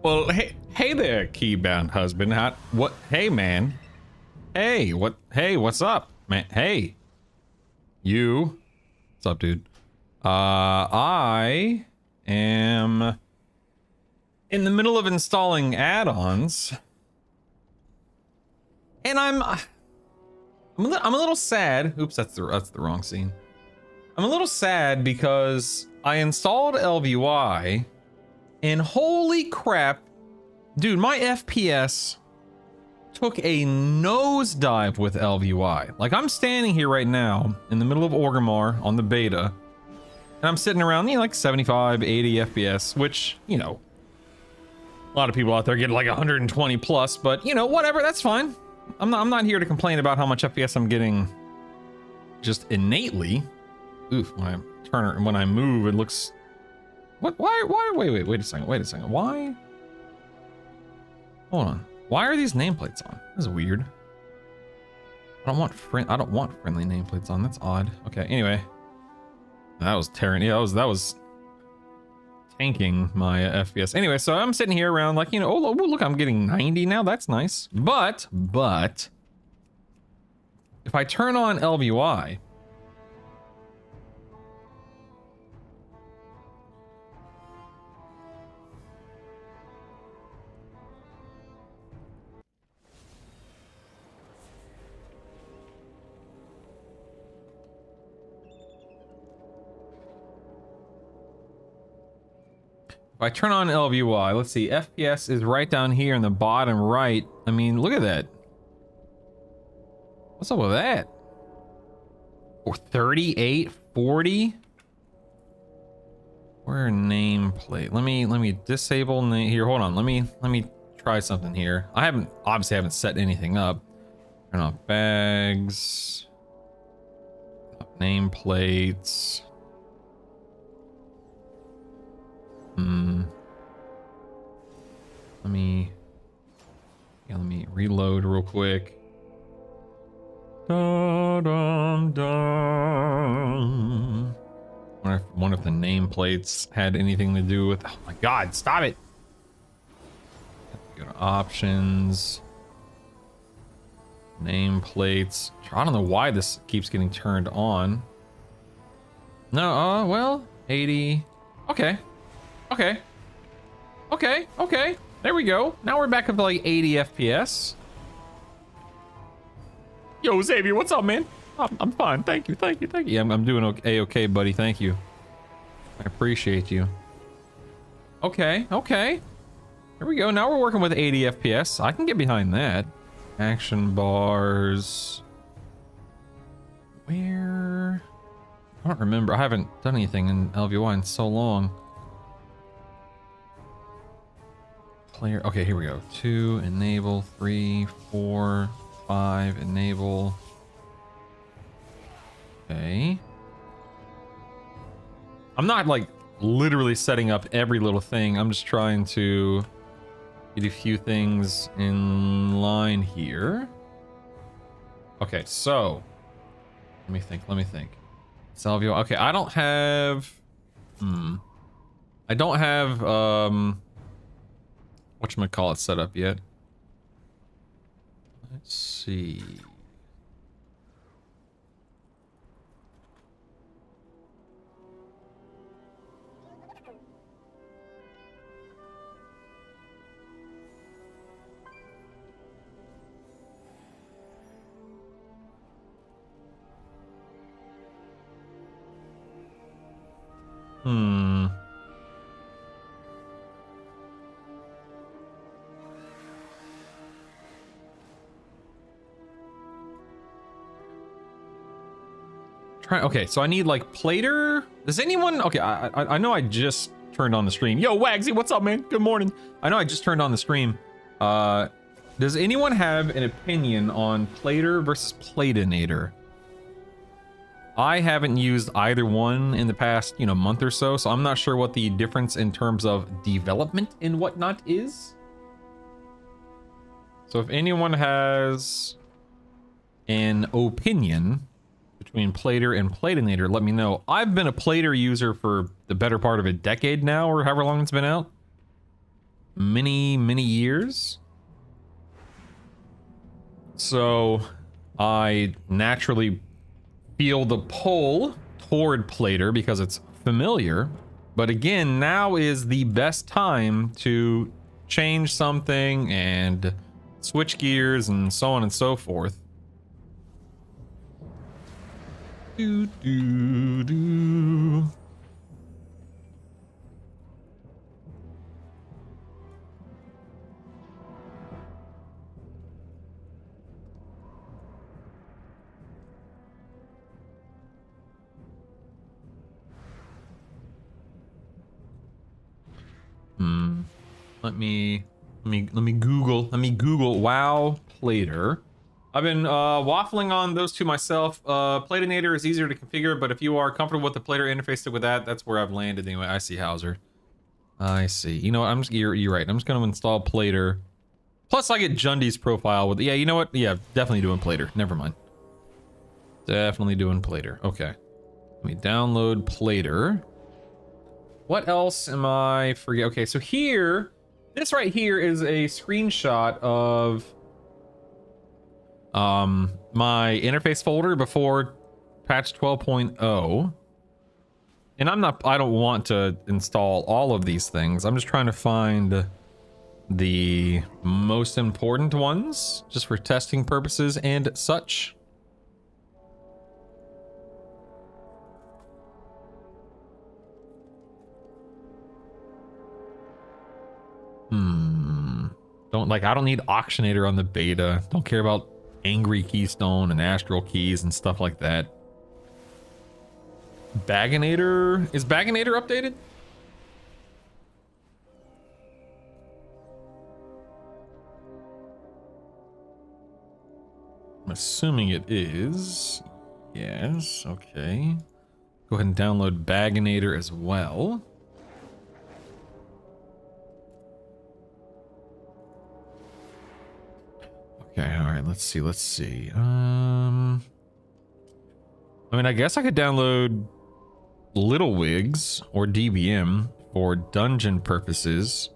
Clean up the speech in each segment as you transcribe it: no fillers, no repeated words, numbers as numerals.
Well, hey there, keybound husband. What? Hey, man. Hey, what? Hey, what's up, man? Hey, you. What's up, dude? I am in the middle of installing add-ons, and I'm a little sad. Oops, that's the wrong scene. I'm a little sad because I installed LVY, and holy crap, dude, my FPS took a nosedive with LVY. Like, I'm standing here right now in the middle of Orgrimmar on the beta, and I'm sitting around, you know, like 75, 80 FPS, which, you know, a lot of people out there get like 120 plus, but you know, whatever, that's fine. I'm not here to complain about how much FPS I'm getting just innately. Oof, when I move, it looks... What? Why? Wait a second. Why? Hold on. Why are these nameplates on? That's weird. I don't want friendly nameplates on. That's odd. Okay, anyway. That was tearing... Yeah, that was tanking my FPS. Anyway, so I'm sitting here around like, you know, oh, look, I'm getting 90 now. That's nice. But... If I turn on LVY... If I turn on LVY, let's see, FPS is right down here in the bottom right. I mean, look at that. What's up with that? Or 38, 40? Where nameplate? Let me disable name here. Hold on. Let me try something here. I obviously haven't set anything up. Turn off bags. Nameplates. Let me reload real quick. Wonder if the nameplates had anything to do with... Oh my god, stop it! Go to options. Nameplates. I don't know why this keeps getting turned on. No, well, 80. Okay. There we go. Now we're back up to like 80 FPS. Yo, Xavier, what's up, man? I'm fine. Thank you. Yeah, I'm doing okay, buddy. Thank you. I appreciate you. Okay. Here we go. Now we're working with 80 FPS. I can get behind that. Action bars. Where? I don't remember. I haven't done anything in LVY in so long. Player. Okay, here we go. 2, enable. 3, 4, 5, enable. Okay. I'm not like literally setting up every little thing. I'm just trying to get a few things in line here. Okay, so let me think. Salvio. Okay, I don't have whatchamacallit set up yet. Let's see. Okay, so I need like plater. Does anyone? Okay, I know I just turned on the stream. Yo, Wagsy, what's up, man? Good morning. I know I just turned on the stream. Does anyone have an opinion on plater versus platinator? I haven't used either one in the past, you know, month or so, so I'm not sure what the difference in terms of development and whatnot is. So if anyone has an opinion between plater and platinator, let me know. I've been a plater user for the better part of a decade now, or however long it's been out. many years. So I naturally feel the pull toward Plater because it's familiar. But again, now is the best time to change something and switch gears and so on and so forth. Do, do, do. Let me Google WoW Plater. I've been waffling on those two myself. Platinator is easier to configure, but if you are comfortable with the Plater interface, stick with that. That's where I've landed anyway. I see, Hauser. I see. You know what? You're right. I'm just gonna install Plater. Plus, I get Jundy's profile with. Yeah, you know what? Yeah, definitely doing Plater. Never mind. Definitely doing Plater. Okay. Let me download Plater. What else am I forget? Okay, so here, this right here is a screenshot of my interface folder before patch 12.0. And I don't want to install all of these things. I'm just trying to find the most important ones just for testing purposes and such. I don't need Auctionator on the beta. Don't care about Angry Keystone and Astral Keys and stuff like that. Baginator? Is Baginator updated? I'm assuming it is. Yes, okay. Go ahead and download Baginator as well. Okay, all right, let's see. I mean, I guess I could download Little Wigs or DBM for dungeon purposes.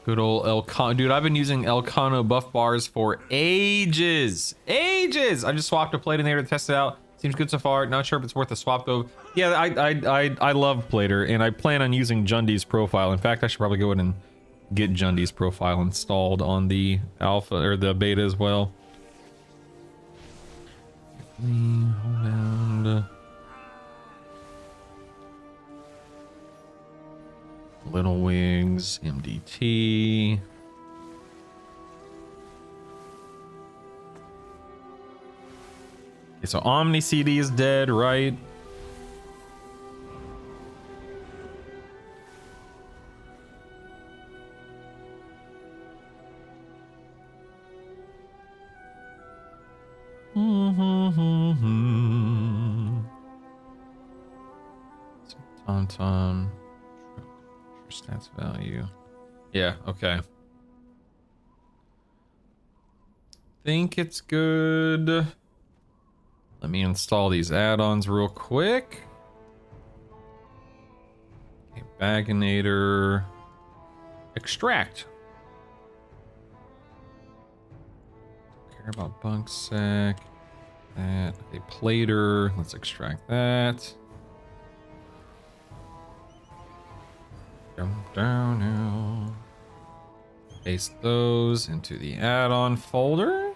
Good old Elcano. Dude, I've been using Elcano buff bars for ages. Ages! I just swapped a plate in there to test it out. Seems good so far. Not sure if it's worth a swap though. Yeah, I love Plater, and I plan on using Jundy's profile. In fact, I should probably go ahead and get Jundy's profile installed on the alpha or the beta as well. Hold on. Little Wigs, MDT. Okay, so Omni CD is dead, right? Tom. Stats value. Yeah, okay. Think it's good. Let me install these add-ons real quick. Okay, Baginator. Extract. Care about bunk sack. That. A Plater. Let's extract that. Jump down now. Paste those into the add-on folder.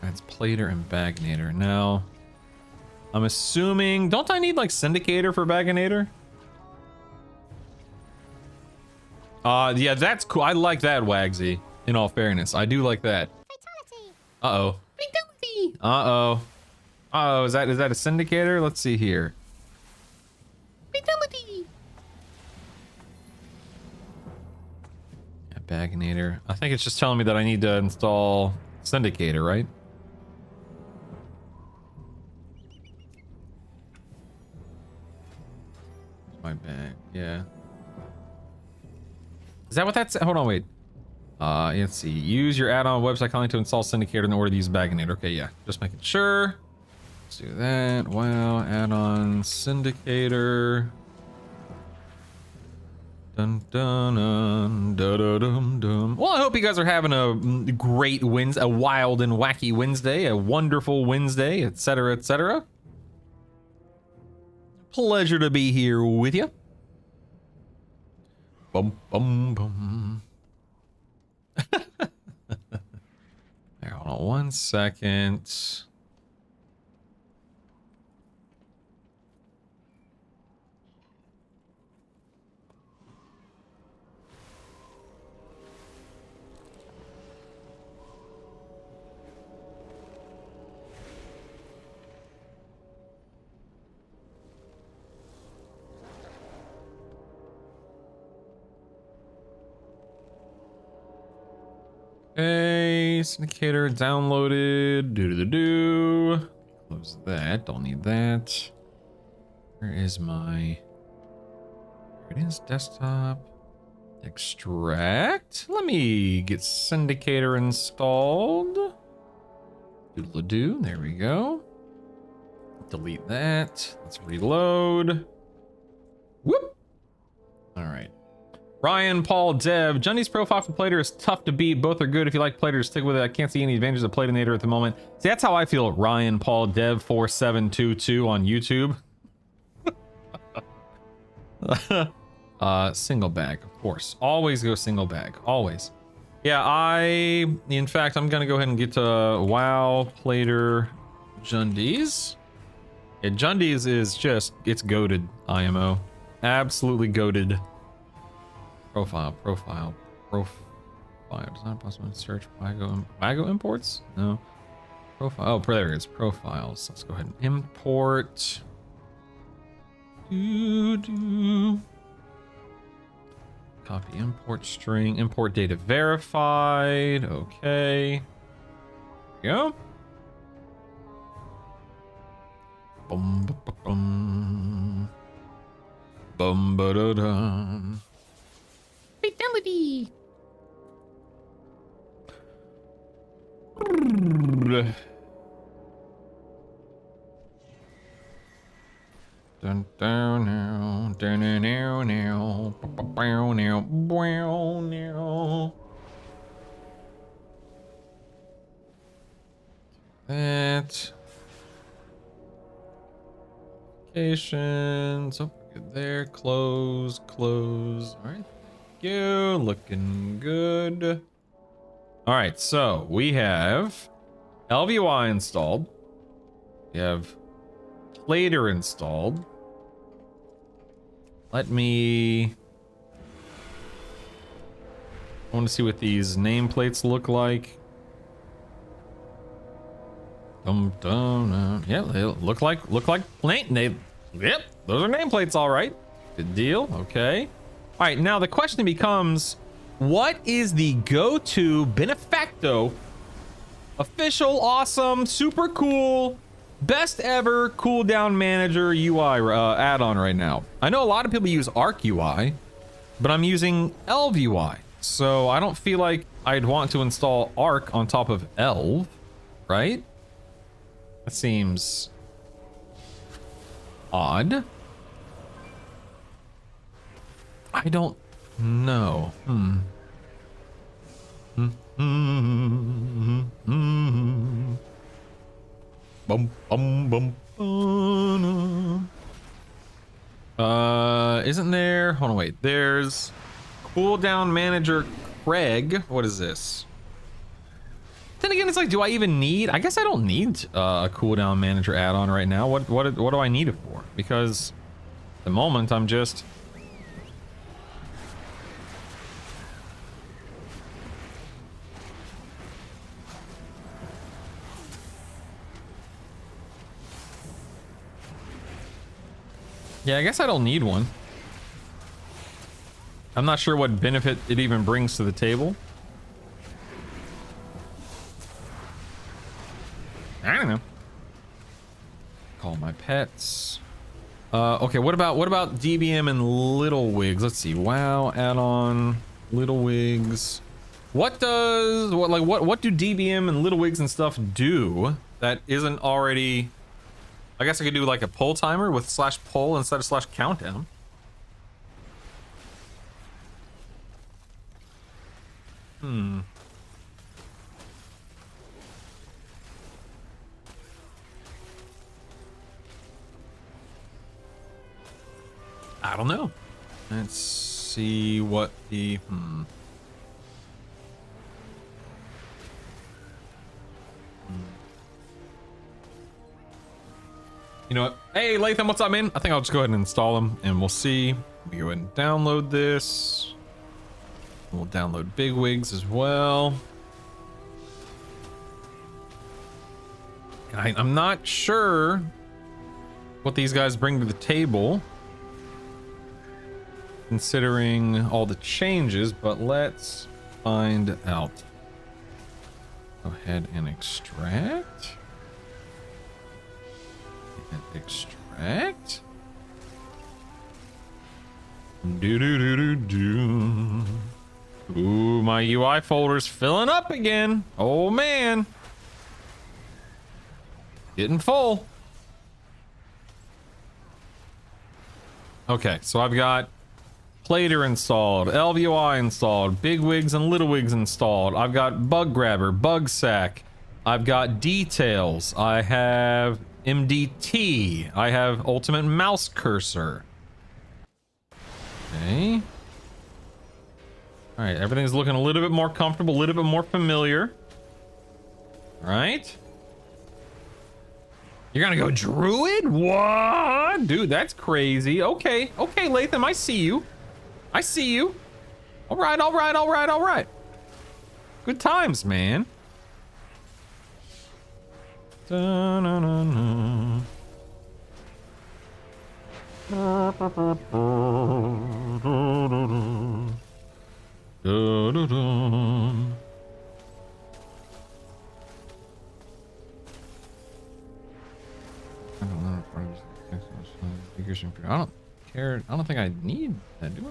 That's Plater and Baginator. Now, I'm assuming... Don't I need, like, Syndicator for Baginator? Yeah, that's cool. I like that, Wagsy. In all fairness, I do like that. Fatality. Uh-oh. Fatality. Uh-oh. Uh-oh, is that a Syndicator? Let's see here. Fatality. Baginator. I think it's just telling me that I need to install Syndicator, right? My bag, yeah. Is that what that's? Hold on, wait. Let's see. Use your add-on website calling to install Syndicator in order to use Bagonator. Okay, yeah. Just making sure. Let's do that. Wow, add-on Syndicator. Dun dun dun dun dun dun dun. Well, I hope you guys are having a great Wednesday, a wild and wacky Wednesday, a wonderful Wednesday, etc., etc. Pleasure to be here with you. Bum bum bum. There, hold on 1 second. Okay, syndicator downloaded. Do. Close that. Don't need that. Where is my? There it is. Desktop. Extract. Let me get syndicator installed. Doodle-a-doo. There we go. Delete that. Let's reload. Whoop. All right. Ryan, Paul, Dev. Jundy's profile for Plater is tough to beat. Both are good. If you like Plater, stick with it. I can't see any advantages of Platinator at the moment. See, that's how I feel. Ryan, Paul, Dev 4722 on YouTube. Single bag, of course. Always go single bag. Always. Yeah, in fact, I'm gonna go ahead and get to WoW Plater Jundy's. Yeah, Jundy's is just, it's goated, IMO. Absolutely goated. Profile. It's not possible to search Wago imports? No. Profile. Oh, there it is. Profiles. Let's go ahead and import. Copy import string. Import data verified. Okay. There we go. Bum ba ba bum. Bum ba da dum. Fatality. Dun down now, down now, now, bow now, bow now. That. Applications. Oh, good there. Close. All right. You looking good. All right, so we have LVY installed. We have Plater installed. I want to see what these nameplates look like. Yeah, they look like yep, those are nameplates, all right. Good deal. Okay. All right, now the question becomes, what is the go-to Benefacto official, awesome, super cool, best ever cooldown manager UI add-on right now? I know a lot of people use Arc UI, but I'm using Elv UI, so I don't feel like I'd want to install Arc on top of Elv, right? That seems odd. I don't know. Bum, bum, bum, bum. Isn't there? Hold on, wait. There's cooldown manager Craig. What is this? Then again, it's like, do I even need? I guess I don't need a cooldown manager add-on right now. What do I need it for? Because at the moment I'm just. Yeah, I guess I don't need one. I'm not sure what benefit it even brings to the table. I don't know. Call my pets. Okay, what about DBM and Little Wigs? Let's see. WoW add-on, Little Wigs. What do DBM and Little Wigs and stuff do that isn't already? I guess I could do like a poll timer with /poll instead of /countdown. I don't know. Let's see what the You know what? Hey, Latham, what's up, man? I think I'll just go ahead and install them, and we'll see. We go ahead and download this. We'll download Bigwigs as well. I'm not sure what these guys bring to the table, considering all the changes, but let's find out. Go ahead and extract. And extract. Do. Ooh, my UI folder's filling up again. Oh man. Getting full. Okay, so I've got Plater installed, LVOI installed, Bigwigs and Little Wigs installed. I've got Bug Grabber, Bug Sack. I've got Details. I have MDT. I have Ultimate Mouse Cursor. Okay. All right, everything's looking a little bit more comfortable, a little bit more familiar. All right. You're gonna go Druid? What? Dude, that's crazy. Okay, okay, Latham, I see you. I see you. All right, all right, all right, all right. Good times, man. Da-na-na-na. Da-da-da. I don't care. I don't think I need that, do I?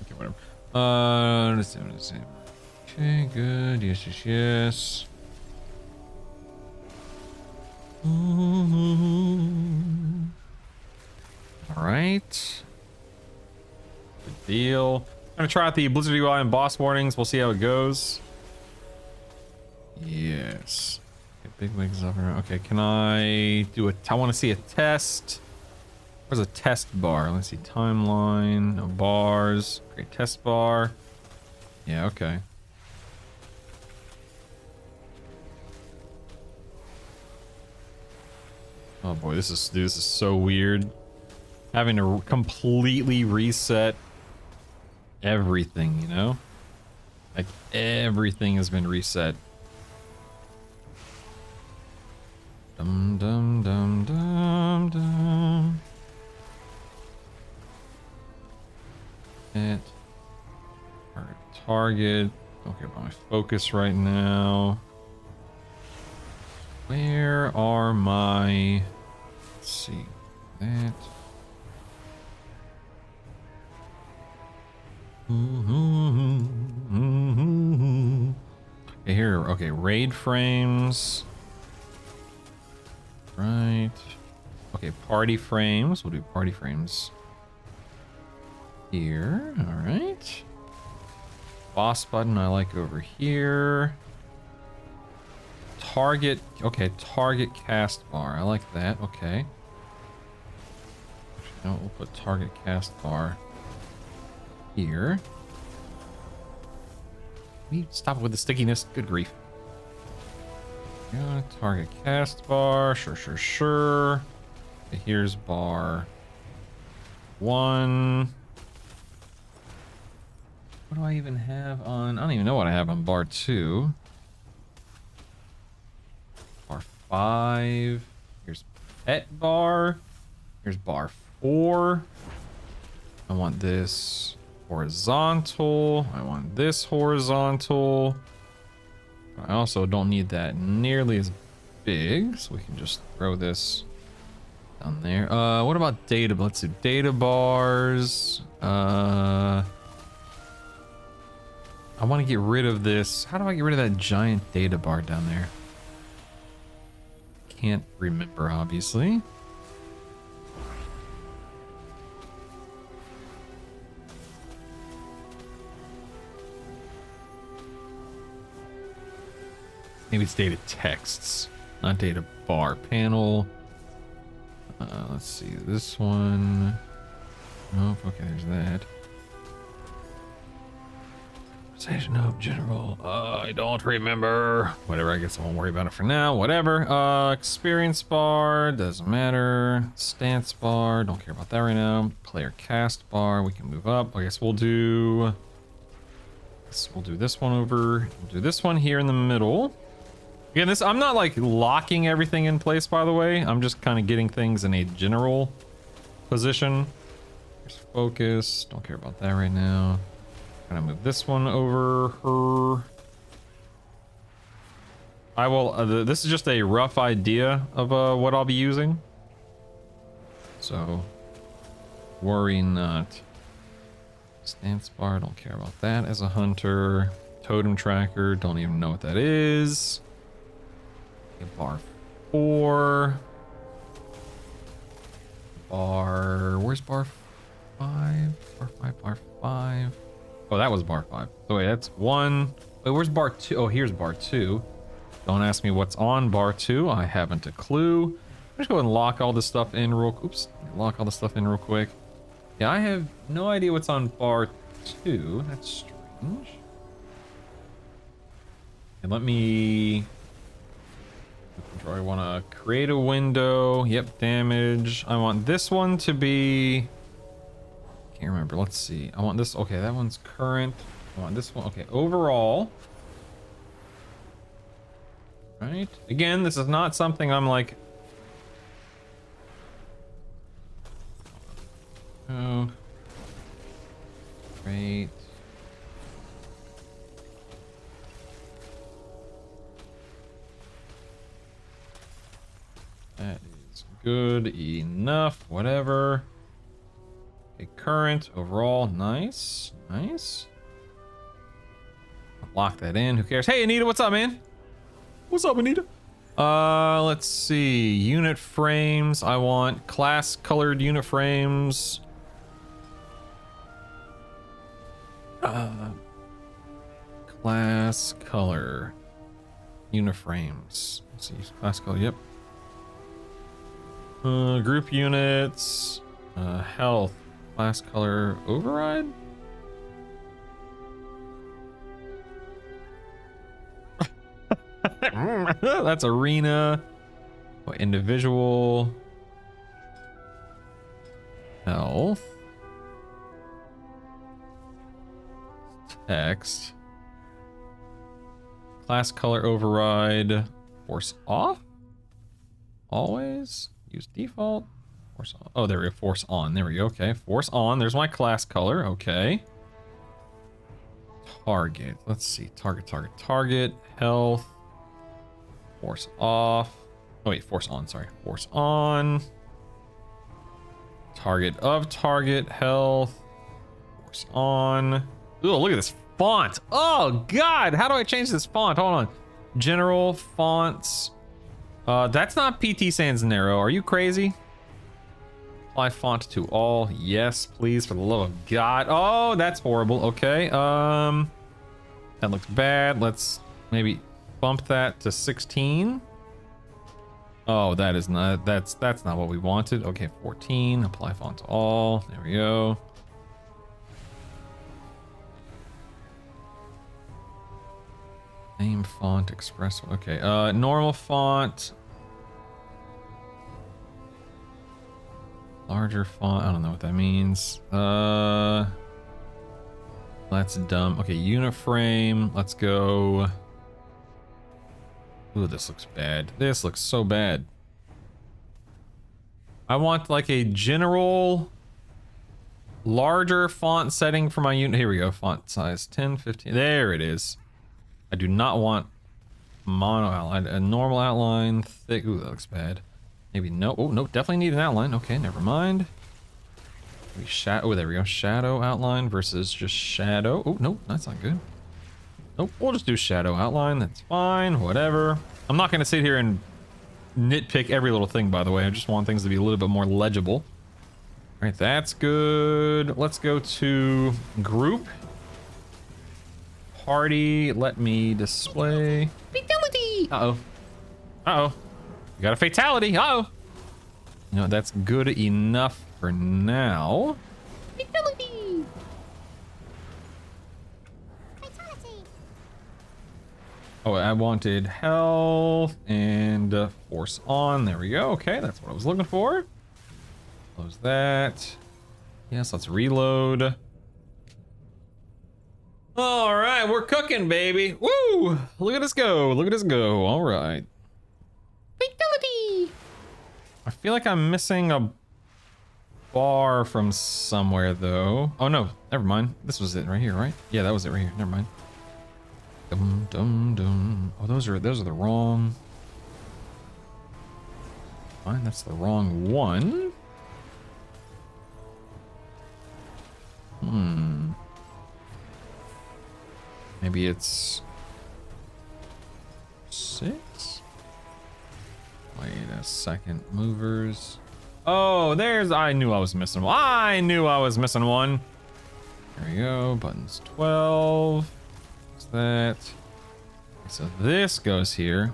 Okay, whatever. Let's see. Okay, good. Yes, yes, yes. All right. Good deal. I'm gonna try out the Blizzard UI and boss warnings. We'll see how it goes. Yes. Okay, Bigwigs up here. Okay, can I do a? I want to see a test. Where's a test bar? Let's see. Timeline. No bars. Great test bar. Yeah. Okay. Oh boy, this is so weird. Having to completely reset everything, you know? Like everything has been reset. Dum dum dum dum dum. Target. Don't care about my focus right now. Where are my? Let's see that. Okay, here. Okay, raid frames. Right. Okay, party frames. We'll do party frames here. All right. Boss button I like over here. Target. Okay, target cast bar. I like that. Okay. Actually, no, we'll put target cast bar here. We stop it with the stickiness. Good grief. Yeah, target cast bar. Sure, sure, sure. Okay, here's bar 1. What do I even have on? I don't even know what I have on bar 2. Bar 5. Here's pet bar. Here's bar 4. I want this horizontal. I want this horizontal. I also don't need that nearly as big, so we can just throw throw this down there. What about data? Let's do data bars. I want to get rid of this. How do I get rid of that giant data bar down there? Can't remember, obviously. Maybe it's data texts, not data bar panel. Let's see, this one. Nope, okay, there's that. No, general. I don't remember. Whatever, I guess I won't worry about it for now. Whatever. Experience bar, doesn't matter. Stance bar, don't care about that right now. Player cast bar, we can move up. I guess we'll do this one over. We'll do this one here in the middle. Again, this, I'm not like locking everything in place, by the way. I'm just kind of getting things in a general position. There's focus. Don't care about that right now. Gonna move this one over her. I will. This is just a rough idea of what I'll be using. So, worry not. Stance bar. Don't care about that as a hunter. Totem tracker. Don't even know what that is. Bar 4. Bar. Where's bar 5? Bar 5. Bar 5. Oh, that was bar 5. So wait, that's 1. Wait, where's bar 2? Oh, here's bar 2. Don't ask me what's on bar 2. I haven't a clue. I'm just go ahead and lock all this stuff in real. Oops. Lock all this stuff in real quick. Yeah, I have no idea what's on bar 2. That's strange. And let me. I want to create a window. Yep, damage. I want this one to be. Can't remember. Let's see. I want this. Okay, that one's current. I want this one. Okay, overall. Right. Again, this is not something I'm like. Oh. Great. That is good enough. Whatever. Okay, current overall. Nice. Nice. Lock that in. Who cares? Hey, Anita, what's up, man? What's up, Anita? Let's see. Unit frames. I want class colored unit frames. Class color unit frames. Let's see. Class color. Yep. Group units. Health. Class color override. That's arena. Oh, individual. Health. Text. Class color override. Force off. Always. Use default. Force on. Oh, there we go. Force on. There we go. Okay. Force on. There's my class color. Okay. Target. Let's see. Target. Health. Force off. Oh, wait. Force on. Sorry. Force on. Target of target. Health. Force on. Oh, look at this font. Oh, God. How do I change this font? Hold on. General fonts. That's not PT Sans Narrow. Are you crazy? Apply font to all. Yes, please, for the love of God. Oh, that's horrible. Okay. That looks bad. Let's maybe bump that to 16. Oh, that is not. That's not what we wanted. Okay, 14. Apply font to all. There we go. Name font express. Okay. Normal font. Larger font. I don't know what that means. That's dumb. Okay, uniframe. Let's go. Ooh, this looks bad. This looks so bad. I want like a general larger font setting for my unit. Here we go. Font size 10, 15. There it is. I do not want mono outline. A normal outline, thick. Ooh, that looks bad. Maybe no. Oh, no, definitely need an outline. Okay, never mind. Maybe shadow. Oh, there we go. Shadow outline versus just shadow. Oh, no, that's not good. Nope, we'll just do shadow outline. That's fine, whatever. I'm not going to sit here and nitpick every little thing, by the way. I just want things to be a little bit more legible. All right, that's good. Let's go to group. Party, let me display. Fatality! Uh-oh. Uh-oh. We got a fatality. Uh-oh. You know, that's good enough for now. Fatality! Oh, I wanted health and force on. There we go. Okay, that's what I was looking for. Close that. Yes, let's reload. All right, we're cooking, baby. Woo! Look at us go. Look at us go. All right. Fatality! I feel like I'm missing a bar from somewhere, though. Oh, no. Never mind. This was it right here, right? Yeah, that was it right here. Never mind. Dum, dum, dum. Oh, those are the wrong. Fine, that's the wrong one. Maybe it's 6? Wait a second. Movers. Oh, I knew I was missing one. I knew I was missing one. There we go. Buttons 12. What's that? So this goes here.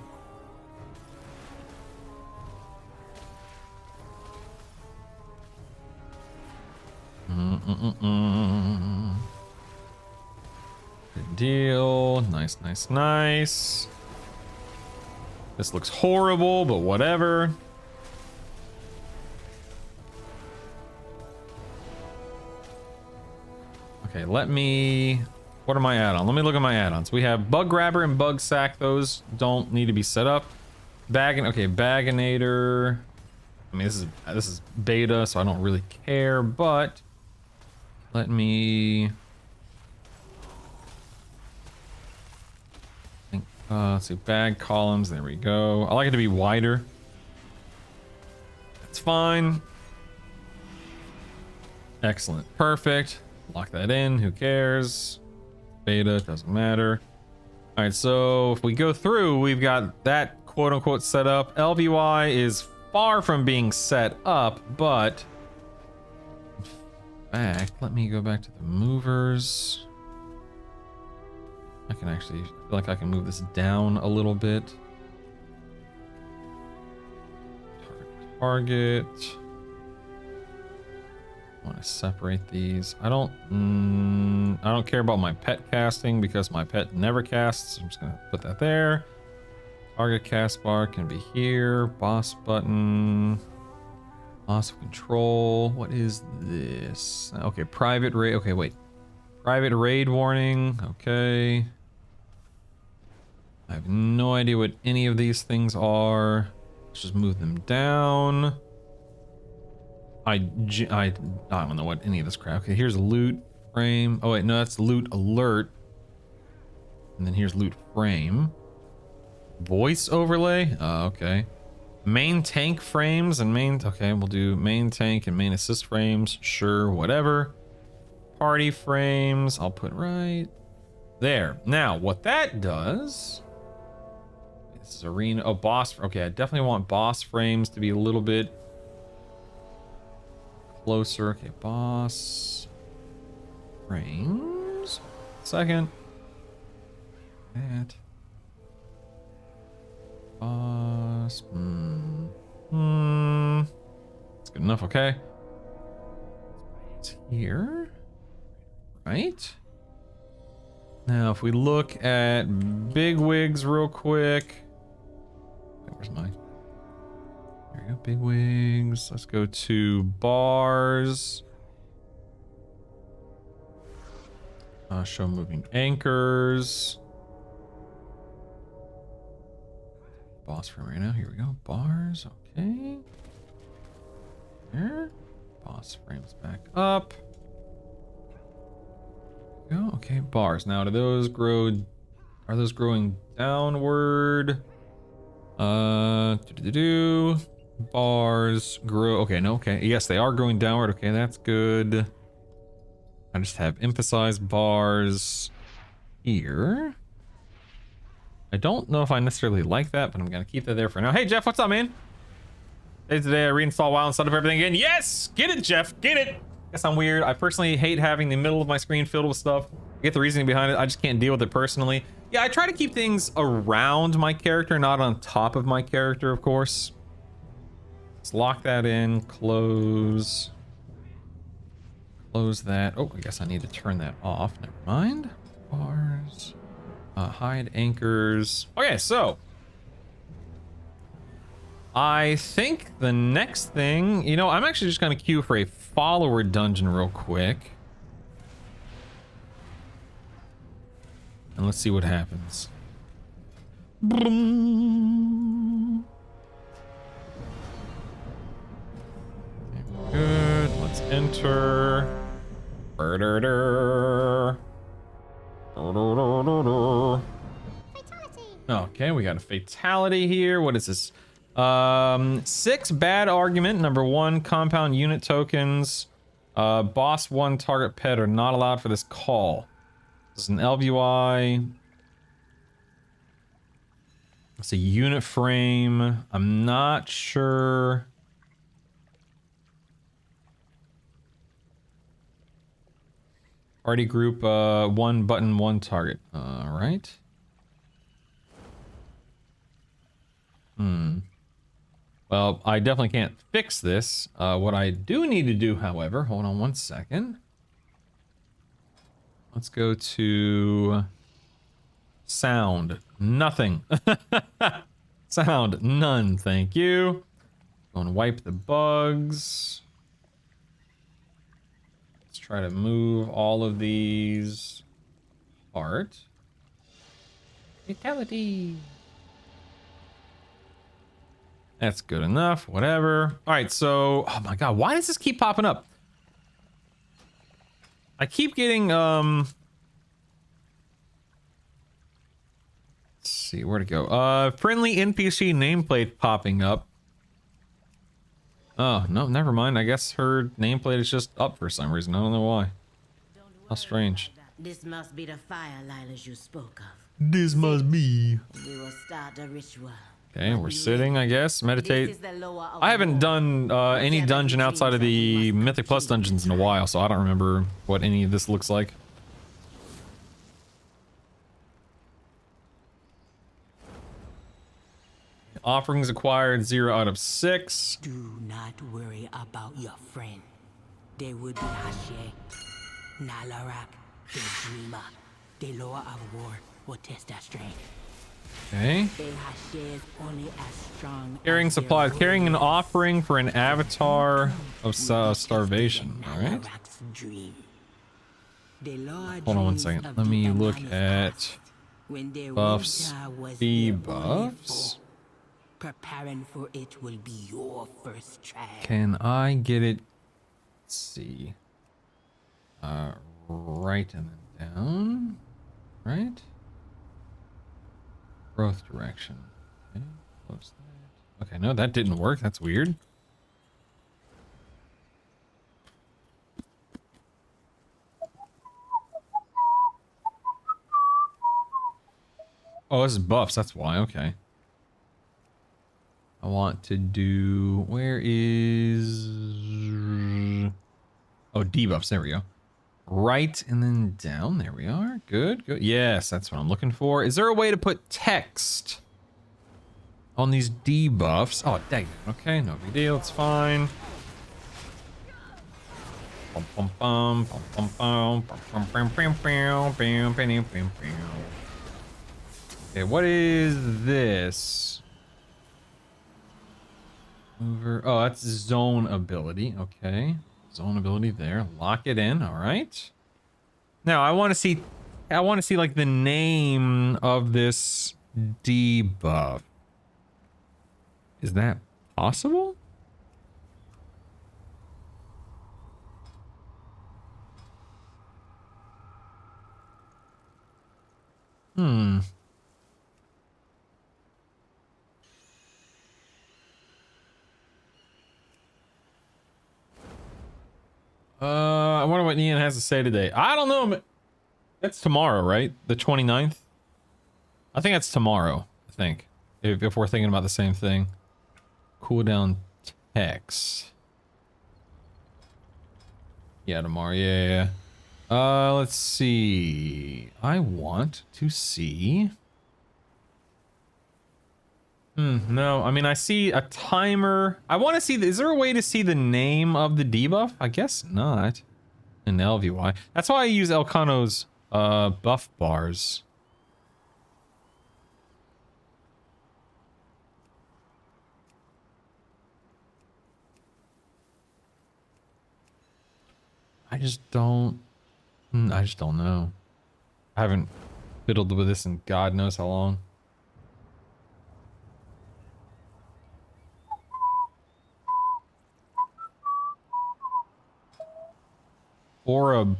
Good deal. Nice, nice, nice. This looks horrible, but whatever. Okay, what are my add-ons? Let me look at my add-ons. We have Bug Grabber and Bug Sack. Those don't need to be set up. Baginator. I mean, this is beta, so I don't really care, but let me think. Let's see, bag columns. There we go. I like it to be wider. That's fine. Excellent. Perfect. Lock that in. Who cares? Beta, doesn't matter. All right, so if we go through, we've got that quote unquote set up. LVY is far from being set up, but in fact, let me go back to the movers. I can actually feel like I can move this down a little bit. Target. I want to separate these. I don't care about my pet casting because my pet never casts. I'm just gonna put that there. Target cast bar can be here. Boss button. Loss of control. What is this? Okay, private raid. Okay, wait. Private raid warning. Okay. I have no idea what any of these things are. Let's just move them down. I don't know what any of this crap. Okay, here's loot frame. Oh wait, no, that's loot alert. And then here's loot frame. Voice overlay. Okay. Main tank frames and main. Okay, we'll do main tank and main assist frames. Sure, whatever. Party frames. I'll put right there. Now, what that does. This is arena. Oh, boss. Okay, I definitely want boss frames to be a little bit closer. Okay, boss frames. Second. That. Boss. That's good enough. Okay. It's here. Right. Now, if we look at big wigs real quick. Where's mine? There we go. Big wigs. Let's go to bars. Show moving anchors. Boss frame right now. Here we go. Bars. Okay. There. Boss frames back up. Go. Okay. Bars. Now, do those grow? Are those growing downward? Bars grow. Okay, no, okay. Yes, they are growing downward. Okay, that's good. I just have emphasized bars here. I don't know if I necessarily like that, but I'm gonna keep that there for now. Hey, Jeff, what's up, man? Today I reinstall WoW and set up everything again. Yes! Get it, Jeff! Get it! Guess I'm weird. I personally hate having the middle of my screen filled with stuff. I get the reasoning behind it. I just can't deal with it personally. Yeah, I try to keep things around my character, not on top of my character, of course. Let's lock that in. Close. Close that. Oh, I guess I need to turn that off. Never mind. Bars. Hide anchors. Okay, so I think the next thing, you know, I'm actually just going to queue for a follower dungeon real quick. And let's see what happens. Boom. Okay, good. Let's enter. Okay, we got a fatality here. What is this? 6 bad argument. Number 1, compound unit tokens. Boss 1 target pet are not allowed for this call. This is an LVY. It's a unit frame. I'm not sure. Party group, 1 button, 1 target. All right. Well, I definitely can't fix this. What I do need to do, however, hold on 1 second. Let's go to sound. Nothing. Sound. None. Thank you. Go and wipe the bugs. Let's try to move all of these apart. Fatality. That's good enough. Whatever. All right, so... Oh my god, why does this keep popping up? I keep getting, let's see, where to go? Friendly NPC nameplate popping up. Oh, no, never mind. I guess her nameplate is just up for some reason. I don't know why. How strange. This must be the fire Lilas you spoke of. This must be. We will start a ritual. Okay, we're sitting, I guess. Meditate. I haven't done any dungeon outside of the Mythic Plus dungeons in a while, so I don't remember what any of this looks like. Offerings acquired 0 out of 6. Do not worry about your friend. They would be Hashe, Nalarak, the Dreamer. The Lord of War will test that strength. Okay. Carrying supplies. Carrying an offering for an avatar of starvation. Alright. Hold on 1 second. Let me look at buffs. Debuffs. Preparing for it will be your first try. Can I get it? Let's see. Right and then down. Right? Growth direction. Okay, close that. Okay, no, that didn't work. That's weird. Oh, this is buffs. That's why. Okay. I want to do... Where is... Oh, debuffs. There we go. Right and then down. There we are. Good, good. Yes, that's what I'm looking for. Is there a way to put text on these debuffs? Oh, dang. Okay, no big deal. It's fine. Okay, what is this? Mover. Oh, that's zone ability. Okay. Zone ability there. Lock it in. All right. Now I want to see like the name of this debuff. Is that possible? Hmm. I wonder what Ian has to say today. I don't know. That's tomorrow, right? The 29th? I think that's tomorrow, I think. If we're thinking about the same thing. Cooldown text. Yeah, tomorrow. Yeah. Let's see. I want to see. No, I mean, I see a timer. I want to see, is there a way to see the name of the debuff? I guess not. In LVY. That's why I use Elcano's buff bars. I just don't know. I haven't fiddled with this in God knows how long. Aura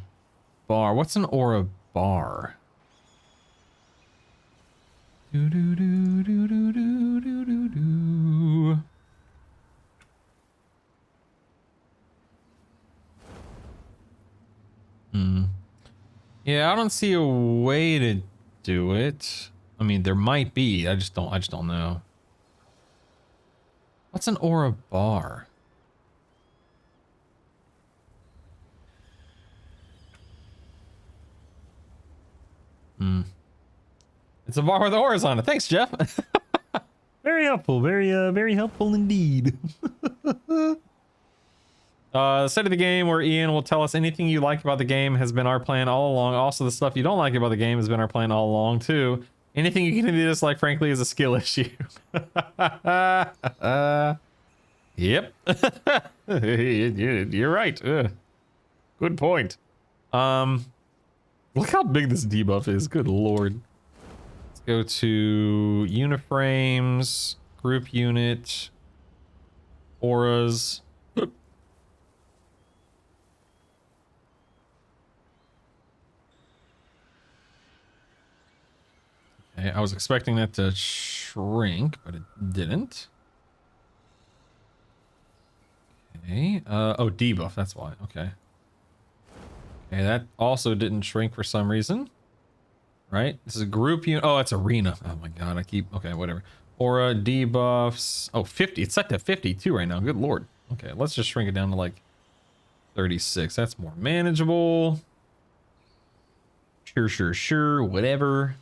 bar. What's an aura bar? Do do do do do do do do do. Yeah, I don't see a way to do it. I mean, there might be. I just don't know. What's an aura bar? It's a bar with auras on it. Thanks, Jeff. Very helpful. Very helpful indeed. Set of the game where Ian will tell us anything you like about the game has been our plan all along. Also, the stuff you don't like about the game has been our plan all along too. Anything you can dislike, frankly, is a skill issue. Yep. You're right. Good point. Look how big this debuff is. Good lord. Let's go to uniframes, group unit, auras. Okay, I was expecting that to shrink, but it didn't. Okay. Oh, debuff. That's why. Okay. Okay, that also didn't shrink for some reason. Right? This is a group unit. Oh, it's arena. Oh my god, I keep... Okay, whatever. Aura, debuffs. Oh, 50. It's set to 52 right now. Good lord. Okay, let's just shrink it down to like 36. That's more manageable. Sure. Whatever.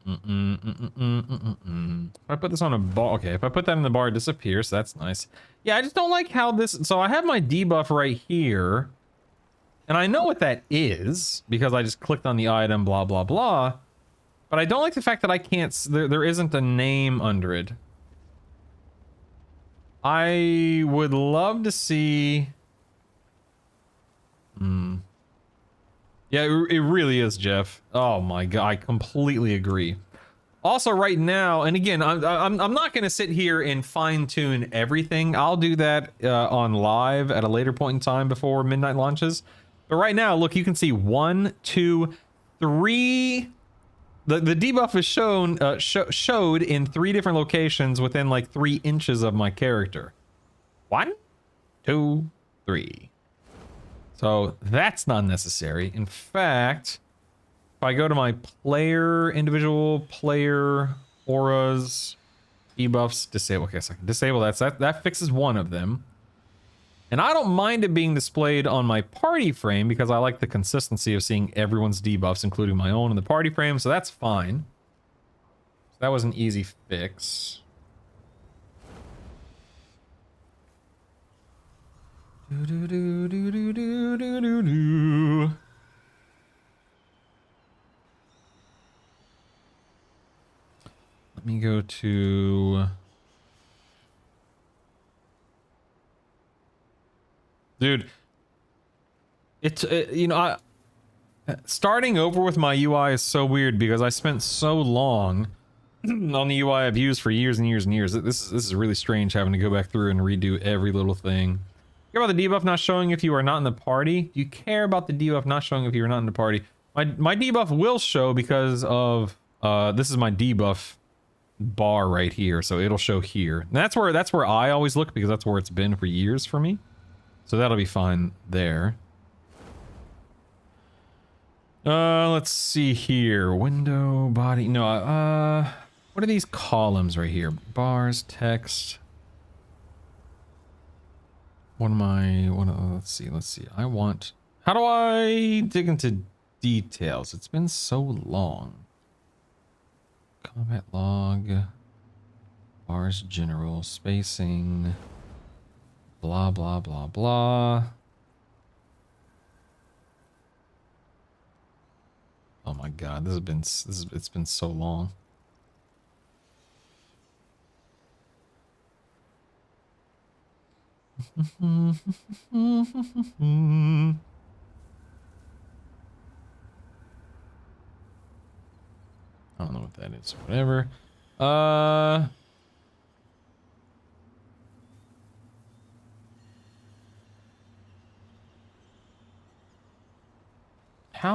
If I put this on a bar, okay, if I put that in the bar, it disappears, so that's nice. Yeah, I just don't like how this, so I have my debuff right here, and I know what that is, because I just clicked on the item, blah, blah, blah, but I don't like the fact that I can't, there isn't a name under it. I would love to see... Yeah, it really is, Jeff. Oh my god, I completely agree. Also, right now, and again, I'm not going to sit here and fine tune everything. I'll do that on live at a later point in time before midnight launches. But right now, look, you can see 1, 2, 3. The debuff is showed in 3 different locations within like 3 inches of my character. 1, 2, 3. So that's not necessary. In fact, if I go to my individual player auras, debuffs, disable. Okay, so I can disable that. So that fixes one of them. And I don't mind it being displayed on my party frame because I like the consistency of seeing everyone's debuffs, including my own in the party frame. So that's fine. So that was an easy fix. Let me go to... Dude, you know, starting over with my UI is so weird because I spent so long on the UI I've used for years and years and years. This is really strange having to go back through and redo every little thing. Care about the debuff not showing if you are not in the party? Do you care about the debuff not showing if you are not in the party? My debuff will show because of this is my debuff bar right here, so it'll show here. And that's where I always look because that's where it's been for years for me. So that'll be fine there. Let's see here. Window, body. No, what are these columns right here? Bars, text. Let's see. How do I dig into details? It's been so long. Combat log. Bars, general, spacing. Blah, blah, blah, blah. Oh my god, it's been so long. I don't know what that is. Whatever. How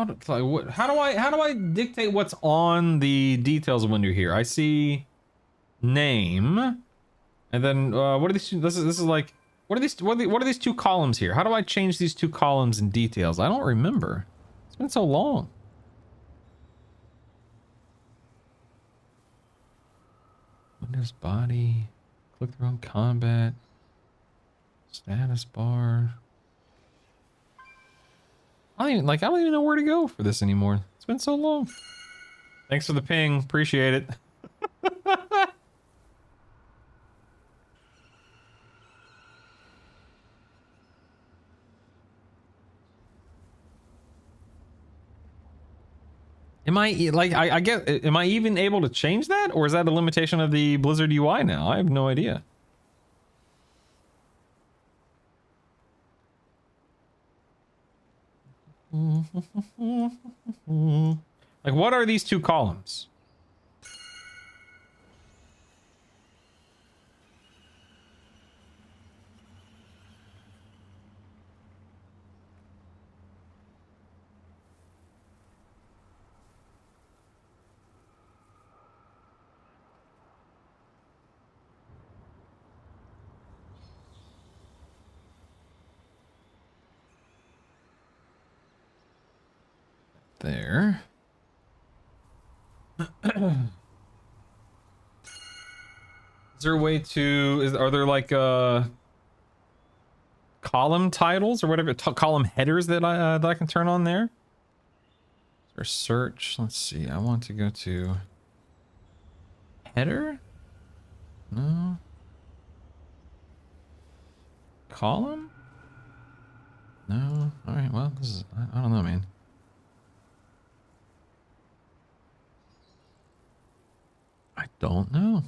do I dictate what's on the details window here? I see name, and then what are these two? This is like what are these two columns here? How do I change these two columns in details? I don't remember. It's been so long. Windows body, click through on combat, status bar. I don't even know where to go for this anymore. It's been so long. Thanks for the ping. Appreciate it. Am I am I even able to change that, or is that a limitation of the Blizzard UI now? I have no idea. Like, what are these two columns? There. Is there a way to... Are there like column titles or whatever, column headers that I can turn on there? Is there search? Let's see. I want to go to header. No. Column. No. All right. Well, this is. I don't know, man. I don't know.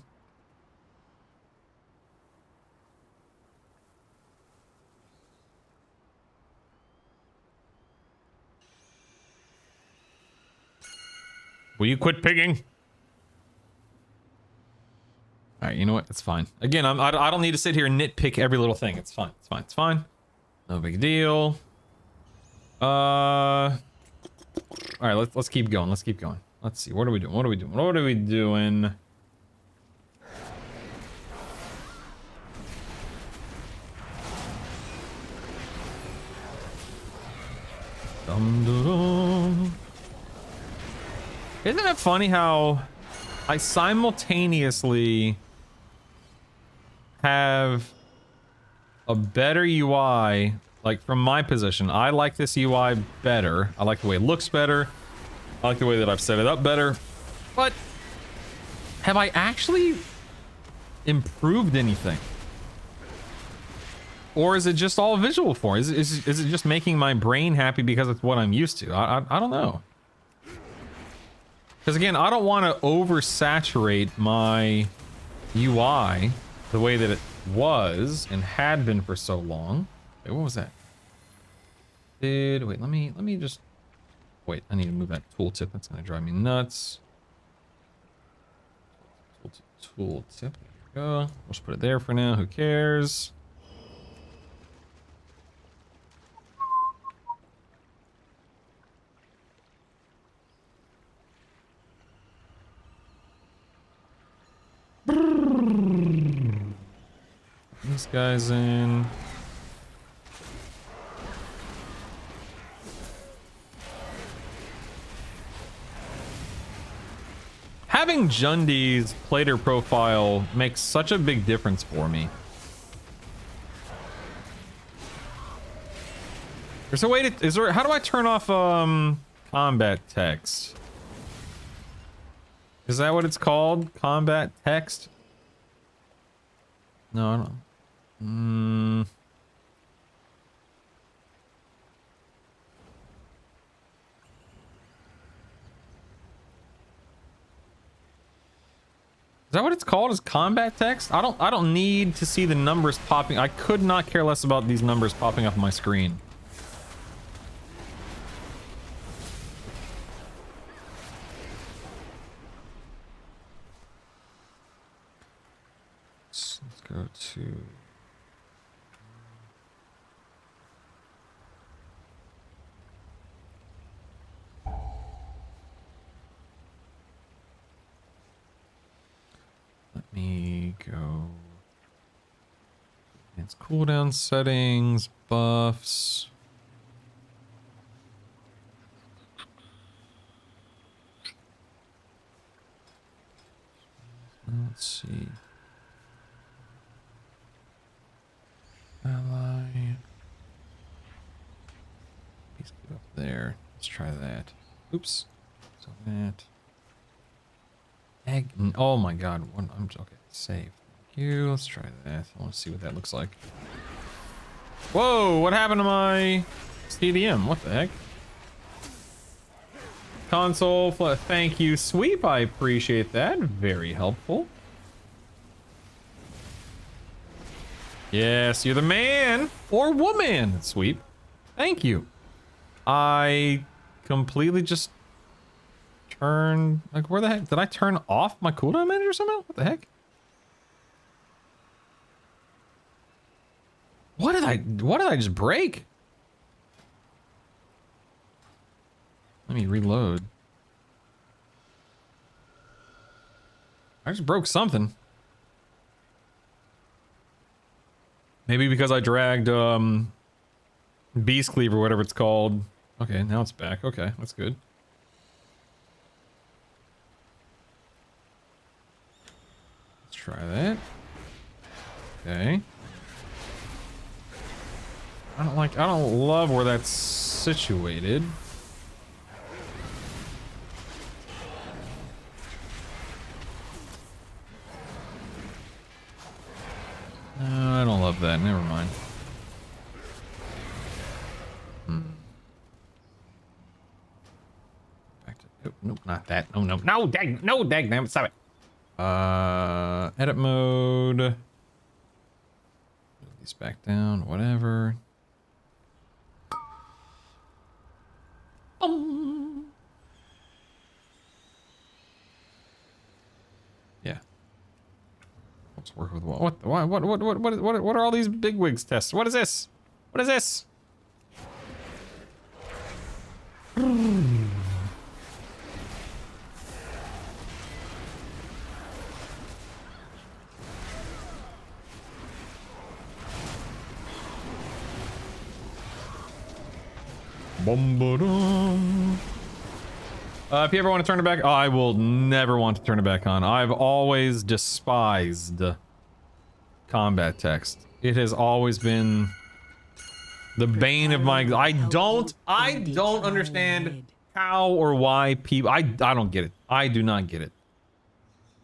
Will you quit picking? All right, you know what? It's fine. Again, I don't need to sit here and nitpick every little thing. It's fine. It's fine. It's fine. No big deal. All right, let's keep going. Let's keep going. Let's see. What are we doing? What are we doing? What are we doing? Dum, dum, dum. Isn't it funny how I simultaneously have a better UI, like from my position? I like this UI better. I like the way it looks better. I like the way that I've set it up better. But have I actually improved anything? Or is it just all visual form? Is it just making my brain happy because it's what I'm used to? I don't know. Because again, I don't want to oversaturate my UI the way that it was and had been for so long. Wait, what was that? Wait, let me just wait. I need to move that tooltip. That's gonna drive me nuts. Tooltip. There we go. We'll just put it there for now. Who cares? This guy's in. Having Jundi's plater profile makes such a big difference for me. There's a way to, is there, how do I turn off combat text? Is that what it's called? Combat text? No, I don't. Is that what it's called? Is combat text? I don't need to see the numbers popping. I could not care less about these numbers popping up on my screen. Let's go to let me go. It's cooldown settings, buffs. Let's see. Ally. Please get up there. Let's try that. Oops. So that. Egg. Oh my god. I'm okay. Save. Thank you. Let's try that. I want to see what that looks like. Whoa! What happened to my CDM? What the heck? Console. Thank you, Sweep. I appreciate that. Very helpful. Yes, you're the man or woman, Sweep. Thank you. I completely just turned, like, where the heck did I turn off my cooldown manager somehow? What the heck? What did I just break? Let me reload. I just broke something. Maybe because I dragged Beast Cleave or whatever it's called. Okay, now it's back. Okay, that's good. Let's try that. Okay. I don't love where that's situated. No, I don't love that. Never mind. Back to nope, not that. No, dag, damn it, stop it. Edit mode. Move these back down, whatever. Yeah. Let's work with what are all these bigwigs tests? What is this? What is this? If you ever want to turn it back, I will never want to turn it back on. I've always despised combat text. It has always been the bane of my. I don't understand how or why people. I don't get it. I do not get it.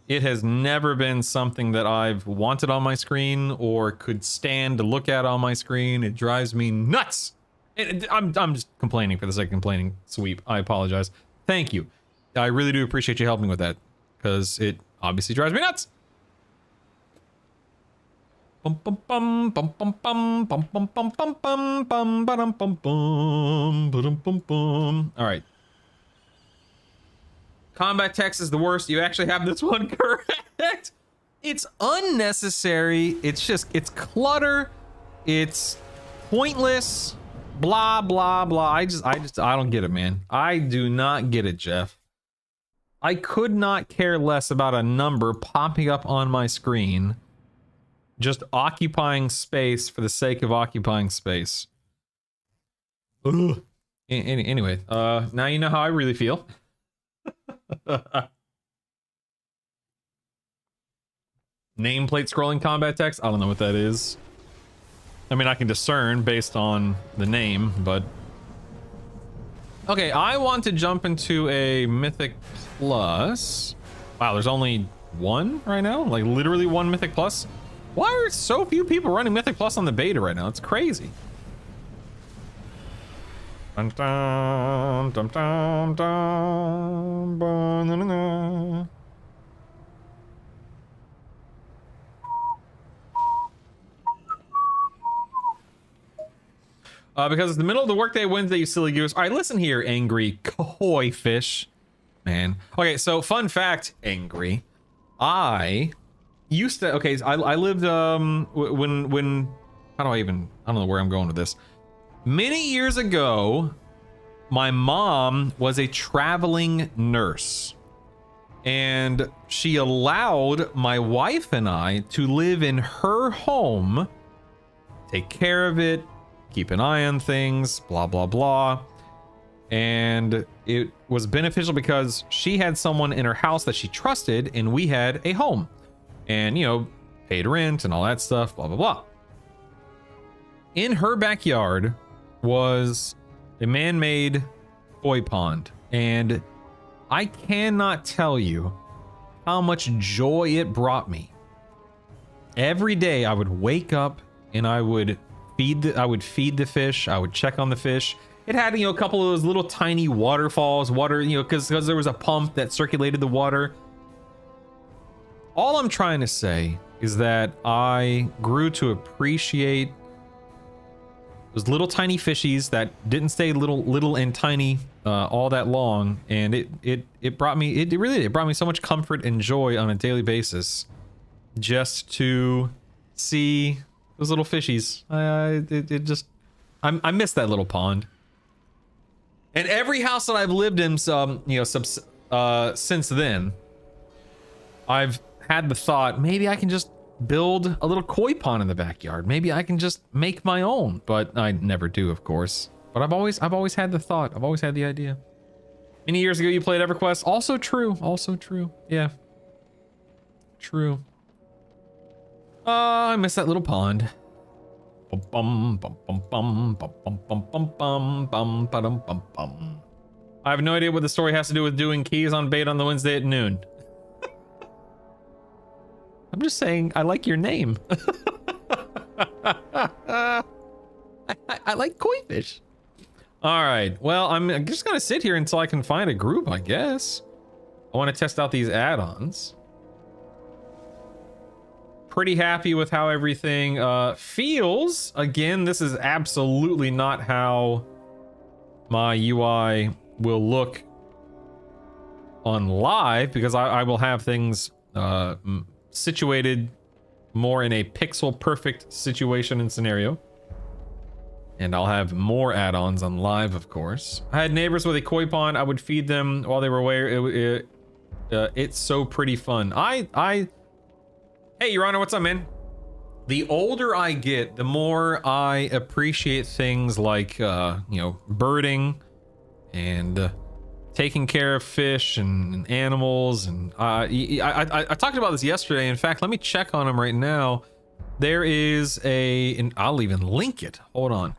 It has never been something that I've wanted on my screen or could stand to look at on my screen. It drives me nuts. I'm just complaining for the sake of complaining, Sweep. I apologize. Thank you. I really do appreciate you helping with that, because it obviously drives me nuts. Bum bum bum bum bum bum bum bum bum bum bum bum bum bum bum bum bum. All right. Combat text is the worst. You actually have this one correct. It's unnecessary. It's clutter. It's pointless. Blah, blah, blah. I don't get it, man. I do not get it, Jeff. I could not care less about a number popping up on my screen just occupying space for the sake of occupying space. Ugh. Anyway, now you know how I really feel. Nameplate scrolling combat text? I don't know what that is. I mean, I can discern based on the name, but... Okay, I want to jump into a Mythic Plus. Wow, there's only one right now? Like, literally one Mythic Plus? Why are so few people running Mythic Plus on the beta right now? It's crazy. Dun, dun, dun, dun, dun, dun, dun, dun. Because it's the middle of the workday Wednesday, you silly goose. All right, listen here, angry koi fish. Man. Okay, so fun fact, angry. I used to, okay, I lived, when, I don't know where I'm going with this. Many years ago, my mom was a traveling nurse. And she allowed my wife and I to live in her home, take care of it, keep an eye on things, blah, blah, blah. And it was beneficial because she had someone in her house that she trusted, and we had a home. And, you know, paid rent and all that stuff, blah, blah, blah. In her backyard was a man-made koi pond. And I cannot tell you how much joy it brought me. Every day I would wake up and I would feed the fish. I would check on the fish. It had, you know, a couple of those little tiny waterfalls, you know, because there was a pump that circulated the water. All I'm trying to say is that I grew to appreciate those little tiny fishies that didn't stay little and tiny all that long, and it brought me so much comfort and joy on a daily basis just to see those little fishies. I miss that little pond. And every house that I've lived in, you know, since then, I've had the thought, maybe I can just build a little koi pond in the backyard. Maybe I can just make my own, but I never do, of course. But I've always had the thought. I've always had the idea. Many years ago, you played EverQuest. Also true. Also true. Yeah. True. I miss that little pond. I have no idea what the story has to do with doing keys on bait on the Wednesday at noon. I'm just saying, I like your name. I like koi fish. All right, well, I'm just gonna sit here until I can find a group, I guess. I want to test out these add-ons. Pretty happy with how everything feels. Again, this is absolutely not how my UI will look on live, because I will have things situated more in a pixel perfect situation and scenario. And I'll have more add-ons on live, of course. I had neighbors with a koi pond. I would feed them while they were away. It's so pretty fun. Hey, Your Honor, what's up, man? The older I get, the more I appreciate things like, you know, birding and taking care of fish and animals. And I talked about this yesterday. In fact, let me check on them right now. There is and I'll even link it. Hold on.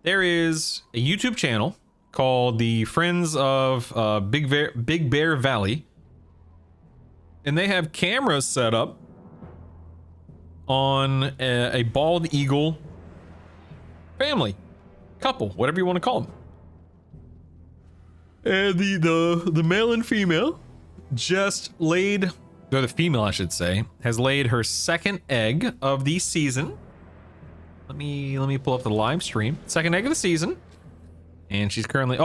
There is a YouTube channel called the Friends of Big Bear Valley. And they have cameras set up on a bald eagle family, couple, whatever you want to call them. And the male and female just laid, or the female, I should say, has laid her second egg of the season. Let me pull up the live stream. Second egg of the season. And she's currently,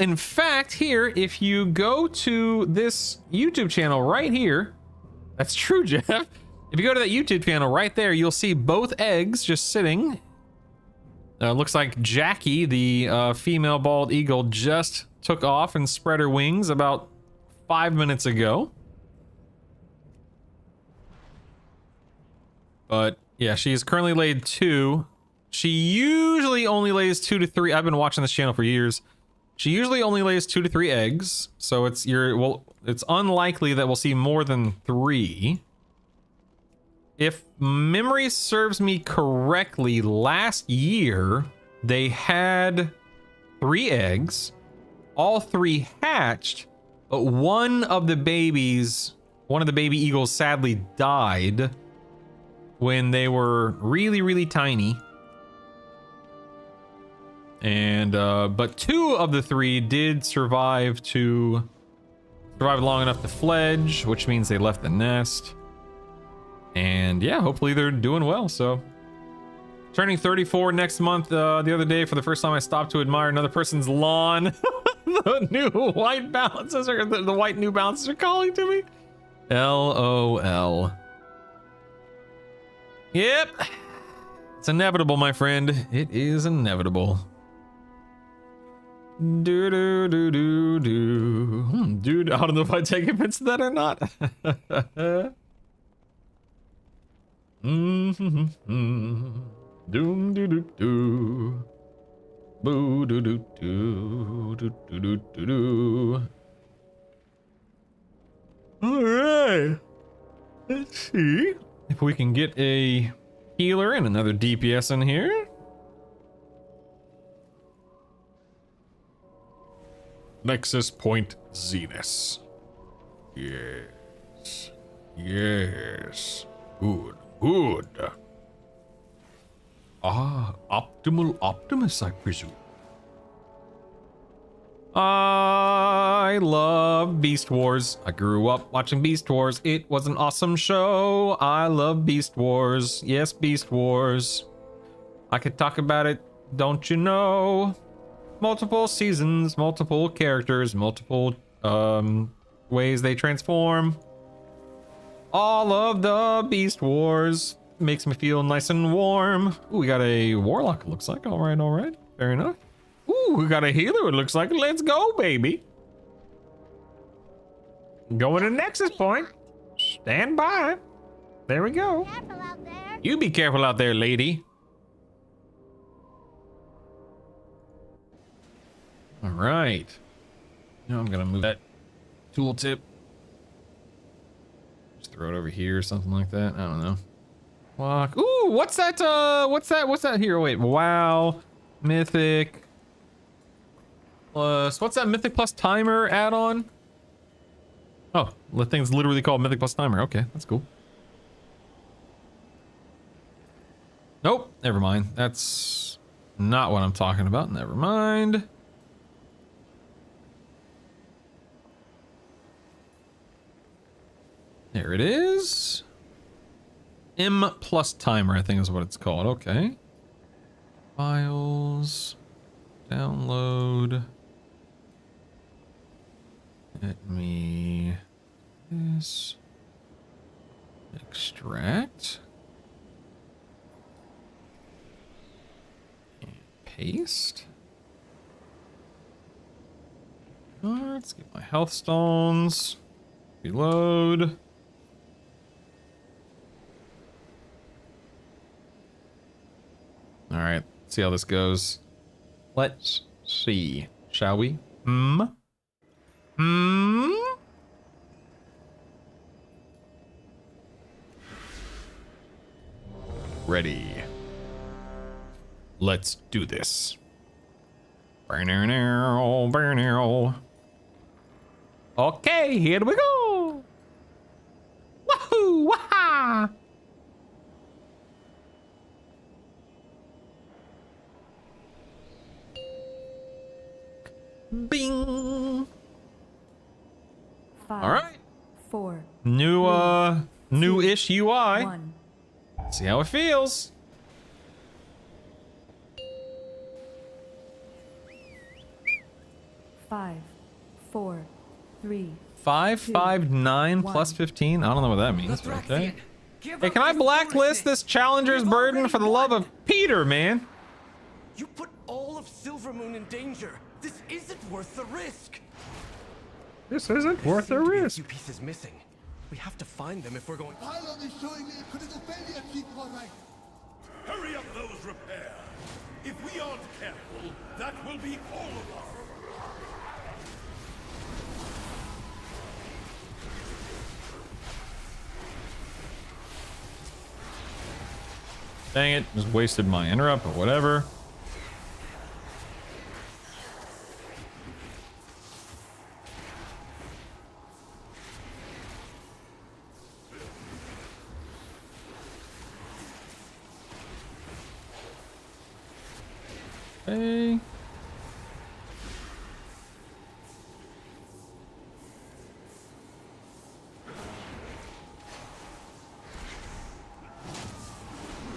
in fact, here, if you go to this YouTube channel right here, that's true, Jeff. If you go to that YouTube channel right there, you'll see both eggs just sitting. Looks like Jackie, the female bald eagle, just took off and spread her wings about 5 minutes ago. But Yeah, she is currently laid 2. She usually only lays 2 to 3. I've been watching this channel for years. She usually only lays 2 to 3 eggs, so it's unlikely that we'll see more than 3. If memory serves me correctly, last year they had 3 eggs. All 3 hatched, but one of the baby eagles sadly died when they were really, really tiny. And but 2 of the 3 did survive long enough to fledge, which means they left the nest. And yeah, hopefully they're doing well. So turning 34 next month. The other day, for the first time, I stopped to admire another person's lawn. The new white balances are the white New Balances are calling to me. LOL. Yep, it's inevitable, my friend. It is inevitable. Do do do do do. Dude, I don't know if I take offense to that or not. Doom doo doo doo. Boo doo doo doo doo doo doo doo doo. All right. Let's see if we can get a healer and another DPS in here. Nexus Point Zenus. Yes. Yes. Good. Good. Ah, Optimal Optimus, I presume. I love Beast Wars. I grew up watching Beast Wars. It was an awesome show. I love Beast Wars. Yes, Beast Wars. I could talk about it, don't you know? Multiple seasons, multiple characters, multiple ways they transform. All of the Beast Wars makes me feel nice and warm. Ooh, we got a Warlock, it looks like. All right. Fair enough. Ooh, we got a healer, it looks like. Let's go, baby. Going to Nexus Point. Stand by. There we go. Careful out there. You be careful out there, lady. All right. Now I'm gonna move that tooltip. Just throw it over here or something like that. I don't know. Walk. Ooh, what's that? What's that here? Wait, wow, mythic. Plus, what's that mythic plus timer add-on? Oh, the thing's literally called mythic plus timer. Okay, that's cool. Nope, never mind. That's not what I'm talking about. Never mind. There it is. M plus timer, I think is what it's called. Okay. Files. Download. Let me... This. Extract. And paste. Let's get my health stones. Reload. All right, see how this goes. Let's see, shall we? Ready. Let's do this. Okay, here we go. Wahoo! Waha! Bing. 5, All right. 4, New-ish UI. 1. See how it feels. Five, 4, 3. 559 plus 15. I don't know what that means, but okay. Hey, can I blacklist this challenger's burden for the love of Peter, man? You put all of Silvermoon in danger. This isn't worth the risk. This isn't worth the Seem to be a risk. few pieces missing. We have to find them if we're going. Pylon is showing me a critical failure, Chief Conrad. Hurry up those repairs. If we aren't careful, that will be all of us. Dang it, just wasted my interrupt or whatever. Hey.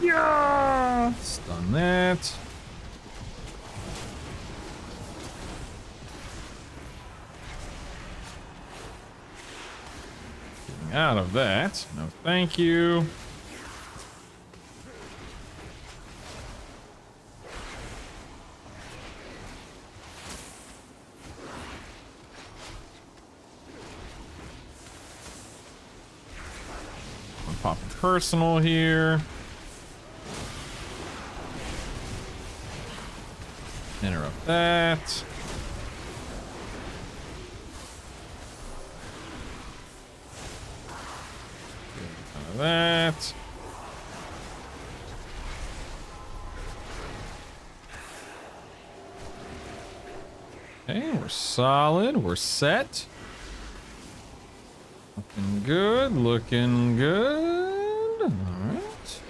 Yeah. Stun that. Getting out of that. No, thank you. Pop personal here. Interrupt that. Get out of that. Okay, we're solid. We're set. Looking good, looking good. All right.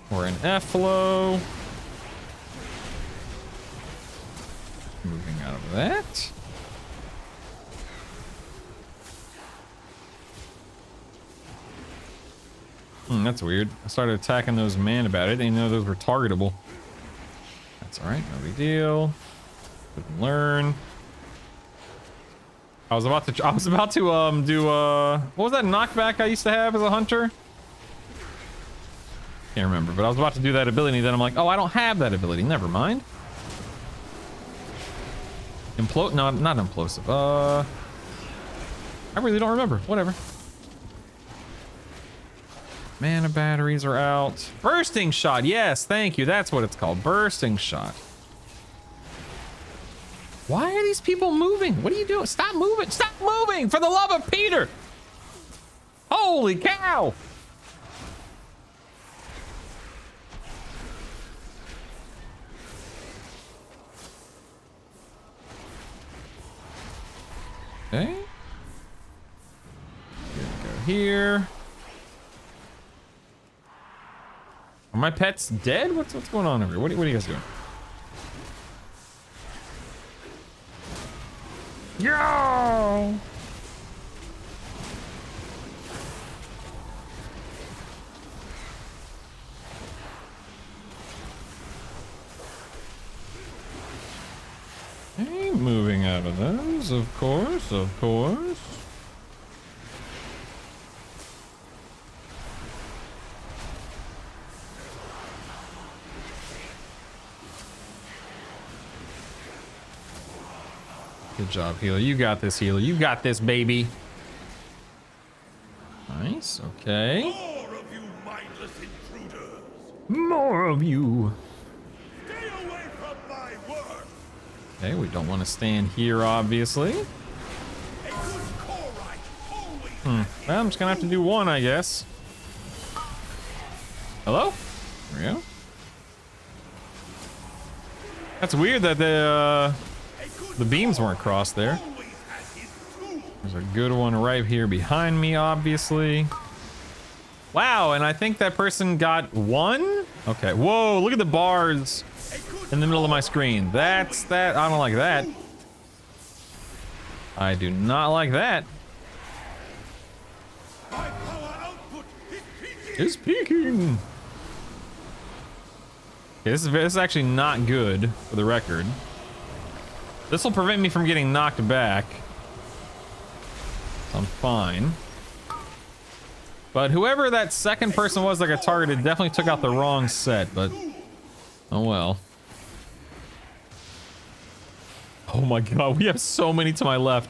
We're in F-flow. Moving out of that. That's weird. I started attacking those man about it. Didn't know those were targetable. That's all right, no big deal. Couldn't learn. I was about to do what was that knockback I used to have as a hunter? Can't remember, but I was about to do that ability, then I'm like, oh, I don't have that ability. Never mind. No, not implosive. I really don't remember. Whatever. Mana batteries are out. Bursting shot. Yes, thank you. That's what it's called. Bursting shot. Why are these people moving? What are you doing? Stop moving. Stop moving, for the love of Peter. Holy cow. Okay. Here we go here. Are my pets dead? What's going on over here? What are you guys doing? Yo! Hey, moving out of those, of course, of course. Good job, healer. You got this, healer. You got this, baby. Nice. Okay. More of you mindless intruders. More of you. Stay away from my work. Okay, we don't want to stand here, obviously. A good Korite always Well, I'm just gonna have to do one, I guess. Hello? There we go. That's weird that the beams weren't crossed there. always has his tools. There's a good one right here behind me, obviously. Wow, and I think that person got one? Okay, whoa, look at the bars in the middle of my screen. That's that. I don't like that. I do not like that. My power output is peaking. It's peaking. Okay, this is actually not good for the record. This will prevent me from getting knocked back. I'm fine. But whoever that second person was that got targeted definitely took out the wrong set, but oh well. Oh my god, we have so many to my left.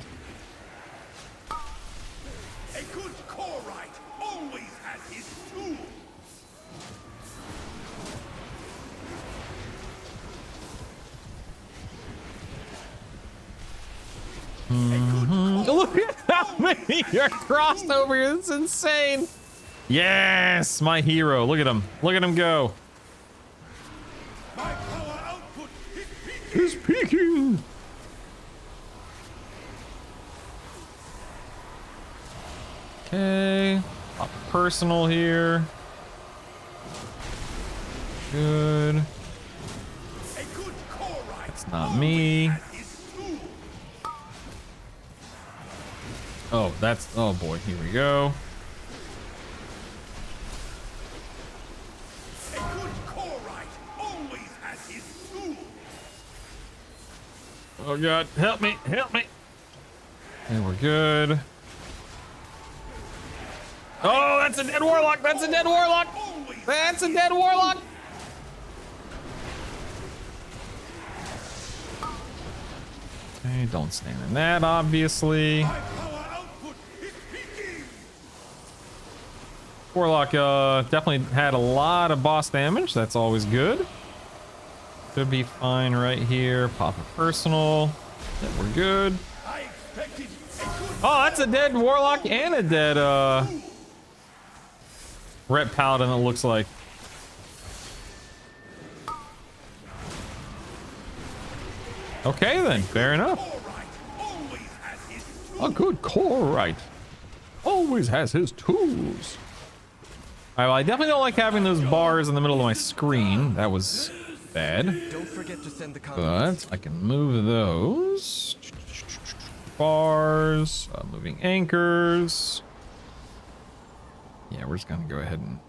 Look at how many are crossed over here. It's insane. Yes, my hero. Look at him. Look at him go. My power output is peaking. He's peeking. Okay. Pop personal here. Good. A good core right. It's not me. Oh, that's, oh boy, here we go. A good core right always has his tool. Oh god, help me, help me. And we're good. Oh, that's a dead warlock, that's a dead warlock. That's a dead warlock. Okay, don't stand in that, obviously. My power output is peaking. Warlock definitely had a lot of boss damage. That's always good. Should be fine right here. Pop a personal. Yeah, we're good. I expected a good Oh, that's a dead warlock and a dead ret paladin, it looks like. Okay then, fair enough. core right always has his tool. A good core right always has his tools. All right, well, I definitely don't like having those bars in the middle of my screen. That was bad. Don't forget to send the comments. But I can move those. Bars, moving anchors. Yeah, we're just gonna go ahead and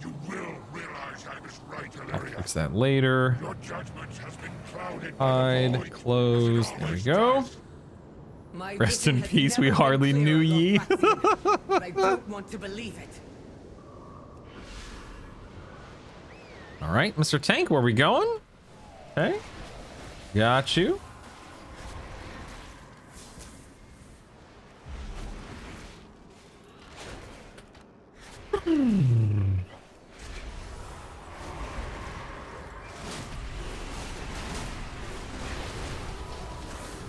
You will realize I was right, I'll Hilaria. fix that later. Your judgment has been clouded by the Hide, void. close, there we go. My Rest vision in has peace, we never been hardly clearer, knew Lord ye. Maxine, but I don't want to believe it. All right, Mr. Tank, where we going? Okay, got you.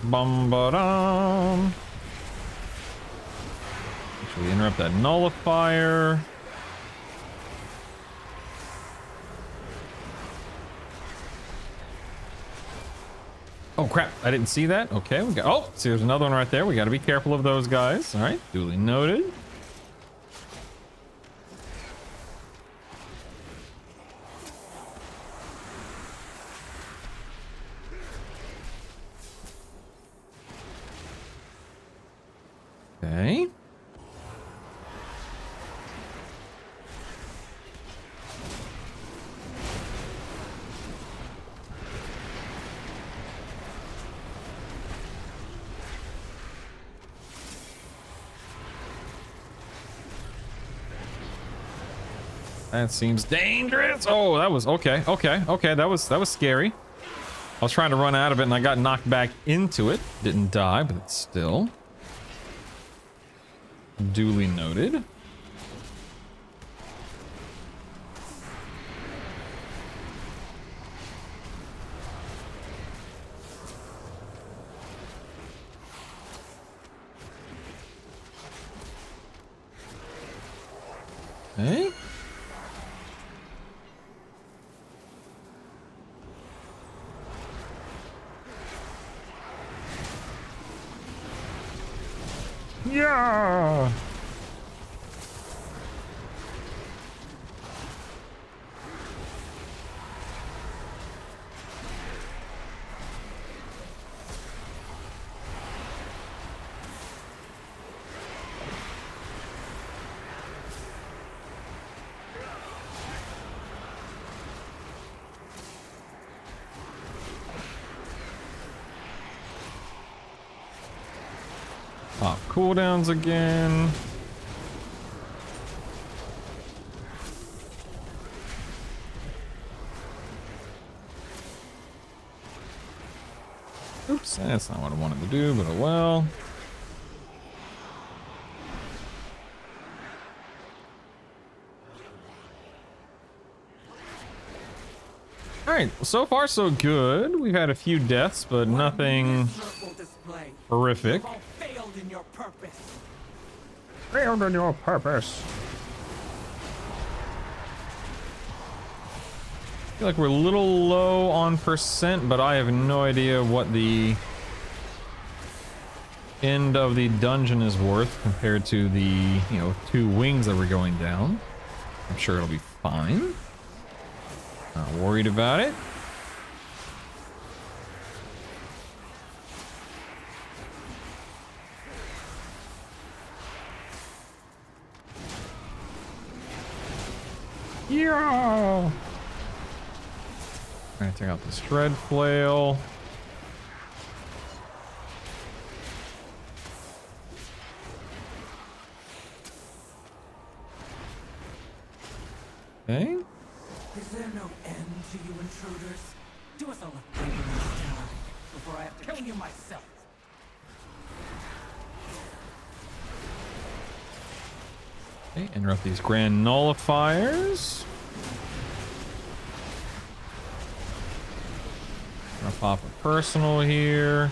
Bum ba dum. Actually, interrupt that nullifier. Oh crap! I didn't see that. Okay, we got. Oh, see, there's another one right there. We got to be careful of those guys. All right, duly noted. Okay. That seems dangerous. Oh, that was okay. Okay. That was scary. I was trying to run out of it and I got knocked back into it. Didn't die, but still. Duly noted. Okay. Yeah. Pop cooldowns again. Oops, that's not what I wanted to do, but oh well. Alright, so far so good. We've had a few deaths, but nothing Miserable display. horrific. All failed in your purpose. Failed in your purpose. I feel like we're a little low on percent, but I have no idea what the end of the dungeon is worth compared to the, 2 wings that were going down. I'm sure it'll be fine. Not worried about it. Yeah. Gonna take out this shred flail. Okay. Is there no end to you intruders? Do us all a favor this time before I have to kill you myself. Okay, interrupt these grand nullifiers. Gonna pop a personal here.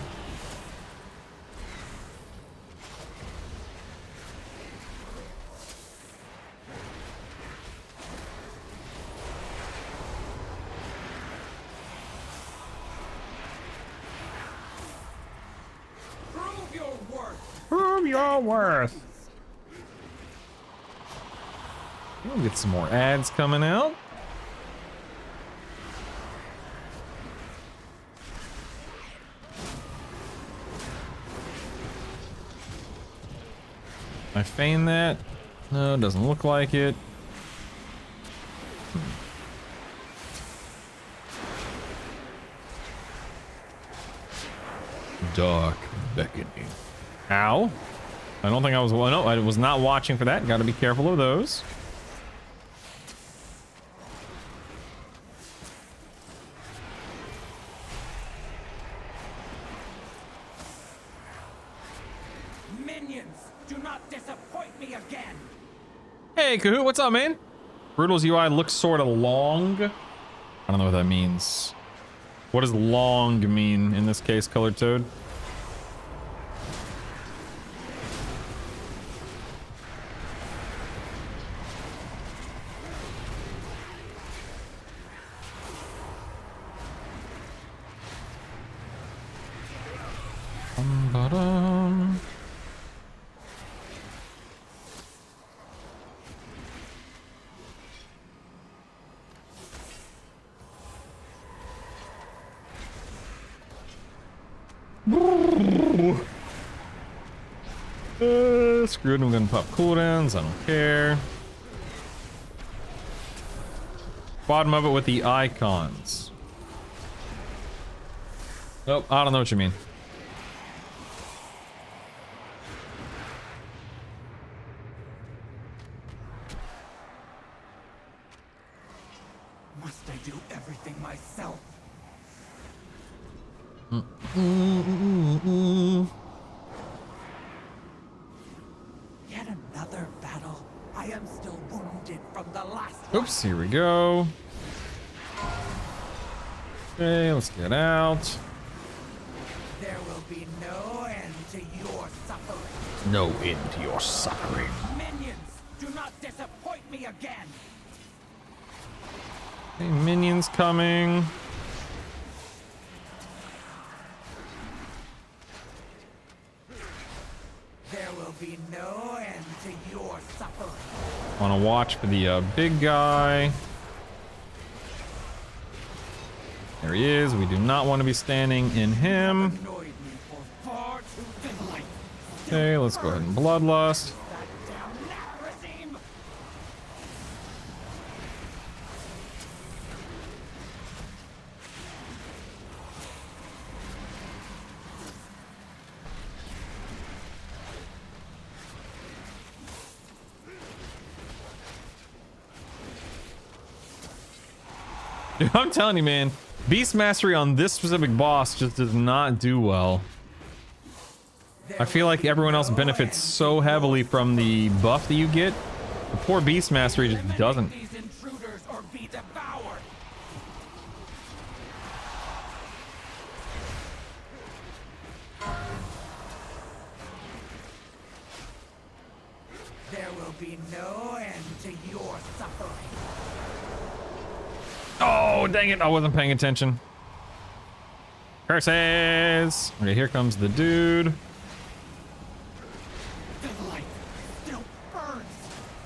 Prove your worth. Prove your worth. We'll get some more ads coming out. I feign that? No, it doesn't look like it. Dark beckoning. Ow. I don't think I was, well, no, I was not watching for that. Got to be careful of those. Minions, do not disappoint me again. Hey, Kahoot, what's up, man? Brutal's UI looks sort of long. I don't know what that means. What does long mean in this case, Colored Toad? Ba-dum. Screwed. I'm gonna pop cooldowns. I don't care. Bottom of it with the icons. Nope, I don't know what you mean. Must I do everything myself? Yet another battle. I am still wounded from the last one. Oops, here we go. Okay, let's get out. There will be no end to your suffering. No end to your suffering. Minions, do not disappoint me again. Okay, minions coming. There will be no end to your suffering. Want to watch for the big guy. There he is. We do not want to be standing in him. Annoyed me for far too delightful. Okay, let's go ahead and bloodlust. That damn nap regime. Dude, I'm telling you, man. Beast Mastery on this specific boss just does not do well. I feel like everyone else benefits so heavily from the buff that you get. The poor Beast Mastery just doesn't. These intruders or be devoured. be no end to your suffering. Oh, dang it. I wasn't paying attention. Curses. Okay, here comes the dude. The light still burns.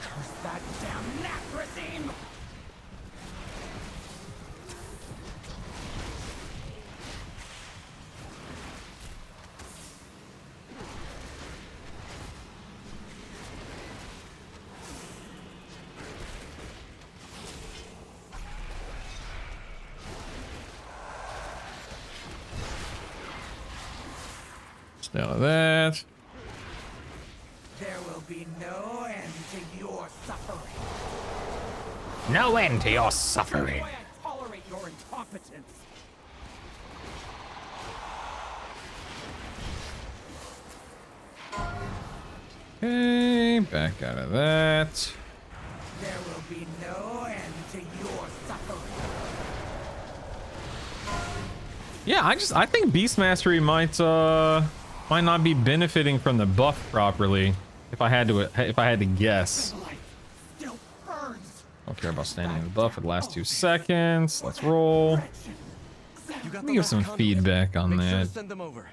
Curse that damn Nacrazine. Stay out of that. There will be no end to your suffering. No end to your That's suffering. why I tolerate your incompetence. Okay, back out of that. There will be no end to your suffering. Yeah, I think Beast Mastery might not be benefiting from the buff properly. If I had to guess. The light still burns. Don't care about standing in the buff for the last 2 seconds. Let's roll. Let me give some feedback on that. Send them over.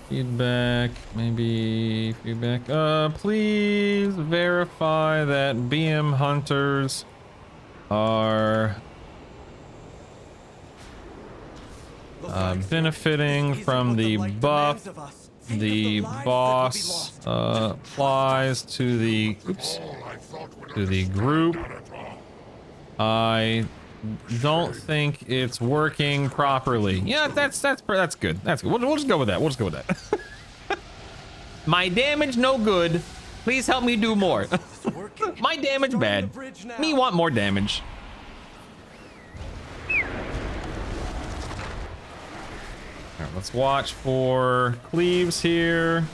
Feedback, maybe feedback. Please verify that BM hunters are benefiting from the buff the boss applies to the group. I don't think it's working properly. Yeah, that's good. That's good. We'll just go with that. We'll just go with that. My damage no good. Please help me do more. My damage bad. Me want more damage. All right, let's watch for cleaves here.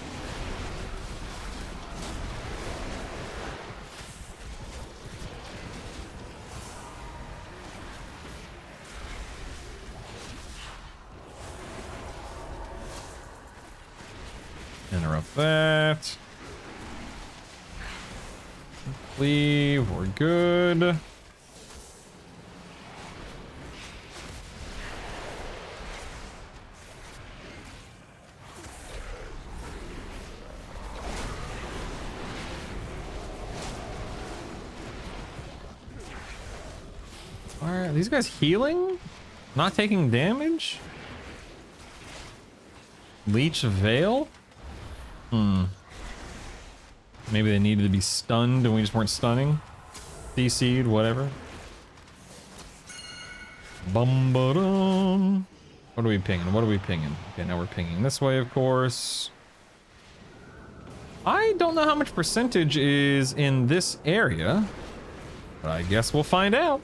Interrupt that. Cleave, we're good. Are these guys healing? Not taking damage? Leech Veil? Maybe they needed to be stunned and we just weren't stunning. CC'd, whatever. Bum-ba-dum. What are we pinging? What are we pinging? Okay, now we're pinging this way, of course. I don't know how much percentage is in this area, but I guess we'll find out.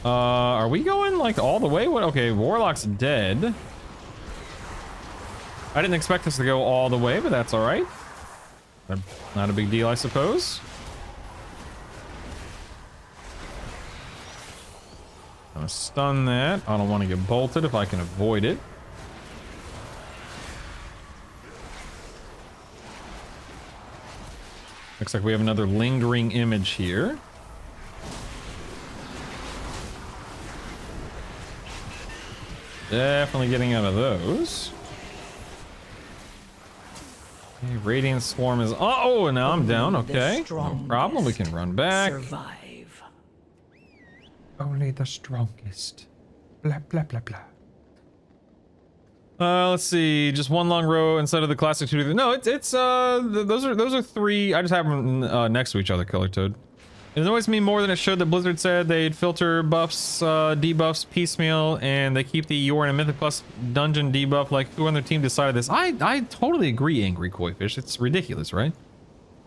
Are we going like all the way? What? Okay, Warlock's dead. I didn't expect us to go all the way, but that's all right. Not a big deal, I suppose. I'm gonna stun that. I don't want to get bolted if I can avoid it. Looks like we have another lingering image here. Definitely getting out of those. Okay, Radiant Swarm is... Oh, and now I'm down. Okay, no problem. We can run back. Survive. Only the strongest. Blah, blah, blah, blah. Let's see. Just one long row instead of the classic two. No, those are three. I just have them next to each other, Killer Toad. It annoys me more than it should that Blizzard said they'd filter buffs, debuffs piecemeal, and they keep the Yor and Mythic Plus dungeon debuff. Like, who on their team decided this? I totally agree, Angry Koifish. It's ridiculous, right?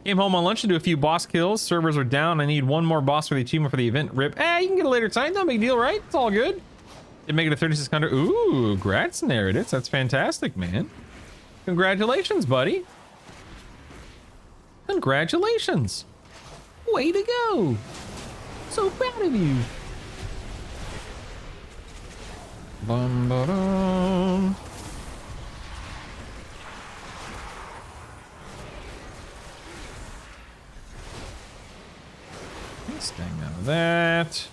Came home on lunch to do a few boss kills. Servers are down. I need one more boss for the achievement for the event. Rip. You can get a later time. No big deal, right? It's all good. Did make it a 3600. Ooh, grats narratives. That's fantastic, man. Congratulations, buddy. Congratulations. Way to go. So proud of you. Bum, ba-dum. Staying out of that.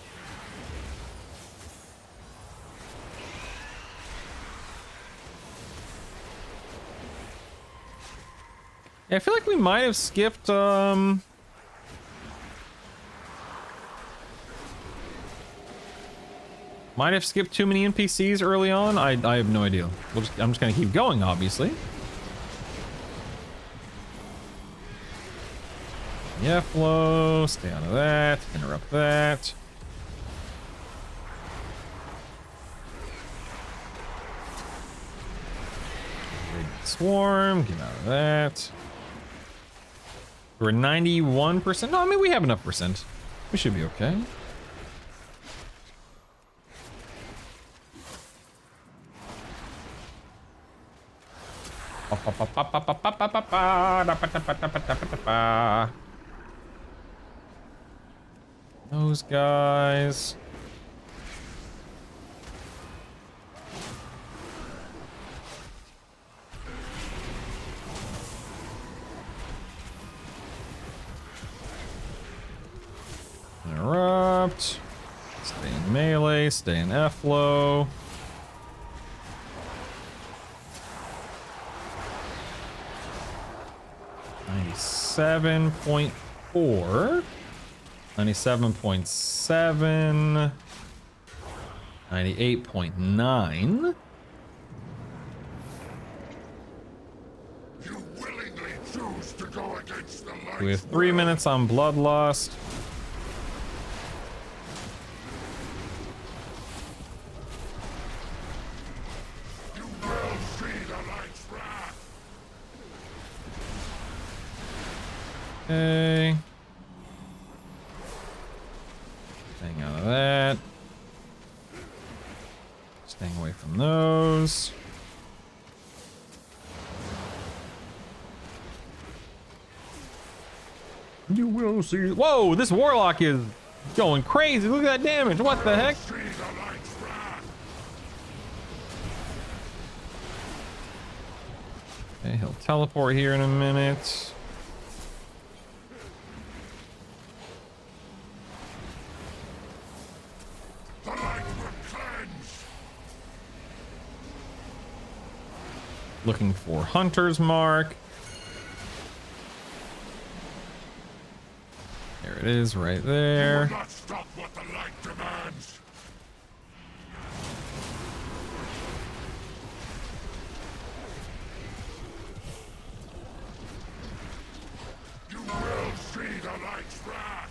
Yeah, I feel like we might have skipped might have skipped too many NPCs early on. I have no idea. I'm just gonna keep going, obviously. Yeah, flow, stay out of that, interrupt that. Swarm, get out of that. We're 91%. No, I mean, we have enough percent. We should be okay. Those guys. Interrupt. Stay in melee, stay in F-low. $97.4. 97.7. 98.9. You willingly choose to go against the light. We have 3 minutes on Bloodlust. You will see the light's wrath. Okay. Staying out of that. Staying away from those. You will see. Whoa, this warlock is going crazy. Look at that damage. What the heck? See the light's wrath. Okay, he'll teleport here in a minute. The light will cleanse. Looking for Hunter's Mark. There it is, right Will there. not stop what the light demands. You will see the light's wrath.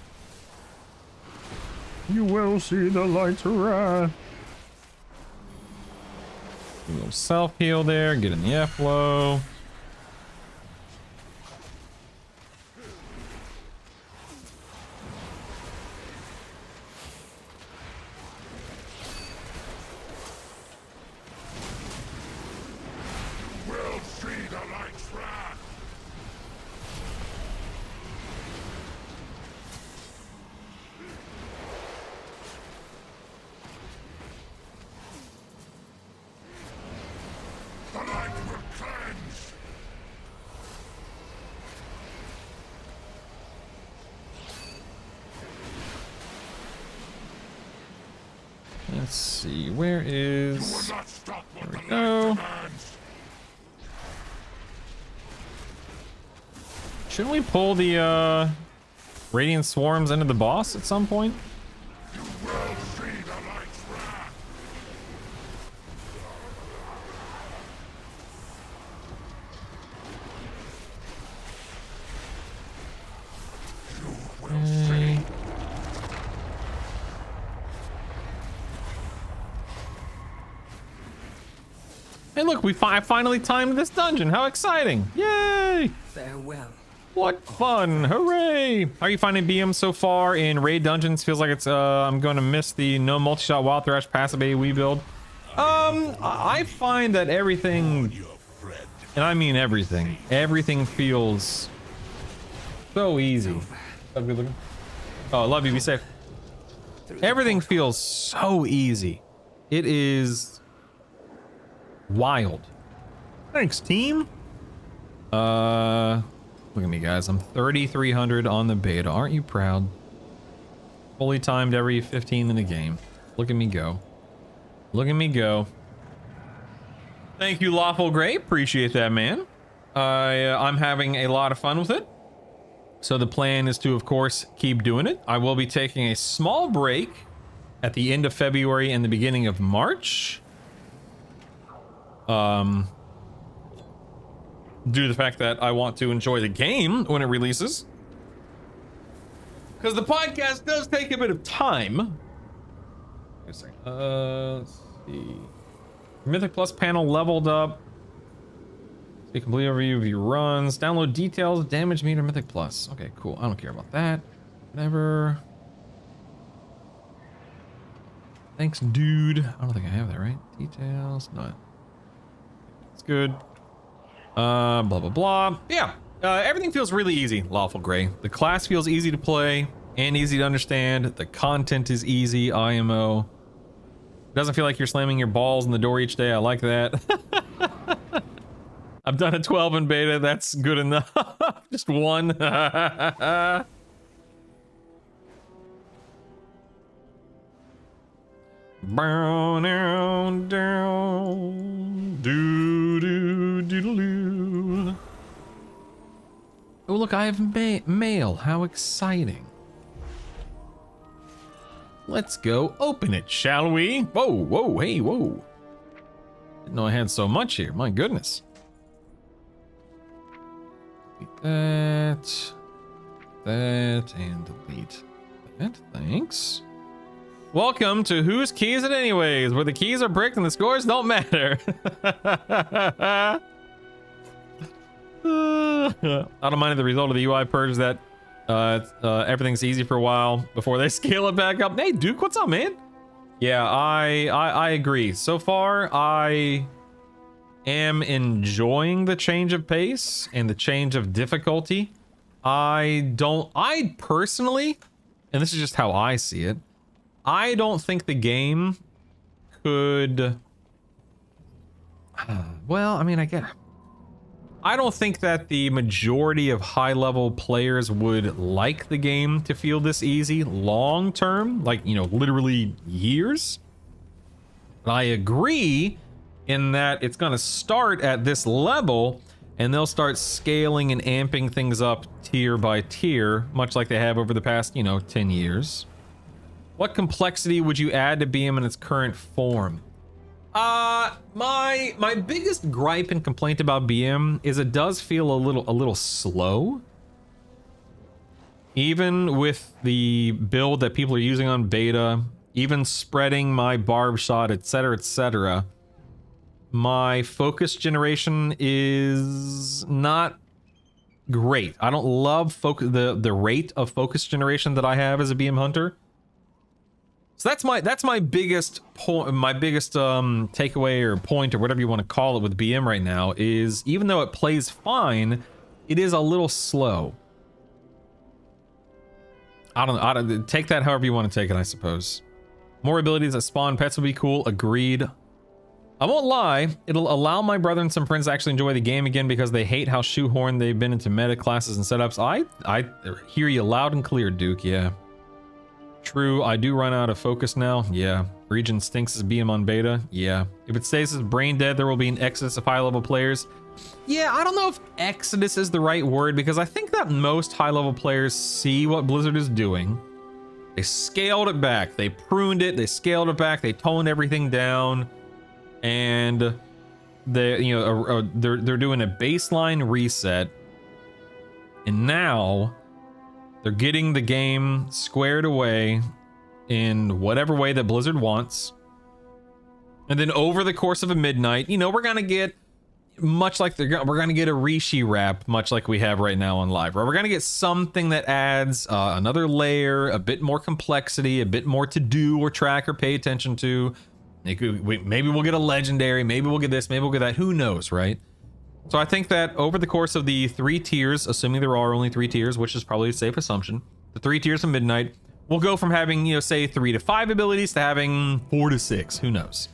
You will see the lights rise. A little self heal there. Get in the F-low. Will see the light's wrath. The light will cleanse. Let's see. Where You will is... not stop what the we light go. demands. Shouldn't we pull the Radiant Swarms into the boss at some point? You will see the light's wrath. You will see. Okay. Hey, look, I finally timed this dungeon. How exciting! Yay! Farewell. What fun! Hooray! How are you finding BM so far in raid dungeons? Feels like it's I'm going to miss the no multi-shot wild thrash passive AoE build. I find that everything, and I mean everything feels so easy. Oh, I love you. Be safe. Everything feels so easy. It is Wild. Thanks, team. Look at me, guys. I'm 3,300 on the beta. Aren't you proud? Fully timed every 15 in the game. Look at me go. Look at me go. Thank you, Lawful Gray. Appreciate that, man. I'm having a lot of fun with it. So the plan is to, of course, keep doing it. I will be taking a small break at the end of February and the beginning of March. Due to the fact that I want to enjoy the game when it releases. Because the podcast does take a bit of time. Wait a second. Let's see. Mythic Plus panel leveled up. See complete overview of your runs. Download details, damage meter, Mythic Plus. Okay, cool. I don't care about that. Whatever. Thanks, dude. I don't think I have that, right? Details. No. It's good. Blah, blah, blah. Yeah. Everything feels really easy, Lawful Gray. The class feels easy to play and easy to understand. The content is easy, IMO. Doesn't feel like you're slamming your balls in the door each day. I like that. I've done a 12 in beta. That's good enough. Just one. Down, down, do, do, do, do. Oh, look, I have mail. How exciting. Let's go open it, shall we? Whoa, whoa, hey, whoa. Didn't know I had so much here. My goodness. Delete that. That, and delete that. Thanks. Welcome to Whose Key Is It Anyways, where the keys are bricked and the scores don't matter. I don't mind the result of the UI purge that everything's easy for a while before they scale it back up. Hey, Duke, what's up, man? Yeah, I agree. So far, I am enjoying the change of pace and the change of difficulty. I personally, and this is just how I see it, I don't think the game could, well, I mean, I don't think that the majority of high-level players would like the game to feel this easy long-term, like, you know, literally years. I agree in that it's going to start at this level, and they'll start scaling and amping things up tier by tier, much like they have over the past, you know, 10 years. What complexity would you add to BM in its current form? My biggest gripe and complaint about BM is it does feel a little slow. Even with the build that people are using on beta, even spreading my barb shot, etc., my focus generation is not great. I don't love the rate of focus generation that I have as a BM hunter. So that's my biggest point, my biggest takeaway or point or whatever you want to call it with BM right now is even though it plays fine, it is a little slow. I don't take that however you want to take it, I suppose. More abilities that spawn pets would be cool. Agreed. I won't lie, it'll allow my brother and some friends to actually enjoy the game again because they hate how shoehorned they've been into meta classes and setups. I hear you loud and clear, Duke. Yeah. True, I do run out of focus now. Yeah. Region stinks as BM on beta. Yeah. If it stays as brain dead, there will be an exodus of high-level players. Yeah, I don't know if exodus is the right word because I think that most high-level players see what Blizzard is doing. They scaled it back. They pruned it. They scaled it back. They toned everything down. And they, you know, they're doing a baseline reset. And now they're getting the game squared away in whatever way that Blizzard wants. And then over the course of a midnight, you know, we're going to get much like we're going to get a Rishi wrap, much like we have right now on live, right? We're going to get something that adds another layer, a bit more complexity, a bit more to do or track or pay attention to. Maybe we'll get a legendary, maybe we'll get this, maybe we'll get that, who knows, right? So I think that over the course of the 3 tiers, assuming there are only 3 tiers, which is probably a safe assumption, the 3 tiers of Midnight, we'll go from having, you know, say 3 to 5 abilities to having 4 to 6, who knows?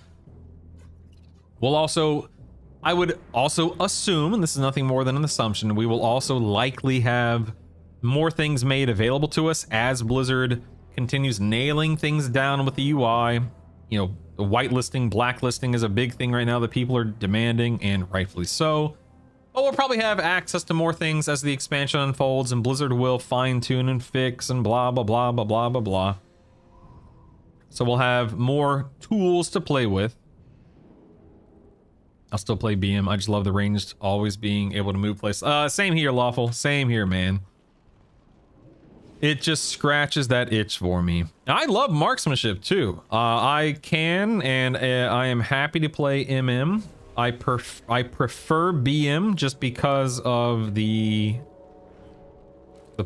I would also assume, and this is nothing more than an assumption, we will also likely have more things made available to us as Blizzard continues nailing things down with the UI. You know, the whitelisting, blacklisting is a big thing right now that people are demanding, and rightfully so. But we'll probably have access to more things as the expansion unfolds, and Blizzard will fine-tune and fix and blah, blah, blah, blah, blah, blah, blah. So we'll have more tools to play with. I'll still play BM. I just love the ranged always being able to move places. Same here, Lawful. Same here, man. It just scratches that itch for me. I love marksmanship too. I can and I am happy to play MM. I prefer BM just because of the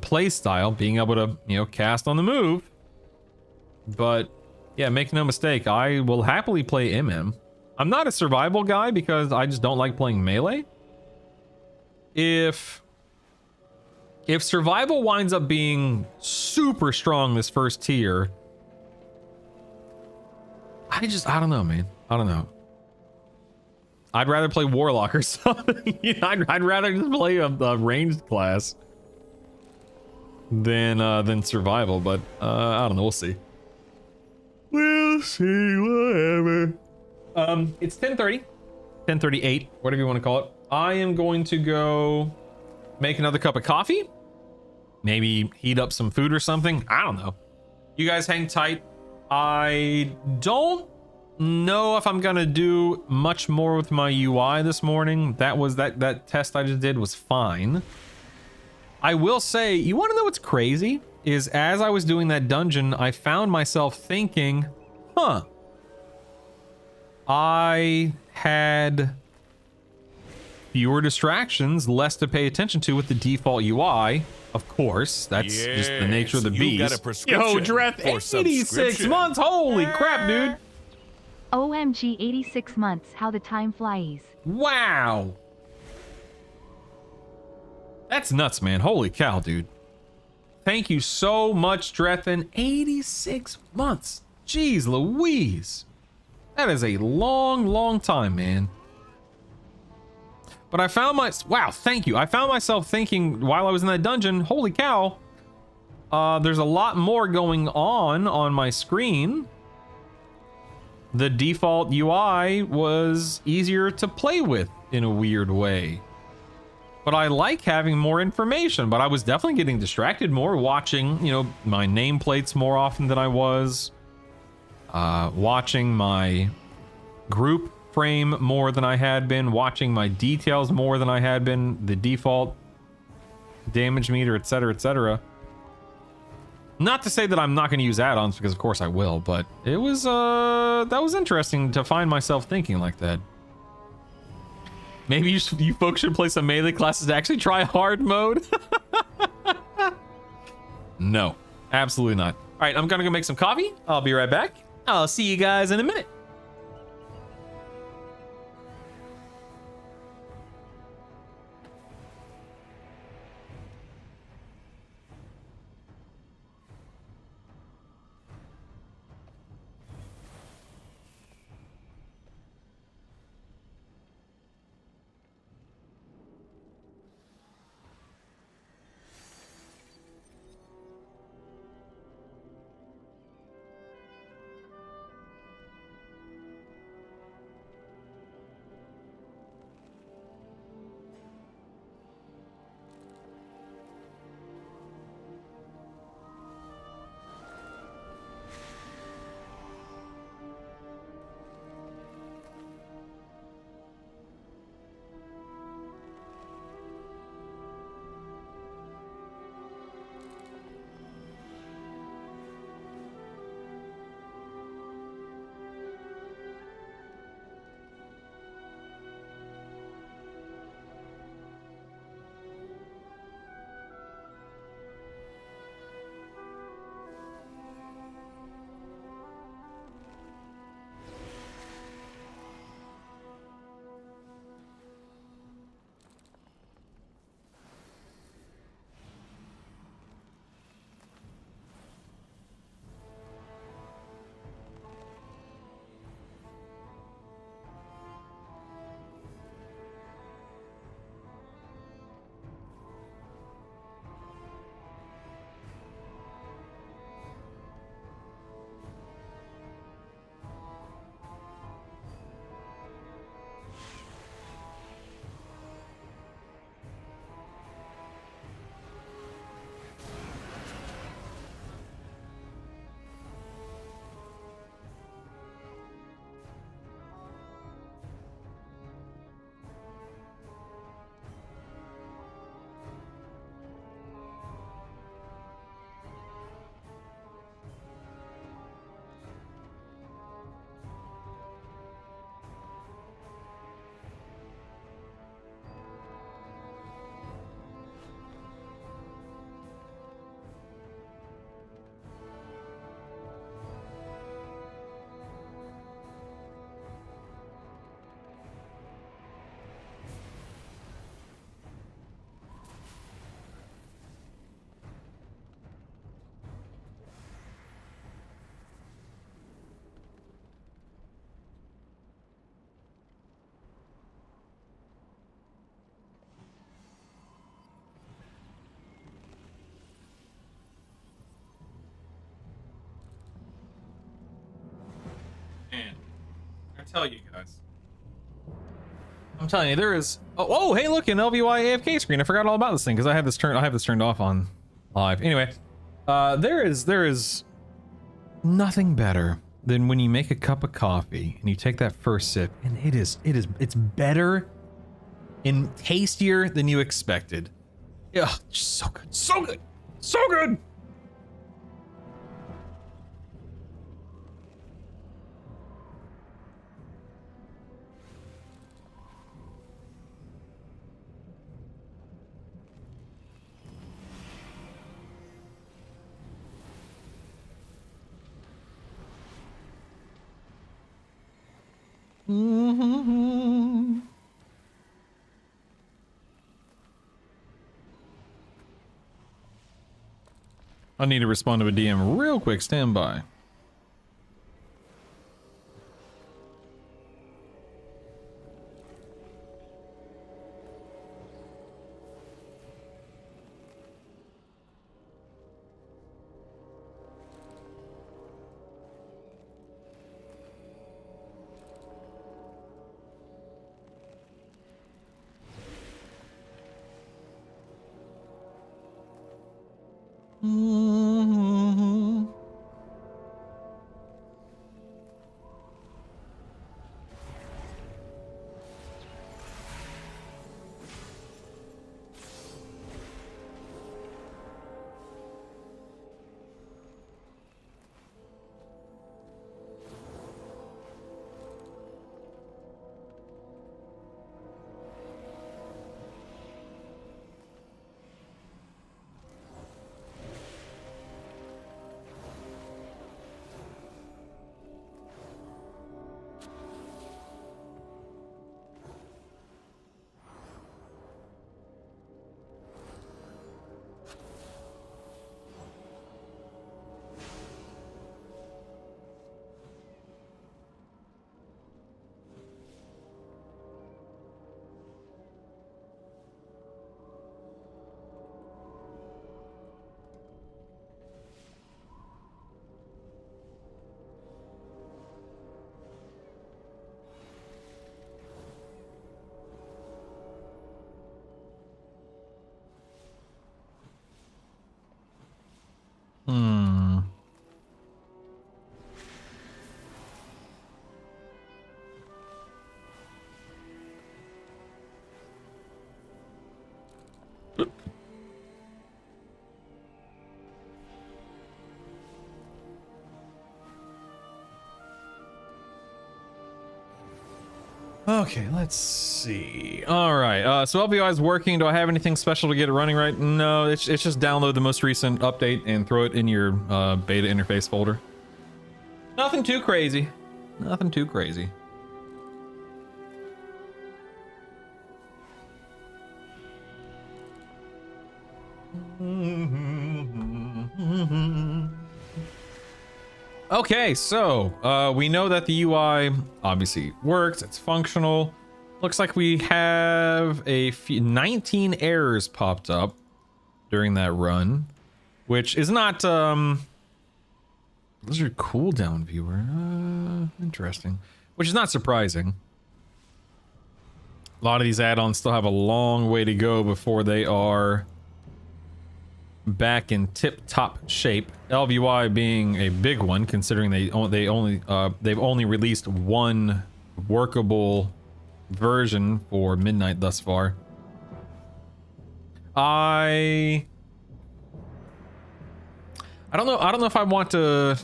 play style, being able to, you know, cast on the move. But yeah, make no mistake, I will happily play MM. I'm not a survival guy because I just don't like playing melee. If survival winds up being super strong this first tier, I don't know, man. I don't know. I'd rather play Warlock or something. You know, I'd rather just play a ranged class than survival, but I don't know, we'll see. We'll see, whatever. It's 10:30, 10:38, whatever you want to call it. I am going to go make another cup of coffee, maybe heat up some food or something. I don't know. You guys hang tight. I don't know if I'm gonna do much more with my UI this morning. That test I just did was fine. I will say, you want to know what's crazy? Is as I was doing that dungeon, I found myself thinking, huh, I had fewer distractions, less to pay attention to with the default UI. Of course, that's just the nature of the beast. Got a prescription Yo, Dreth, for 86 subscription. months. Holy crap, dude. OMG 86 months, how the time flies. Wow. That's nuts, man. Holy cow, dude. Thank you so much, Drethin. 86 months. Jeez Louise. That is a long, long time, man. But I found wow, thank you. I found myself thinking while I was in that dungeon, holy cow, there's a lot more going on my screen. The default UI was easier to play with in a weird way. But I like having more information, but I was definitely getting distracted more, watching, you know, my nameplates more often than I was. Watching my group frame more than I had been, watching my details more than I had been, the default damage meter, etc., etc. Not to say that I'm not going to use add-ons, because of course I will, but it was that was interesting to find myself thinking like that. Maybe you folks should play some melee classes to actually try hard mode. No, absolutely not. All right, I'm gonna go make some coffee. I'll be right back. I'll see you guys in a minute. tell you guys. I'm telling you, there is. Oh, hey, look, an LVY AFK screen. I forgot all about this thing because I have this turned off on live. Anyway, there is nothing better than when you make a cup of coffee and you take that first sip, and it's better and tastier than you expected. Yeah, just so good, so good, so good. Mm-hmm. I need to respond to a DM real quick. Stand by. Mm-hmm. Hmm. Okay, let's see. All right, so LVI is working. Do I have anything special to get it running right? No, it's just download the most recent update and throw it in your beta interface folder. Nothing too crazy. Nothing too crazy. Okay, so we know that the UI obviously works, it's functional. Looks like we have 19 errors popped up during that run, which is not those are cooldown viewer. Interesting. Which is not surprising. A lot of these add-ons still have a long way to go before they are back in tip-top shape. LVY being a big one, considering they've only released one workable version for midnight thus far. I don't know if I want to.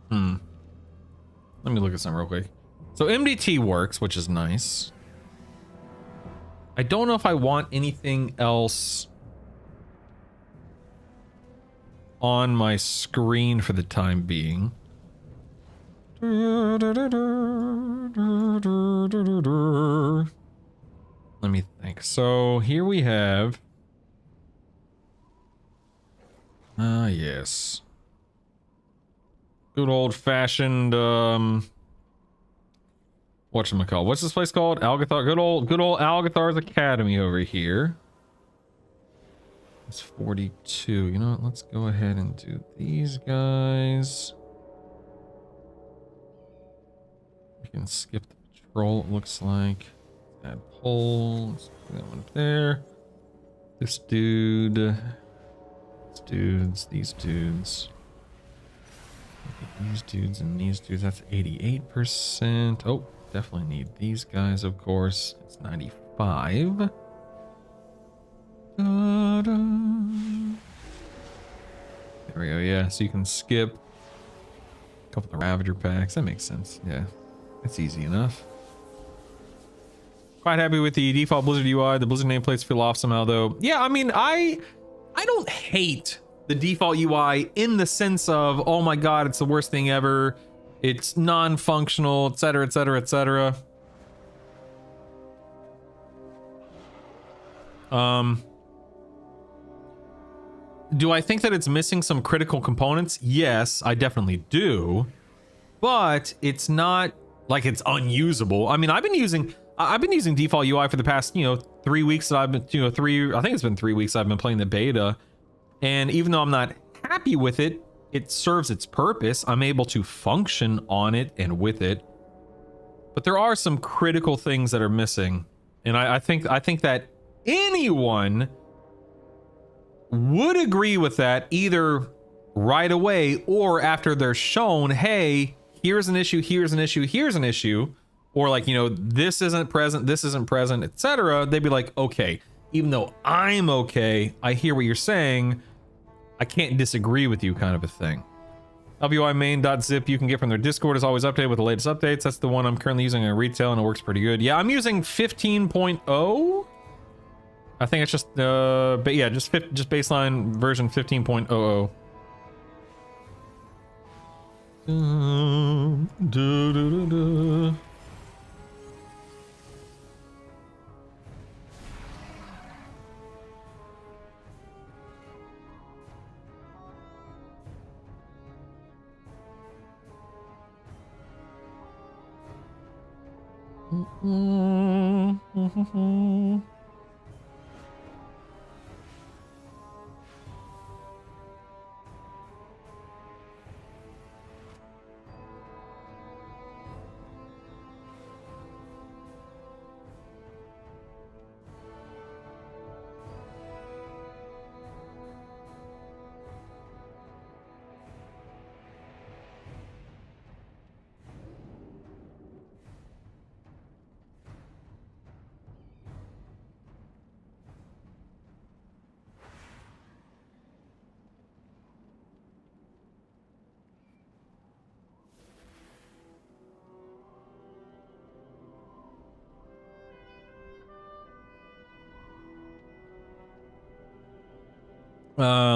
Let me look at something real quick. So MDT works, which is nice. I don't know if I want anything else on my screen for the time being. Let me think. So here we have. Yes. Good old fashioned whatchamacallit. What's this place called? Algathar. Good old Algathar's Academy over here. It's 42. You know what? Let's go ahead and do these guys. can skip the patrol, it looks like. Add pole. Let's put that one there. This dude. These dudes. These dudes and these dudes. That's 88%. Oh, definitely need these guys, of course. It's 95. Da-da. There we go. Yeah, so you can skip a couple of Ravager packs. That makes sense. Yeah, that's easy enough. Quite happy with the default Blizzard UI. The Blizzard nameplates feel off somehow, though. Yeah, I mean, I don't hate the default UI in the sense of, oh my god, it's the worst thing ever. It's non-functional, etc., etc., etc. Do I think that it's missing some critical components? Yes, I definitely do. But it's not like it's unusable. I mean, I've been using default UI for the past, 3 weeks that I've been, I think it's been 3 weeks I've been playing the beta. And even though I'm not happy with it, it serves its purpose. I'm able to function on it and with it. But there are some critical things that are missing. And I think that anyone would agree with that either right away or after they're shown, hey, here's an issue, here's an issue, here's an issue. Or like, this isn't present, etc. They'd be like, okay, even though I'm okay, I hear what you're saying, I can't disagree with you, kind of a thing. LVI main.zip you can get from their Discord is always updated with the latest updates. That's the one I'm currently using in retail and it works pretty good. Yeah, I'm using 15.0. I think it's just but yeah, just baseline version 15.00.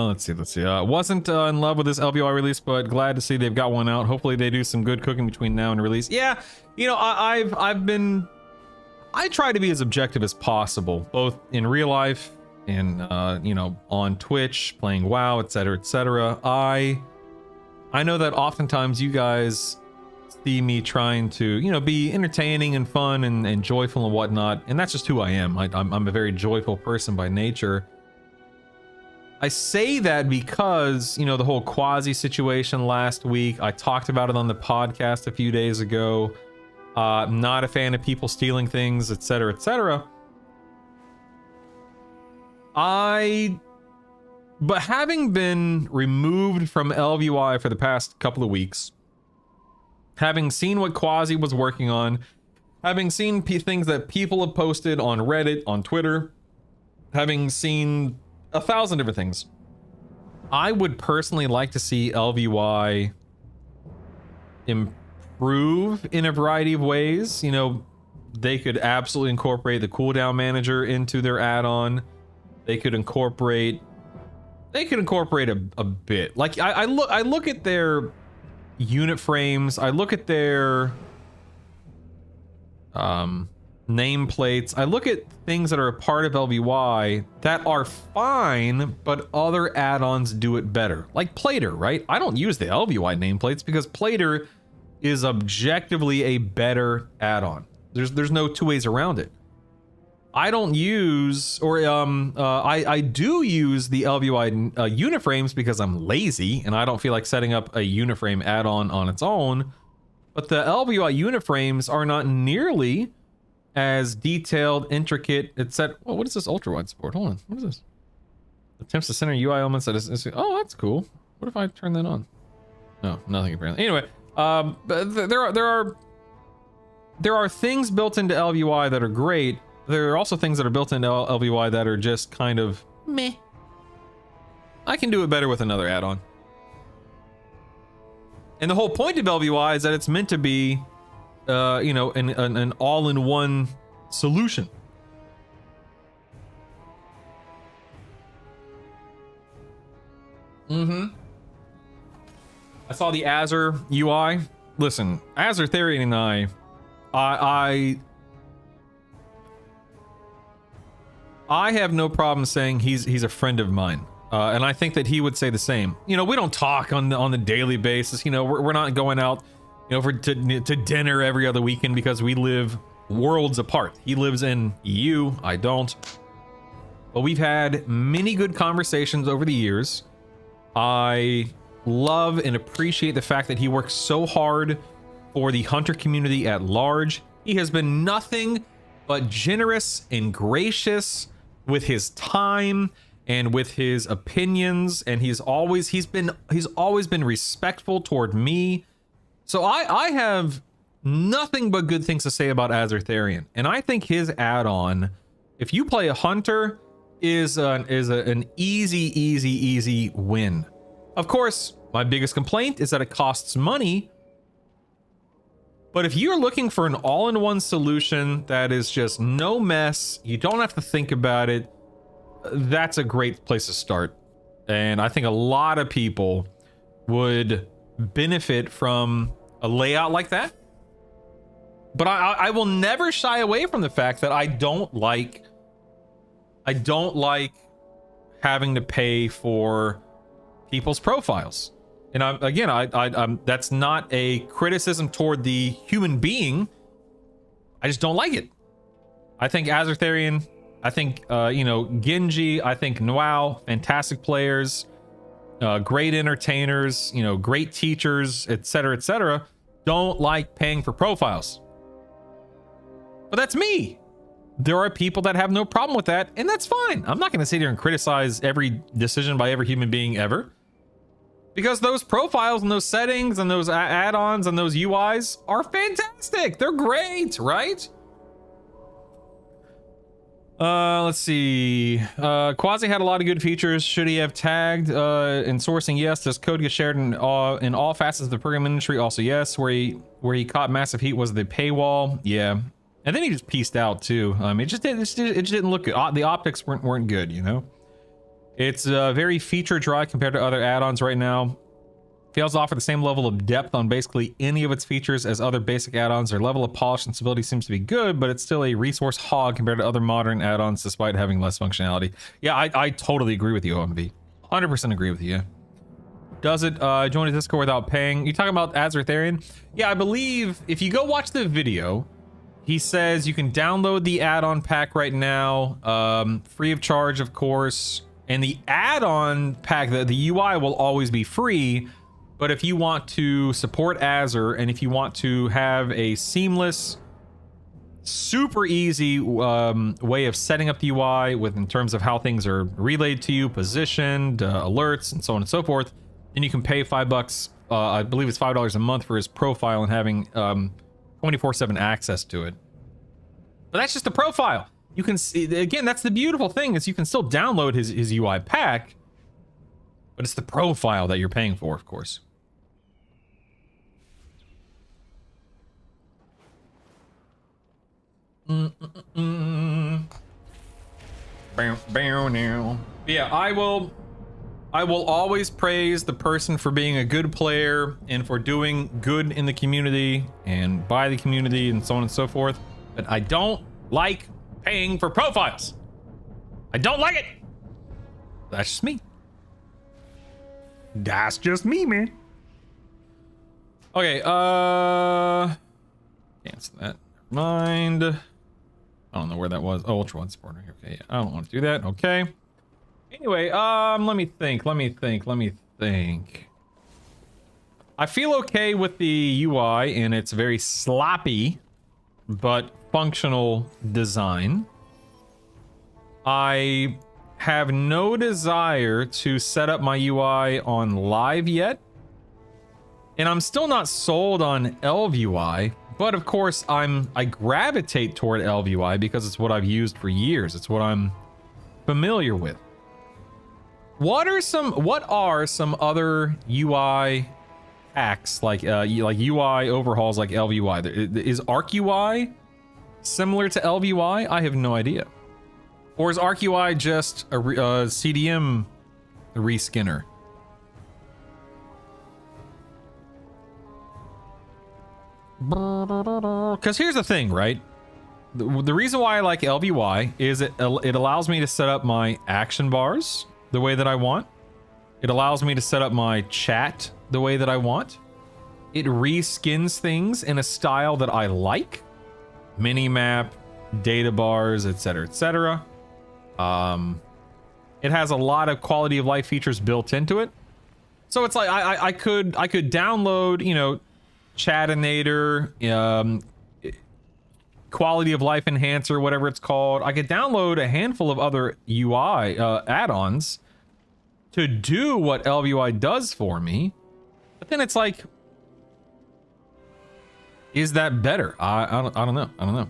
Let's see. Wasn't in love with this LVI release, but glad to see they've got one out. Hopefully they do some good cooking between now and release. Yeah, I try to be as objective as possible, both in real life and on Twitch, playing WoW, etc., etc. I know that oftentimes you guys see me trying to, be entertaining and fun and joyful and whatnot, and that's just who I am. I'm a very joyful person by nature. I say that because, the whole Quasi situation last week, I talked about it on the podcast a few days ago. Not a fan of people stealing things, etc., etc. But having been removed from LVUI for the past couple of weeks, having seen what Quasi was working on, having seen things that people have posted on Reddit, on Twitter, having seen 1,000 different things, I would personally like to see LVY improve in a variety of ways. They could absolutely incorporate the cooldown manager into their add-on. They could incorporate a bit. Like I look at their unit frames, I look at their nameplates, I look at things that are a part of LVY that are fine, but other add-ons do it better. Like Plater, right? I don't use the LVY nameplates because Plater is objectively a better add-on. There's no two ways around it. I don't use, or I do use the LVY uniframes because I'm lazy and I don't feel like setting up a uniframe add-on on its own. but the LVI unit frames are not nearly as detailed, intricate, etc. Well, what is this ultra wide support? Hold on, what is this? Attempts to center UI elements that is oh, that's cool. What if I turn that on? No, nothing apparently. Anyway, but there are things built into LVI that are great. There are also things that are built into LVI that are just kind of meh. I can do it better with another add-on. And the whole point of LVI is that it's meant to be, you know, an all-in-one solution. I saw the Azure UI. Listen, Azure Therian and I have no problem saying he's a friend of mine. And I think that he would say the same. You know, we don't talk on the daily basis. You know, we're not going out, you know, to dinner every other weekend because we live worlds apart. He lives in EU, I don't. But we've had many good conversations over the years. I love and appreciate the fact that he works so hard for the hunter community at large. He has been nothing but generous and gracious with his time and with his opinions, and he's always been respectful toward me. So I have nothing but good things to say about Azure Therian, and I think his add-on, if you play a hunter, is an easy win. Of course, my biggest complaint is that it costs money. But if you're looking for an all-in-one solution that is just no mess, you don't have to think about it, that's a great place to start. And I think a lot of people would benefit from a layout like that. But I will never shy away from the fact that I don't like having to pay for people's profiles. And I'm that's not a criticism toward the human being. I just don't like it. I think Azure Therian, I think you know, Genji, I think Noao, fantastic players, great entertainers, you know, great teachers, etc., don't like paying for profiles. But that's me. There are people that have no problem with that, and that's fine. I'm not going to sit here and criticize every decision by every human being ever, because those profiles and those settings and those add-ons and those UIs are fantastic. They're great, right? Let's see. Quasi had a lot of good features. Should he have tagged in sourcing? Yes. Does code get shared in all facets of the program industry? Also, yes. Where he caught massive heat was the paywall. Yeah. And then he just pieced out too. It just didn't look good. The optics weren't good, you know. It's very feature dry compared to other add-ons right now. Fails to offer the same level of depth on basically any of its features as other basic add-ons. Their level of polish and stability seems to be good, but it's still a resource hog compared to other modern add-ons despite having less functionality. Yeah, I totally agree with you, OMB. 100% agree with you. Does it join a Discord without paying? You talking about Azure Therian? Yeah, I believe if you go watch the video, he says you can download the add-on pack right now, free of charge, of course. And the add-on pack, the UI will always be free. But if you want to support Azure, and if you want to have a seamless, super easy way of setting up the UI in terms of how things are relayed to you, positioned, alerts, and so on and so forth, then you can pay $5. I believe it's $5 a month for his profile and having 24/7 access to it. But that's just the profile. You can see, again, that's the beautiful thing, is you can still download his UI pack, but it's the profile that you're paying for, of course. Yeah, I will always praise the person for being a good player and for doing good in the community and by the community and so on and so forth. But I don't like paying for profiles. I don't like it. That's just me. That's just me, man. Okay, cancel that. Never mind. I don't know where that was. Oh, Ultra One support. Okay, yeah, I don't want to do that. Okay. Anyway, let me think. I feel okay with the UI and its very sloppy but functional design. I have no desire to set up my UI on live yet. And I'm still not sold on ElvUI, but of course I gravitate toward ElvUI because it's what I've used for years. It's what I'm familiar with. What are some other UI hacks like UI overhauls like ElvUI? Is ArcUI similar to ElvUI? I have no idea. Or is ArcUI just a CDM reskinner? Because here's the thing, right? The reason why I like ElvUI is it allows me to set up my action bars the way that I want. It allows me to set up my chat the way that I want. It reskins things in a style that I like. Minimap, data bars, etc., etc. It has a lot of quality of life features built into it. So it's like I could download, you know, Chatinator, quality of life enhancer, whatever it's called. I could download a handful of other UI add-ons to do what ElvUI does for me. But then it's like, is that better? I don't know.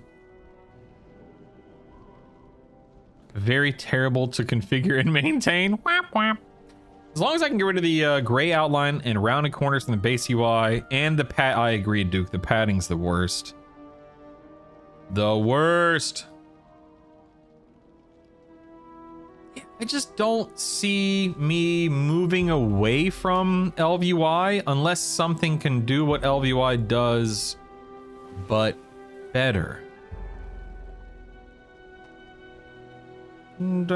Very terrible to configure and maintain. Whap, whap. As long as I can get rid of the gray outline and rounded corners in the base UI and the pad. I agree, Duke. The padding's the worst. The worst. I just don't see me moving away from ElvUI unless something can do what ElvUI does, but better. So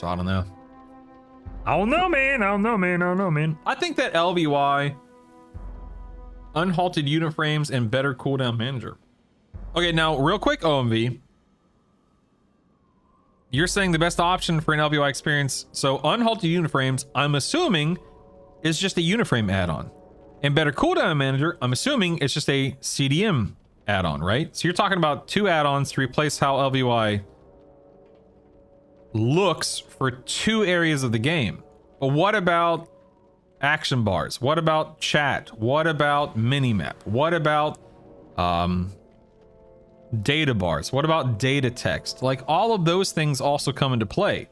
I don't know. I don't know, man. I think that ElvUI, unhalted unit frames, and better cooldown manager. Okay, now real quick, OMV. You're saying the best option for an ElvUI experience. So unhalted unit frames, I'm assuming, is just a uniframe add-on. And better cooldown manager, I'm assuming it's just a CDM add-on, right? So you're talking about two add-ons to replace how ElvUI looks for two areas of the game. But what about action bars? What about chat? What about minimap? What about data bars? What about data text? Like, all of those things also come into play.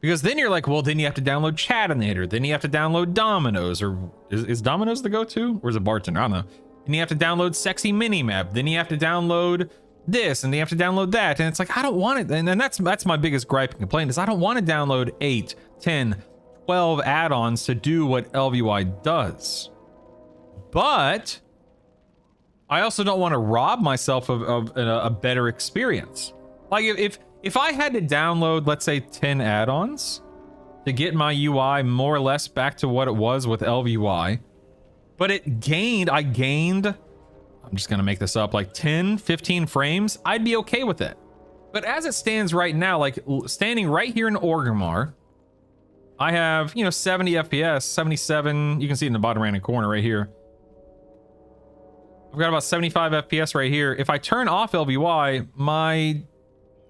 Because then you're like, well, then you have to download Chatinator. Then you have to download Dominoes. Or is Dominoes the go-to? Or is it Bartender? I don't know. Then you have to download Sexy Minimap. Then you have to download this. And then you have to download that. And it's like, I don't want it. And that's my biggest gripe and complaint is I don't want to download 8, 10, 12 add-ons to do what ElvUI does. But I also don't want to rob myself of a better experience. Like if I had to download, let's say 10 add-ons to get my UI more or less back to what it was with ElvUI, but I gained, I'm just going to make this up, like 10, 15 frames, I'd be okay with it. But as it stands right now, like standing right here in Orgrimmar, I have, 70 FPS, 77, you can see it in the bottom right-hand corner right here. I've got about 75 FPS right here. If I turn off ElvUI,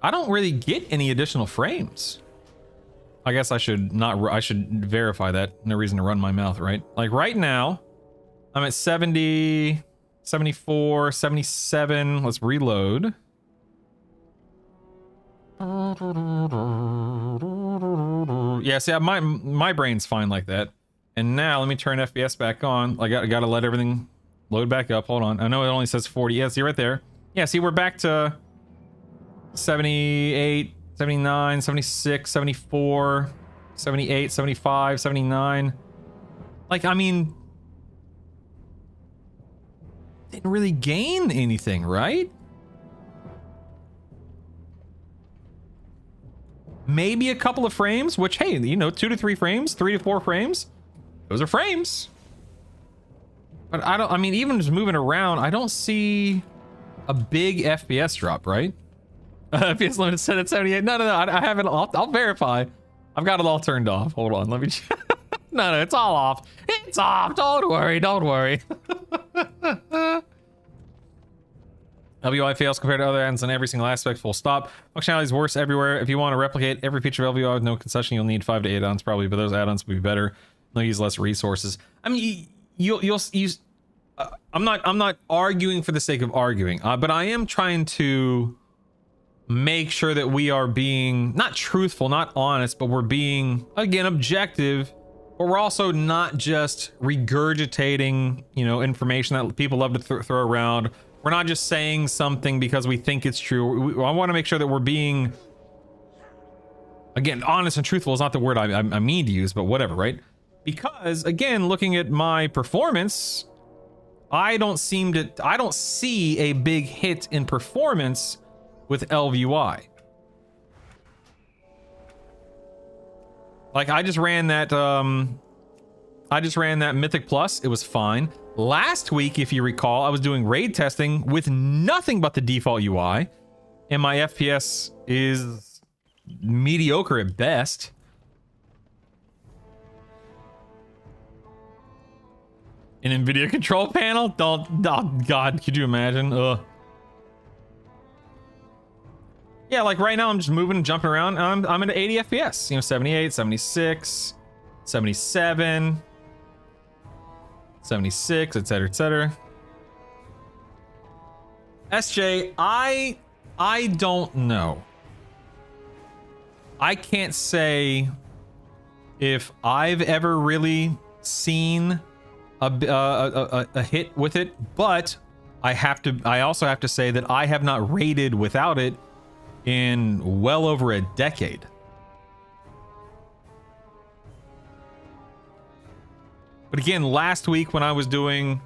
I don't really get any additional frames. I guess I should verify that. No reason to run my mouth, right? Like right now, I'm at 70, 74, 77. Let's reload. Yeah, see, my brain's fine like that. And now let me turn FPS back on. I gotta let everything load back up. Hold on. I know it only says 40. Yeah, see right there. Yeah, see, we're back to 78, 79, 76, 74, 78, 75, 79. Like, I mean, didn't really gain anything, right? Maybe a couple of frames, which, hey, 2 to 3 frames, 3 to 4 frames. Those are frames. But I mean, even just moving around, I don't see a big FPS drop, right? FPS limit is set at 78. No, I haven't. I'll verify. I've got it all turned off. Hold on, let me check. No, it's all off. It's off. Don't worry. Don't worry. LVI fails compared to other ends on every single aspect. Full stop. Functionality is worse everywhere. If you want to replicate every feature of LVI with no concession, you'll need 5 to 8 add-ons probably, but those add-ons will be better. They'll use less resources. I mean, you'll use. I'm not arguing for the sake of arguing, but I am trying to make sure that we are being not truthful, not honest, but we're being, again, objective, but we're also not just regurgitating, you know, information that people love to throw around. We're not just saying something because we think it's true. I want to make sure that we're being, again, honest and truthful is not the word I mean to use, but whatever, right? Because, again, looking at my performance, I don't see a big hit in performance with LVUI. Like I just ran that Mythic Plus, it was fine. Last week, if you recall, I was doing raid testing with nothing but the default UI, and my FPS is mediocre at best. An NVIDIA control panel? Oh God, could you imagine? Ugh. Yeah, like right now I'm just moving and jumping around. I'm at 80 FPS, you know, 78, 76, 77, 76, etc., etc. SJ, I don't know. I can't say if I've ever really seen a hit with it, but I also have to say that I have not raided without it in well over a decade. But again, last week when I was doing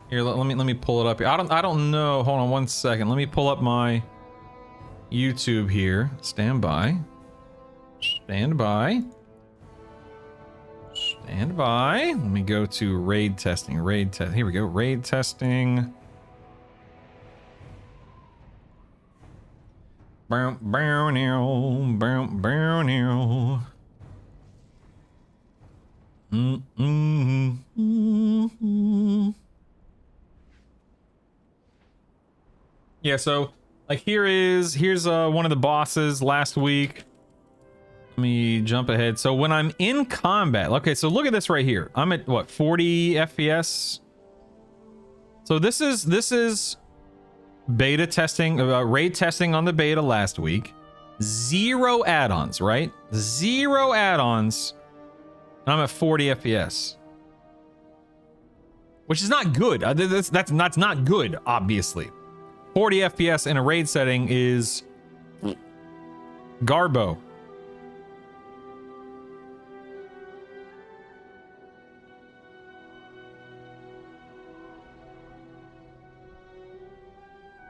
here, let me pull it up here. I don't know. Hold on one second. Let me pull up my YouTube here. Stand by. Stand by. Stand by. Let me go to raid testing. Here we go. Raid testing. Bow, bow, now, bow, bow, now. Yeah, so like here's one of the bosses last week. Let me jump ahead. So when I'm in combat, okay, so look at this right here. I'm at what, 40 FPS? So this is beta testing, raid testing on the beta last week. 0 add-ons, right? 0 add-ons. And I'm at 40 FPS. Which is not good. That's not good, obviously. 40 FPS in a raid setting is garbo.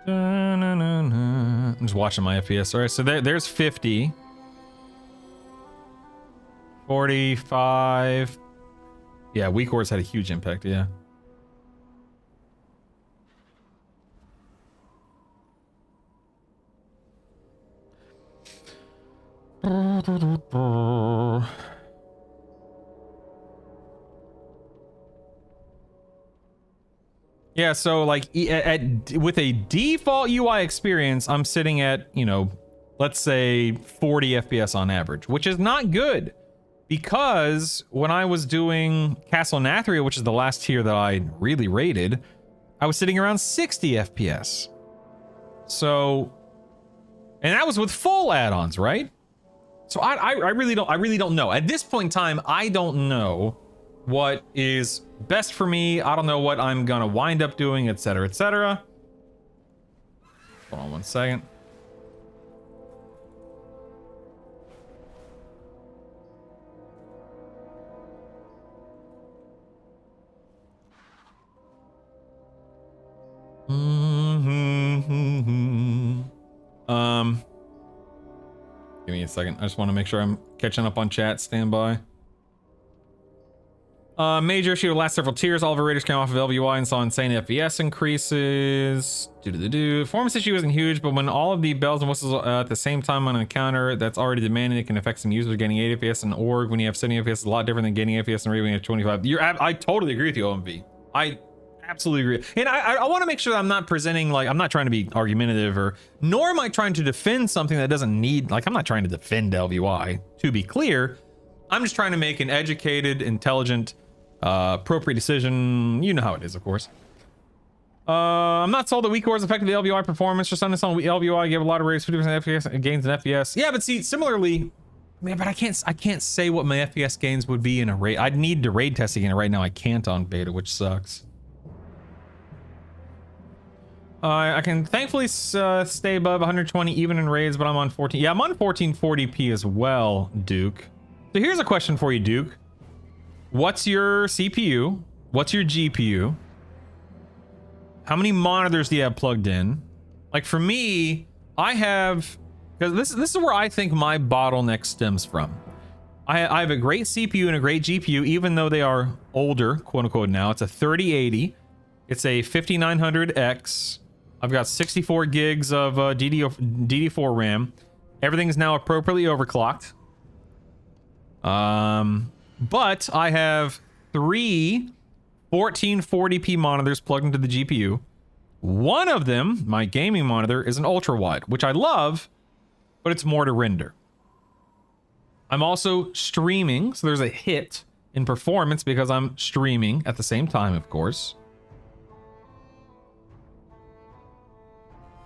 I'm just watching my FPS. All right, so there's 50. 45. Yeah, weak ores had a huge impact, yeah. Yeah, so like with a default UI experience, I'm sitting at, you know, let's say 40 FPS on average, which is not good. Because when I was doing Castle Nathria, which is the last tier that I really rated, I was sitting around 60 FPS. So, and that was with full add-ons, right? So I really don't know. At this point in time, I don't know what is best for me. I don't know what I'm gonna wind up doing, etc., etc. Hold on one second. Give me a second. I just want to make sure I'm catching up on chat. Stand by. Major issue of the last several tiers. All of our raiders came off of LVY and saw insane FPS increases. Performance issue isn't huge, but when all of the bells and whistles at the same time on an encounter that's already demanded, it can affect some users getting 80 FPS in org when you have 70 FPS. Is a lot different than getting FPS in raid when you have 25. I totally agree with you, OMV. I absolutely agree. And I want to make sure that I'm not presenting, like, I'm not trying to be argumentative, or nor am I trying to defend something that doesn't need, like, I'm not trying to defend LVY, to be clear. I'm just trying to make an educated, intelligent, appropriate decision. You know how it is, of course. I'm not sold that weak cores affected the LVY performance. Just understand LVY gave a lot of raids, 50% FPS gains in FPS. Yeah, but see, similarly, man, but I can't say what my FPS gains would be in a raid. I'd need to raid test again. Right now, I can't on beta, which sucks. I can thankfully stay above 120 even in raids, but I'm on 14. Yeah, I'm on 1440p as well, Duke. So here's a question for you, Duke. What's your CPU? What's your GPU? How many monitors do you have plugged in? Like for me, I have, because this is where I think my bottleneck stems from. I have a great CPU and a great GPU, even though they are older, quote unquote now. It's a 3080. It's a 5900X. I've got 64 gigs of DD4 RAM. Everything is now appropriately overclocked. But I have 3 1440p monitors plugged into the GPU. One of them, my gaming monitor, is an ultra wide, which I love, but it's more to render. I'm also streaming, so there's a hit in performance because I'm streaming at the same time, of course.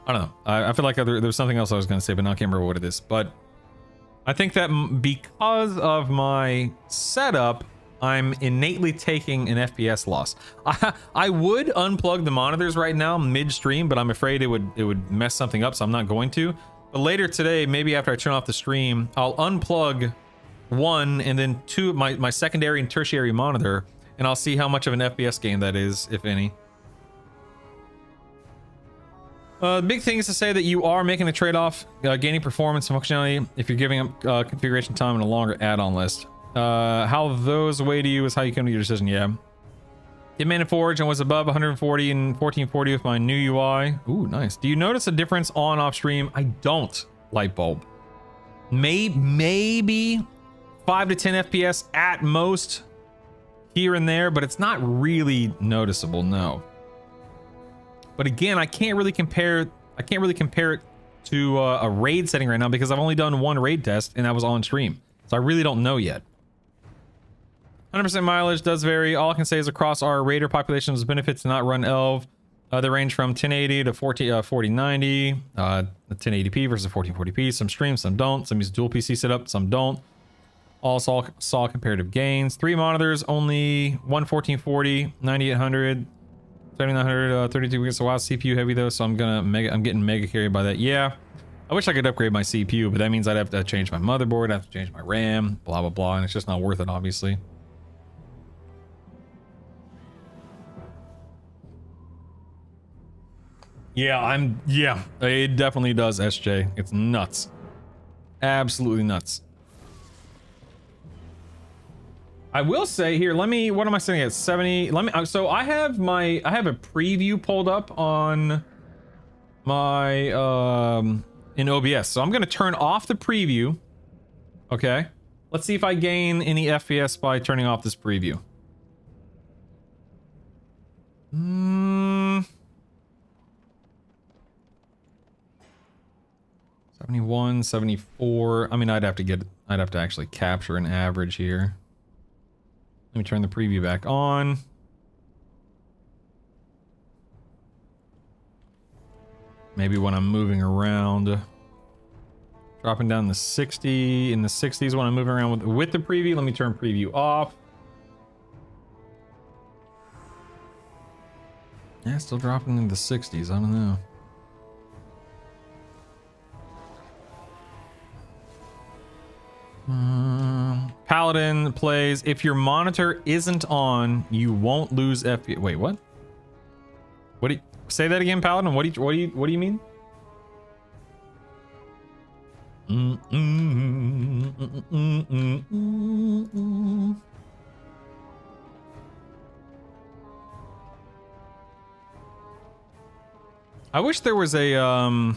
I don't know. I feel like there's something else I was going to say, but now I can't remember what it is. But I think that because of my setup, I'm innately taking an FPS loss. I would unplug the monitors right now mid-stream, but I'm afraid it would mess something up, so I'm not going to. But later today, maybe after I turn off the stream, I'll unplug one and then two, my secondary and tertiary monitor, and I'll see how much of an FPS gain that is, if any. The big thing is to say that you are making a trade-off, gaining performance and functionality if you're giving up configuration time in a longer add-on list. How those weigh to you is how you come to your decision. Yeah. Hitman and Forge and was above 140 and 1440 with my new UI. Ooh, nice. Do you notice a difference on off stream? I don't. Lightbulb. Maybe 5 to 10 FPS at most here and there, but it's not really noticeable. No. But again, I can't really compare it to a raid setting right now because I've only done one raid test and that was on stream. So I really don't know yet. 100% mileage does vary. All I can say is across our raider populations, benefits to not run ELV. They range from 1080 to 4090, 1080p versus 1440p. Some stream, some don't. Some use dual PC setup, some don't. All saw comparative gains. 3 monitors, only one 1440, 9800, 7900, 32 gigs. So wow, CPU heavy though. So I'm getting mega carried by that. Yeah. I wish I could upgrade my CPU, but that means I'd have to change my motherboard, I'd have to change my RAM, blah, blah, blah, and it's just not worth it, obviously. Yeah, it definitely does, SJ. It's nuts. Absolutely nuts. I will say here, what am I saying at 70? So I have a preview pulled up on my, in OBS. So I'm going to turn off the preview. Okay. Let's see if I gain any FPS by turning off this preview. 71, 74. I mean, I'd have to actually capture an average here. Let me turn the preview back on. Maybe when I'm moving around. Dropping down the 60, in the 60s when I'm moving around with the preview. Let me turn preview off. Yeah, still dropping in the 60s. I don't know. Paladin plays, if your monitor isn't on, you won't lose FPS. Wait, what? What do you say that again, Paladin? What do you mean? I wish there was a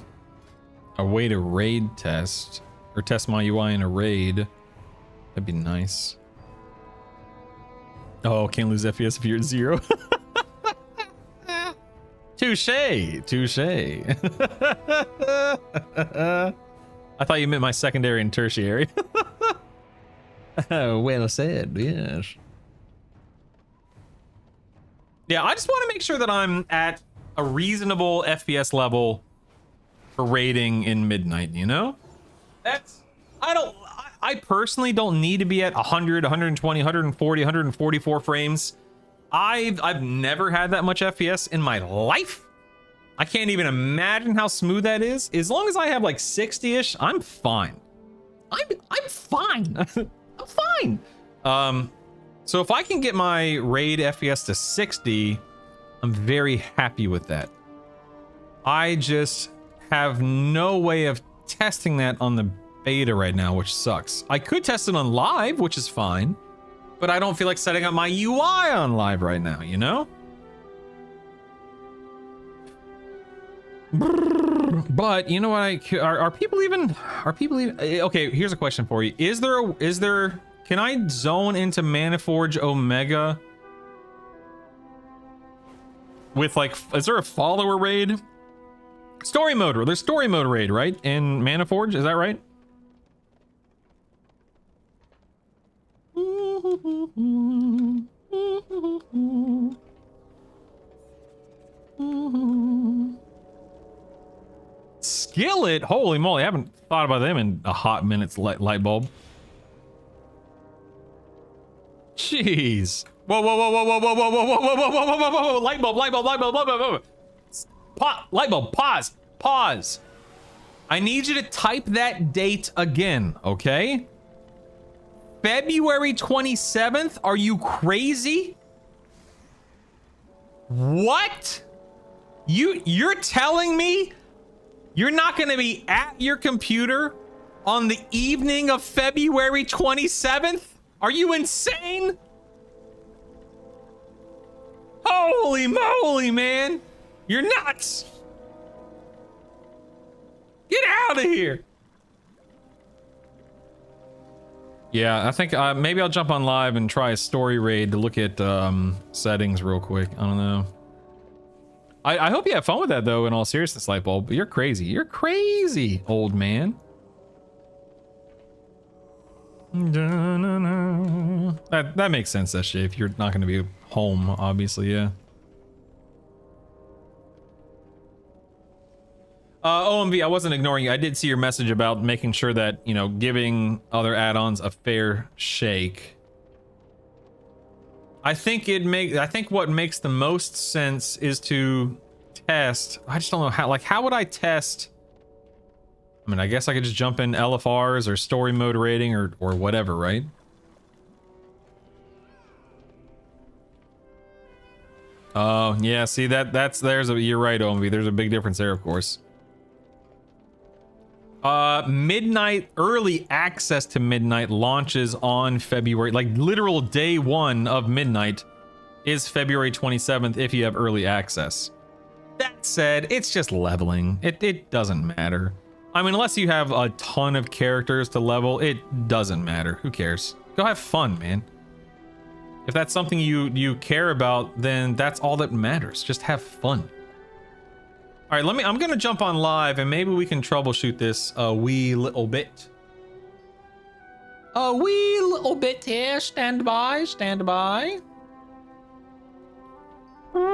way to raid test or test my UI in a raid. That'd be nice. Oh, can't lose FPS if you're at 0. Touche, touche. I thought you meant my secondary and tertiary. Well said, yes. Yeah, I just want to make sure that I'm at a reasonable FPS level for raiding in Midnight, you know? I personally don't need to be at 100, 120, 140, 144 frames. I've never had that much FPS in my life. I can't even imagine how smooth that is. As long as I have like 60-ish, I'm fine. I'm fine. I'm fine. So if I can get my raid FPS to 60, I'm very happy with that. I just have no way of testing that on the beta right now, which sucks. I could test it on live, which is fine, but I don't feel like setting up my UI on live right now, you know? But you know what? Are people even? Okay, here's a question for you. Is there? Can I zone into Maniforge Omega with like? Is there a follower raid? Story mode. There's story mode raid, right? In Maniforge, is that right? Skillet? Holy moly, I haven't thought about them in a hot minute's light bulb. Jeez. Whoa, whoa, whoa, whoa, whoa, whoa, whoa, whoa, whoa, whoa, whoa, whoa, whoa, whoa, whoa, light bulb, light bulb, light bulb, light bulb, light bulb. Light bulb, pause, pause. I need you to type that date again, okay? February 27th? Are you crazy? What? You're telling me you're not going to be at your computer on the evening of February 27th? Are you insane? Holy moly, man. You're nuts. Get out of here. Yeah, I think maybe I'll jump on live and try a story raid to look at settings real quick. I don't know. I hope you have fun with that, though, in all seriousness, Lightbulb. You're crazy. You're crazy, old man. That makes sense, that shit. If you're not going to be home, obviously, yeah. OMV, I wasn't ignoring you. I did see your message about making sure that, you know, giving other add-ons a fair shake. I think what makes the most sense is to test. I just don't know how, like, how would I test? I mean, I guess I could just jump in LFRs or story mode rating or whatever, right? Oh, yeah, see you're right, OMV. There's a big difference there, of course. Midnight, early access to Midnight launches on February, like literal day 1 of Midnight is February 27th if you have early access. That said, it's just leveling. It doesn't matter. I mean, unless you have a ton of characters to level, it doesn't matter. Who cares? Go have fun, man. If that's something you care about, then that's all that matters. Just have fun. All right, I'm gonna jump on live and maybe we can troubleshoot this a wee little bit. A wee little bit here. Stand by, stand by. You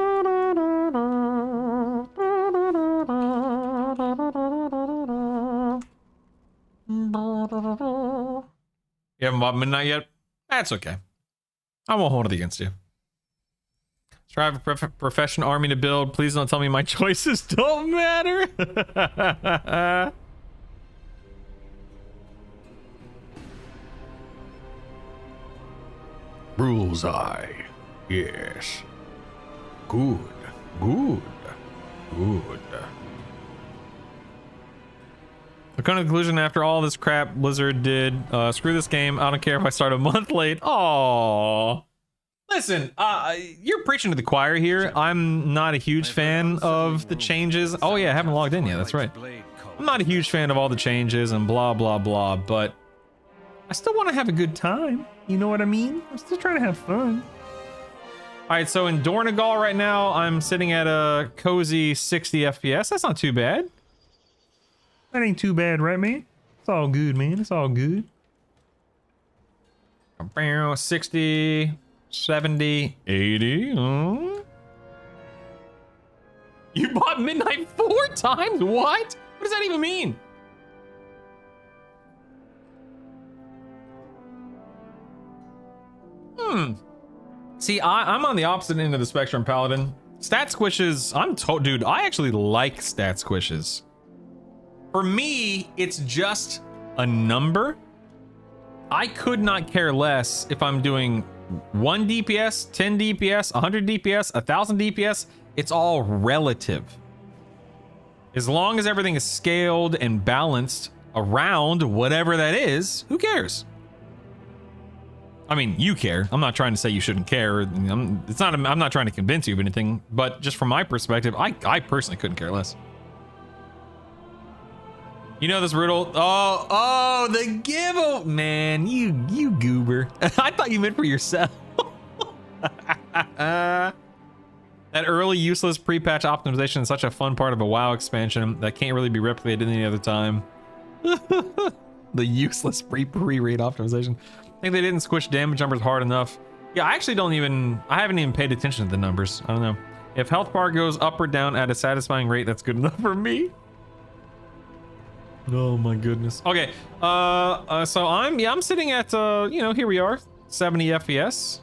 haven't bought Midnight yet? That's okay. I won't hold it against you. Try a professional army to build. Please don't tell me my choices don't matter. Bullseye. Yes. Good. Good. Good. The conclusion after all this crap Blizzard did. Screw this game. I don't care if I start a month late. Aww. Listen, you're preaching to the choir here. I'm not a huge fan of the changes. Oh yeah, I haven't logged in yet. That's right. I'm not a huge fan of all the changes and blah, blah, blah, but I still want to have a good time. You know what I mean? I'm still trying to have fun. All right, so in Dornegal right now, I'm sitting at a cozy 60 FPS. That's not too bad. That ain't too bad, right, man? It's all good, man. It's all good. 60, 70, 80. You bought Midnight 4 times? What? What does that even mean? See, I'm on the opposite end of the spectrum, Paladin. Stat squishes, dude, I actually like stat squishes. For me, it's just a number. I could not care less if I'm doing 1 DPS, 10 DPS, 100 DPS, 1000 DPS. It's all relative. As long as everything is scaled and balanced around whatever that is, who cares? I mean, you care. I'm not trying to say you shouldn't care. I'm not trying to convince you of anything, but just from my perspective, I personally couldn't care less. You know this riddle? Oh, the give. Man, you goober. I thought you meant for yourself. That early useless pre-patch optimization is such a fun part of a WoW expansion that can't really be replicated any other time. The useless pre-raid optimization. I think they didn't squish damage numbers hard enough. Yeah, I haven't even paid attention to the numbers. I don't know. If health bar goes up or down at a satisfying rate, that's good enough for me. Oh my goodness. Okay, so I'm sitting at, here we are, 70 FPS.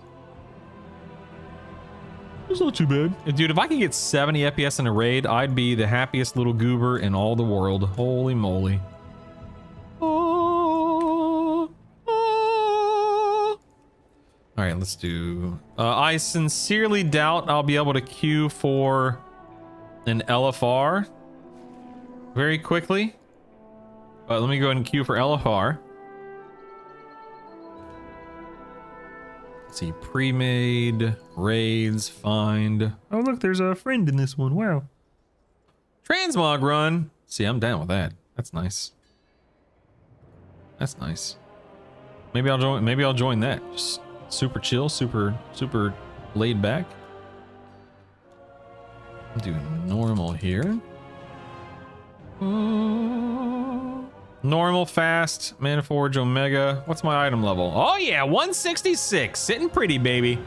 It's not too bad. Dude, if I could get 70 FPS in a raid, I'd be the happiest little goober in all the world. Holy moly. All right, let's do... I sincerely doubt I'll be able to queue for an LFR very quickly. But let me go ahead and queue for LFR. Let's see, pre-made, raids, find. Oh, look, there's a friend in this one. Wow. Transmog run. See, I'm down with that. That's nice. That's nice. Maybe I'll join that. Just super chill, super laid back. Do normal here. Normal, fast, Maniforge, Omega. What's my item level? Oh yeah, 166. Sitting pretty, baby.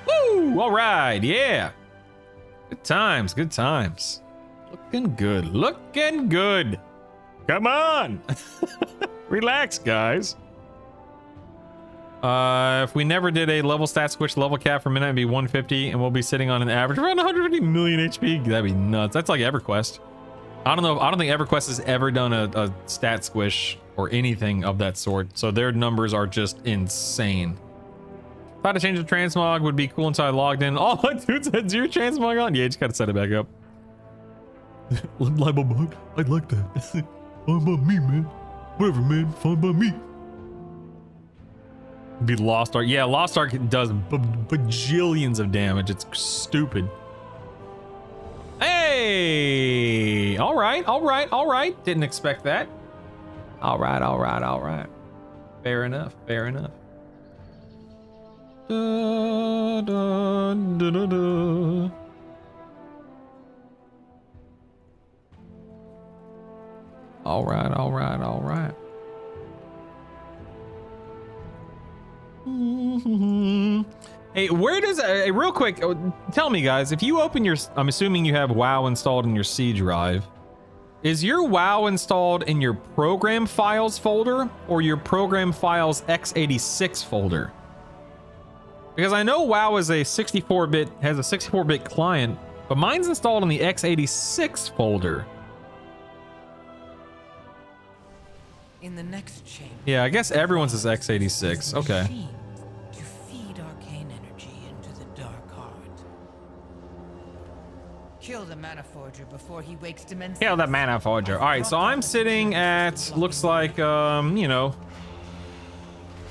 Woo! All right, yeah. Good times, good times. Looking good, looking good. Come on. Relax, guys. If we never did a level stat switch, level cap for midnight would be 150, and we'll be sitting on an average around 150 million HP. That'd be nuts. That's like EverQuest. I don't know. I don't think EverQuest has ever done a stat squish or anything of that sort. So their numbers are just insane. Thought a change of transmog would be cool until I logged in. Oh, my dude said zero transmog on. Yeah, you just gotta set it back up. Libel bug. I like that. Fine by me, man. Whatever, man. Fine by me. Be Lost Ark. Yeah, Lost Ark does bajillions of damage. It's stupid. Hey! All right, all right, all right. Didn't expect that. All right, all right, all right. Fair enough, fair enough. Da, da, da, da, da. All right, all right, all right. Hey, where does real quick tell me, guys, if you open your, I'm assuming you have WoW installed in your C drive, is your WoW installed in your program files folder or your program files x86 folder? Because I know WoW is a 64-bit, has a 64-bit client, but mine's installed in the x86 folder. In the next chamber. Yeah, I guess everyone's is x86. Okay. To feed arcane energy into the dark heart. Kill the mana forger before he wakes dementia. Kill the mana forger. All right, so I'm sitting at, looks like, you know.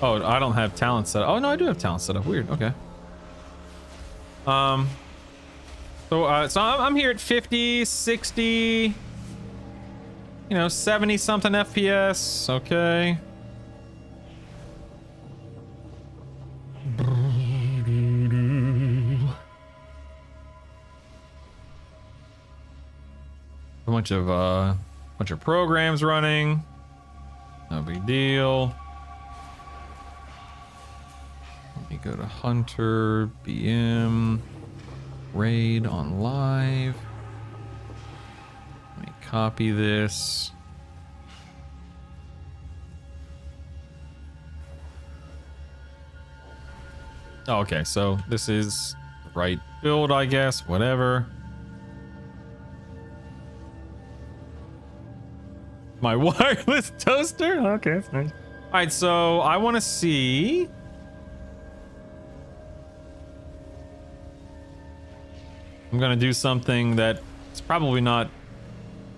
Oh, I don't have talent set up. Oh no, I do have talent set up. Weird. Okay. So I'm here at 50, 60, 70 something FPS. Okay. A bunch of programs running. No big deal. Let me go to Hunter, BM, Raid on live. Let me copy this. Oh, okay, so this is the right build, I guess, whatever. My wireless toaster? Okay, that's nice. All right, so I want to see. I'm going to do something that's probably not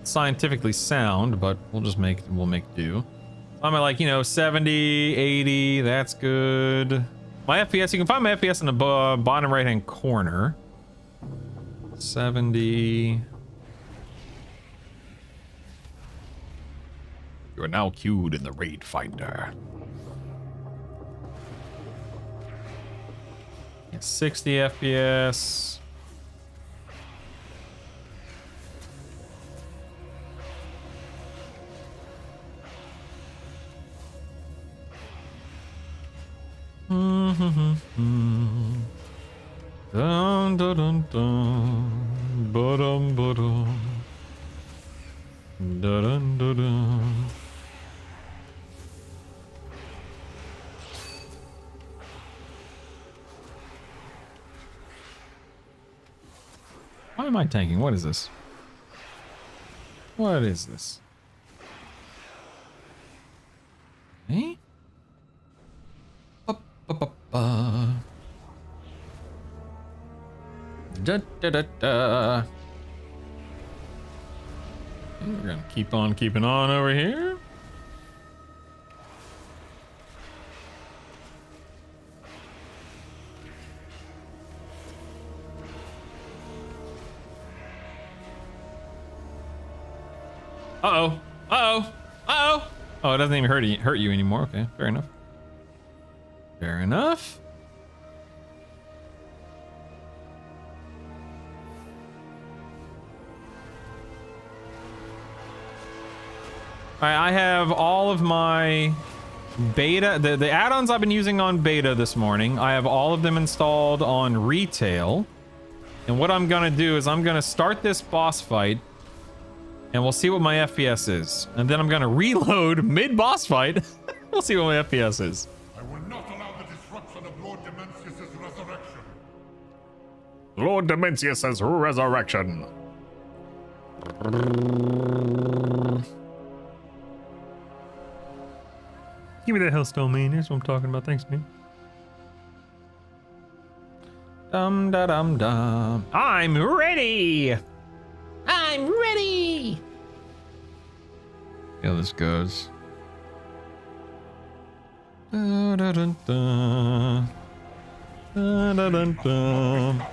scientifically sound, but we'll make do. I'm at like, 70, 80, that's good. My FPS, you can find my FPS in the bottom right-hand corner. 70. You are now queued in the raid finder. 60 FPS. Dun dun dun dun, ba-dum ba-dum, dun dun dun. Why am I tanking? What is this? What is this? Eh? Ba-ba-ba. Da da da da. We're gonna keep on keeping on over here. Uh-oh. Uh-oh. Uh-oh. Oh, it doesn't even hurt you anymore. Okay, fair enough. Fair enough. All right, I have all of my beta, the add-ons I've been using on beta this morning. I have all of them installed on retail. And what I'm gonna do is I'm gonna start this boss fight and we'll see what my FPS is. And then I'm gonna reload mid-boss fight. We'll see what my FPS is. I will not allow the disruption of Lord Dementius' resurrection. Lord Dementius' resurrection. Give me that Hellstone, man. Here's what I'm talking about. Thanks, man. Dum da dum dum. I'm ready. I'm ready. See how this goes. Da, da, dun, da. Da, da, dun, dun. All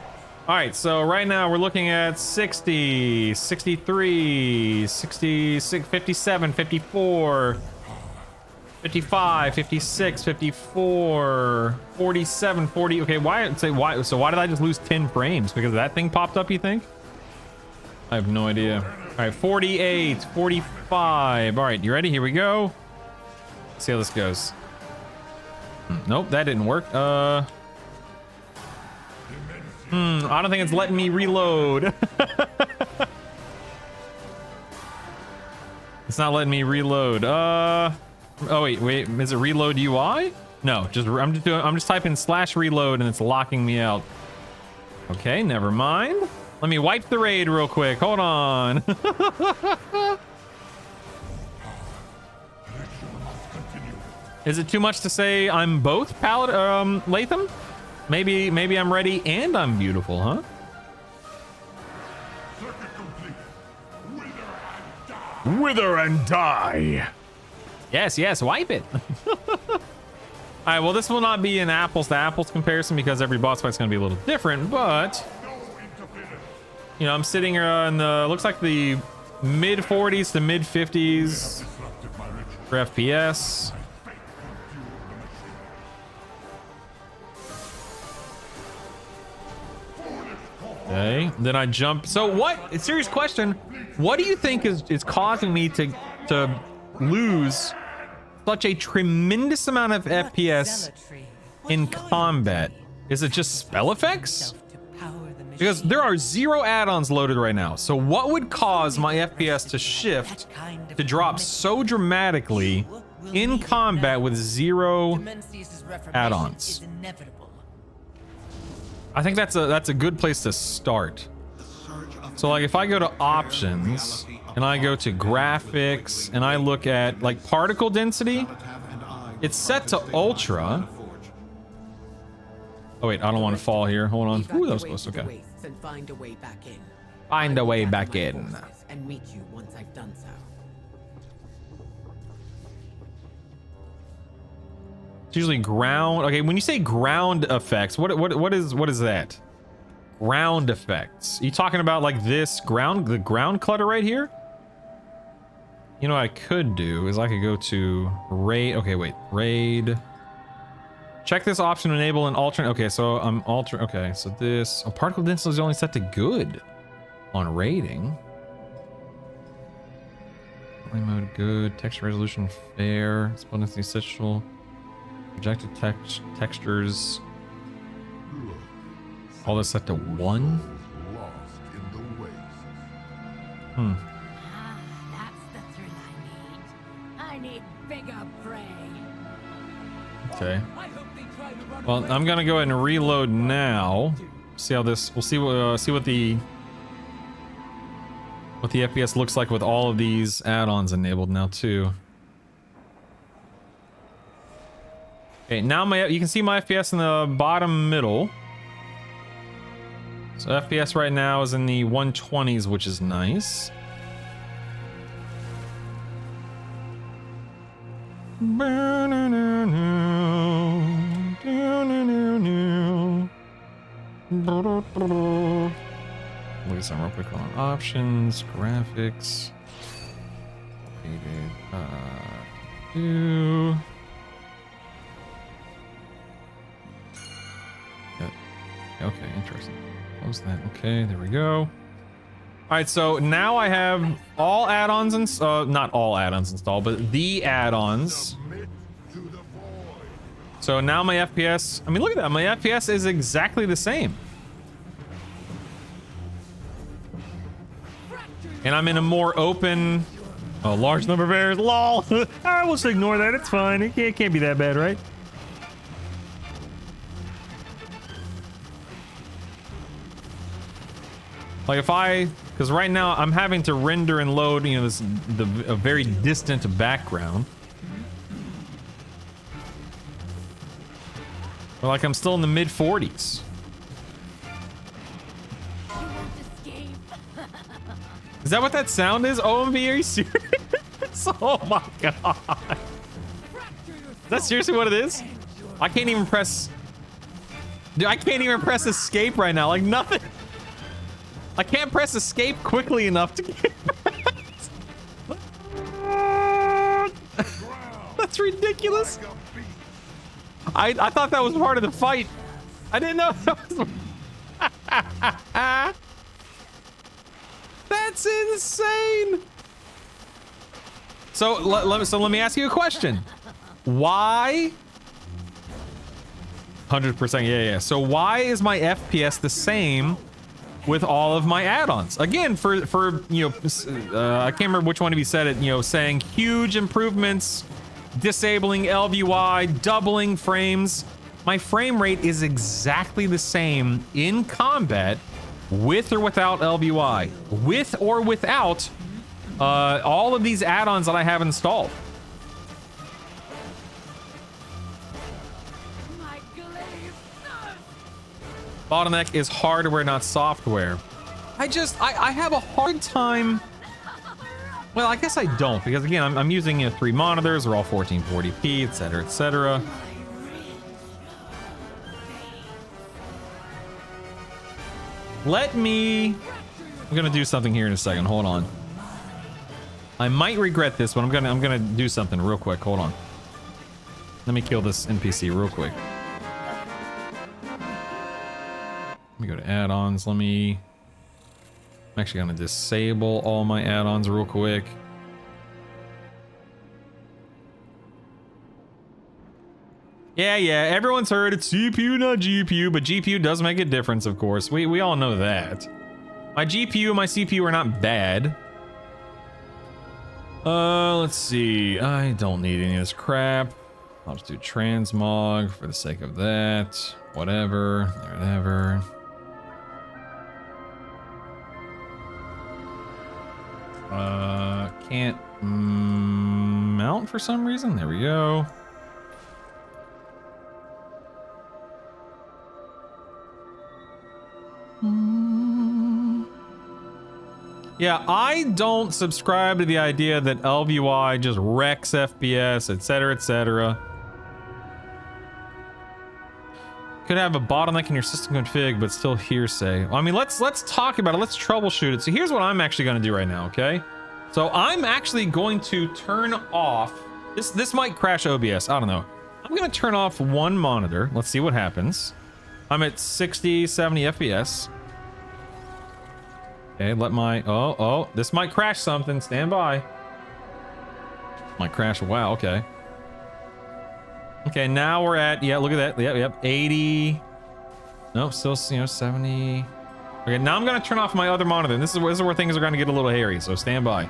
right, so right now we're looking at 60, 63, 66, 57, 54, 55, 56, 54, 47, 40. Okay, why did I just lose 10 frames? Because that thing popped up, you think? I have no idea. All right, 48, 45. All right, you ready? Here we go. Let's see how this goes. Nope, that didn't work. I don't think it's letting me reload. It's not letting me reload. Oh wait, is it reload UI? No, I'm just typing /reload and it's locking me out. Okay, never mind. Let me wipe the raid real quick. Hold on. Is it too much to say I'm both Latham? Maybe I'm ready and I'm beautiful, huh? Circuit complete. Wither and die. Wither and die. Yes, wipe it. All right, well, this will not be an apples to apples comparison because every boss fight's going to be a little different, but you know, I'm sitting in the looks like the mid 40s to mid 50s for FPS. Okay, then I jump. So what? Serious question. What do you think is causing me to lose such a tremendous amount of FPS in combat? Is it just spell effects? Because there are 0 add-ons loaded right now. So what would cause my FPS to shift to drop so dramatically in combat with 0 add-ons? I think that's a good place to start. So like if I go to options and I go to graphics and I look at like particle density, it's set to ultra. Oh wait, I don't want to fall here. Hold on. Ooh, that was close. Okay. Find a way back in. Find a way back in. And meet you once I've done so. It's usually ground. Okay, when you say ground effects, what is that? Ground effects. Are you talking about like this the ground clutter right here? You know what I could do is I could go to raid. Okay, wait, raid. Check this option to enable an alternate. Okay, so I'm okay, so this particle density is only set to good on rating. Play mode good. Texture resolution fair. Exponentially essential. Projected textures. All this set to 1. Hmm. That's the thrill I need bigger prey. Okay. Well, I'm gonna go ahead and reload now. See how this. We'll see what the FPS looks like with all of these add-ons enabled now too. Okay, now you can see my FPS in the bottom middle. So FPS right now is in the 120s, which is nice. Look at some real quick on options, graphics. Okay, interesting. Close that. Okay, there we go. All right, so now I have all add-ons and not all add-ons installed, but the add-ons. So now my FPS, I mean, look at that. My FPS is exactly the same. And I'm in a more open, large number of areas. Lol. I will just ignore that. It's fine. It can't be that bad, right? Like because right now I'm having to render and load, you know, a very distant background. But like I'm still in the mid 40s. Is that what that sound is? OMV, are you serious? Oh my god. Is that seriously what it is? I can't even press... Dude, I can't even press escape right now. Like nothing. I can't press escape quickly enough to get... That's ridiculous. I thought that was part of the fight. I didn't know that was... That's insane. So let me ask you a question. Why? 100%, yeah. So why is my FPS the same with all of my add-ons? Again, for you know, I can't remember which one of you said it. You know, saying huge improvements, disabling LVY, doubling frames. My frame rate is exactly the same in combat, with or without LVY, with or without all of these add-ons that I have installed. Bottleneck is hardware, not software. I have a hard time. Well, I guess I don't, because again, I'm using 3 monitors, they're all 1440p, etc., etc. I'm gonna do something here in a second. Hold on. I might regret this, but I'm gonna do something real quick. Hold on. Let me kill this NPC real quick. Let me go to add-ons. I'm actually gonna disable all my add-ons real quick. Yeah, everyone's heard it's CPU, not GPU, but GPU does make a difference, of course. We all know that. My GPU and my CPU are not bad. Let's see. I don't need any of this crap. I'll just do transmog for the sake of that. Whatever. Can't mount for some reason. There we go. Yeah, I don't subscribe to the idea that LVY just wrecks FPS, etc., etc. Could have a bottleneck in your system config, but still hearsay. I mean, let's talk about it. Let's troubleshoot it. So here's what I'm actually going to do right now, okay? So I'm actually going to turn off... This might crash OBS. I don't know. I'm going to turn off one monitor. Let's see what happens. I'm at 60, 70 FPS. Okay, let my... Oh, this might crash something. Stand by. Might crash. Wow, okay. Okay, now we're at... Yeah, look at that. Yep, 80... No, still, 70... Okay, now I'm going to turn off my other monitor. This is where things are going to get a little hairy, so stand by.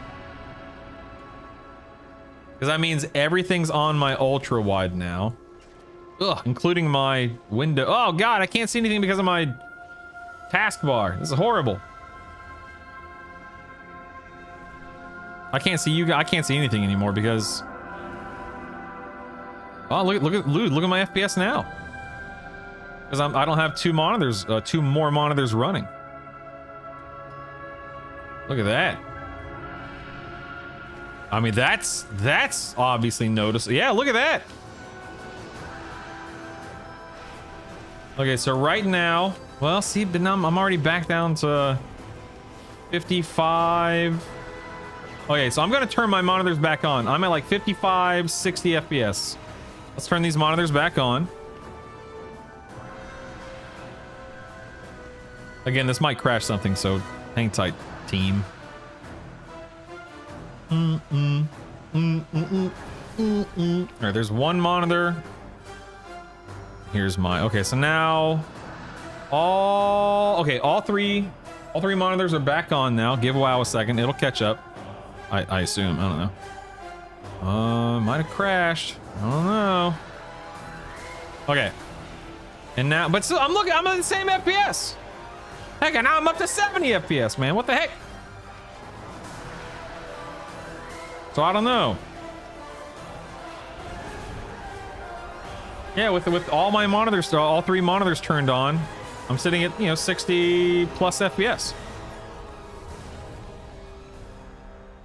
Because that means everything's on my ultra-wide now. Ugh, including my window. Oh, God, I can't see anything because of my taskbar. This is horrible. I can't see you guys. I can't see anything anymore because... Oh, look at my FPS now. Because I don't have two more monitors running. Look at that. I mean, that's obviously noticeable. Yeah, look at that. Okay, so right now, well, see, but now I'm already back down to 55. Okay, so I'm gonna turn my monitors back on. I'm at like 55, 60 FPS. Let's turn these monitors back on. Again, this might crash something, so hang tight, team. All right, there's one monitor. Here's my... Okay, so now... All three monitors are back on now. Give WoW a second. It'll catch up. I assume. I don't know. Might have crashed. I don't know. Okay. And now... But still, I'm at the same FPS. Heck, and now I'm up to 70 FPS, man. What the heck? So I don't know. Yeah, with all my monitors, all three monitors turned on, I'm sitting at 60 plus FPS.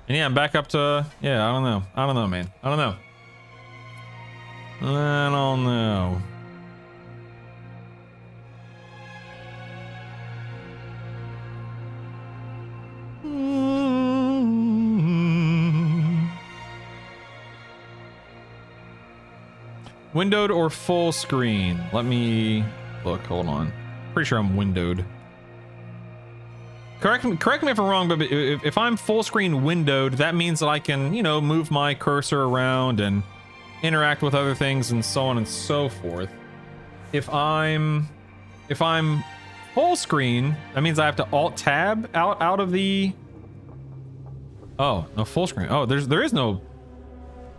And yeah, I'm back up to I don't know, man. I don't know. Windowed or full screen? Let me look. Hold on. Pretty sure I'm windowed. Correct me if I'm wrong, but if I'm full screen windowed, that means that I can, move my cursor around and interact with other things and so on and so forth. If I'm full screen, that means I have to alt tab out of the... Oh, no, full screen. Oh, there is no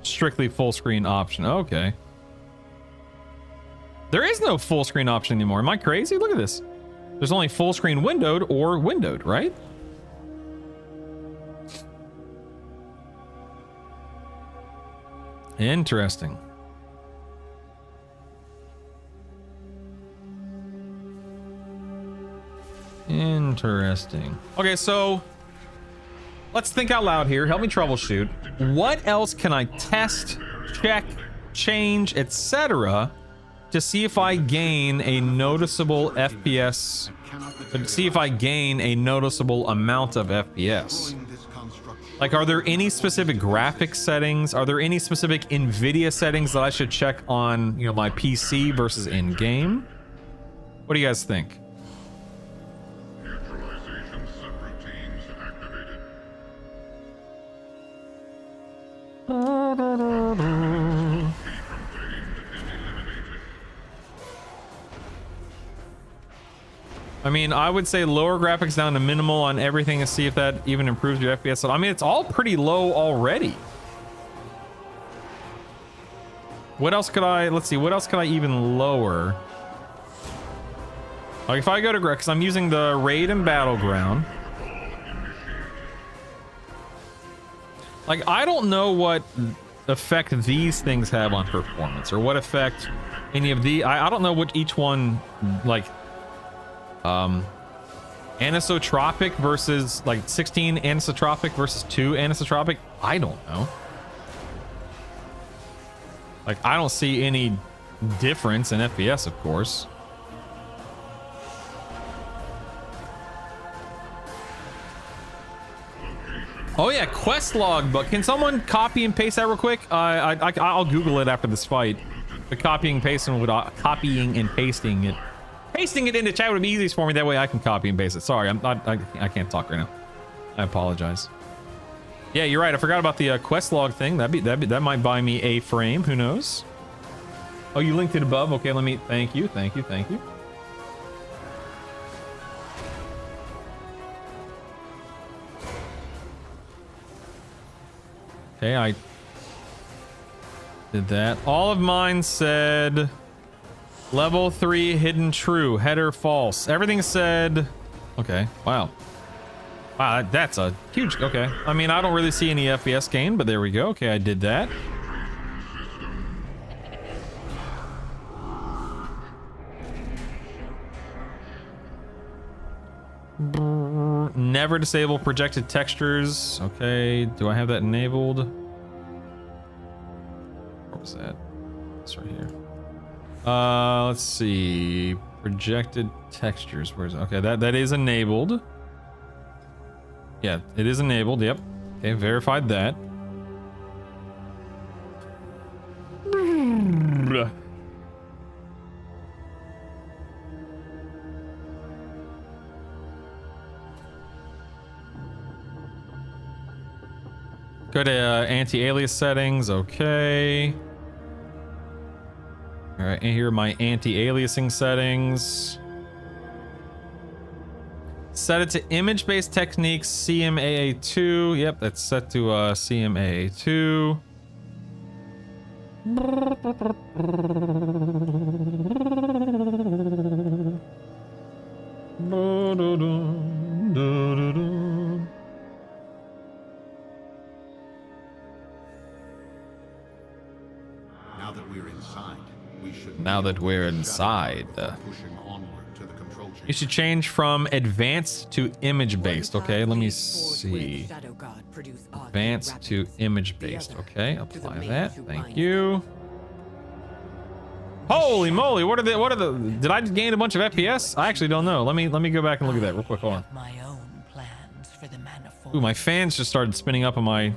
strictly full screen option. Okay. There is no full screen option anymore. Am I crazy? Look at this. There's only full screen windowed or windowed, right? Interesting. Interesting. Okay, so let's think out loud here. Help me troubleshoot. What else can I test, check, change, etc., to see if I gain a noticeable FPS but see if I gain a noticeable amount of FPS. Like, are there any specific graphics settings? Are there any specific NVIDIA settings that I should check on, you know, my PC versus in-game? What do you guys think? Neutralization subroutines activated. I mean, I would say lower graphics down to minimal on everything and see if that even improves your FPS. So, I mean, it's all pretty low already. What else could I, let's see, what else could I even lower? Like if I go to, because I'm using the raid and battleground. Like, I don't know what effect these things have on performance or what effect any of the, I don't know what each one, like, anisotropic versus like 16 anisotropic versus 2 anisotropic. I don't know. Like, I don't see any difference in FPS, of course. Oh yeah, quest log book. Can someone copy and paste that real quick? I'll Google it after this fight. But copying and pasting it. Pasting it into chat would be easiest for me. That way I can copy and paste it. Sorry, I can't talk right now. I apologize. Yeah, you're right. I forgot about the quest log thing. That might buy me a frame. Who knows? Oh, you linked it above. Okay, let me. Thank you. Okay, I did that. All of mine said level 3 hidden true, header false. Everything said, okay, wow. Wow, that's a huge, okay. I mean, I don't really see any FPS gain, but there we go. Okay, I did that. Never disable projected textures. Okay, do I have that enabled? What was that? It's right here. Let's see. Projected textures. Where's it? Okay, that is enabled. Yeah, it is enabled. Yep. Okay, verified that. Go to anti-alias settings. Okay. All right, and here are my anti-aliasing settings. Set it to image-based techniques, CMAA2. Yep, that's set to CMAA2. Now that we're inside, you should change from advanced to image-based. Okay, let me see. Advanced to image-based. Okay, apply that. Thank you. Holy moly! What are the? Did I just gain a bunch of FPS? I actually don't know. Let me go back and look at that real quick. Hold on. Ooh, my fans just started spinning up in my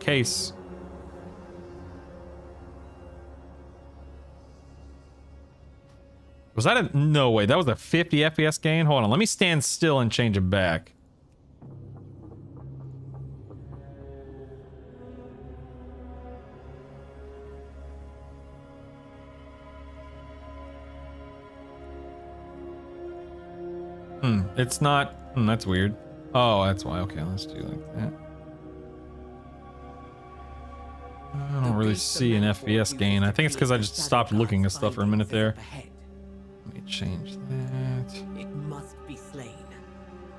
case. Was that a... No way. That was a 50 FPS gain? Hold on. Let me stand still and change it back. It's not... that's weird. Oh, that's why. Okay, let's do like that. I don't really see an FPS gain. I think it's because I just stopped looking at stuff for a minute there. Let me change that. It must be slain.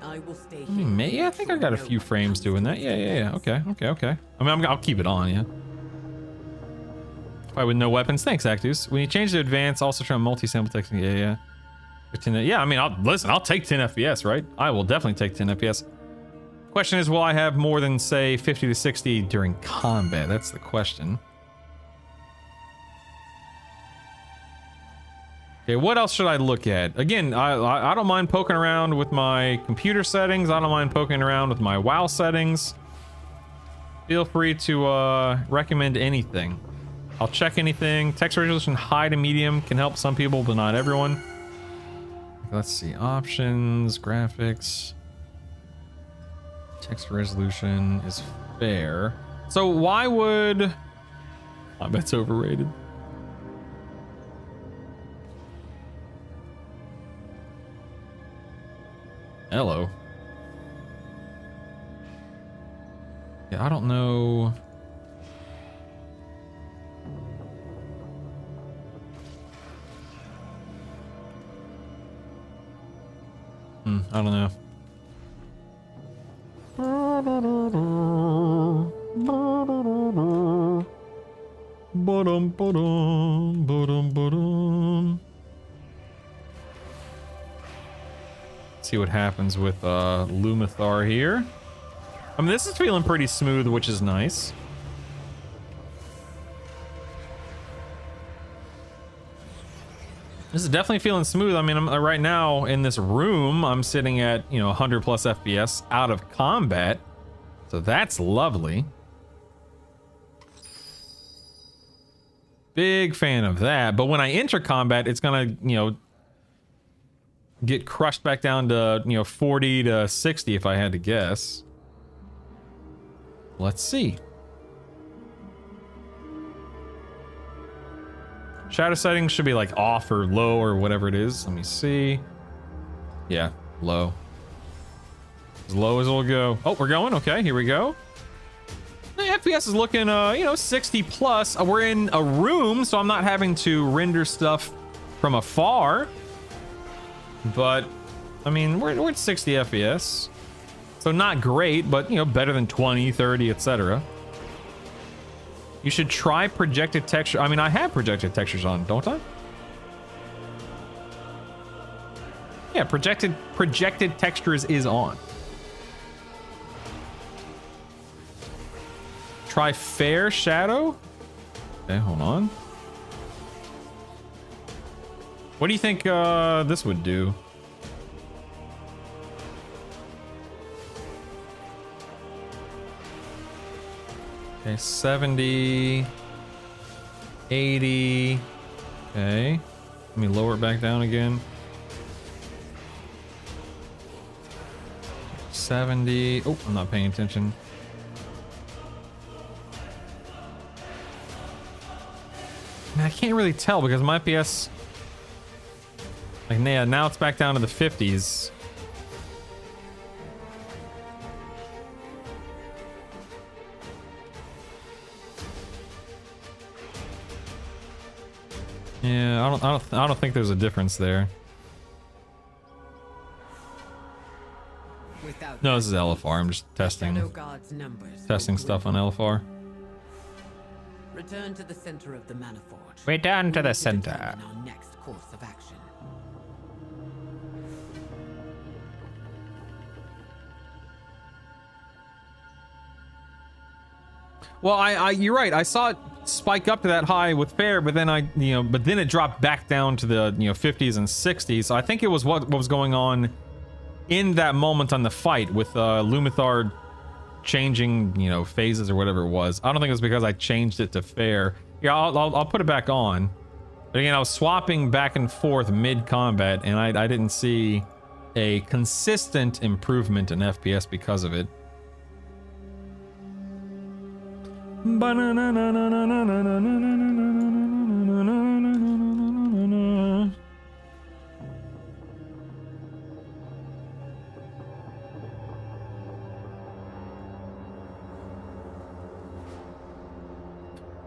I will stay here. Yeah, I think I got a few frames doing that. Yeah. Okay. I mean, I'll keep it on, yeah. Probably with no weapons. Thanks, Actus. When you change to advanced, also try multi-sample technique. Yeah. 15, yeah, I mean, I'll take 10 FPS, right? I will definitely take 10 FPS. Question is, will I have more than, say, 50 to 60 during combat? That's the question. Okay, what else should I look at? Again, I don't mind poking around with my computer settings. I don't mind poking around with my WoW settings. Feel free to recommend anything. I'll check anything. Text resolution high to medium can help some people, but not everyone. Let's see, options, graphics. Text resolution is fair. So why would... I bet it's overrated. Hello. Yeah, I don't know. I don't know. See what happens with Lumathar here. I mean, this is feeling pretty smooth, which is nice. This is definitely feeling smooth. I mean, right now in this room, I'm sitting at, 100 plus FPS out of combat. So that's lovely. Big fan of that. But when I enter combat, it's gonna, get crushed back down to, 40 to 60 if I had to guess. Let's see. Shadow settings should be like off or low or whatever it is. Let me see. Yeah, low. As low as it'll go. Oh, we're going. Okay, here we go. The FPS is looking, 60 plus. We're in a room, so I'm not having to render stuff from afar. But, I mean, we're at 60 FPS. So not great, but, better than 20, 30, etc. You should try projected texture. I mean, I have projected textures on, don't I? Yeah, projected textures is on. Try fair shadow. Okay, hold on. What do you think this would do? Okay, 70, 80. Okay, let me lower it back down again. 70. Oh, I'm not paying attention. I can't really tell because my FPS, like, yeah, now it's back down to the 50s. Yeah, I don't think there's a difference there. No, this is LFR. I'm just testing stuff on LFR. Return to the center of the manifold. Return to the center. Our next course of action. Well, you're right. I saw it spike up to that high with fair, but then but then it dropped back down to the 50s and 60s. So I think it was what was going on in that moment on the fight with Lumathar changing, phases or whatever it was. I don't think it was because I changed it to fair. Yeah, I'll put it back on. But again, I was swapping back and forth mid-combat, and I didn't see a consistent improvement in FPS because of it.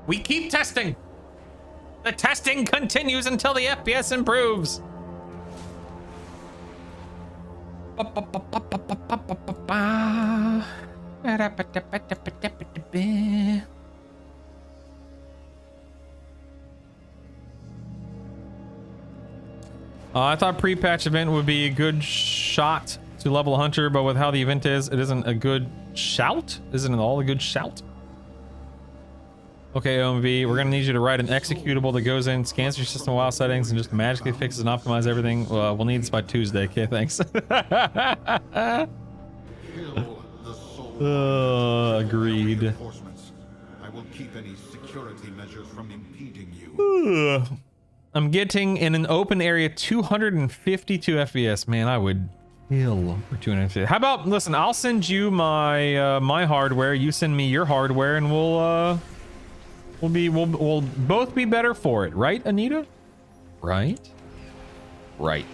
We keep testing. The testing continues until the FPS improves. I thought pre-patch event would be a good shot to level Hunter, but with how the event is, it isn't a good shout. Isn't it all a good shout? Okay, OMV, we're gonna need you to write an executable that goes in, scans your system while settings, and just magically fixes and optimizes everything. We'll need this by Tuesday. Okay, thanks. Kill the soul. Agreed. Reinforcements. I will keep any security measures from impeding you. I'm getting in an open area 252 FPS. Man, I would kill for 250. How about, listen, I'll send you my my hardware, you send me your hardware, and we'll both be better for it, right, Anita? Right? Right.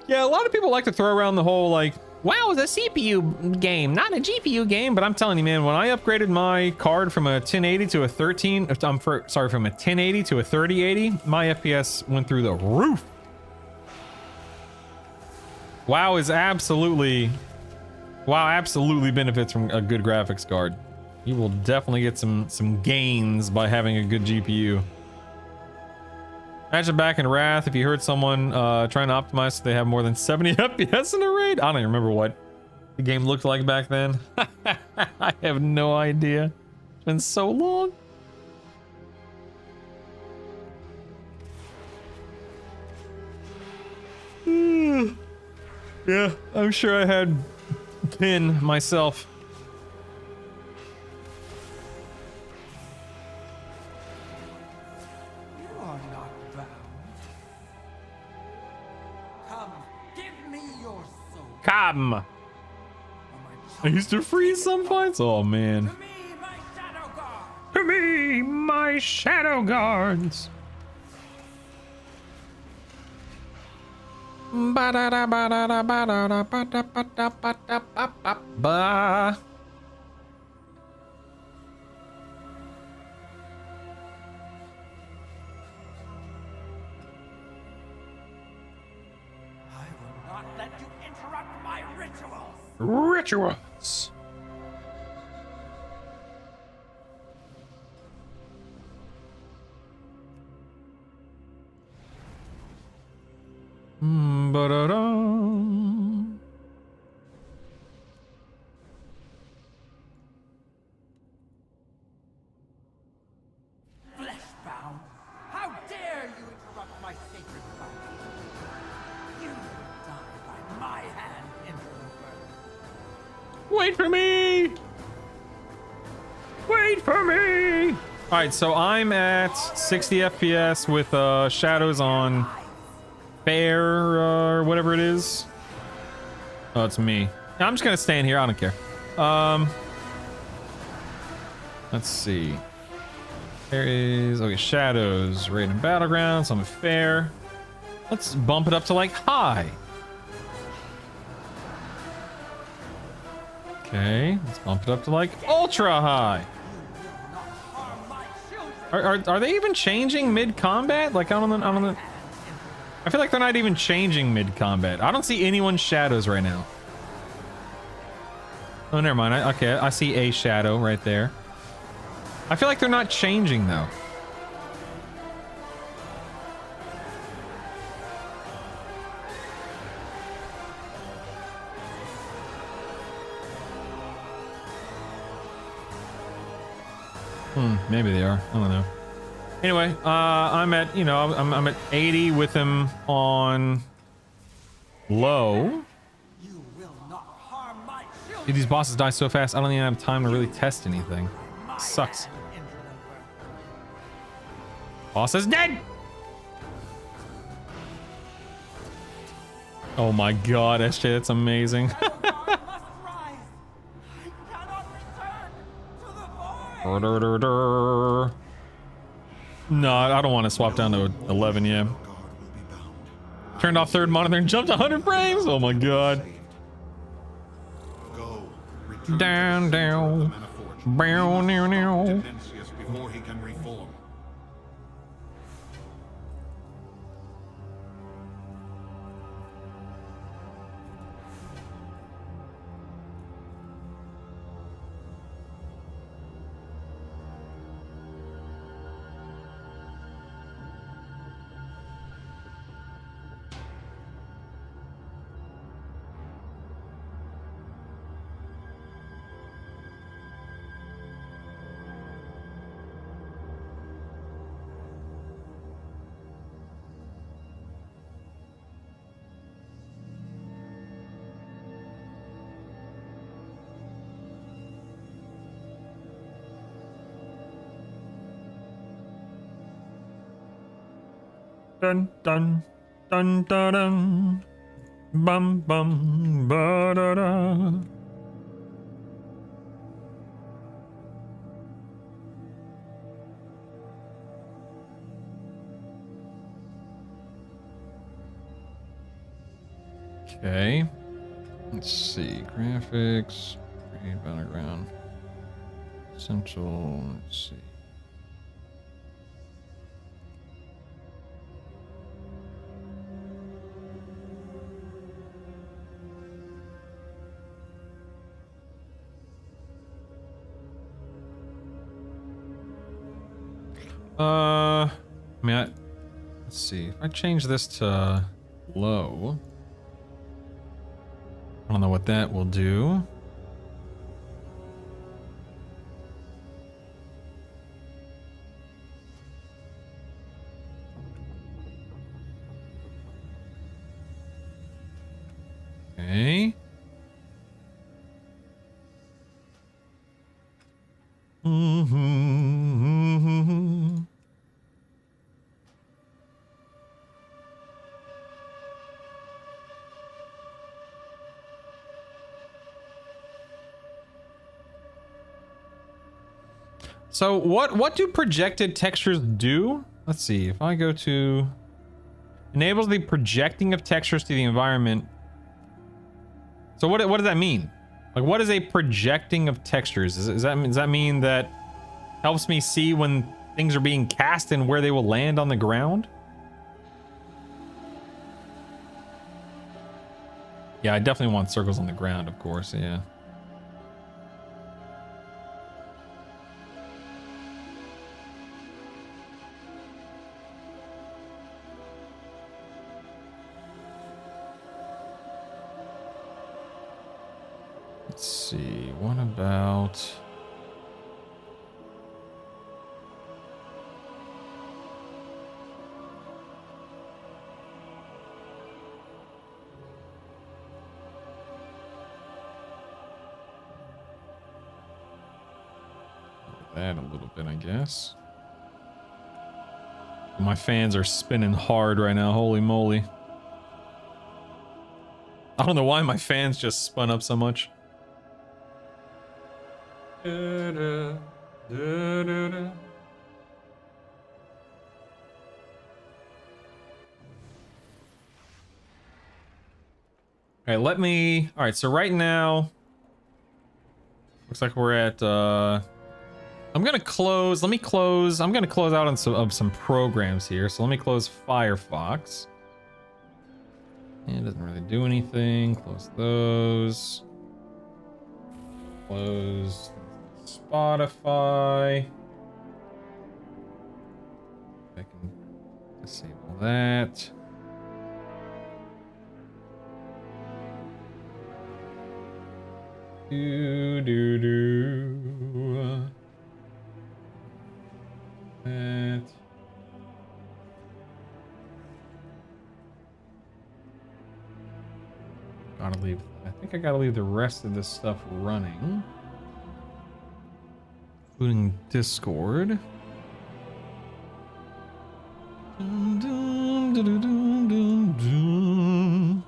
Yeah, a lot of people like to throw around the whole like, wow, it's a CPU game, not a GPU game. But I'm telling you, man, when I upgraded my card from a 1080 to a 1080 to a 3080, my FPS went through the roof. WoW absolutely benefits from a good graphics card. You will definitely get some gains by having a good GPU. Imagine back in Wrath if you heard someone trying to optimize so they have more than 70 FPS in a raid. I don't even remember what the game looked like back then. I have no idea. It's been so long. Yeah, I'm sure I had pin myself. You are not bound. Come, give me your soul. Come. or my I used to freeze some fights. Oh man. To me, my shadow guard. To me, my shadow guards. Ba. I will not let you interrupt my rituals. Rituals. Ba-da-dum. Fleshbound, how dare you interrupt my sacred practice? You will die by my hand, interloper. Wait for me! Wait for me! Alright, so I'm at 60 FPS with shadows on fair or whatever it is. Oh, it's me. I'm just gonna stand here, I don't care. Let's see. There is, okay, shadows, raid and battlegrounds, I'm fair. Let's bump it up to like high. Okay, let's bump it up to like ultra high. Are they even changing mid combat? Like I don't know. I feel like they're not even changing mid combat. I don't see anyone's shadows right now. Oh, never mind. Okay, I see a shadow right there. I feel like they're not changing though. Maybe they are. I don't know. Anyway, I'm at, you know, I'm at 80 with him on low. You will not harm my children. Dude, these bosses die so fast, I don't even have time to really test anything. Sucks. Boss is dead! Oh my god, SJ, that's amazing. No, I don't want to swap down to 11 yet. Turned off third monitor and jumped 100 frames. Oh my god. Down, down. Bow, now, now. Before he can reform. Dun dun dun dun dun. Bum bum ba da da. Okay. Let's see. Graphics. Create battleground. Essential. Let's see. I mean, let's see. If I change this to low, I don't know what that will do. Okay. Mm-hmm. So what do projected textures do? Let's see. If I go to enables the projecting of textures to the environment. So what does that mean? Like, what is a projecting of textures? Does that mean that helps me see when things are being cast and where they will land on the ground? Yeah, I definitely want circles on the ground, of course, yeah. Let's see, what about... that a little bit, I guess. My fans are spinning hard right now, holy moly. I don't know why my fans just spun up so much. Da-da, da-da-da. Alright, let me... Alright, so right now... Looks like we're at, I'm gonna close... Let me close... I'm gonna close out on some programs here. So let me close Firefox. It doesn't really do anything. Close those. Close Spotify. I can disable that. That. Gotta leave. I think I gotta leave the rest of this stuff running, including Discord. Dun, dun, dun, dun, dun, dun, dun.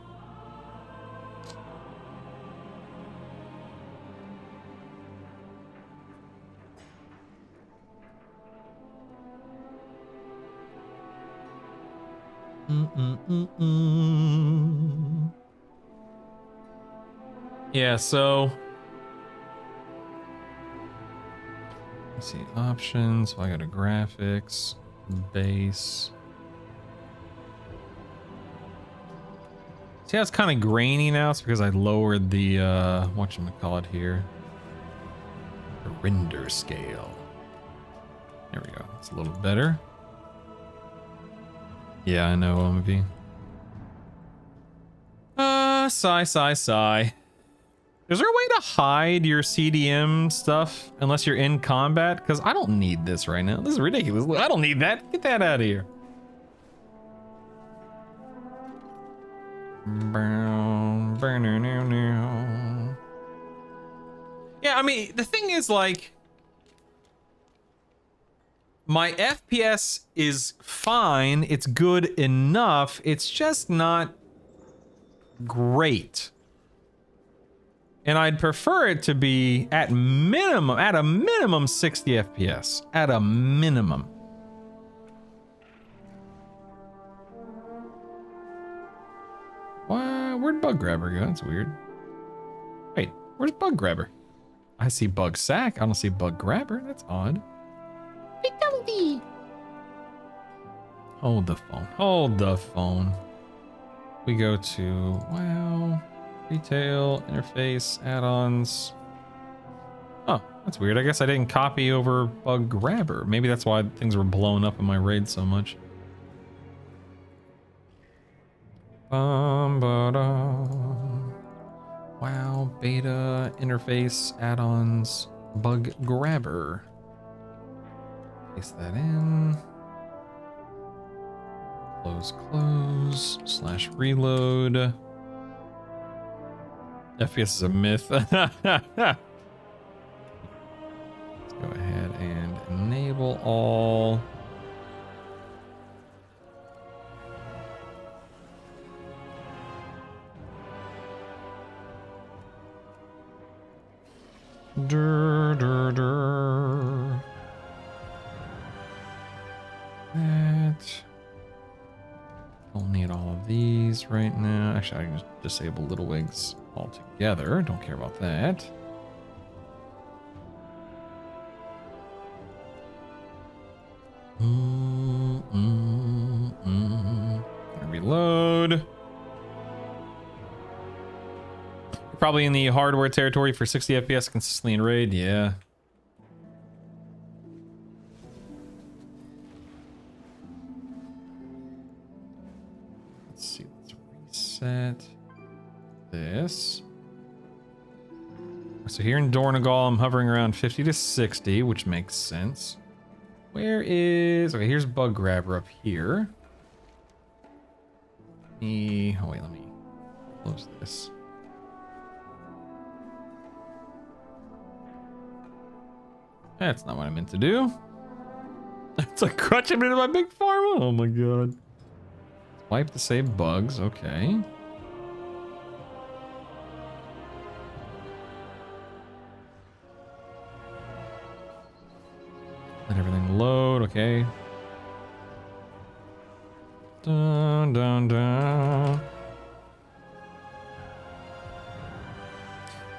Yeah, so let's see, options. So I got a graphics, base. See how it's kind of grainy now? It's because I lowered the whatchamacallit here. The render scale. There we go. It's a little better. Yeah, I know, OMV. Sigh. Is there a way to hide your CDM stuff unless you're in combat? Because I don't need this right now. This is ridiculous. I don't need that. Get that out of here. Yeah, I mean, the thing is, like, my FPS is fine. It's good enough. It's just not great. And I'd prefer it to be at a minimum 60 FPS. At a minimum. Where'd Bug Grabber go? That's weird. Wait, where's Bug Grabber? I see Bug Sack. I don't see Bug Grabber. That's odd. Hold the phone. Hold the phone. We go to, wow, retail, interface, add-ons. Oh, that's weird. I guess I didn't copy over Bug Grabber. Maybe that's why things were blowing up in my raid so much. Wow, beta, interface, add-ons, Bug Grabber. Paste that in. Close, / reload. FPS is a myth. Let's go ahead and enable all. That. Don't need all of these right now. Actually, I can just disable Little Wigs altogether. Don't care about that. Reload. You're probably in the hardware territory for 60 FPS consistently in raid. Yeah. Set this. So here in Dornegal, I'm hovering around 50 to 60, which makes sense. Where is... Okay, here's Bug Grabber up here. Oh wait, let me close this. That's not what I meant to do. It's like crutching into my big farm. Oh my god. Wipe to save bugs, okay. Let everything load, okay. Dun, dun, dun.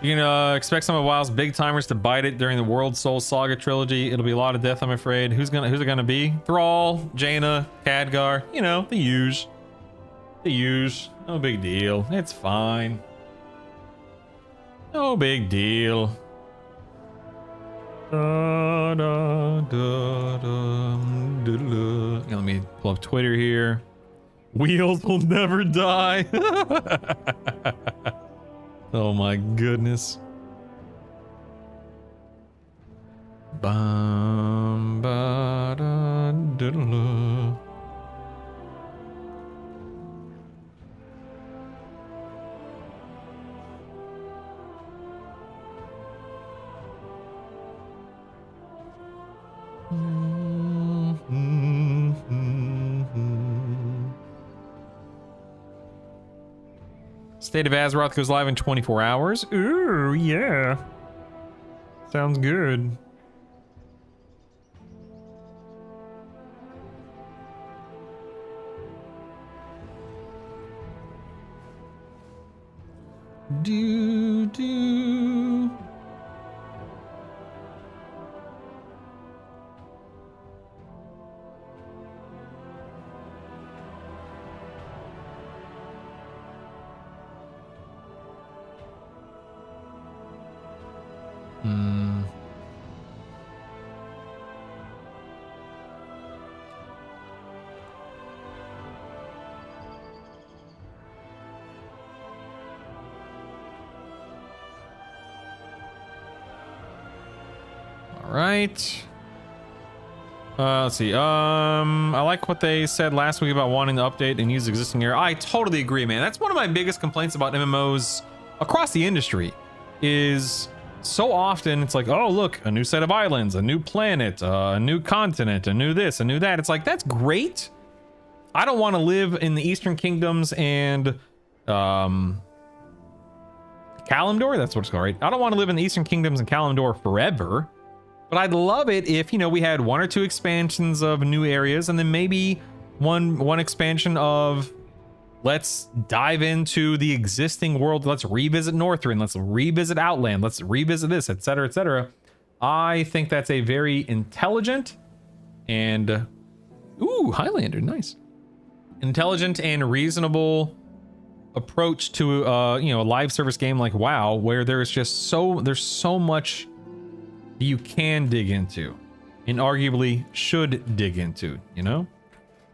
You can expect some of WoW's big timers to bite it during the World Soul Saga trilogy. It'll be a lot of death, I'm afraid. Who's it gonna be? Thrall, Jaina, Khadgar, you know, the usual. No big deal. It's fine. No big deal. Da, da, da, da, da, da. Yeah, let me pull up Twitter here. Wheels will never die. Oh my goodness. Bum, ba, da, da, da. State of Azeroth goes live in 24 hours. Ooh, yeah. Sounds good. Do. All right. Let's see. I like what they said last week about wanting to update and use existing era. I totally agree, man. That's one of my biggest complaints about MMOs across the industry is so often it's like, oh, look, a new set of islands, a new planet, a new continent, a new this, a new that. It's like, that's great. I don't want to live in the Eastern Kingdoms and Kalimdor. That's what it's called, right? I don't want to live in the Eastern Kingdoms and Kalimdor forever. But I'd love it if, you know, we had 1 or 2 expansions of new areas, and then maybe one expansion of, let's dive into the existing world. Let's revisit Northrend. Let's revisit Outland. Let's revisit this, etc., etc. I think that's a very intelligent and ooh, Highlander, nice. Intelligent and reasonable approach to you know, a live service game like WoW, where there's so much you can dig into and arguably should dig into, you know?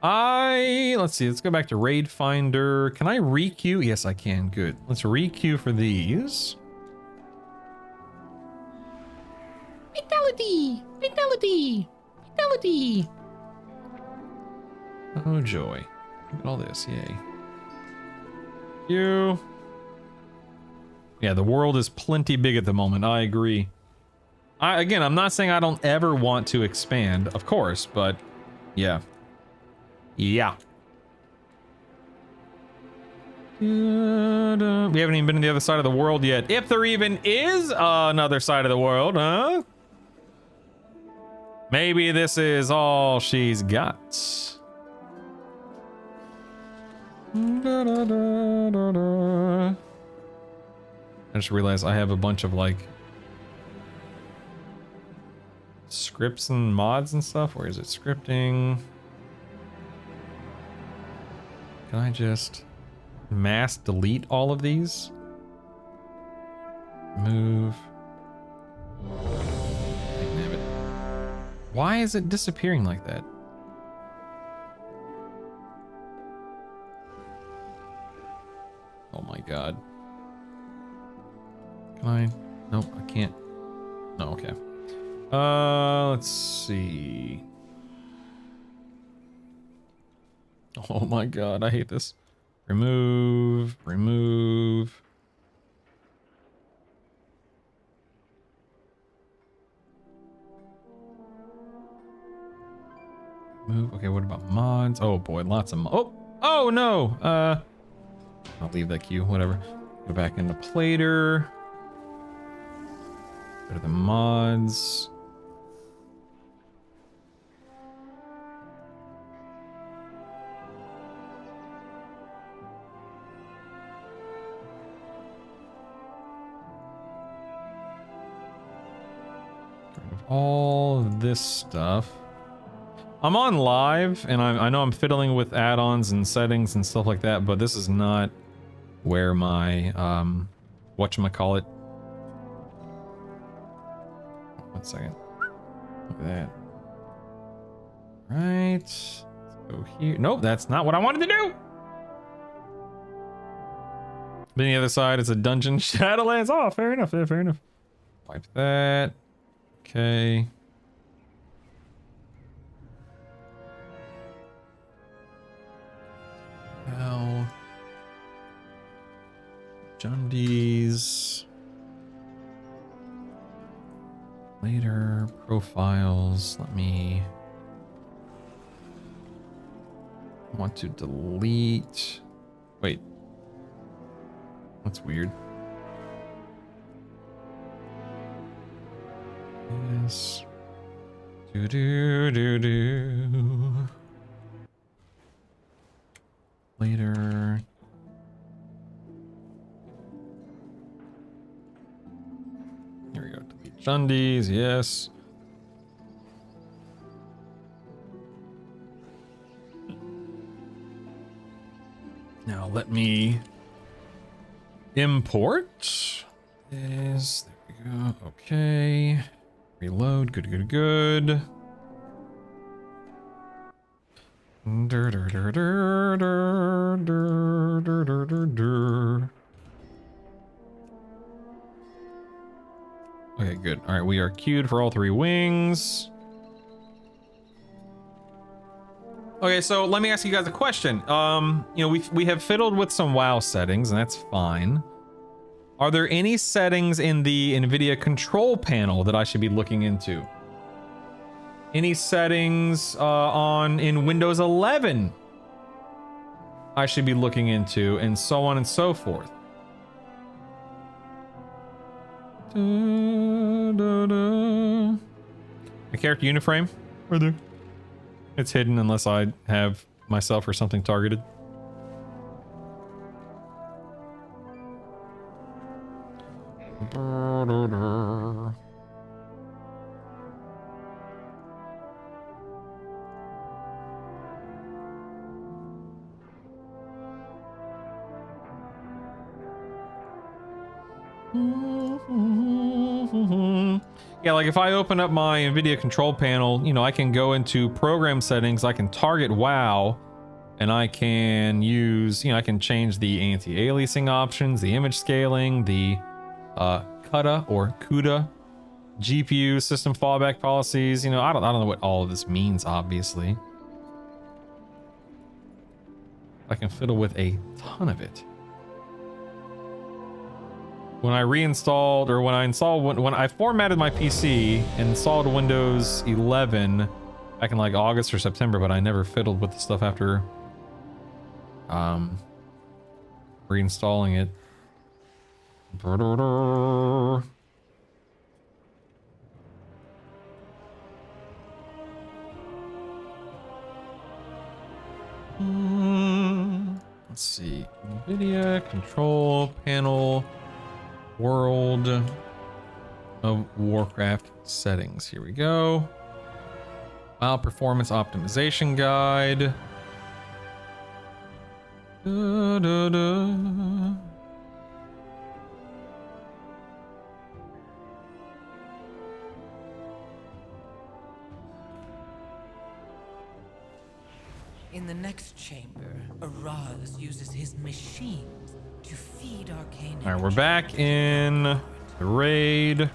Let's see, let's go back to Raid Finder. Can I re-queue? Yes, I can. Good. Let's re-queue for these. Vitality! Vitality! Vitality! Oh, joy. Look at all this. Yay. You. Yeah, the world is plenty big at the moment. I agree. Again, I'm not saying I don't ever want to expand, of course, but yeah. Yeah. We haven't even been to the other side of the world yet. If there even is another side of the world, huh? Maybe this is all she's got. I just realized I have a bunch of like scripts and mods and stuff. Where is it? Scripting. Can I just mass delete all of these? Move. Damn it. Why is it disappearing like that? Oh my god. Can I? Nope, I can't. No, okay. Let's see. Oh my god, I hate this. Remove, remove. Move. Okay, what about mods? Oh boy, lots of oh no. I'll leave that queue, whatever. Go back into Plater. Go to the mods. Get rid of all this stuff. I'm on live, and I know I'm fiddling with add-ons and settings and stuff like that, but this is not where my, whatchamacallit. One second. Look at that. Right. Let's go here. Nope, that's not what I wanted to do! Then the other side is a dungeon Shadowlands. Oh, fair enough, fair enough. Wipe that. Okay. Now, Jundies. Later profiles. Let me. I want to delete. Wait. That's weird. Yes. Do do do do. Later. Here we go. Delete Jundies, yes. Now let me import this. There we go. Okay. Reload. Good, good, good. Okay, good. All right, we are queued for all 3 wings. Okay, so let me ask you guys a question. You know, we have fiddled with some WoW settings, and that's fine. Are there any settings in the NVIDIA control panel that I should be looking into? Any settings in Windows 11 I should be looking into, and so on and so forth. The character uniframe? Right there. It's hidden unless I have myself or something targeted. Yeah, like if I open up my NVIDIA control panel, you know, I can go into program settings, I can target WoW, and I can use, you know, I can change the anti-aliasing options, the image scaling, the CUDA or CUDA, GPU system fallback policies. You know, I don't know what all of this means, obviously. I can fiddle with a ton of it. When I reinstalled, or when I formatted my PC and installed Windows 11 back in like August or September, but I never fiddled with the stuff after reinstalling it. Let's see, NVIDIA control panel. World of Warcraft settings. Here we go. File performance optimization guide. In the next chamber, Araz uses his machines to feed arcane. All right, we're back in the raid.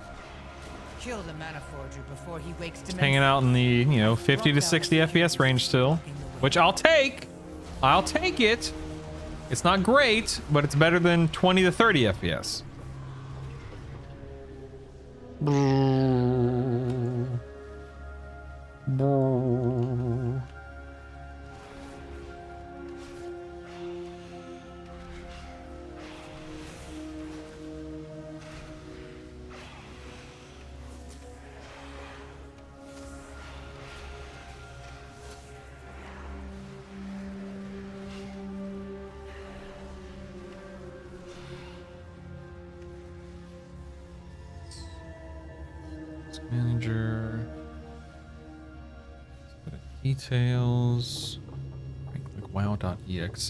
Kill the mana forger before he wakes to Hanging out in the, you know, 50 to 60 FPS range still, which I'll take. I'll take it. It's not great, but it's better than 20 to 30 FPS. Manager. Details. Click wow.exe.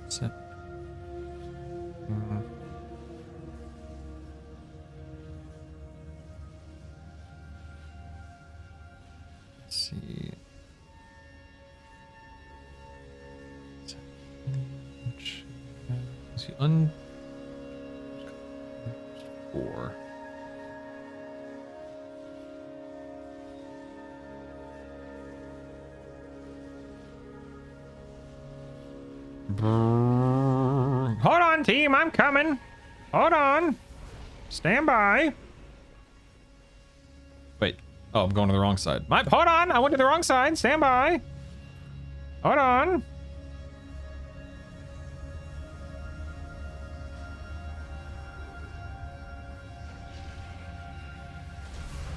Set. Let's see. Four. Hold on, team, I'm coming. Hold on. Stand by. Wait. Oh, I'm going to the wrong side. Hold on, I went to the wrong side. Stand by. Hold on.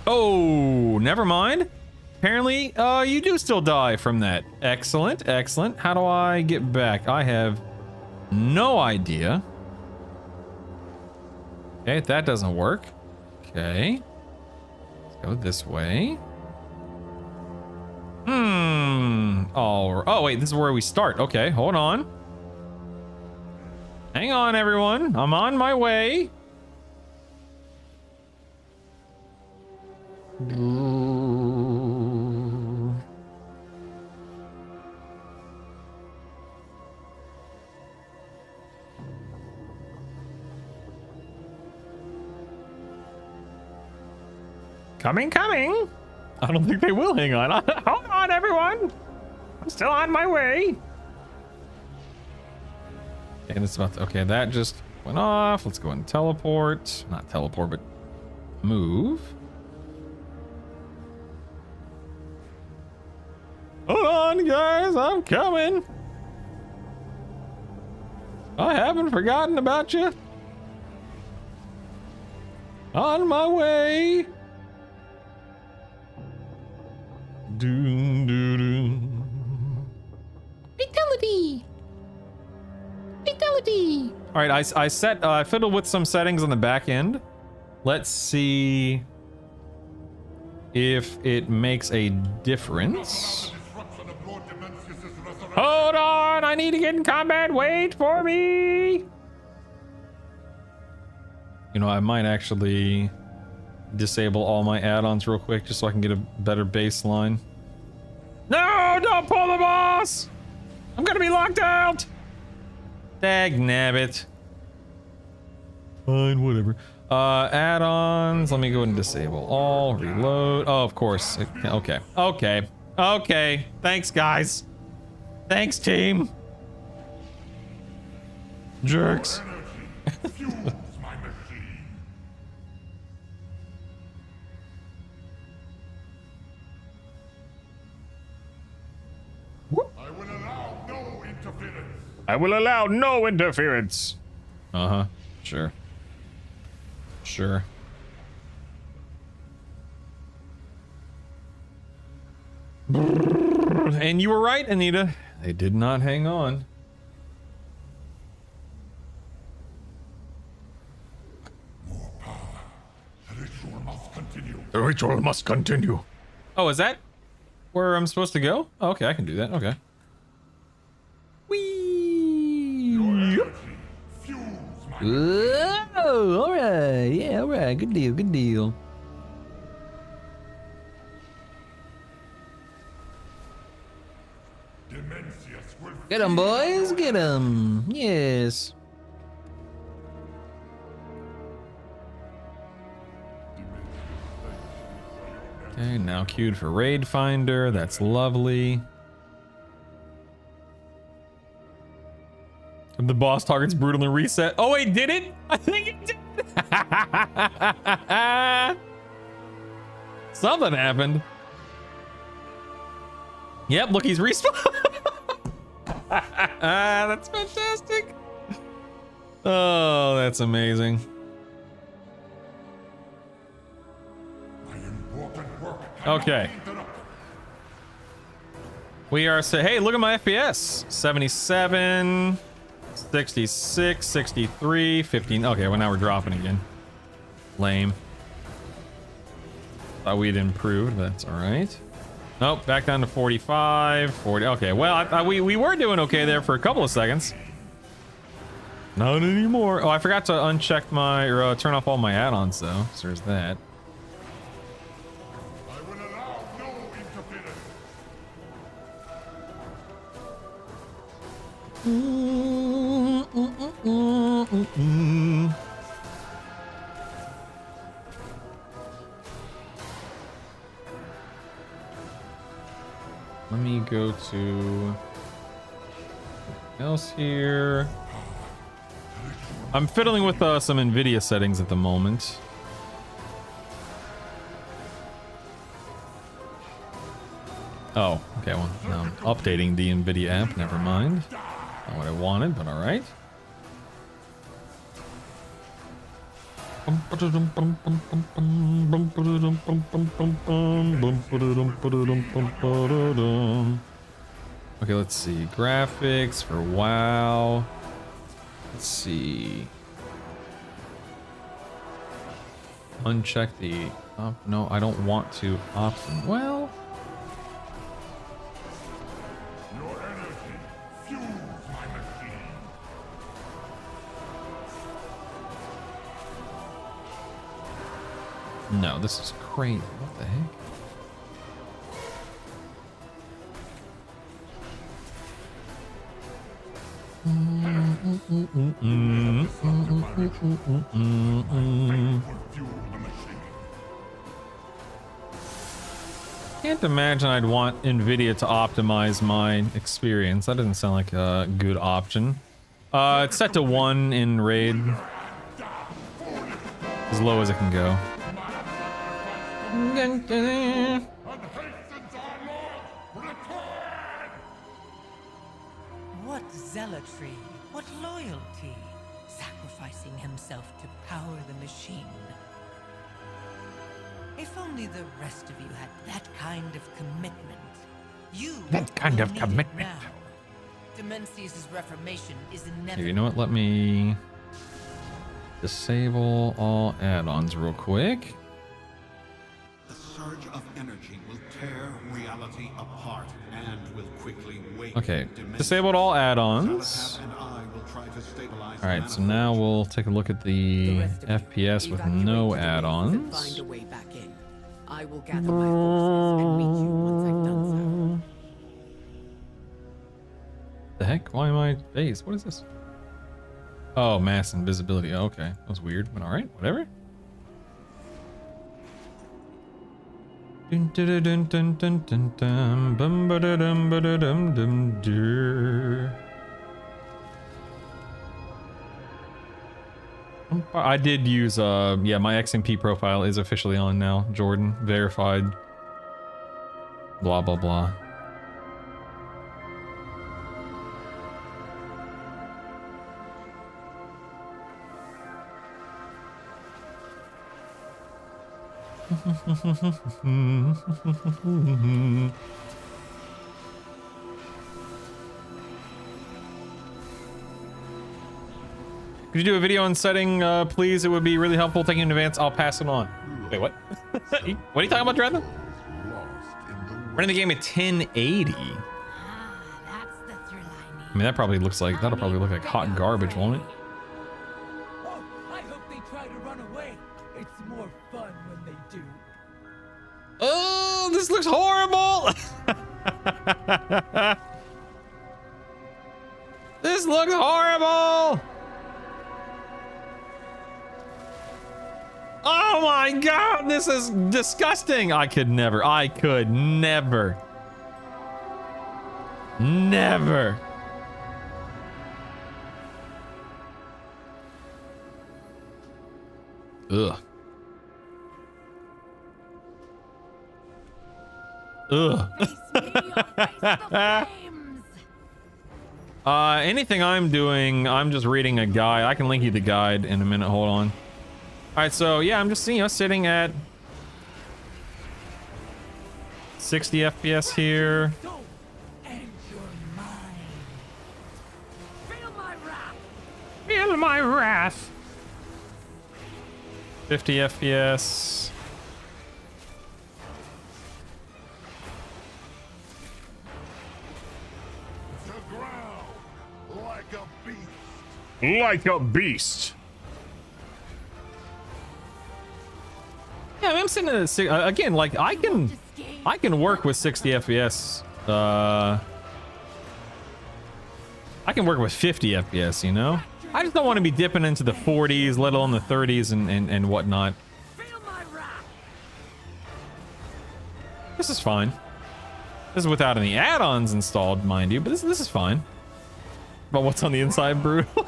Oh, never mind. Apparently, you do still die from that. Excellent, excellent. How do I get back? I have no idea. Okay, that doesn't work. Okay. Let's go this way. Oh, wait, this is where we start. Okay, hold on. Hang on, everyone. I'm on my way. Coming. I don't think they will hang on. Hold on, everyone. I'm still on my way. And it's about to, okay, that just went off. Let's go and teleport. Not teleport, but move. Hold on, guys, I'm coming. I haven't forgotten about you. On my way. Doom, doo, doo. Fatality. Fatality. All right, I set, I fiddled with some settings on the back end. Let's see if it makes a difference. Hold on, I need to get in combat. Wait for me. You know, I might actually disable all my add-ons real quick just so I can get a better baseline. No, don't pull the boss! I'm gonna be locked out! Dag nabbit. Fine, whatever. Add-ons, let me go ahead and disable all, reload. Oh, of course. Okay, okay, okay. Thanks, guys. Thanks, team. Jerks. I will allow no interference. Uh-huh. Sure. Sure. And you were right, Anita. They did not hang on. More power. The ritual must continue. The ritual must continue. Oh, is that where I'm supposed to go? Oh, okay, I can do that. Okay. Whee! Oh, all right. Yeah, all right. Good deal. Good deal. Get 'em, boys. Get 'em. Yes. Okay, now queued for Raid Finder. That's lovely. The boss targets brutally reset. Oh wait, did it? I think it did. Something happened. Yep, look, he's respawned. That's fantastic. Oh, that's amazing. Okay. We are hey, look at my FPS. 77. 66, 63, 15. Okay, well now we're dropping again. Lame. Thought we'd improved, but that's all right. Nope, back down to 45, 40. Okay, well, we were doing okay there for a couple of seconds. Not anymore. Oh, I forgot to uncheck my, or turn off all my add-ons though. So there's that. I will allow no interference. Let me go to else here. I'm fiddling with some NVIDIA settings at the moment. Oh, okay, well, now I'm updating the NVIDIA app, never mind. Not what I wanted, but alright. Okay, let's see. Graphics for WoW. Let's see. Uncheck the... no, I don't want to option. Well... Your energy fuels my machine. No, this is crazy. What the heck? Can't imagine I'd want NVIDIA to optimize my experience. That doesn't sound like a good option. It's set to 1 in raid. As low as it can go. What zealotry, what loyalty, sacrificing himself to power the machine. If only the rest of you had that kind of commitment. That kind will of need it commitment. now. Demences' reformation is Here, inevitable. you know what? Let me disable all add-ons real quick. The surge of energy will tear reality apart and will quickly wake Okay, dimension. disabled all add-ons. Zalatath and I will try to stabilize All right, the so now we'll take a look at the FPS with no Find add-ons. a way back in. I will gather my forces and meet you once I've done The heck? Why am I phased? What is this? Oh, mass invisibility. Oh, okay, that was weird, but all right, whatever. Dun, dun, dun, dun, dun, dun, dun, bum, ba, da, dum, ba, da, dum, dum, dur. I did use yeah, my XMP profile is officially on now. Jordan verified. Blah blah blah. Could you do a video on setting, please? It would be really helpful. Thank you in advance. I'll pass it on. Wait, what? What are you talking about, Dratha? Running the game at 1080. That's the thrill I need. I mean, that'll probably look like hot garbage, won't it? Oh, I hope they try to run away. It's more fun when they do. Oh, this looks horrible. This looks horrible. Oh my god, this is disgusting. I could never. Never. Ugh. Anything I'm doing, I'm just reading a guide. I can link you the guide in a minute. Hold on. All right, so yeah, I'm just, sitting at 60 FPS here. Don't end your mind. Feel my wrath. Feel my wrath. 50 FPS. To ground like a beast. Like a beast. Yeah, I mean, I'm sitting at again. Like I can work with 60 FPS. I can work with 50 FPS. You know, I just don't want to be dipping into the 40s, let alone the 30s and whatnot. Feel my wrath. This is fine. This is without any add-ons installed, mind you, but this is fine. But what's on the inside, brutal?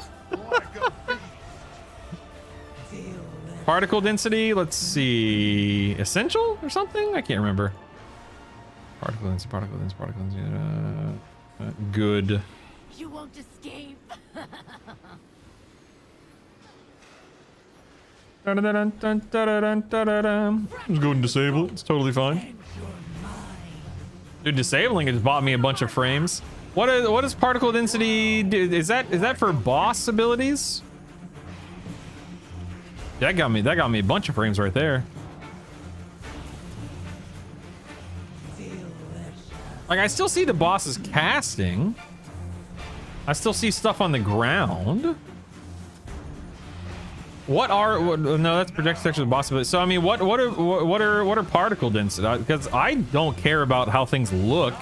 Particle density, let's see. Essential or something? I can't remember. Particle density. Good. You won't escape. Just go and disable it. It's totally fine. Dude, disabling it just bought me a bunch of frames. What is particle density do? Is that for boss abilities? That got me a bunch of frames right there. Like, I still see the bosses casting. I still see stuff on the ground. No, that's projected texture of boss ability. So I mean, what are particle density? Because I don't care about how things look.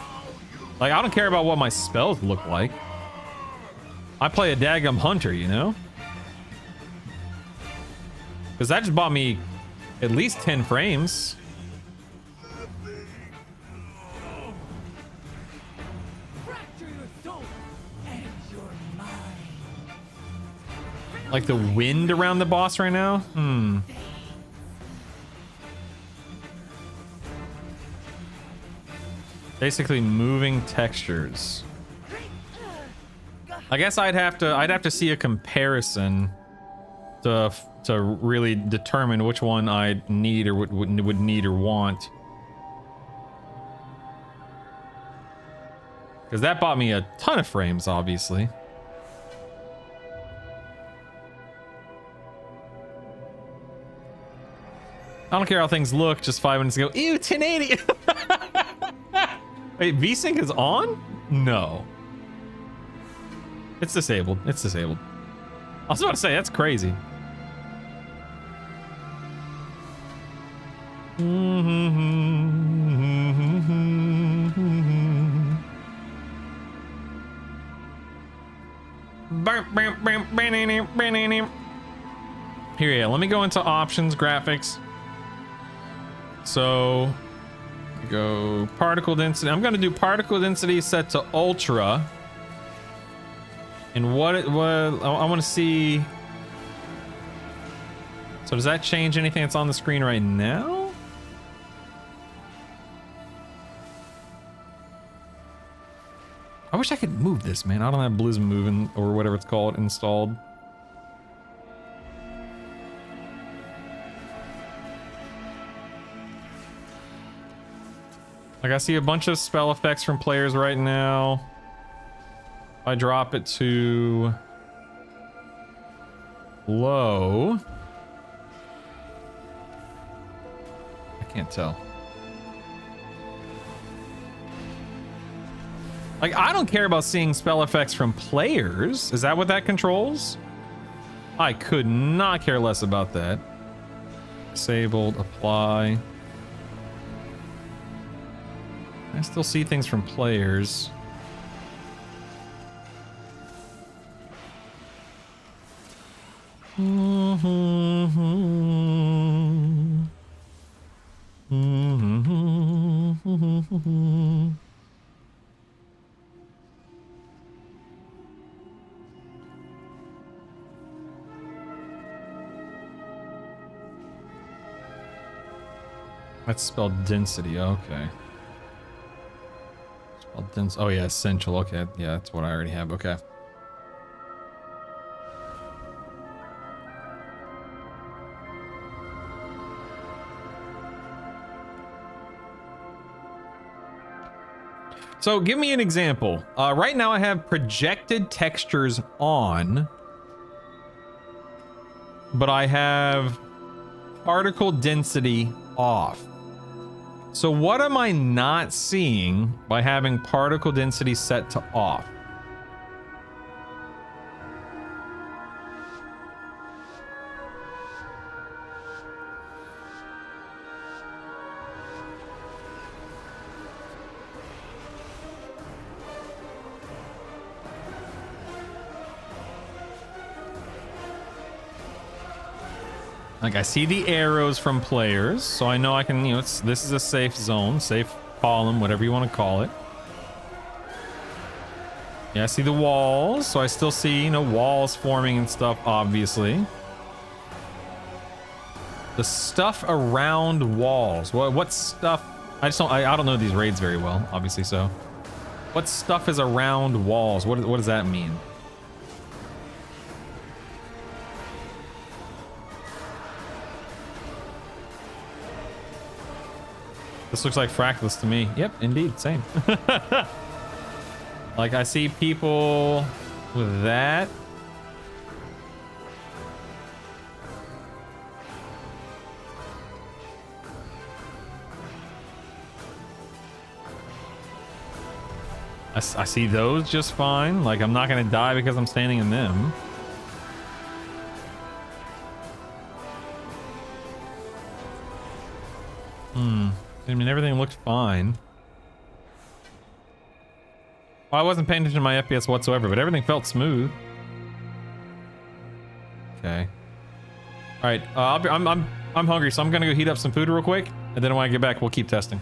Like, I don't care about what my spells look like. I play a daggum hunter, you know? Because that just bought me at least 10 frames. Fracture your soul and your mind. Like the wind around the boss right now? Basically moving textures. I guess I'd have to see a comparison to really determine which one I need or would need or want. Because that bought me a ton of frames, obviously. I don't care how things look, just 5 minutes ago. Ew, 1080! Wait, VSync is on? No. It's disabled. It's disabled. I was about to say, that's crazy. Here, yeah, let me go into options, graphics. So, go particle density. I'm going to do particle density set to ultra. And what I want to see. So does that change anything that's on the screen right now? I wish I could move this, man. I don't have Blizzard moving or whatever it's called installed. Like I see a bunch of spell effects from players right now. If I drop it to low, I can't tell. Like, I don't care about seeing spell effects from players. Is that what that controls? I could not care less about that. Disabled, apply. I still see things from players. That's spelled density, okay. Spelled oh yeah, essential, okay. Yeah, that's what I already have, okay. So give me an example. Right now I have projected textures on, but I have particle density off. So what am I not seeing by having particle density set to off? Like I see the arrows from players, so I know I can, you know, this is a safe zone, safe column, whatever you want to call it. Yeah, I see the walls, so I still see, you know, walls forming and stuff, obviously. The stuff around walls. What stuff? I don't know these raids very well, obviously, so. What stuff is around walls? What does that mean? This looks like Frackless to me. Yep, indeed, same. Like I see people with that. I see those just fine. Like I'm not gonna die because I'm standing in them. I mean, everything looked fine. Well, I wasn't paying attention to my FPS whatsoever, but everything felt smooth. Okay. All right. I'm hungry, so I'm gonna go heat up some food real quick, and then when I get back, we'll keep testing.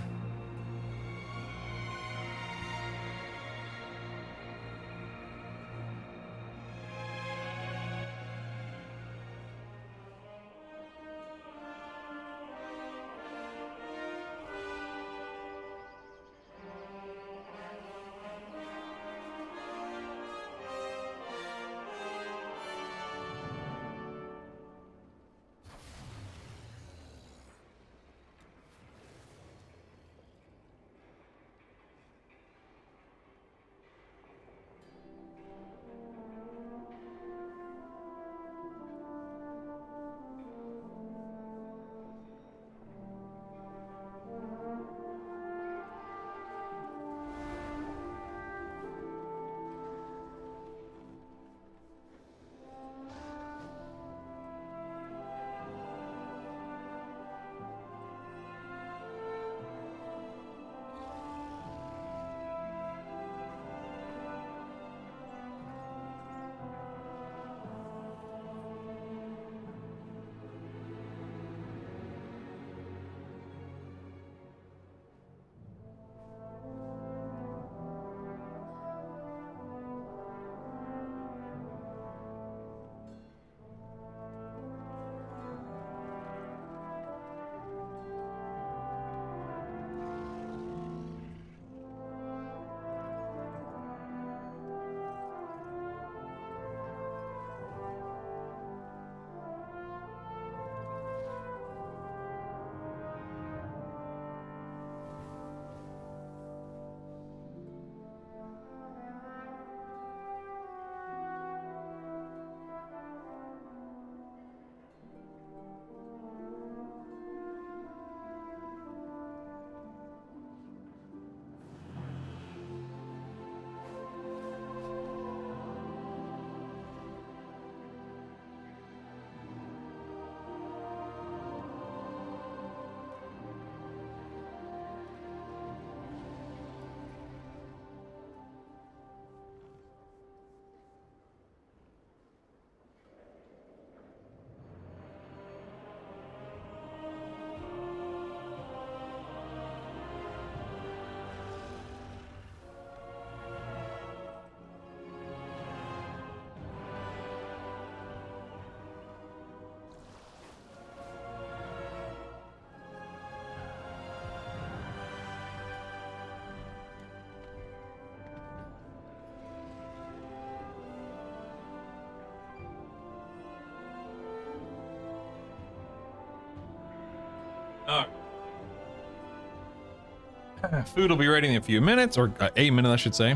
Food will be ready in a few minutes, or a minute, I should say.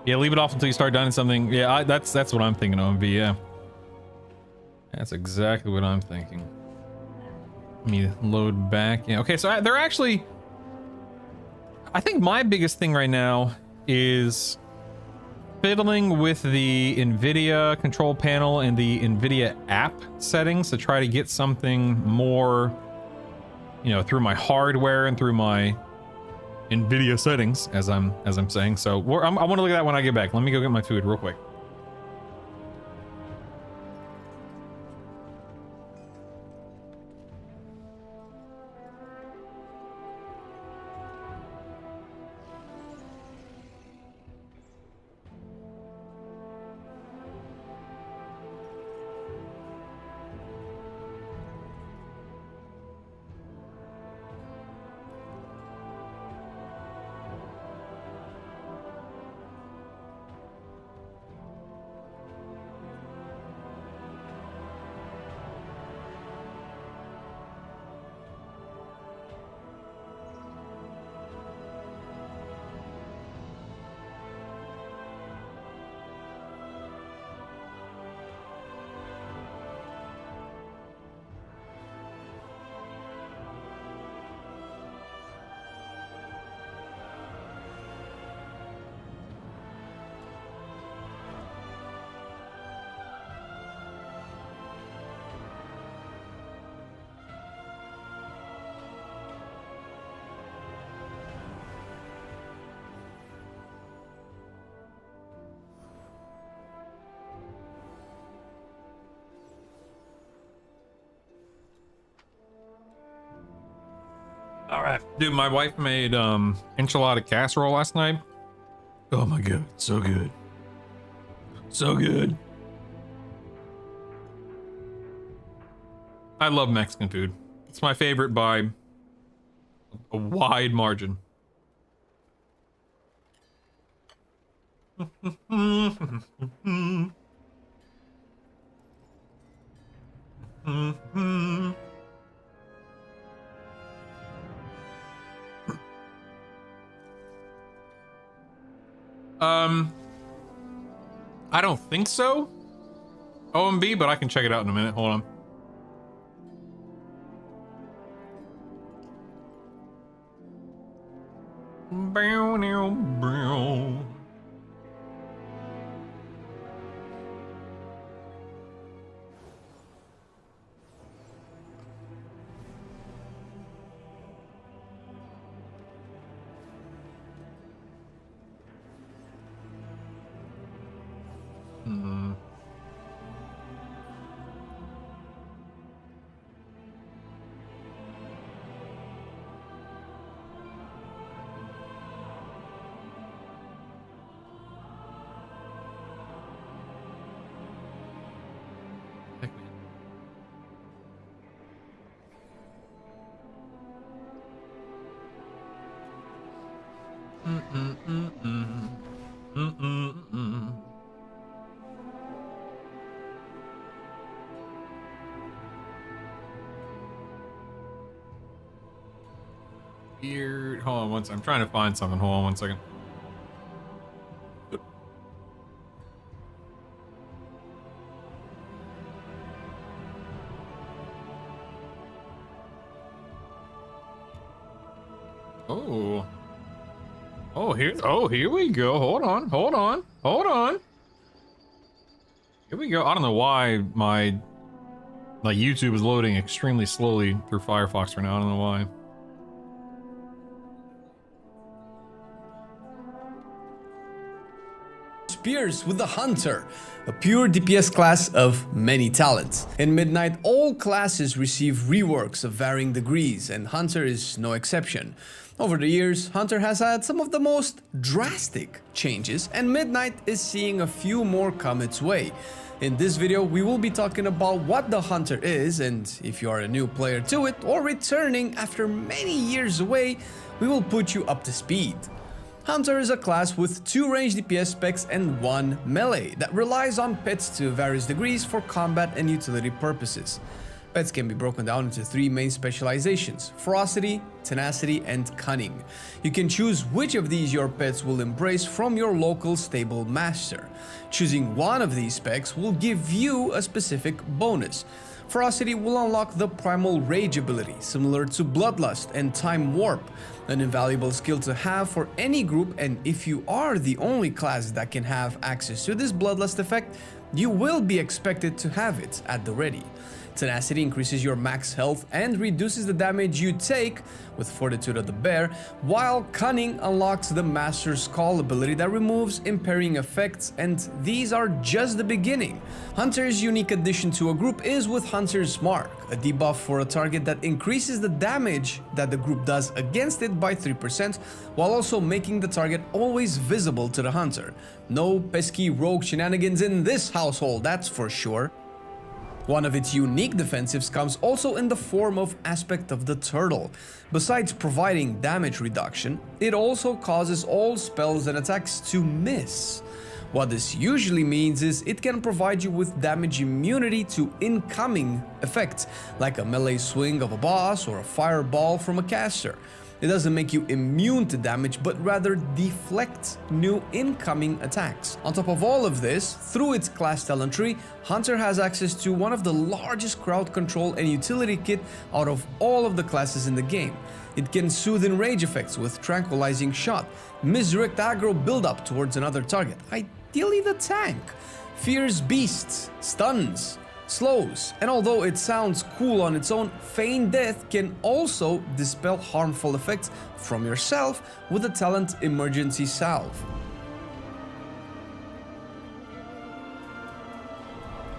Yeah, leave it off until you start dining something. Yeah, that's what I'm thinking, OMB, yeah. That's exactly what I'm thinking. Let me load back. Yeah, okay, so they're actually... I think my biggest thing right now is fiddling with the NVIDIA control panel and the NVIDIA app settings to try to get something more, you know, through my hardware and through my NVIDIA settings, as I'm saying. So I want to look at that when I get back. Let me go get my food real quick. All right, dude, my wife made enchilada casserole last night. Oh my god, so good. So good. I love Mexican food. It's my favorite by a wide margin. I don't think so, OMB, but I can check it out in a minute. Hold on. Weird. Hold on one second. I'm trying to find something. Hold on one second. Here we go. Hold on. Here we go. I don't know why my YouTube is loading extremely slowly through Firefox right now. I don't know why. Spears with the Hunter, a pure DPS class of many talents. In Midnight, all classes receive reworks of varying degrees, and Hunter is no exception. Over the years, Hunter has had some of the most drastic changes, and Midnight is seeing a few more come its way. In this video, we will be talking about what the Hunter is, and if you are a new player to it or returning after many years away, we will put you up to speed. Hunter is a class with 2 ranged DPS specs and 1 melee that relies on pits to various degrees for combat and utility purposes. Pets can be broken down into 3 main specializations: ferocity, tenacity, and cunning. You can choose which of these your pets will embrace from your local stable master. Choosing one of these specs will give you a specific bonus. Ferocity will unlock the Primal Rage ability, similar to Bloodlust and Time Warp, an invaluable skill to have for any group, and if you are the only class that can have access to this Bloodlust effect, you will be expected to have it at the ready. Tenacity increases your max health and reduces the damage you take with Fortitude of the Bear, while Cunning unlocks the Master's Call ability that removes impairing effects, and these are just the beginning. Hunter's unique addition to a group is with Hunter's Mark, a debuff for a target that increases the damage that the group does against it by 3%, while also making the target always visible to the hunter. No pesky rogue shenanigans in this household, that's for sure. One of its unique defensives comes also in the form of Aspect of the Turtle. Besides providing damage reduction, it also causes all spells and attacks to miss. What this usually means is it can provide you with damage immunity to incoming effects, like a melee swing of a boss or a fireball from a caster. It doesn't make you immune to damage, but rather deflects new incoming attacks. On top of all of this, through its class talent tree, Hunter has access to one of the largest crowd control and utility kit out of all of the classes in the game. It can soothe enrage effects with Tranquilizing Shot, misdirect aggro build-up towards another target, ideally the tank, fears beasts, stuns, slows, and although it sounds cool on its own, Feign Death can also dispel harmful effects from yourself with the talent Emergency Salve.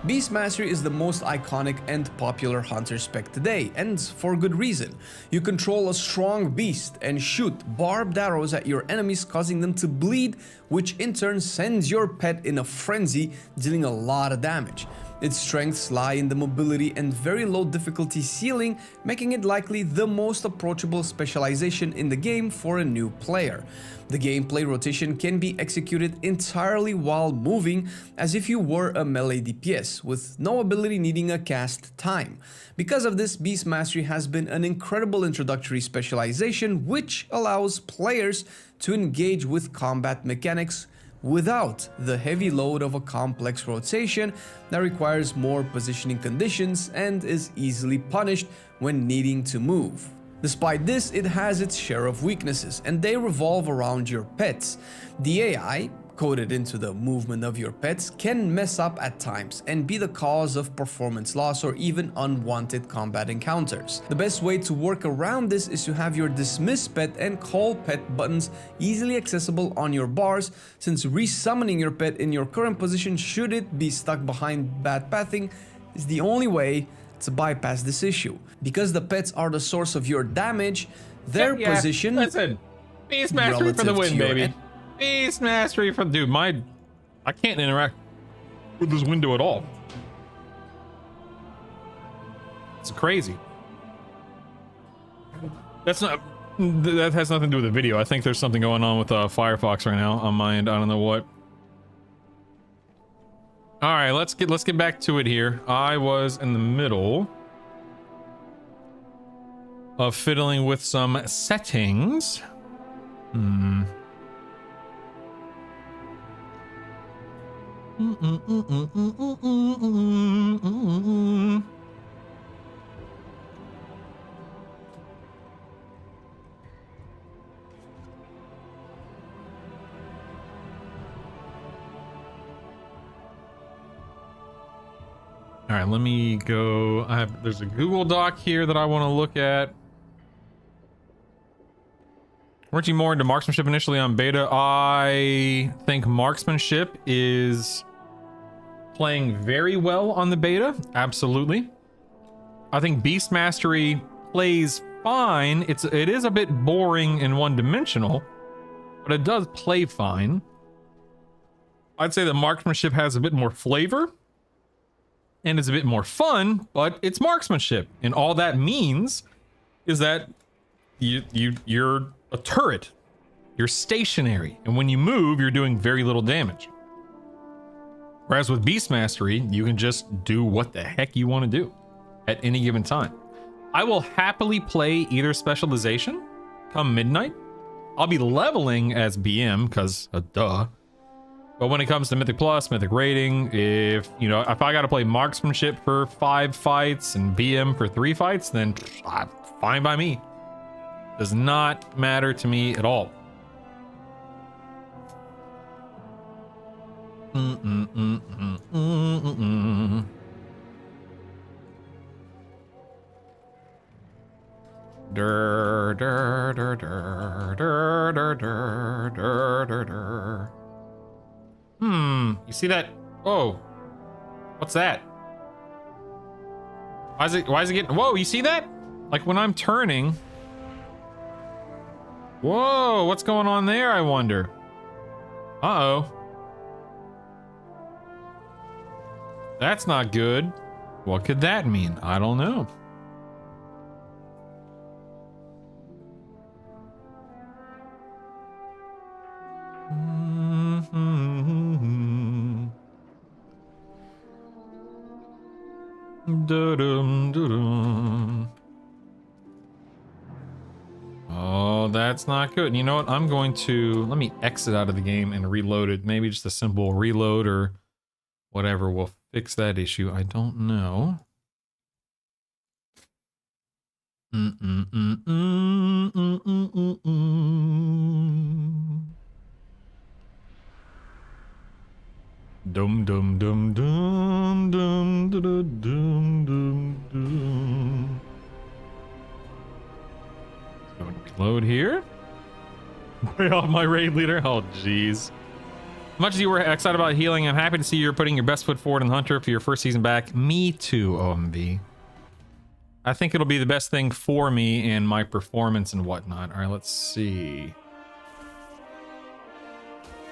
Beast Mastery is the most iconic and popular hunter spec today, and for good reason. You control a strong beast and shoot barbed arrows at your enemies, causing them to bleed, which in turn sends your pet in a frenzy, dealing a lot of damage. Its strengths lie in the mobility and very low difficulty ceiling, making it likely the most approachable specialization in the game for a new player. The gameplay rotation can be executed entirely while moving, as if you were a melee DPS, with no ability needing a cast time. Because of this, Beast Mastery has been an incredible introductory specialization which allows players to engage with combat mechanics without the heavy load of a complex rotation that requires more positioning conditions and is easily punished when needing to move. Despite this, it has its share of weaknesses, and they revolve around your pets. The AI, coded into the movement of your pets, can mess up at times and be the cause of performance loss or even unwanted combat encounters. The best way to work around this is to have your dismiss pet and call pet buttons easily accessible on your bars, since resummoning your pet in your current position should it be stuck behind bad pathing is the only way to bypass this issue. Because the pets are the source of your damage, their position... Listen, Beast Mastery for the win, baby. Beast Mastery for... Dude, I can't interact with this window at all. It's crazy. That has nothing to do with the video. I think there's something going on with Firefox right now on my end. I don't know what. All right, let's get back to it here. I was in the middle of fiddling with some settings. All right, let me go. There's a Google Doc here that I want to look at. Weren't you more into marksmanship initially on beta? I think marksmanship is playing very well on the beta. Absolutely. I think Beast Mastery plays fine. It is a bit boring and one-dimensional, but it does play fine. I'd say that marksmanship has a bit more flavor and it's a bit more fun, but it's marksmanship, and all that means is that you're a turret. You're stationary, and when you move, you're doing very little damage. Whereas with Beast Mastery, you can just do what the heck you want to do. at any given time. I will happily play either specialization come midnight. I'll be leveling as BM because duh. But when it comes to Mythic Plus, Mythic Rating, if I got to play Marksmanship for 5 fights and BM for 3 fights, then fine by me. Does not matter to me at all. Dur, dur, dur, dur, dur, dur, dur, dur, dur, dur. You see that? Oh, what's that? Why is it getting, whoa, you see that? Like when I'm turning. Whoa, what's going on there, I wonder? Uh-oh. That's not good. What could that mean? I don't know. Oh, that's not good. You know what? I'm going to let me exit out of the game and reload it. Maybe just a simple reload or whatever will fix that issue. I don't know. Dum dum dum dum dum dum dum dum dum. Going to load here. Way off my raid leader. Oh jeez. Much as you were excited about healing, I'm happy to see you're putting your best foot forward in Hunter for your first season back. Me too, OMV. I think it'll be the best thing for me and my performance and whatnot. All right, let's see.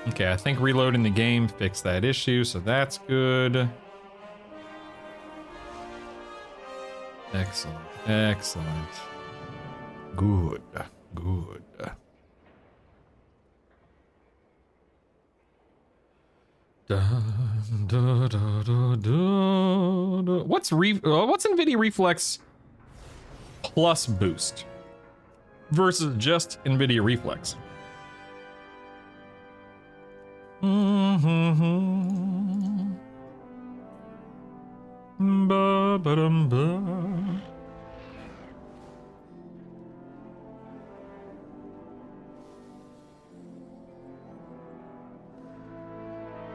Okay, I think reloading the game fixed that issue, so that's good. Excellent, excellent. Good, good. Dun, dun, dun, dun, dun, dun. What's NVIDIA Reflex Plus Boost versus just NVIDIA Reflex? Ba, ba, dum, ba.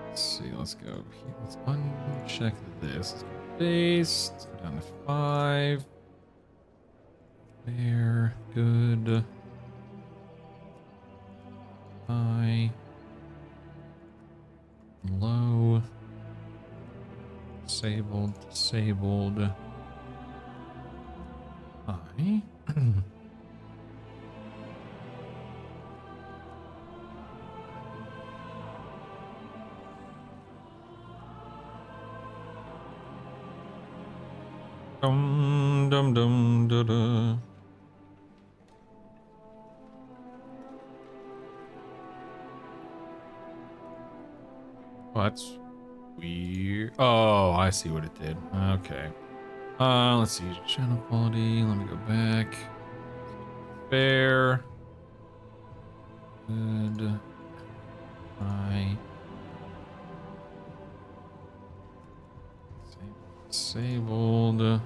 Let's see, let's go here. Let's uncheck this. Let's go base. Let's go down to 5. There, good. High. Low. Disabled, disabled. High. Dum dum dum da da. Oh, that's weird. Oh, I see what it did. Okay. Let's see. Channel quality. Let me go back. Fair. Good. High. Disabled.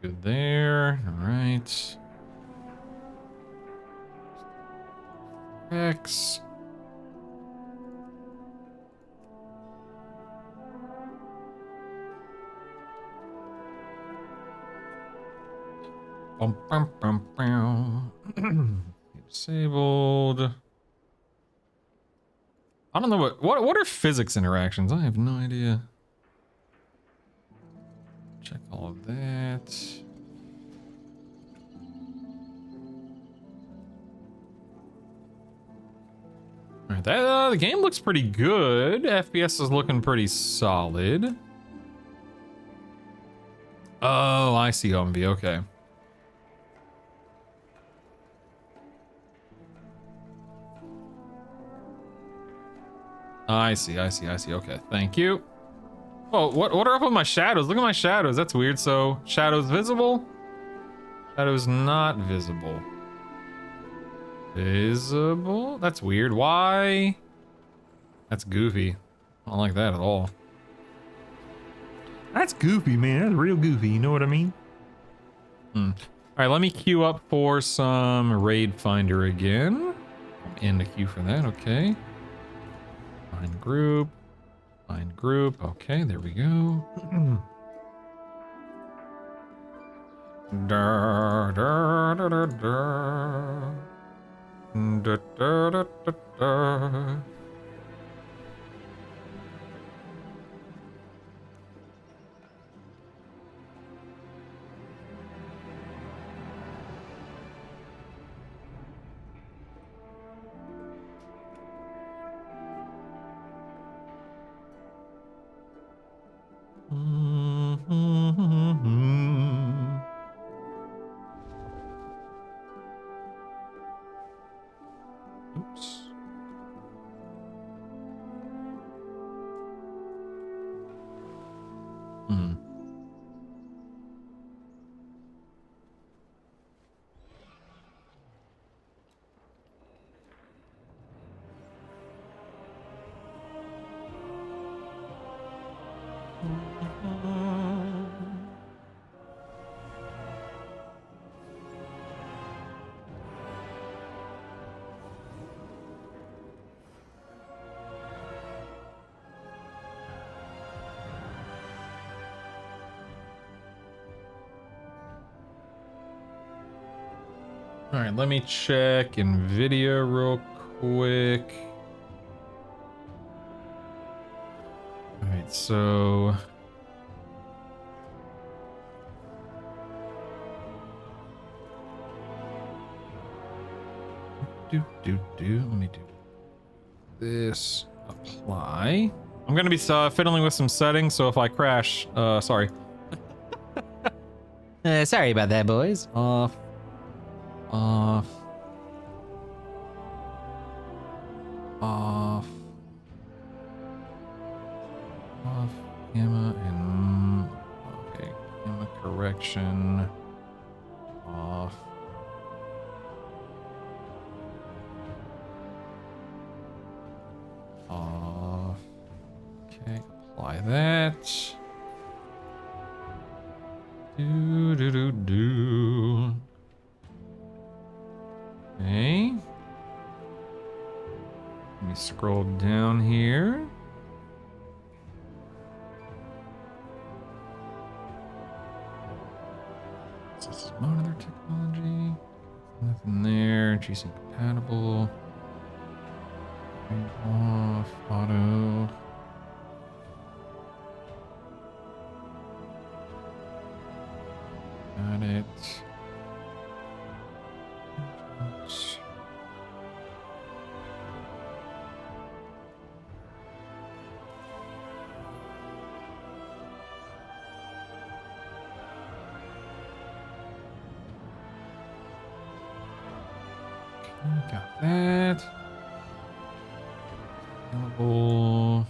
Good there. All right. X. Bum, bum, bum, bum. Disabled. I don't know what are physics interactions? I have no idea. Check all of that. All right, that the game looks pretty good. FPS is looking pretty solid. Oh, I see OMV. Okay. I see. Okay, thank you. Oh, what are up with my shadows? Look at my shadows. That's weird. So, shadows visible? Shadows not visible. Visible? That's weird. Why? That's goofy. I don't like that at all. That's goofy, man. That's real goofy. You know what I mean? All right, let me queue up for some Raid Finder again. I'm in the queue for that. Okay. Find group. Find group. Okay, there we go. Da, da, da, da, da. Da, da, da, da, da. Oops. All right, let me check in video real quick. All right, so let me do this. Apply. I'm gonna be fiddling with some settings, so if I crash, sorry. Sorry about that, boys. Off. Off. Off. Off. Gamma and okay. Gamma correction. Off. Off. Okay, apply that. Do. Okay. Let me scroll down here. This is monitor technology. Nothing there. GC compatible. Turn off. Auto. Got it. Got that. Available.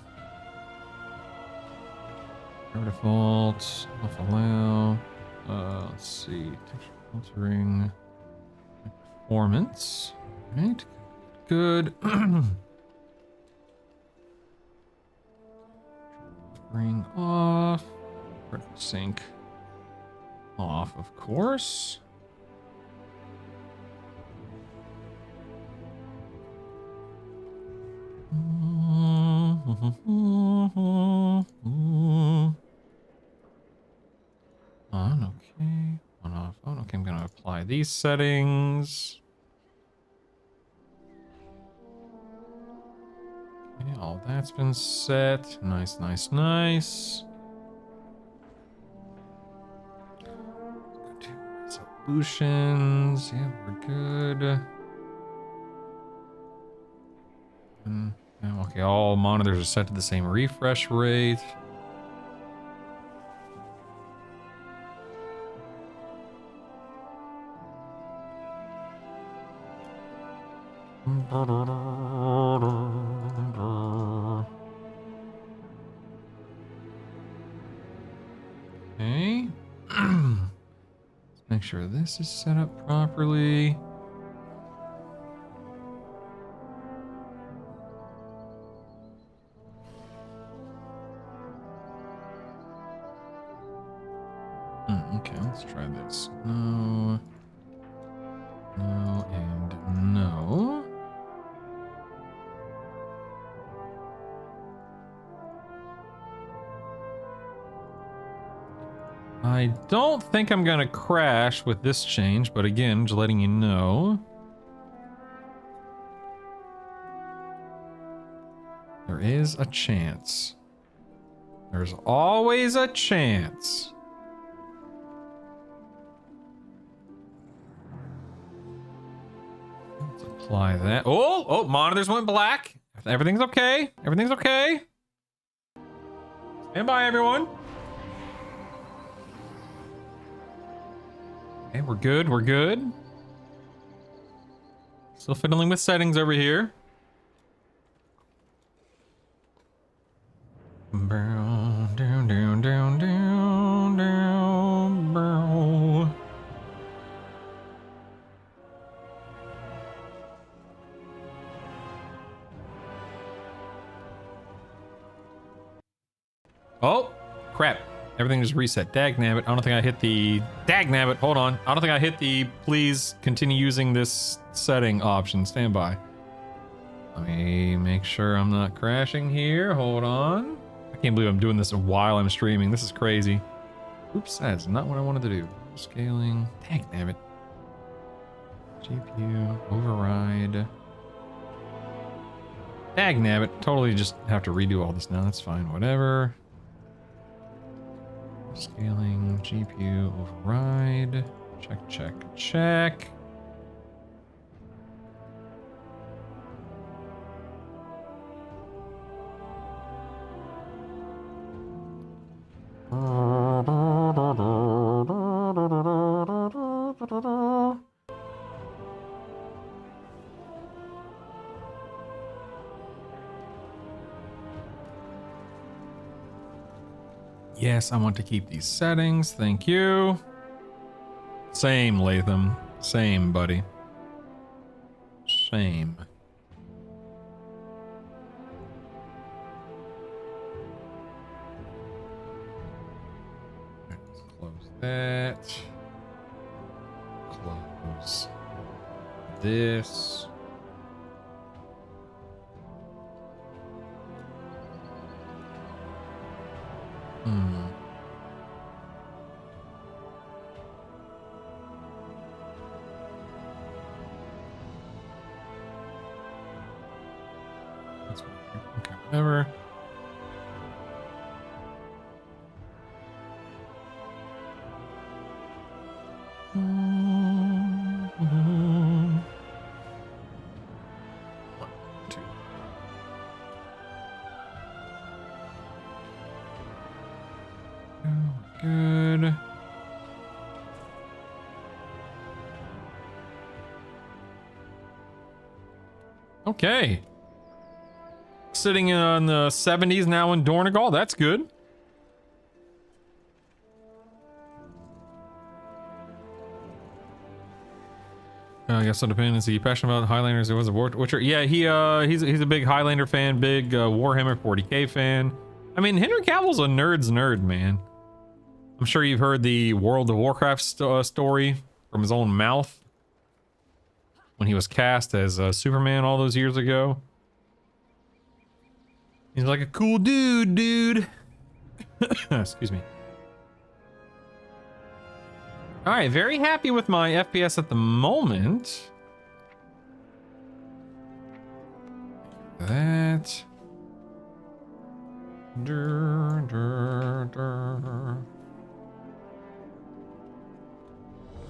Air default. Off allow. Let's see. Texture filtering. Performance. Right. Good. Bring off. Vertical sync. Off, of course. On, okay. On, off, on. Okay, I'm gonna apply these settings. Okay, all that's been set. Nice. Go to resolutions. Yeah, we're good. Okay, all monitors are set to the same refresh rate. Make sure this is set up properly. Okay, let's try this. No. No and no. I don't think I'm gonna crash with this change, but again, just letting you know. There is a chance. There's always a chance. Let's apply that. Oh, monitors went black. Everything's okay. Everything's okay. Stand by, everyone. Okay, we're good. We're good. Still fiddling with settings over here. Down, down, down, down, down, down. Oh, crap. Everything just reset. Dagnabbit. I don't think I hit the... Dagnabbit. Hold on. I don't think I hit the please continue using this setting option. Stand by. Let me make sure I'm not crashing here. Hold on. I can't believe I'm doing this while I'm streaming. This is crazy. Oops, that's not what I wanted to do. Scaling. Dagnabbit. GPU. Override. Dagnabbit. Totally just have to redo all this now. That's fine. Whatever. Scaling, GPU, override. Check, check, check. Yes, I want to keep these settings. Thank you. Same, Latham. Same, buddy. Same. Let's close that. Close this. That's okay, whatever. Good. Okay. Sitting in the 70s now in Dornegal. That's good. I guess it depends. Is he passionate about Highlanders? It was a Witcher. Yeah, he's a big Highlander fan, big Warhammer 40k fan. I mean, Henry Cavill's a nerd's nerd, man. I'm sure you've heard the World of Warcraft story from his own mouth when he was cast as Superman all those years ago. He's like a cool dude. Excuse me. All right, very happy with my FPS at the moment. That.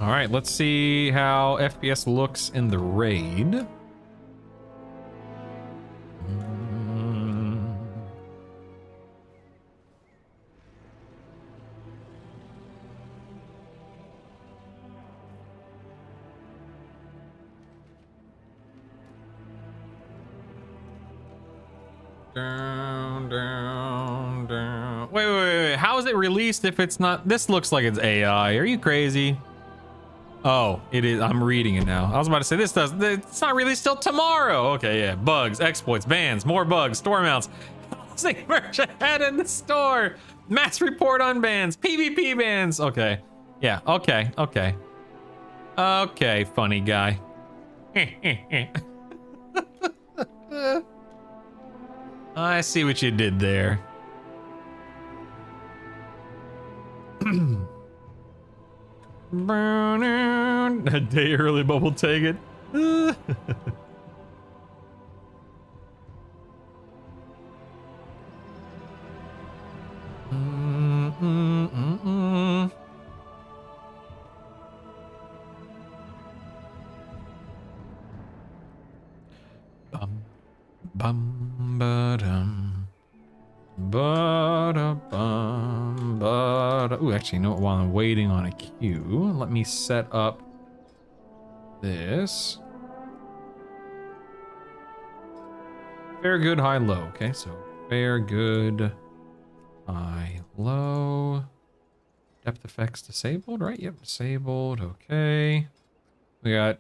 All right, let's see how FPS looks in the raid. Down, down, down. Wait. How is it released if it's not? This looks like it's AI. Are you crazy? Oh, it is. I'm reading it now. I was about to say it's not released till tomorrow. Okay, yeah. Bugs, exploits, bans, more bugs, store mounts. Housing merch ahead in the store. Mass report on bans, PvP bans. Okay. Yeah, okay. Okay, funny guy. I see what you did there. A day early, but we'll take it. Bum ba dum. Ba-da-bum, ba-da. Ooh, actually, you know what? While I'm waiting on a queue, let me set up this. Fair, good, high, low. Okay, so fair, good, high, low. Depth effects disabled, right? Yep, disabled. Okay. We got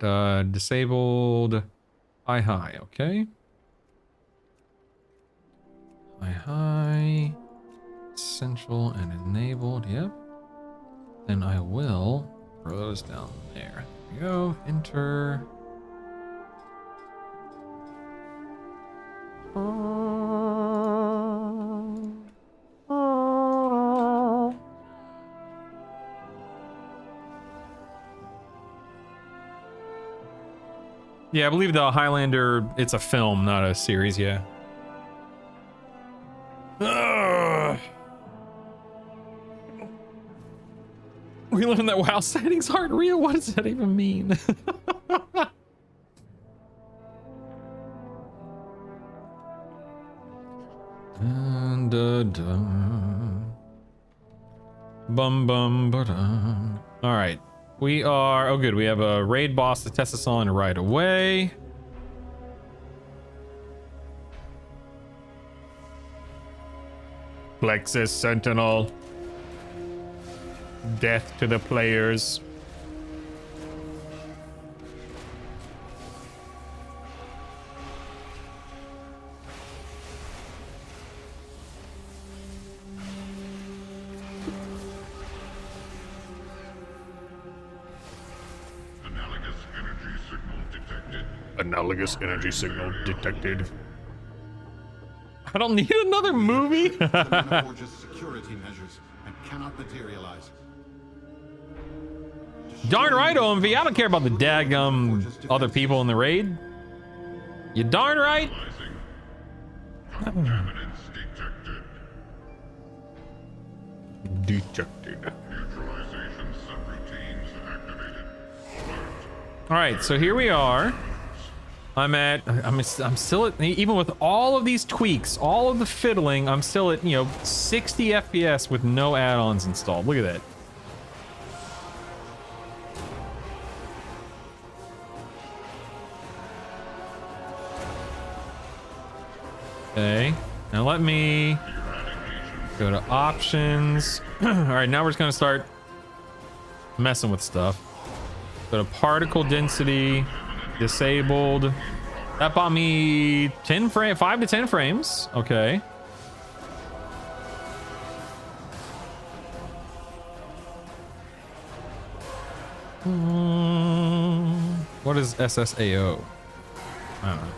disabled, high, high. Okay. High, essential and enabled, yep. Then I will throw those down there. There we go, enter. Yeah, I believe the Highlander, it's a film, not a series, yeah. We learned that WoW settings aren't real. What does that even mean? Bum bum ba-dum. All right, we are. Oh, good. We have a raid boss to test us on right away. Plexus Sentinel. Death to the players. Analogous energy signal detected. Analogous energy signal detected. I don't need another movie. Forges security measures and cannot materialize. Darn right, OMV. I don't care about the daggum other people in the raid. You darn right. Contaminants detected. Detected. Neutralization subroutines activated. All right, so here we are. I'm still at, even with all of these tweaks, all of the fiddling, I'm still at, 60 FPS with no add-ons installed. Look at that. Okay, now let me go to options. All right, now we're just gonna start messing with stuff. Go to particle density, disabled. That bought me 5 to 10 frames. Okay. What is SSAO? I don't know.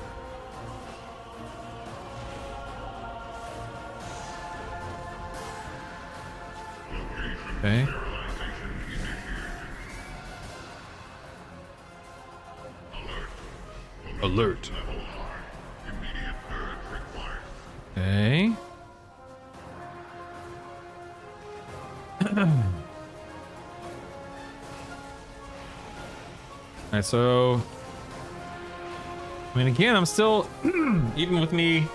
Okay. Alert. Okay. Alright, so I mean, again, I'm still even with me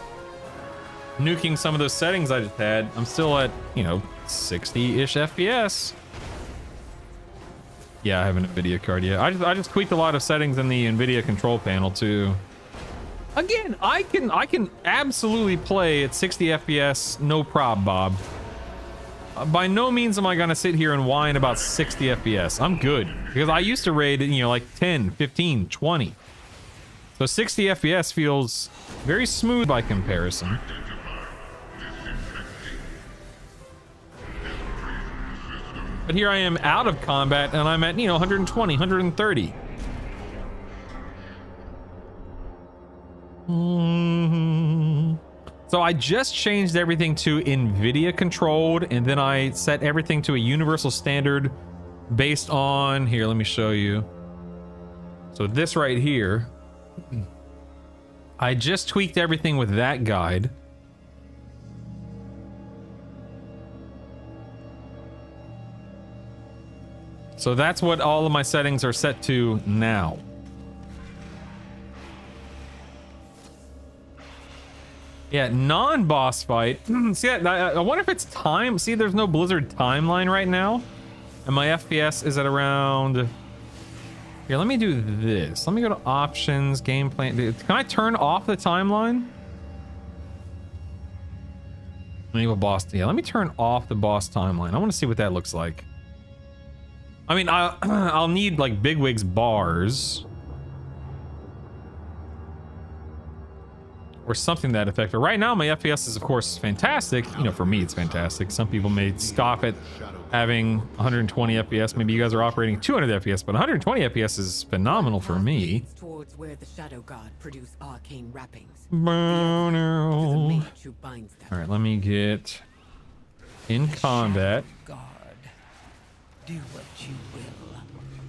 nuking some of those settings I just had, I'm still at, 60-ish FPS. Yeah, I have an NVIDIA card. Yeah, I just tweaked a lot of settings in the NVIDIA control panel too. Again, I can absolutely play at 60 FPS, no prob, Bob. by no means am I gonna sit here and whine about 60 FPS. I'm good because I used to raid, you know, like 10, 15, 20. So 60 FPS feels very smooth by comparison. But here I am out of combat and I'm at, you know, 120, 130. So I just changed everything to NVIDIA controlled, and then I set everything to a universal standard based on, here, let me show you. So this right here, I just tweaked everything with that guide. So that's what all of my settings are set to now. Yeah, non-boss fight. See, I wonder if it's time. See, there's no Blizzard timeline right now. And my FPS is at around... Here, let me do this. Let me go to options, game plan. Can I turn off the timeline? Enable boss. Yeah, let me turn off the boss timeline. I want to see what that looks like. I mean, I'll need like Bigwig's bars. Or something to that effect. But right now, my FPS is, of course, fantastic. You know, for me, it's fantastic. Some people may scoff at having 120 FPS. Maybe you guys are operating 200 FPS, but 120 FPS is phenomenal for me. Towards where the Shadow God produce arcane wrappings. All right, let me get in combat. God, do what you will.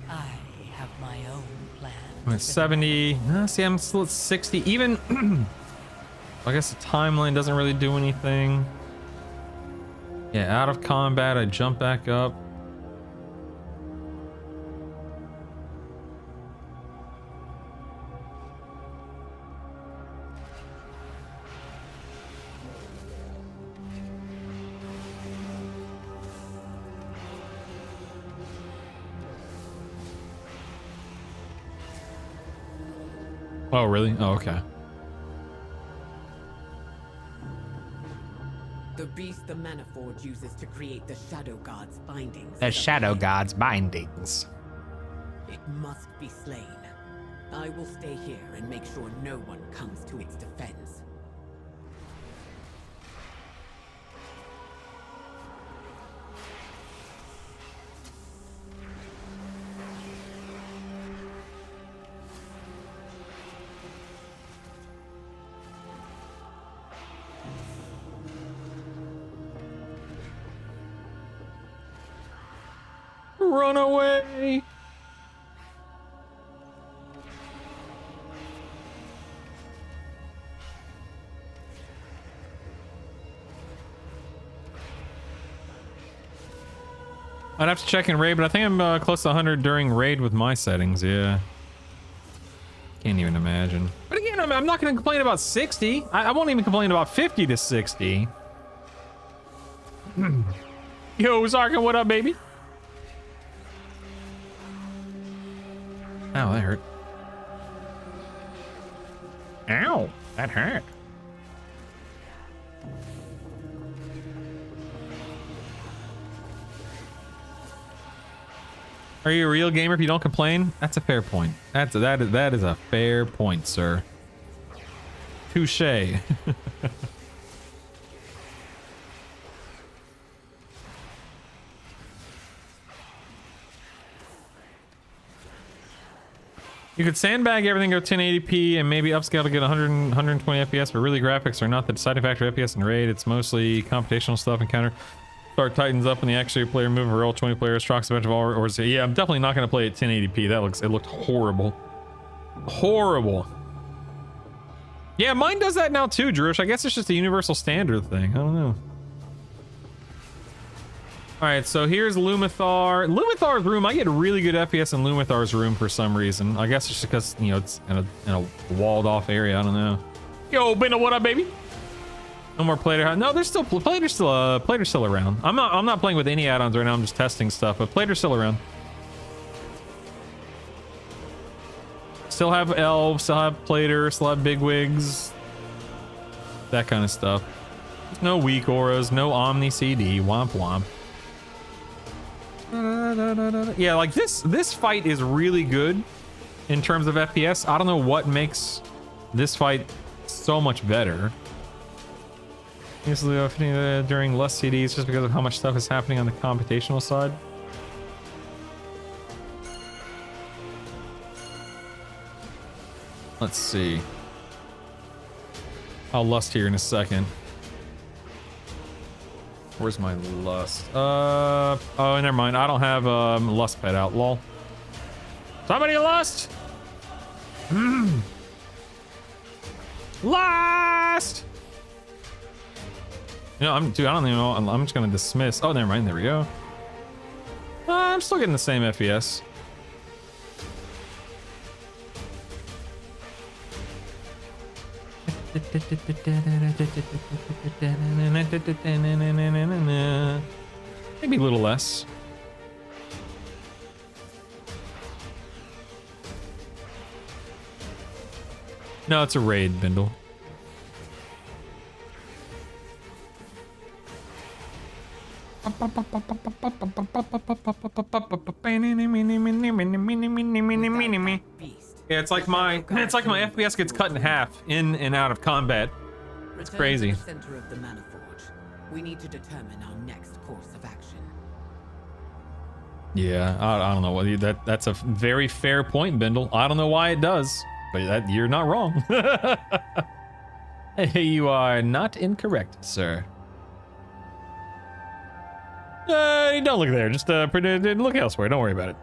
I have my own plan. I'm at 70. See, I'm still at 60. Even... I guess the timeline doesn't really do anything. Yeah, out of combat, I jump back up. Oh, really? Oh, okay. The beast the Manifold uses to create the Shadow God's bindings. The Shadow God's bindings. It must be slain. I will stay here and make sure no one comes to its defense. Run away! I'd have to check in raid, but I think I'm close to 100 during raid with my settings, yeah. Can't even imagine. But again, I'm not going to complain about 60. I won't even complain about 50 to 60. Yo, Zarkin, what up, baby? Ow, that hurt. Ow, that hurt. Are you a real gamer if you don't complain? That's a fair point. That is a fair point, sir. Touché. You could sandbag everything, go 1080p, and maybe upscale to get 120 FPS, but really graphics are not the deciding factor of FPS in raid. It's mostly computational stuff and counter. Start tightens up when the actual player move or roll 20 players, trocks a bunch of all, or yeah, I'm definitely not going to play at 1080p. It looked horrible. Horrible. Yeah, mine does that now too, Druish. I guess it's just a universal standard thing. I don't know. All right, so here's Lumithar's room. I get really good FPS in Lumithar's room for some reason. I guess it's just because, you know, it's in a walled off area. I don't know. Yo, Bino, what up, baby? No more Plater. No, there's still Plater's still around. I'm not playing with any add-ons right now. I'm just testing stuff, but Plater's still around. Still have elves, still have Plater, still have bigwigs, that kind of stuff. No weak auras, no Omni CD, womp womp. Yeah, like this fight is really good in terms of FPS. I don't know what makes this fight so much better. Usually during less CDs just because of how much stuff is happening on the computational side. Let's see. I'll lust here in a second. Where's my lust? Oh, never mind. I don't have lust pet out. Lol. Somebody lust. Lust. You know, I don't even know. I'm just gonna dismiss. Oh, never mind. There we go. I'm still getting the same FPS. Maybe a little less. No, it's a raid, Bindle. Yeah, it's like my FPS gets cut in half in and out of combat. It's crazy. Return to the center of the mana forge. We need to determine our next course of action. Yeah, I don't know what that's a very fair point, Bindle. I don't know why it does, but you're not wrong. You are not incorrect, sir. Don't look there. Just look elsewhere. Don't worry about it.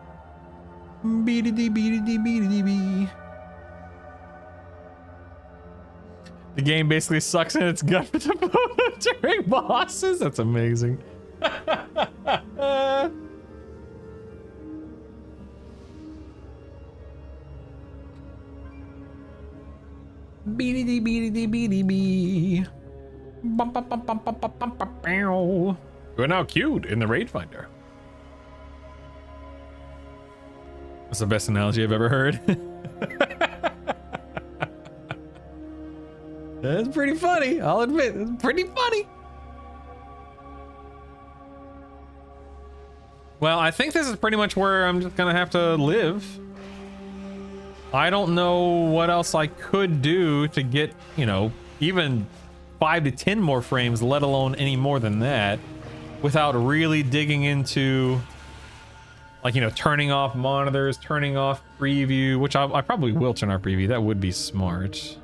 The game basically sucks in its gut during bosses. That's amazing. You're now queued in the raid finder. That's the best analogy I've ever heard. That's pretty funny. I'll admit, it's pretty funny. Well, I think this is pretty much where I'm just gonna have to live. I don't know what else I could do to get, you know, even 5 to 10 more frames, let alone any more than that, without really digging into, like, you know, turning off monitors, turning off preview, which I probably will turn off preview. That would be smart.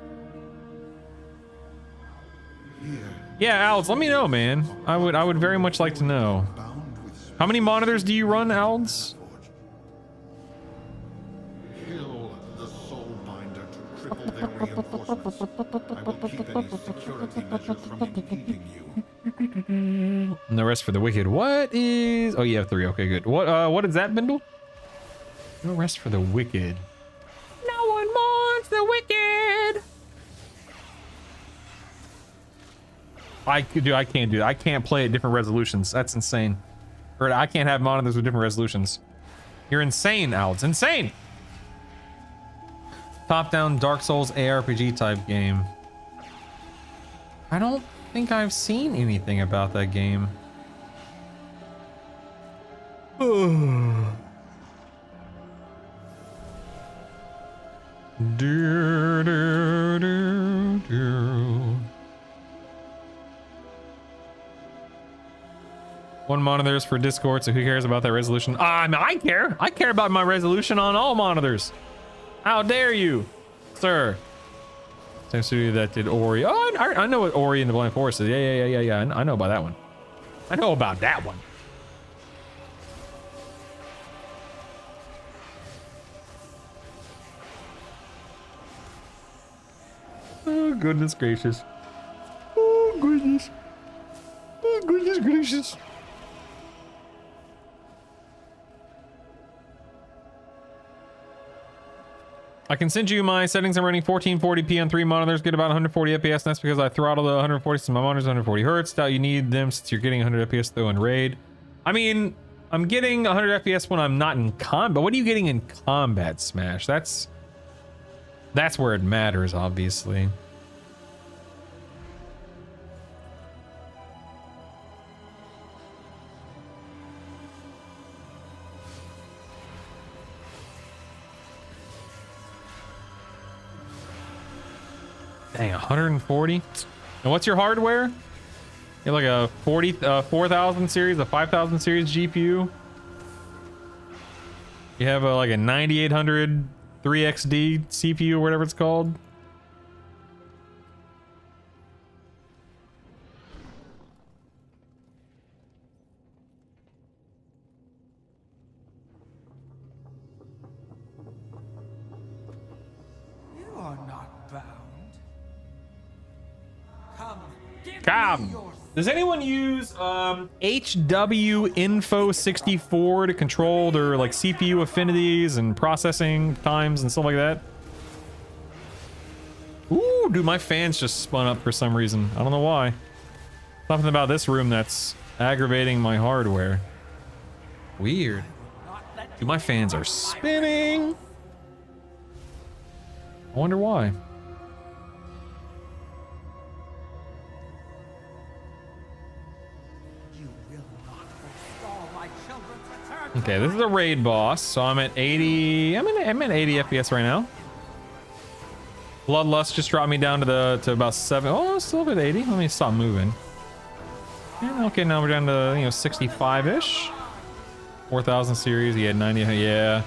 Yeah, Alds, let me know, man. I would very much like to know. How many monitors do you run, Alds? Kill the Soulbinder to triple their reinforcements. I will keep any security measure from impeding you. No rest for the wicked. What is... Oh, you have 3. Okay, good. What is that, Bindle? No rest for the wicked. No one mourns the wicked. I can't do that. I can't play at different resolutions. That's insane. Or I can't have monitors with different resolutions. You're insane, Al. It's insane. Top-down Dark Souls ARPG type game. I don't think I've seen anything about that game. One monitor is for Discord, so who cares about that resolution? I care. I care about my resolution on all monitors. How dare you, sir? Same studio that did Ori. Oh, I know what Ori and the Blind Forest is. Yeah. I know about that one. I know about that one. Oh, goodness gracious. Oh, goodness. Oh, goodness gracious. I can send you my settings. I'm running 1440p on 3 monitors, get about 140 FPS. That's because I throttle the 140 since my monitor's 140 hertz. Doubt you need them since you're getting 100 FPS though in raid. I mean, I'm getting 100 FPS when I'm not in combat. What are you getting in combat, Smash? That's where it matters, obviously. Dang, 140. And what's your hardware? You have like a 4000 series, a 5000 series GPU. You have like a 9800 3XD CPU or whatever it's called. You are not bound. Come, give me Come. your Does anyone use HW Info 64 to control their like CPU affinities and processing times and stuff like that? Ooh, dude, my fans just spun up for some reason. I don't know why. Something about this room that's aggravating my hardware. Weird. Dude, my fans are spinning. I wonder why. Okay, this is a raid boss, so I'm at 80. I'm at 80 FPS right now. Bloodlust just dropped me down to about 7. Oh, still at 80. Let me stop moving. Yeah, okay, now we're down to 65-ish. 4000 series. Yeah, 90. Yeah.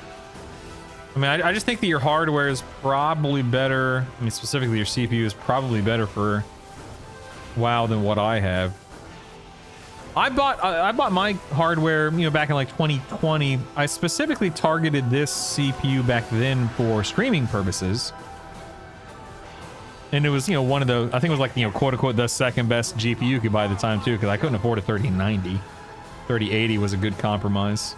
I mean, I just think that your hardware is probably better. I mean, specifically your CPU is probably better for WoW than what I have. I bought my hardware, back in like 2020. I specifically targeted this CPU back then for streaming purposes. And it was, one of the, I think it was like, quote unquote, the second best GPU you could buy at the time too, because I couldn't afford a 3090. 3080 was a good compromise.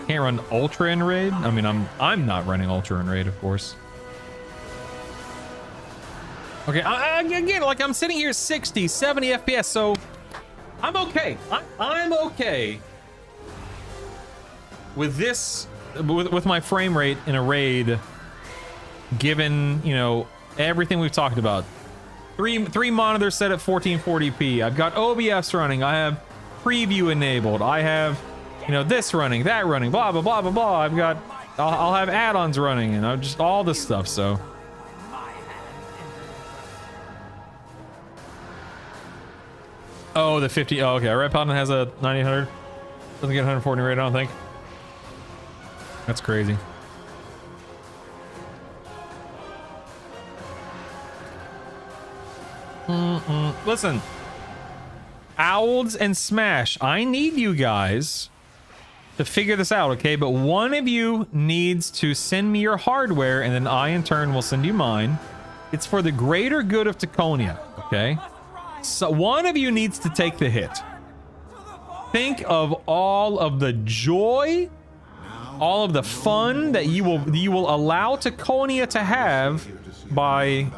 Can't run Ultra in Raid. I mean, I'm not running Ultra in Raid, of course. Okay, again, like I'm sitting here 60, 70 FPS, so I'm okay. I'm okay with this, with my frame rate in a raid, given, everything we've talked about. Three monitors set at 1440p. I've got OBS running. I have preview enabled. I have, this running, that running, blah, blah, blah, blah, blah. I'll have add-ons running, and just all this stuff, so. Oh, the 50. Oh, okay. Red Paladin has a 9800. Doesn't get 140 rate, I don't think. That's crazy. Listen. Owls and Smash. I need you guys to figure this out, okay? But one of you needs to send me your hardware, and then I, in turn, will send you mine. It's for the greater good of Taconia, okay? So one of you needs to take the hit. Think of all of the joy, all of the fun that you will allow Taconia to have by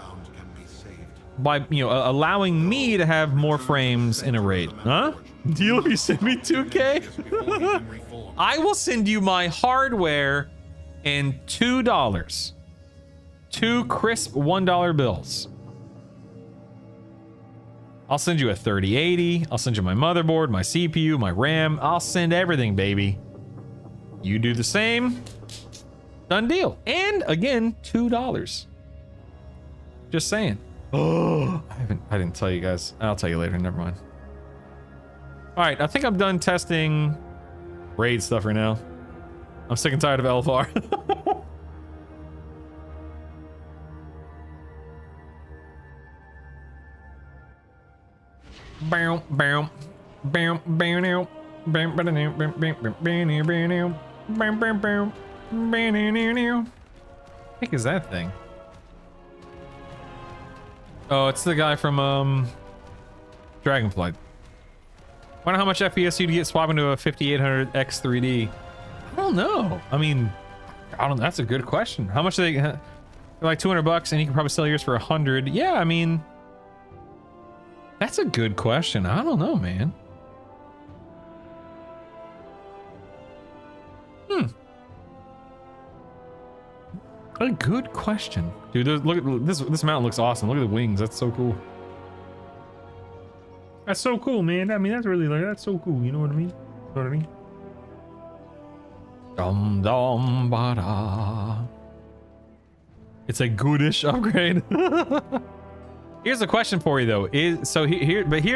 allowing me to have more frames in a raid. Huh? Deal if you send me 2K? I will send you my hardware and $2. 2 crisp $1 bills. I'll send you a 3080. I'll send you my motherboard, my CPU, my RAM. I'll send everything, baby. You do the same. Done deal. And again, $2. Just saying. Oh, I didn't tell you guys. I'll tell you later. Never mind. All right, I think I'm done testing raid stuff right now. I'm sick and tired of LFR. Bow, bow, bow, bow, now. Bow, bow, now, bow, bow, bow, bow, now, bow, now. Bow, bow, bow, bow, now, now, now. What the heck is that thing? Oh, it's the guy from Dragonflight. Wonder how much FPS you'd get swapping to a 5800 X3D. I don't know. I mean, that's a good question. How much are they? They're like $200, and you can probably sell yours for 100. Yeah, I mean. That's a good question. I don't know, man. A good question. Dude, look at this mountain looks awesome. Look at the wings. That's so cool. That's so cool, man. I mean, that's so cool. You know what I mean? You know what I mean? Dum dum ba da. It's a goodish upgrade. Here's a question for you though. Here's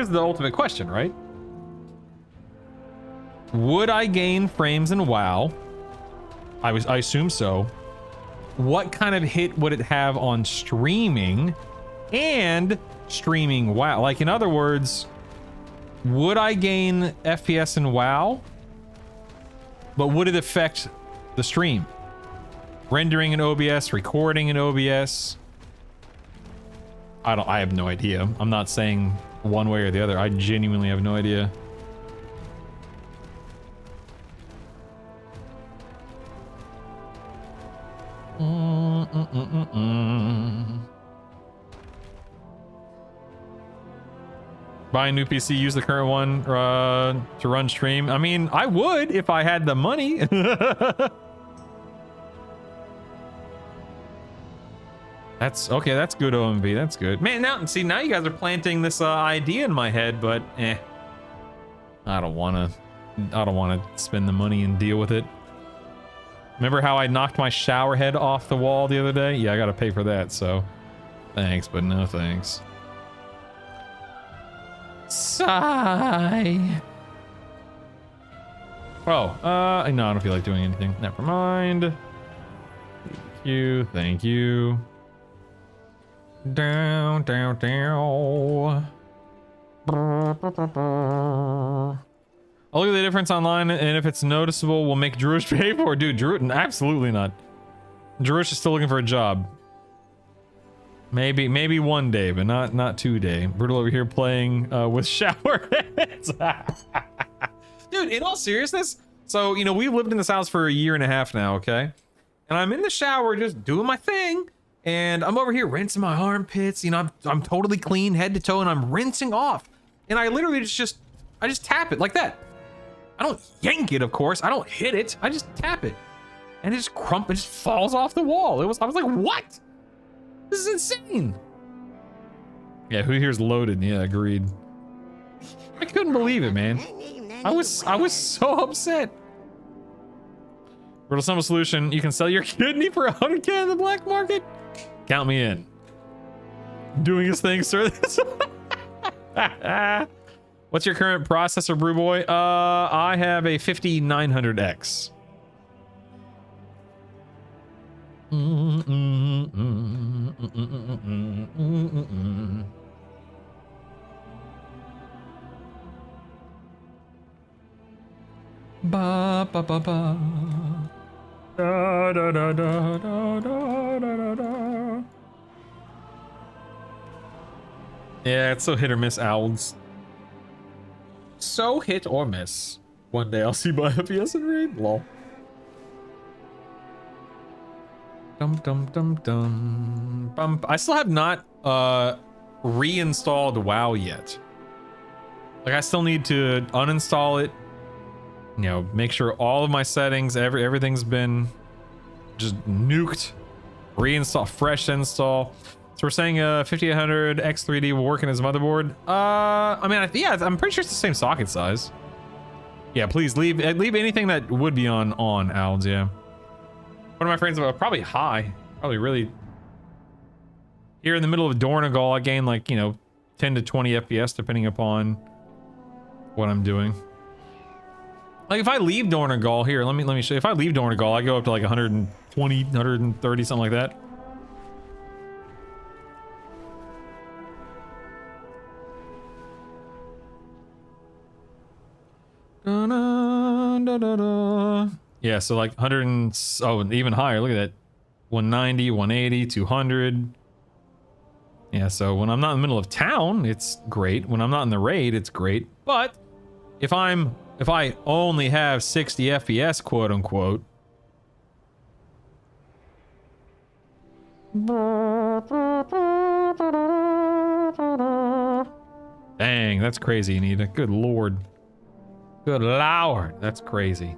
the ultimate question, right? Would I gain frames in WoW? I assume so. What kind of hit would it have on streaming and streaming WoW? Like, in other words, would I gain FPS in WoW? But would it affect the stream? Rendering in OBS, recording in OBS? I have no idea. I'm not saying one way or the other. I genuinely have no idea. Buy a new PC, use the current one to run stream. I mean, I would if I had the money. That's okay. That's good, OMB. That's good, man. Now you guys are planting this idea in my head, but I don't want to spend the money and deal with it. Remember how I knocked my shower head off the wall the other day? Yeah, I gotta pay for that, so thanks, but no thanks. Sigh. Oh, no, I don't feel like doing anything. Never mind. Thank you. Down. I'll look at the difference online, and if it's noticeable, we'll make Druish pay for it. Dude, Druish, absolutely not. Druish is still looking for a job. Maybe one day, but not 2 day. Brutal over here playing with shower heads. Dude, in all seriousness, so, you know, we've lived in this house for 1.5 years now, okay? And I'm in the shower just doing my thing, and I'm over here rinsing my armpits. You know, I'm totally clean head to toe, and I'm rinsing off. And I literally I just tap it like that. I don't yank it, of course. I don't hit it. I just tap it. And it just falls off the wall. I was like, what? This is insane. Yeah, who here's loaded? Yeah, agreed. I couldn't believe it, man. I was so upset. Riddle Summer Solution, you can sell your kidney for 100K in the black market? Count me in. Doing his thing, sir. What's your current processor, Brew Boy? I have a 5900X. Ba ba ba ba. Da da da da da da da da. Yeah, it's so hit or miss, owls. So hit or miss. One day I'll see my FPS and raid. Lol. Dum dum dum dum. I still have not reinstalled WoW yet. Like, I still need to uninstall it. You know, make sure all of my settings, everything's been just nuked. Reinstall, fresh install. So we're saying 5800 X3D will work in his motherboard. I mean, yeah, I'm pretty sure it's the same socket size. Yeah, please leave anything that would be on Owls. Yeah. One of my friends, probably high, probably really. Here in the middle of Dornagal, I gain like, you know, 10 to 20 FPS depending upon what I'm doing. Like, if I leave Dornagal here, let me show you. If I leave Dornagal, I go up to like 120, 130, something like that. Da, da, da, da, da. Yeah, so like 100 and, oh, even higher. Look at that. 190, 180, 200. Yeah, so when I'm not in the middle of town, it's great. When I'm not in the raid, it's great. But if I only have 60 FPS, quote unquote. Dang, that's crazy, Anita. Good lord. Good lord, that's crazy.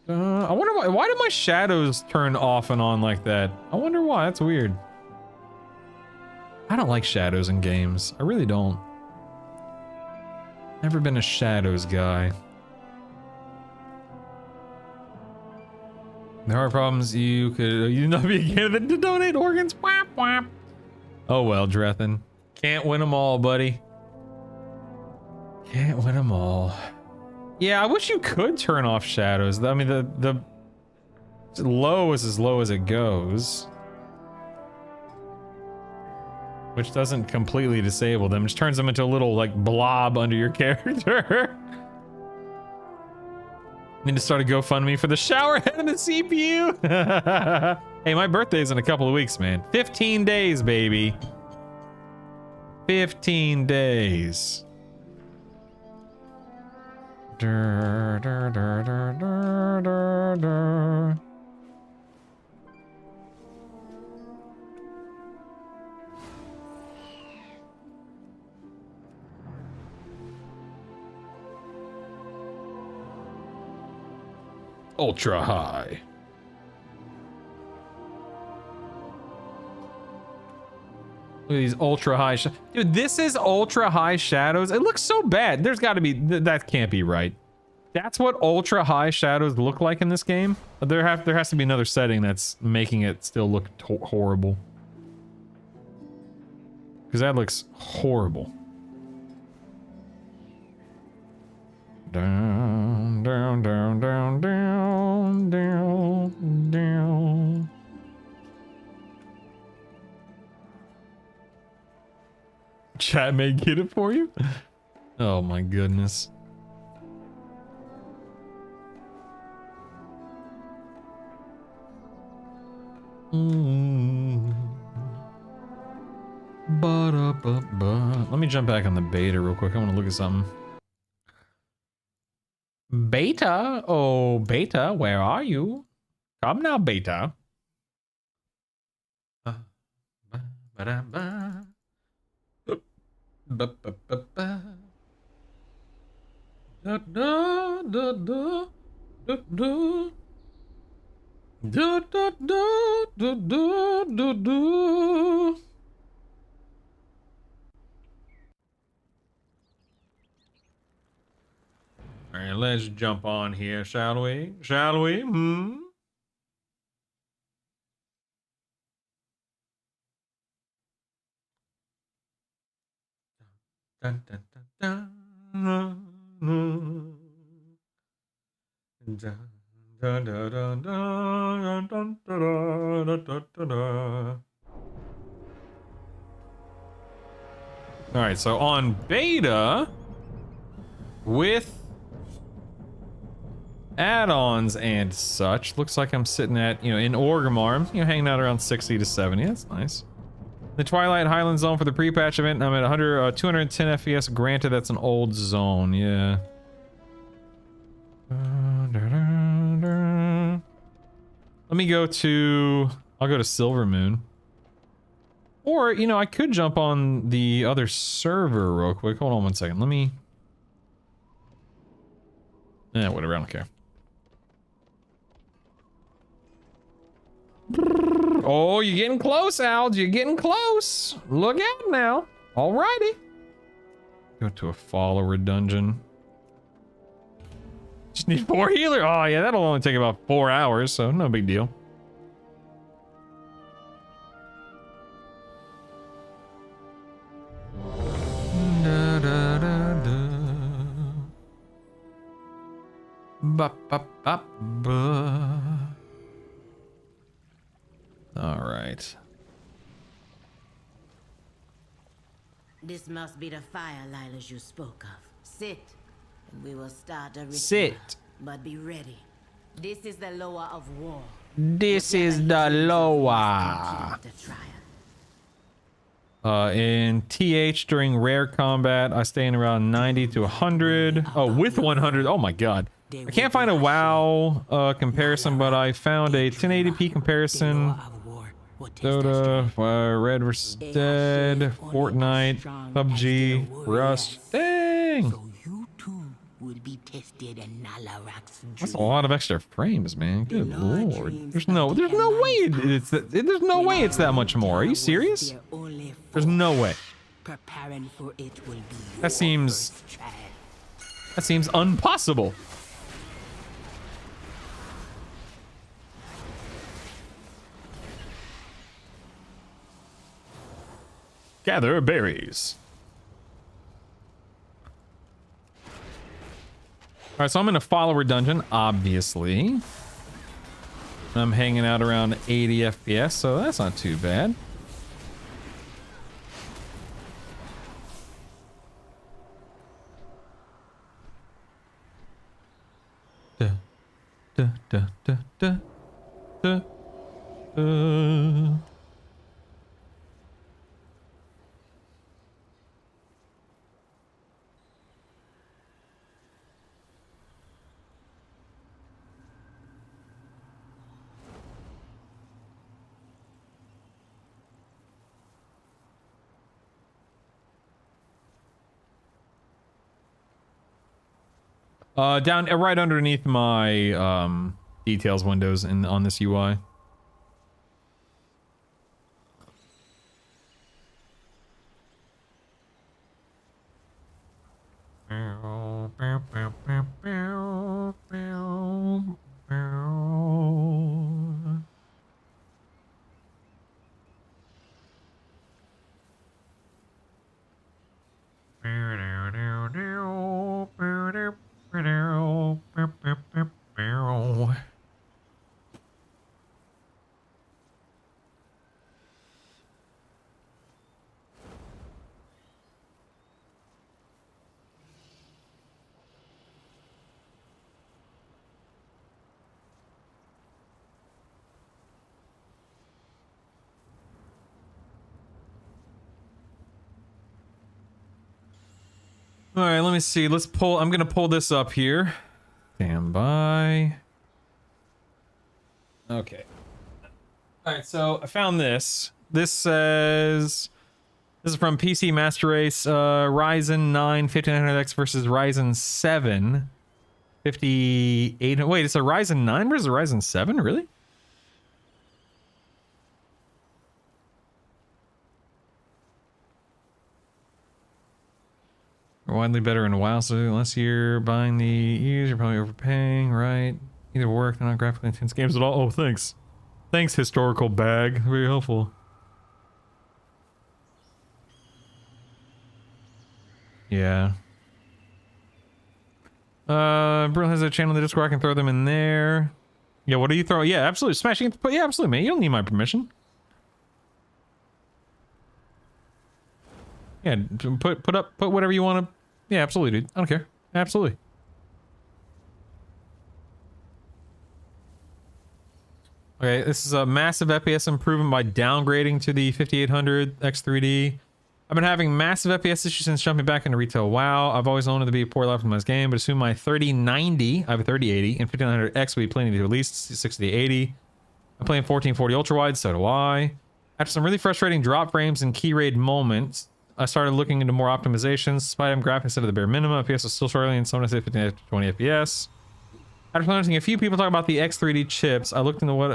I wonder why did my shadows turn off and on like that? I wonder why. That's weird. I don't like shadows in games. I really don't. Never been a shadows guy. There are problems. You not be a candidate to donate organs. Whap, whap. Oh well, Drethin. Can't win them all, buddy. Can't win them all. Yeah, I wish you could turn off shadows. I mean, the low is as low as it goes. Which doesn't completely disable them. Just turns them into a little, like, blob under your character. Need to start a GoFundMe for the shower head and the CPU. Hey, my birthday's in a couple of weeks, man. 15 days, baby. 15 days. Dur, dur, dur, dur, dur, dur, dur. Ultra high. Look at these ultra high dude, this is ultra high shadows. It looks so bad. There's got to be that can't be right. That's what ultra high shadows look like in this game. There has to be another setting that's making it still look horrible. Because that looks horrible. Down, down, down, down, down, down, down. Chat may get it for you? Oh my goodness. Let me jump back on the beta real quick. I want to look at something. Beta? Oh, Beta, where are you? Come now, Beta. All right, let's jump on here, shall we? Shall we? Hmm? Dun, dun, dun, dun. Dun, dun, dun, dun, dun, dun, dun, dun, dun, dun. All right, so on beta, with add-ons and such, looks like I'm sitting at, in Orgrimmar, hanging out around 60 to 70. That's nice. The Twilight Highland Zone for the pre-patch event, I'm at 210 FPS. Granted, that's an old zone, yeah. Let me go to... I'll go to Silver Moon. Or, I could jump on the other server real quick. Hold on one second. Let me... whatever, I don't care. Oh, you're getting close, Alge. You're getting close. Look out now. Alrighty. Go to a follower dungeon. Just need 4 healers. Oh, yeah, that'll only take about 4 hours, so no big deal. Da, da, da, da. Ba, ba, ba, ba. All right. This must be the fire, Lilas, you spoke of. Sit, and we will start a ritual. Sit. But be ready. This is the lower of war. This is the lower. In TH during rare combat, I stay in around 90 to 100. Oh, with 100. Oh my god. I can't find a WoW comparison, but I found a 1080p comparison. Dota, Red vs. Dead, Fortnite, PUBG, Rust. Dang! That's a lot of extra frames, man. Good lord. There's no way it's that much more. Are you serious? There's no way. That seems impossible. Gather berries. All right, so I'm in a follower dungeon, obviously. I'm hanging out around 80 FPS, so that's not too bad. Da, da, da, da, da, da, da. Down right underneath my details windows on this UI. All right, let me see. Let's pull. I'm gonna pull this up here. Stand by. Okay. All right, so I found this. This says this is from PC Master Race. Ryzen 9 5900X versus Ryzen 7 58. Wait, it's a Ryzen 9 versus a Ryzen 7, really? Widely better in a while, so unless you're buying the used, you're probably overpaying, right? Either work, they're not graphically intense games at all. Oh, thanks. Thanks, historical bag. Very helpful. Yeah. Brill has a channel in the Discord. I can throw them in there. Yeah, what do you throw? Yeah, absolutely. Smashing. Yeah, absolutely, man. You don't need my permission. Yeah, put whatever you want to. Yeah, absolutely, dude. I don't care. Absolutely. Okay, this is a massive FPS improvement by downgrading to the 5800 X3D. I've been having massive FPS issues since jumping back into retail WoW. I've always known it to be a poorly optimized game, but assume my 3090, I have a 3080, and 5900X will be plenty to at least 6080. I'm playing 1440 ultra wide, so do I. After some really frustrating drop frames and key raid moments, I started looking into more optimizations. Despite graphics at the bare minimum, FPS is still struggling, and someone said 15 to 20 FPS. After noticing a few people talk about the X3D chips, I looked into what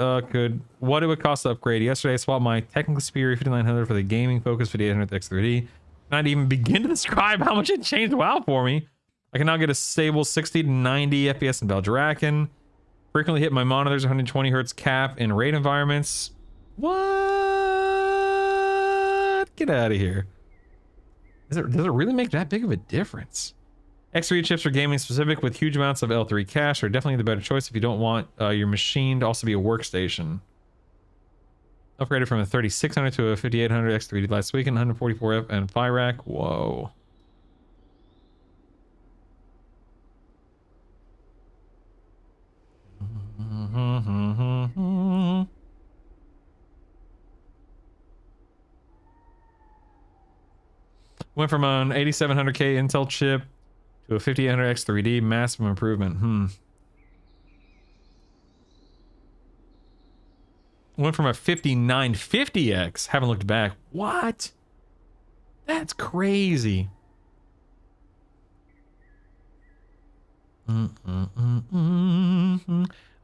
it would cost to upgrade. Yesterday, I swapped my technically superior 5900 for the gaming-focused 5800 X3D. Not even begin to describe how much it changed WoW for me. I can now get a stable 60 to 90 FPS in Valdrakken. Frequently hit my monitor's 120 Hz cap in raid environments. What? Get out of here. Does it really make that big of a difference? X3 chips are gaming specific with huge amounts of L3 cache are definitely the better choice if you don't want your machine to also be a workstation. Upgraded from a 3600 to a 5800 X3D last week and 144 F and FIRAC. Whoa. Went from an 8700K Intel chip to a 5800 X3D, massive improvement. Went from a 5950X, haven't looked back. What? That's crazy. I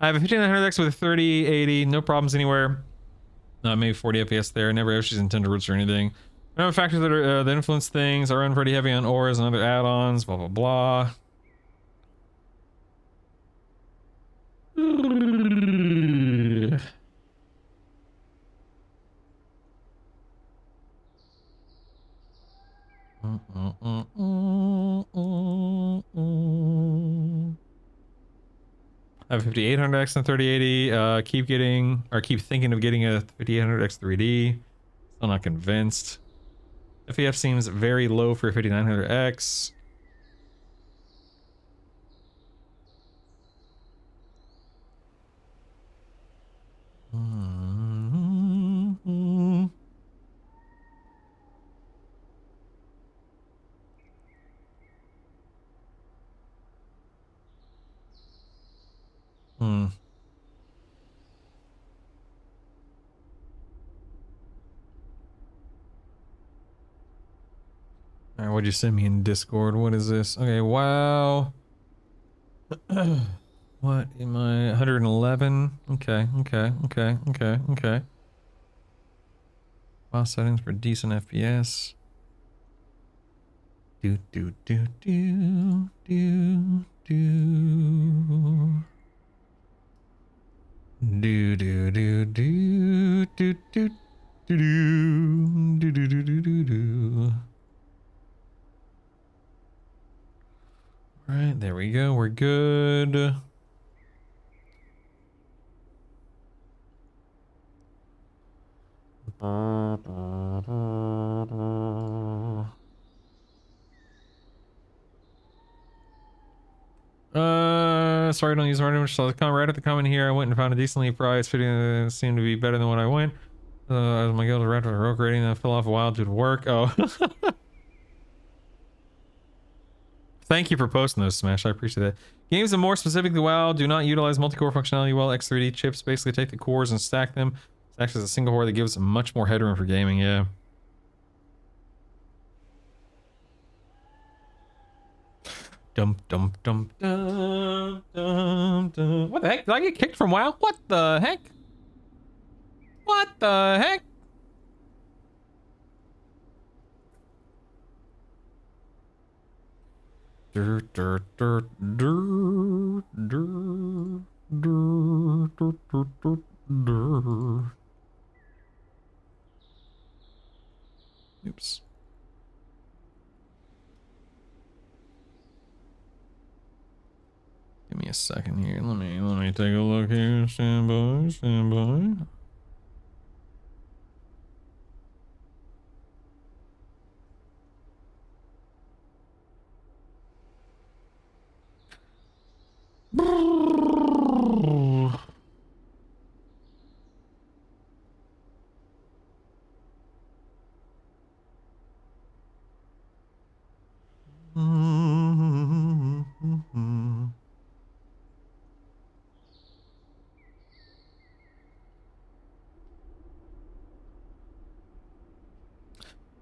have a 5900X with a 3080, no problems anywhere. Maybe 40 FPS there. Never issues in Nintendo roots or anything. Remember factors that are that influence things. I run pretty heavy on auras and other add-ons. Blah blah blah. I have 5800X and 3080. Keep thinking of getting a 5800X 3D. Still not convinced. FEF seems very low for 5900X. Alright, what'd you send me in Discord? What is this? Okay, wow. What am I? 111? Okay. Wow, settings for decent FPS. Do. Right, there we go. We're good. Sorry, don't use random.com. Right at the comment here, I went and found a decently priced fitting that seemed to be better than what I went. As my guild ran for the rogue rating, I fell off a while due to work. Oh. Thank you for posting those, Smash. I appreciate that. Games that more specifically WoW do not utilize multi-core functionality well. X3D chips basically take the cores and stack them. It's actually a single core that gives much more headroom for gaming, yeah. What the heck? Did I get kicked from WoW? What the heck? What the heck? Oops. Give me a second here. Let me take a look here. Stand by.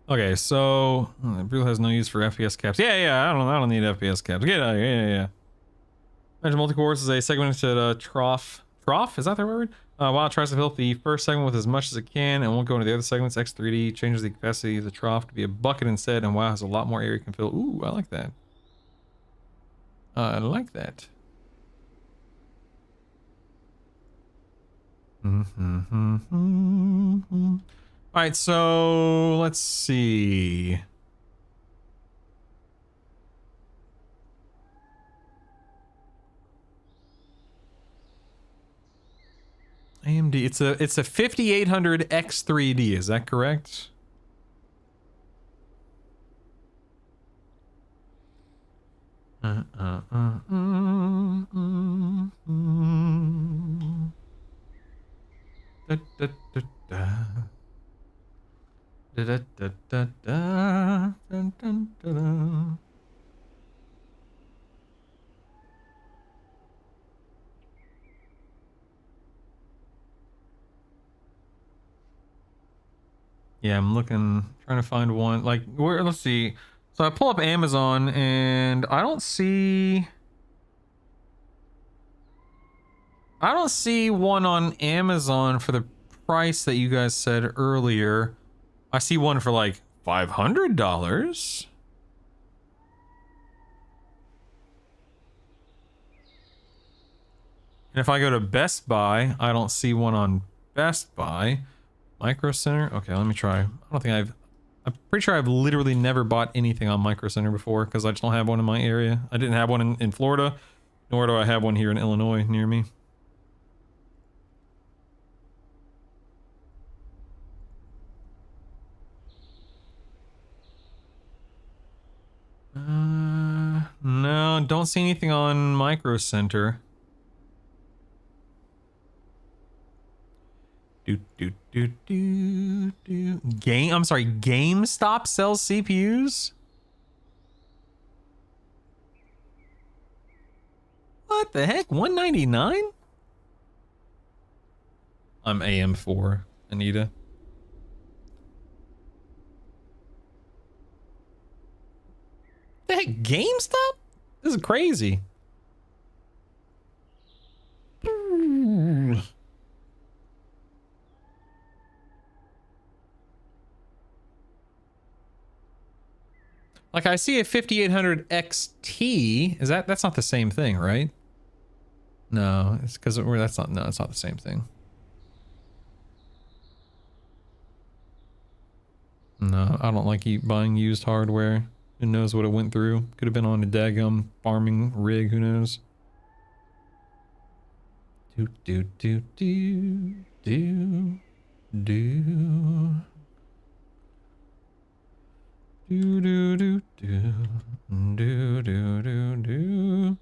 Okay, so Brule has no use for FPS caps. Yeah, I don't need FPS caps. Get out of here. Yeah. Imagine multi-cores is a segmented trough. Trough? Is that the word? WoW tries to fill up the first segment with as much as it can and won't go into the other segments. X3D changes the capacity of the trough to be a bucket instead, and WoW has a lot more area it can fill. Ooh, I like that. I like that. Alright, so let's see. AMD, it's a 5800 X3D, is that correct? Da, da, da, da. Da, da, da, da, da. Dun, dun, da, da. Yeah, I'm looking, trying to find one. Like, where? Let's see. So I pull up Amazon and I don't see one on Amazon for the price that you guys said earlier. I see one for like $500. And if I go to Best Buy, I don't see one on Best Buy. Micro Center? Okay, let me try. I'm pretty sure I've literally never bought anything on Micro Center before because I just don't have one in my area. I didn't have one in Florida. Nor do I have one here in Illinois near me. No, don't see anything on Micro Center. I'm sorry, GameStop sells CPUs? What the heck? $199? I'm AM4, Anita. The heck, GameStop? This is crazy. Like I see a 5800 XT. Is that's not the same thing, right? No, it's because that's not. No, it's not the same thing. No, I don't like buying used hardware. Who knows what it went through? Could have been on a daggum farming rig. Who knows? Do do do do do do. Do do do do do do do do.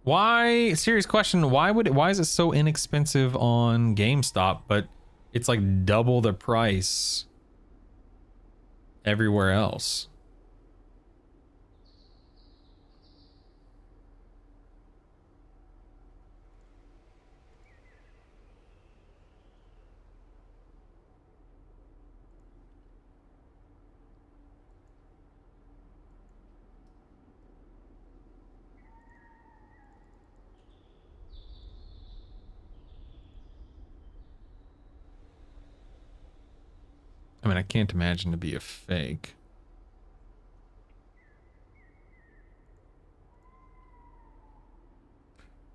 Why? Serious question. Why is it so inexpensive on GameStop, but it's like double the price everywhere else? I mean, I can't imagine to be a fake.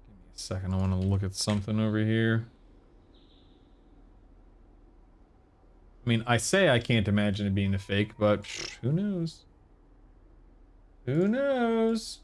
Give me a second. I want to look at something over here. I mean, I say I can't imagine it being a fake, but who knows? Who knows?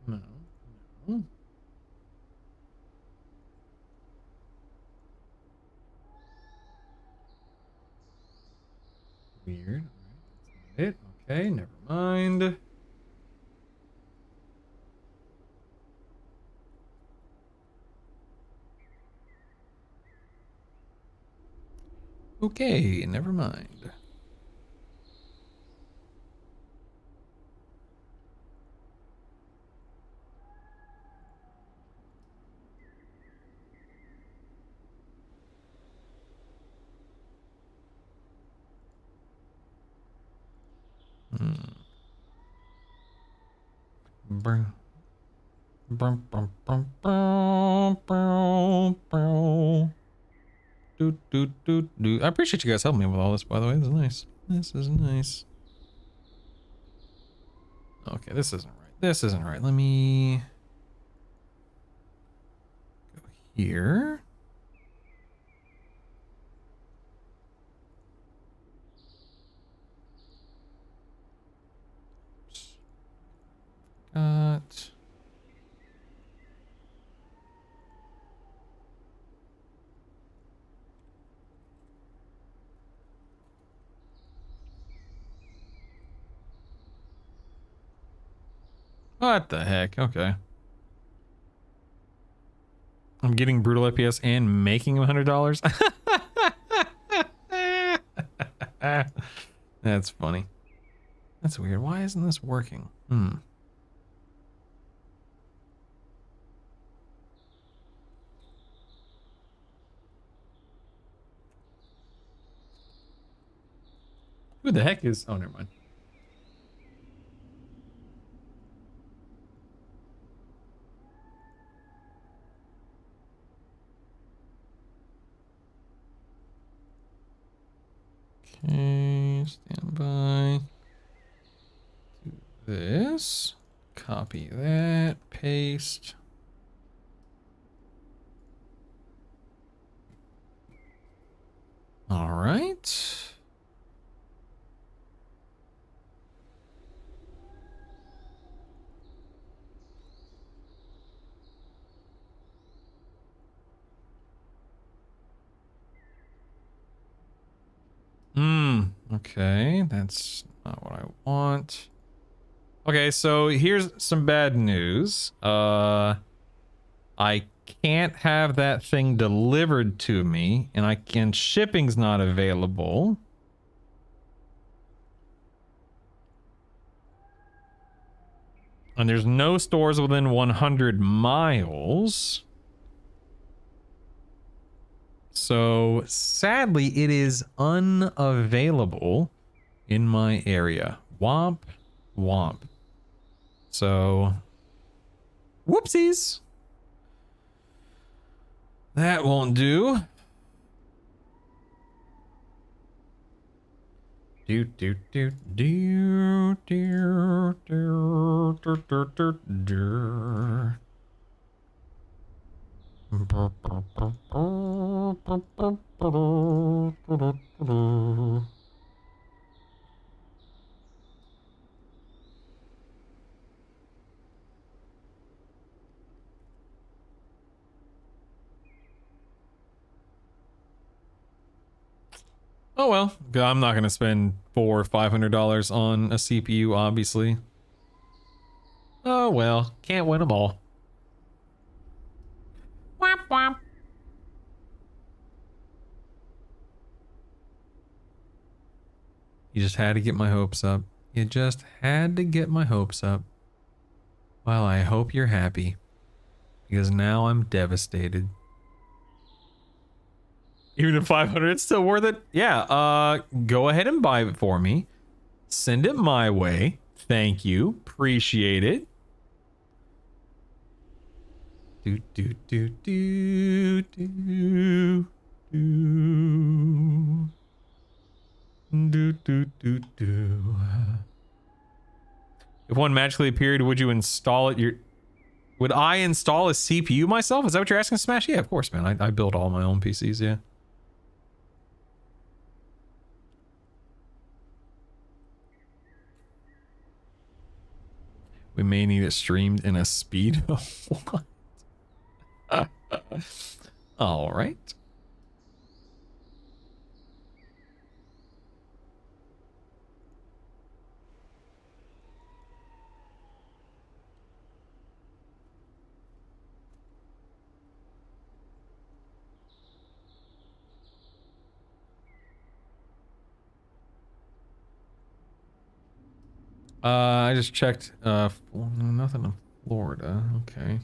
No. No. Weird. That's not it. Okay, never mind. Okay, never mind. Brum. Brum, brum, brum, brum, brum, brum. Do, do, do, do. I appreciate you guys helping me with all this, by the way. This is nice. This is nice. Okay, this isn't right. This isn't right. Let me go here. Got. What the heck? Okay. I'm getting brutal FPS and making $100. That's funny. That's weird. Why isn't this working? Who the heck is? Oh, never mind. Okay, stand by. Do this. Copy that. Paste. All right. Okay, that's not what I want. Okay, so here's some bad news. I can't have that thing delivered to me, and shipping's not available. And there's no stores within 100 miles. So sadly, it is unavailable in my area. Womp, womp. So, whoopsies. That won't do. Do do do do do do do do do. Oh well, I'm not gonna spend $400 or $500 on a CPU, obviously. Oh well, can't win them all. Womp womp. You just had to get my hopes up. You just had to get my hopes up. Well, I hope you're happy, because now I'm devastated. Even at 500, it's still worth it. Yeah, go ahead and buy it for me. Send it my way. Thank you. Appreciate it. Do do do do do do do do do do. If one magically appeared, would you install it? Would I install a CPU myself? Is that what you're asking, Smash? Yeah, of course, man. I build all my own PCs. Yeah. We may need it streamed in a speed. What? All right. I just checked. Nothing in Florida. Okay.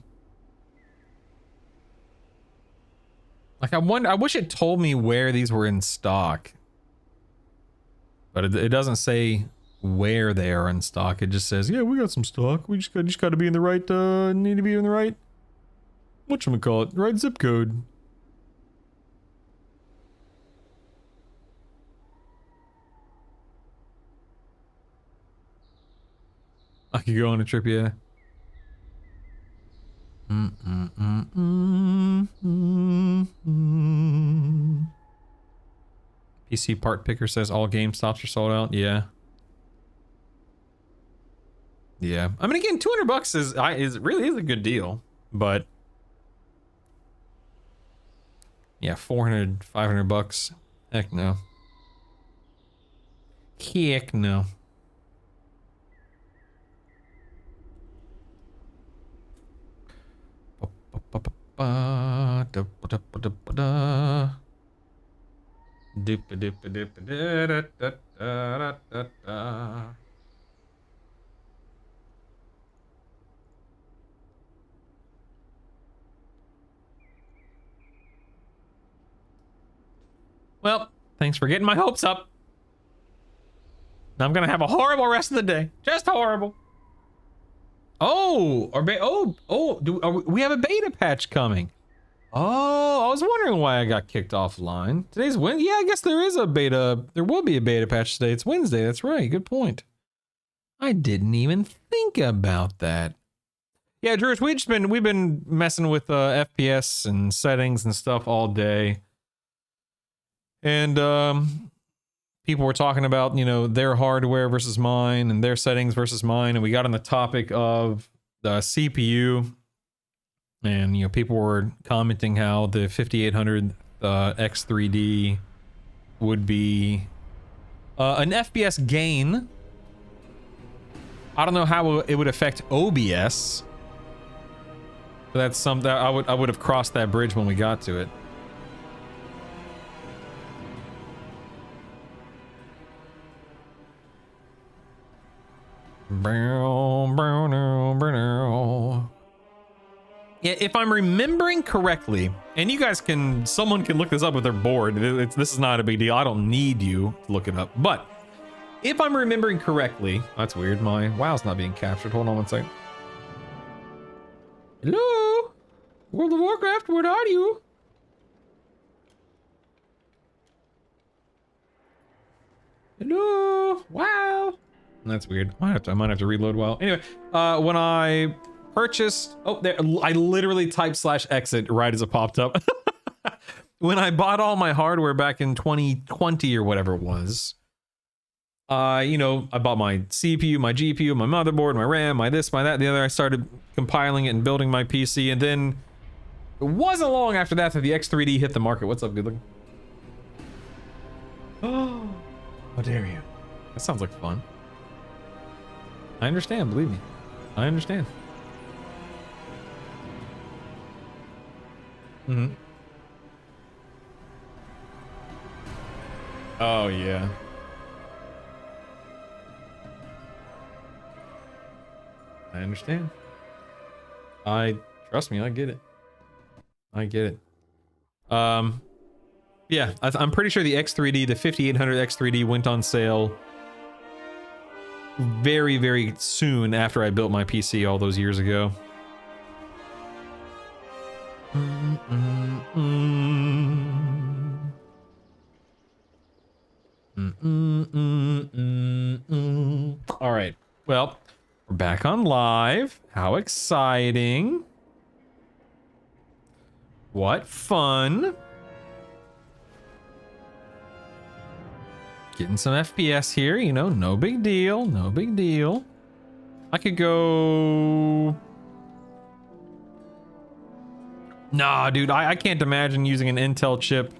Like I wish it told me where these were in stock, but it doesn't say where they are in stock. It just says, yeah, we got some stock. We just got to be in the right. Need to be in the right. Whatchamacallit, right zip code. I could go on a trip, yeah. PC part picker says all GameStops are sold out. Yeah. Yeah. I mean, again, $200 is really a good deal, but yeah, 400, $500. Heck no. Heck no. Well, thanks for getting my hopes up. I'm gonna have a horrible rest of the day. Just horrible. Oh, we have a beta patch coming. Oh, I was wondering why I got kicked offline. Today's Wednesday. Yeah, I guess there is a beta. There will be a beta patch today. It's Wednesday. That's right. Good point. I didn't even think about that. Yeah, Drews, we've been messing with FPS and settings and stuff all day. And people were talking about, you know, their hardware versus mine and their settings versus mine, and we got on the topic of the CPU. And, you know, people were commenting how the 5800 X3D would be an FPS gain. I don't know how it would affect OBS. But that's something I would have crossed that bridge when we got to it. Yeah, if I'm remembering correctly, and you guys someone can look this up if they're bored. This is not a big deal. I don't need you to look it up. But if I'm remembering correctly, that's weird. My WoW's not being captured. Hold on one second. Hello? World of Warcraft, where are you? Hello? Wow. That's weird. I might have to reload WoW. Anyway, when I purchased... Oh, there, I literally typed /exit right as it popped up. When I bought all my hardware back in 2020 or whatever it was, you know, I bought my CPU, my GPU, my motherboard, my RAM, my this, my that, the other. I started compiling it and building my PC, and then it wasn't long after that the X3D hit the market. What's up, good looking? Oh, how dare you? That sounds like fun. I understand, believe me. I understand. Mm-hmm. Oh, yeah. I understand. Trust me, I get it. I get it. Yeah, I'm pretty sure the X3D, the 5800 X3D went on sale very, very soon after I built my PC all those years ago. All right. Well, we're back on live. How exciting. What fun. Getting some FPS here, you know, no big deal, no big deal. I could go... Nah, dude, I can't imagine using an Intel chip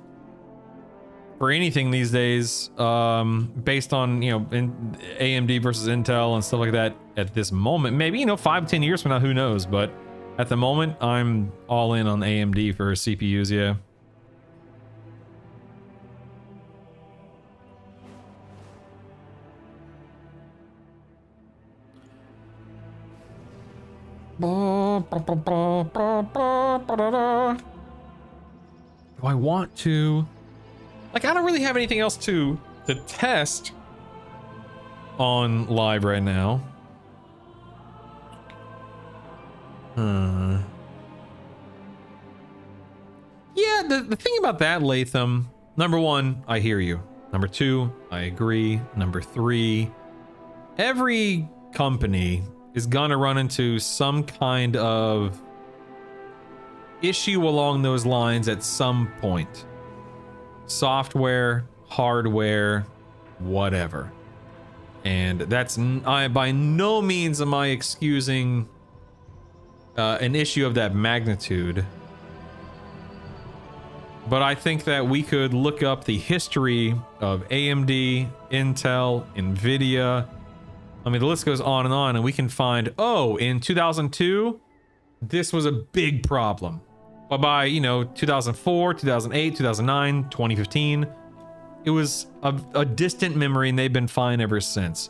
for anything these days, based on, you know, AMD versus Intel and stuff like that at this moment. Maybe, you know, 5-10 years from now, who knows? But at the moment, I'm all in on AMD for CPUs, yeah. Do I want to? Like, I don't really have anything else to test on live right now. Yeah, the thing about that, Latham, number one, I hear you. Number two, I agree. Number three, every company is gonna run into some kind of issue along those lines at some point. Software, hardware, whatever. And that's, by no means am I excusing an issue of that magnitude. But I think that we could look up the history of AMD, Intel, Nvidia. I mean, the list goes on, and we can find, oh, in 2002, this was a big problem. But by, you know, 2004, 2008, 2009, 2015, it was a distant memory, and they've been fine ever since.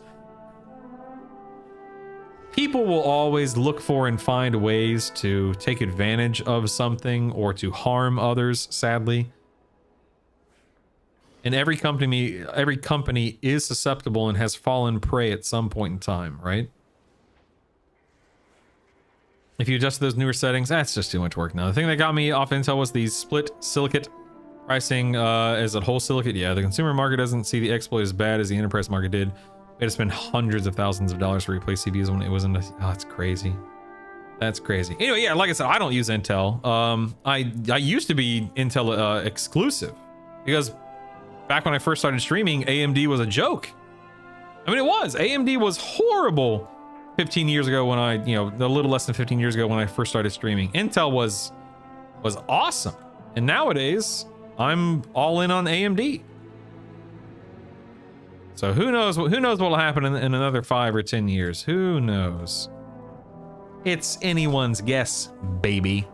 People will always look for and find ways to take advantage of something or to harm others, sadly. And every company is susceptible and has fallen prey at some point in time, right? If you adjust those newer settings, that's just too much work now. The thing that got me off Intel was the split silicate pricing as a whole silicate. Yeah, the consumer market doesn't see the exploit as bad as the enterprise market did. We had to spend hundreds of thousands of dollars to replace CPUs when it wasn't. Oh, that's crazy. That's crazy. Anyway, yeah, like I said, I don't use Intel. I used to be Intel exclusive because back when I first started streaming, AMD was a joke. I mean, it was. AMD was horrible 15 years ago when I, a little less than 15 years ago when I first started streaming. Intel was awesome. And nowadays, I'm all in on AMD. So who knows what will happen in another 5 or 10 years? Who knows? It's anyone's guess, baby.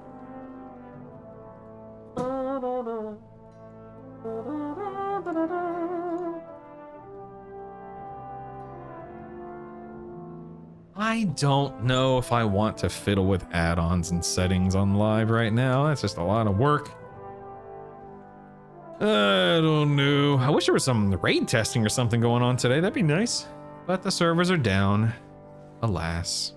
I don't know if I want to fiddle with add-ons and settings on live right now. That's just a lot of work. I don't know. I wish there was some raid testing or something going on today. That'd be nice. But the servers are down. Alas.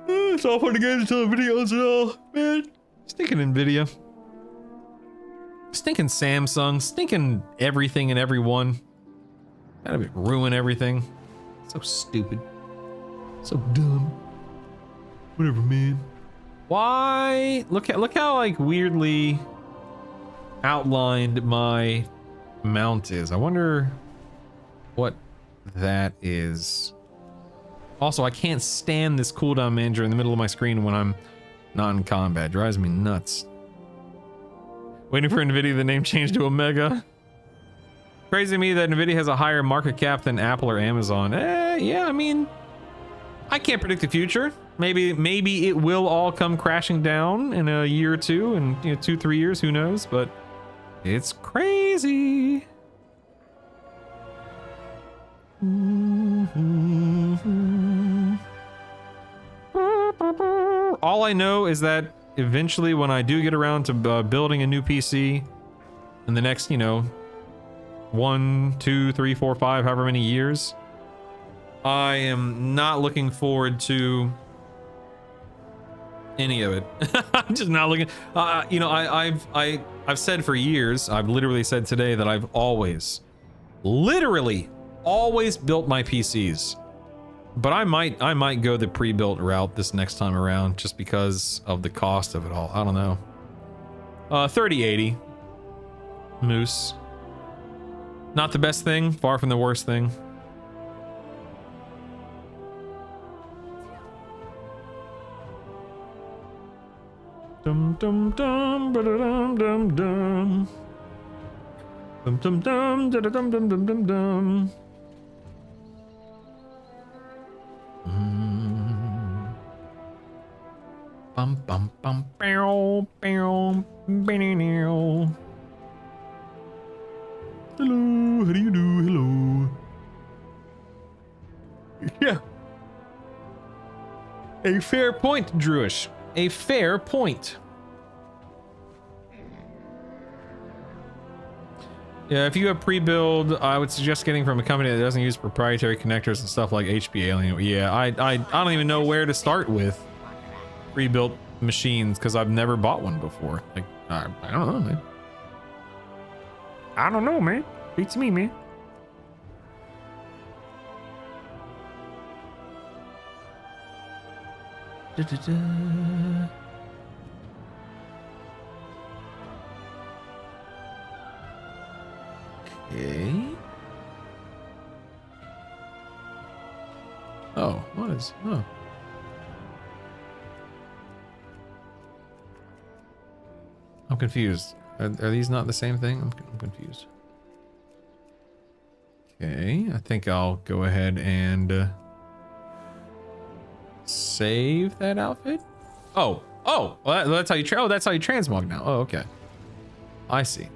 It's all for the games until the videos and all. Man, stinking Nvidia. Stinking Samsung. Stinking everything and everyone. Gotta ruin everything. So stupid. So dumb. Whatever, man. Why? Look how like weirdly outlined my mount is. I wonder what that is. Also, I can't stand this cooldown manager in the middle of my screen when I'm not in combat. It drives me nuts. Waiting for Nvidia, the name changed to Omega. Crazy to me that Nvidia has a higher market cap than Apple or Amazon. Yeah, I mean, I can't predict the future. Maybe it will all come crashing down in a year or two, and 2-3 years, who knows? But it's crazy. All I know is that eventually, when I do get around to building a new PC in the next, 1, 2, 3, 4, 5, however many years, I am not looking forward to any of it. I'm just not looking. I've said for years, I've literally said today that I've literally always built my PCs. But I might go the pre-built route this next time around just because of the cost of it all. I don't know. 3080 Moose. Not the best thing, far from the worst thing. Dum dum dum ba dum dum dum. Dum dum dum da dum dum dum dum dum. Bum bum bum bow bow bow. Hello, how do you do? Hello. Yeah. A fair point, Druish. A fair point. Yeah, if you have pre-build, I would suggest getting from a company that doesn't use proprietary connectors and stuff like HP Alien. Yeah, I don't even know where to start with pre-built machines because I've never bought one before. Like, I don't know, man. I don't know, man. Beats me, man. Da, da, da. Okay. Oh, what is? Oh. I'm confused. Are these not the same thing? I'm confused. Okay, I think I'll go ahead and save that outfit. Oh, well, that's how you that's how you transmog now. Oh, okay. I see.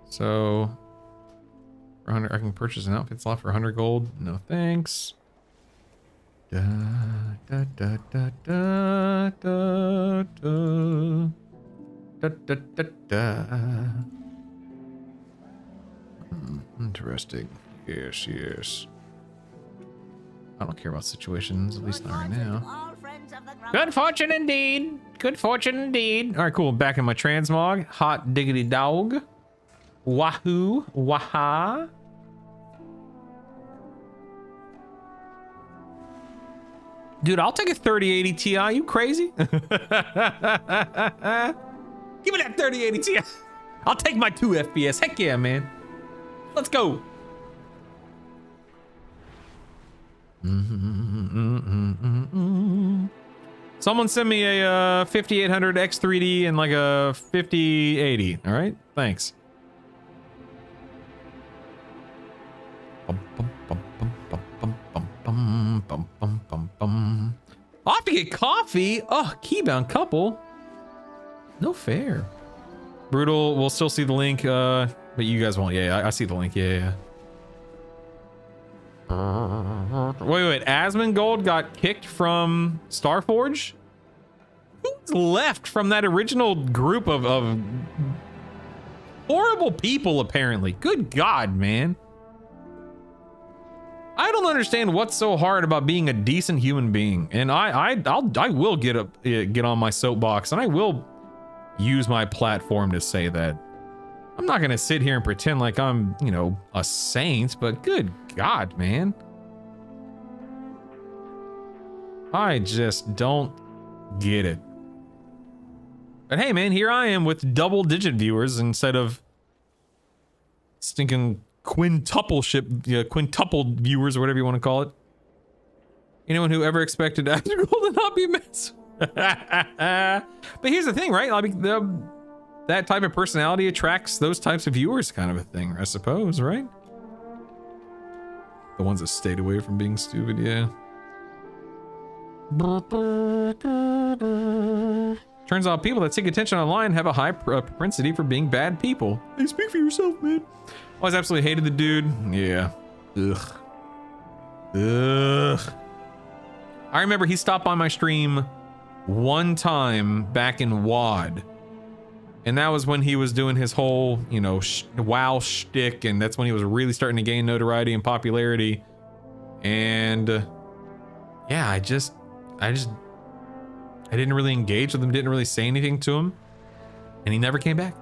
So, for 100, I can purchase an outfit slot for 100 gold. No thanks. Da, da, da, da, da, da, da. Da, da, da, da. Interesting. Yes, yes. I don't care about situations, at least not right now. Good fortune indeed. Good fortune indeed. All right, cool. Back in my transmog. Hot diggity dog. Wahoo. Waha. Dude, I'll take a 3080 Ti. You crazy? Give me that 3080 Ti. I'll take my 2 FPS. Heck yeah, man. Let's go. Someone send me a 5800 X3D and like a 5080. All right, thanks. I'll have to get coffee. Oh, keybound couple. No fair. Brutal. We'll still see the link, but you guys won't. Yeah, I see the link. Yeah. Wait. Asmongold got kicked from Starforge? Who's left from that original group of horrible people, apparently? Good God, man. I don't understand what's so hard about being a decent human being. And I will get on my soapbox, and I will use my platform to say that. I'm not gonna sit here and pretend like I'm, you know, a saint, but good God, man. I just don't get it. But hey, man, here I am with double-digit viewers instead of stinking quintuple viewers or whatever you want to call it. Anyone who ever expected Asmongold to not be missed. But here's the thing, right? I mean, that type of personality attracts those types of viewers, kind of a thing, I suppose, right? The ones that stayed away from being stupid, yeah. Turns out people that seek attention online have a high propensity for being bad people. Hey, speak for yourself, man. Always absolutely hated the dude. Yeah. Ugh. I remember he stopped by my stream one time back in WOD. And that was when he was doing his whole, you know, WoW shtick, and that's when he was really starting to gain notoriety and popularity. And yeah, I didn't really engage with him, didn't really say anything to him, and he never came back.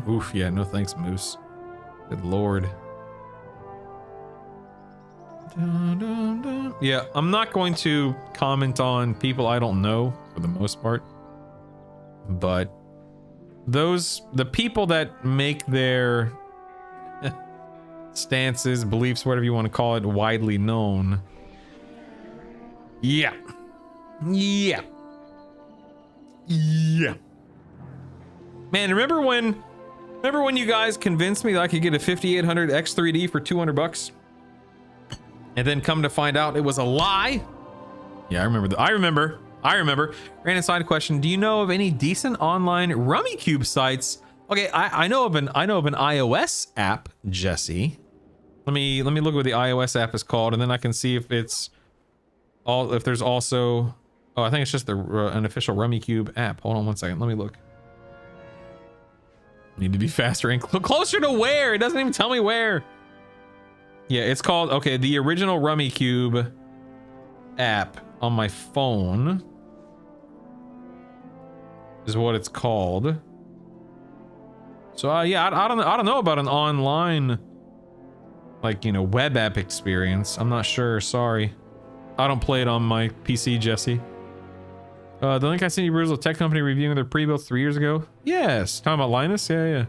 Oof, yeah, no thanks, Moose. Good Lord. Yeah, I'm not going to comment on people I don't know for the most part, but the people that make their stances, beliefs, whatever you want to call it, widely known. Yeah. Man, remember when you guys convinced me that I could get a 5800 X3D for 200 bucks? And then come to find out it was a lie? Yeah, I remember. Random side question: do you know of any decent online Rummikub sites? Okay, I know of an iOS app, Jesse. Let me look what the iOS app is called, and then I can see if there's also. Oh, I think it's just an official Rummikub app. Hold on one second. Let me look. Need to be faster and closer to where? It doesn't even tell me where. Yeah, it's called, okay, the original Rummikub app on my phone is what it's called. So yeah, I don't know about an online, like, you know, web app experience. I'm not sure. Sorry, I don't play it on my PC, Jesse. The link I sent you, Bruce, a tech company reviewing their pre-built 3 years ago. Yes, talking about Linus. Yeah.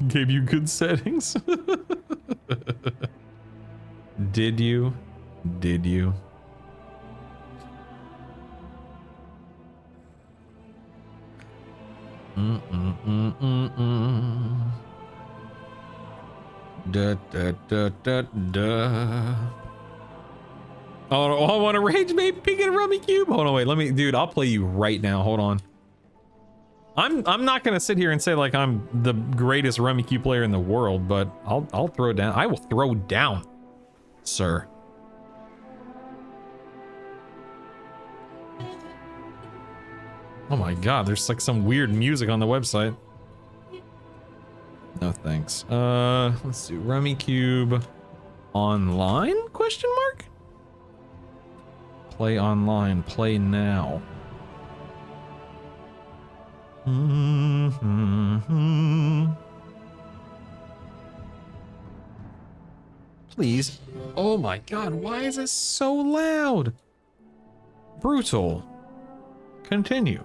Gave you good settings. Did you? Da. Oh, I want to rage bait peek at a Rummikub. Hold on, wait. Dude, I'll play you right now. Hold on. I'm not gonna sit here and say like I'm the greatest Rummikub player in the world, but I'll throw down. I will throw down, sir. Oh my god, there's like some weird music on the website. No thanks. Let's see. Rummikub online? Question mark? Play online. Play now. Please. Oh my god, why is this so loud? Brutal. Continue.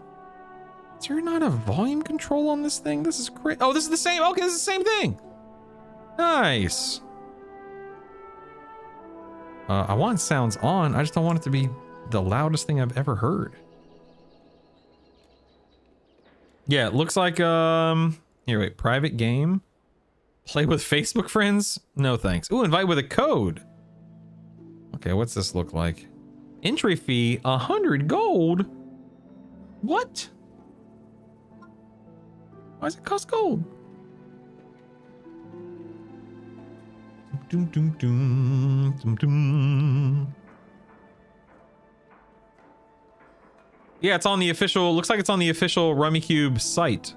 Is there not a volume control on this thing? This is great. Oh, this is the same. Okay, this is the same thing. Nice. I want sounds on. I just don't want it to be the loudest thing I've ever heard. Yeah, it looks like, here, wait, private game. Play with Facebook friends? No thanks. Ooh, invite with a code. Okay, what's this look like? Entry fee, 100 gold? What? Why does it cost gold? Doom, doom, doom, doom, doom. Yeah, it's on the official, looks like it's on the official Rummikub site.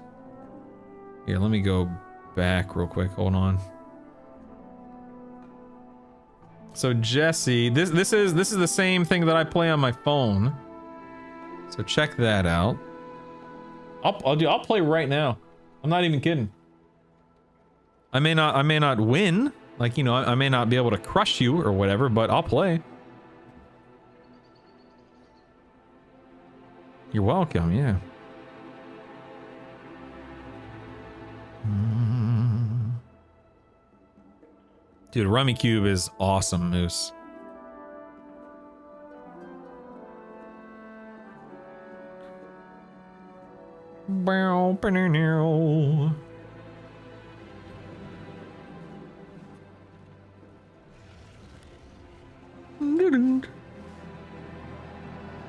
Here, let me go back real quick. Hold on. So Jesse, this is the same thing that I play on my phone. So check that out. I'll play right now. I'm not even kidding. I may not win. Like, you know, I may not be able to crush you or whatever, but I'll play. You're welcome, yeah. Dude, Rummikub is awesome, Moose.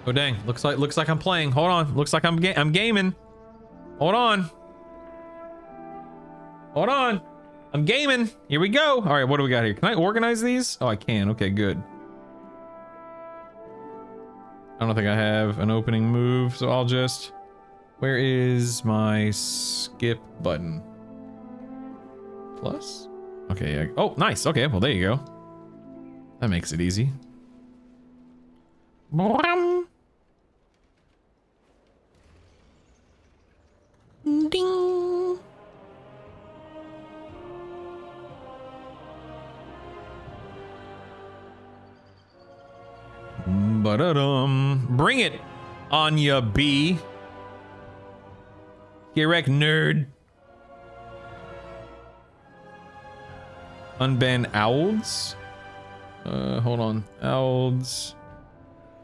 Oh dang! Looks like I'm playing. Hold on. Looks like I'm gaming. Hold on. Hold on. I'm gaming. Here we go. All right, what do we got here? Can I organize these? Oh, I can. Okay, good. I don't think I have an opening move, so I'll just... Where is my skip button? Plus? Okay, yeah. Oh, nice. Okay, well, there you go. That makes it easy. Ding. Ba-da-dum. Bring it, Anya B. Get wrecked, nerd. Unban Owls? Hold on. Owls.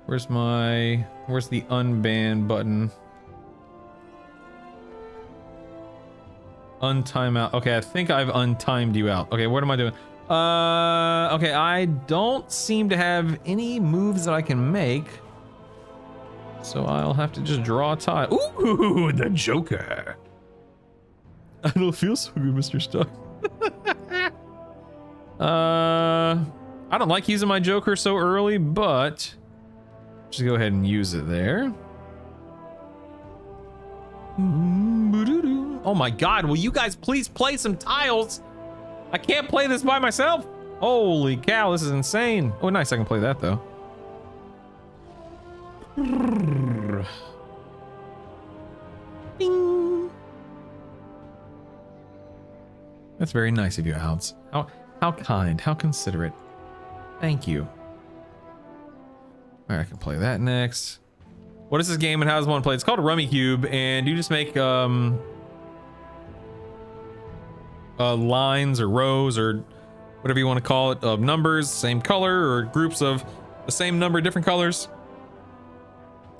Where's the unban button? Untime out. Okay, I think I've untimed you out. Okay, what am I doing? Okay, I don't seem to have any moves that I can make. So I'll have to just draw a tie. Ooh, the Joker. I don't feel so good, Mr. Stuck. I don't like using my Joker so early, but just go ahead and use it there. Oh my god, will you guys please play some tiles? I can't play this by myself. Holy cow, this is insane. Oh, nice, I can play that though. Bing. That's very nice of you, Alex. How kind, how considerate. Thank you. All right, I can play that next. What is this game and how does one play? It's called Rummikub, and you just make lines or rows or whatever you want to call it of numbers, same color, or groups of the same number, different colors.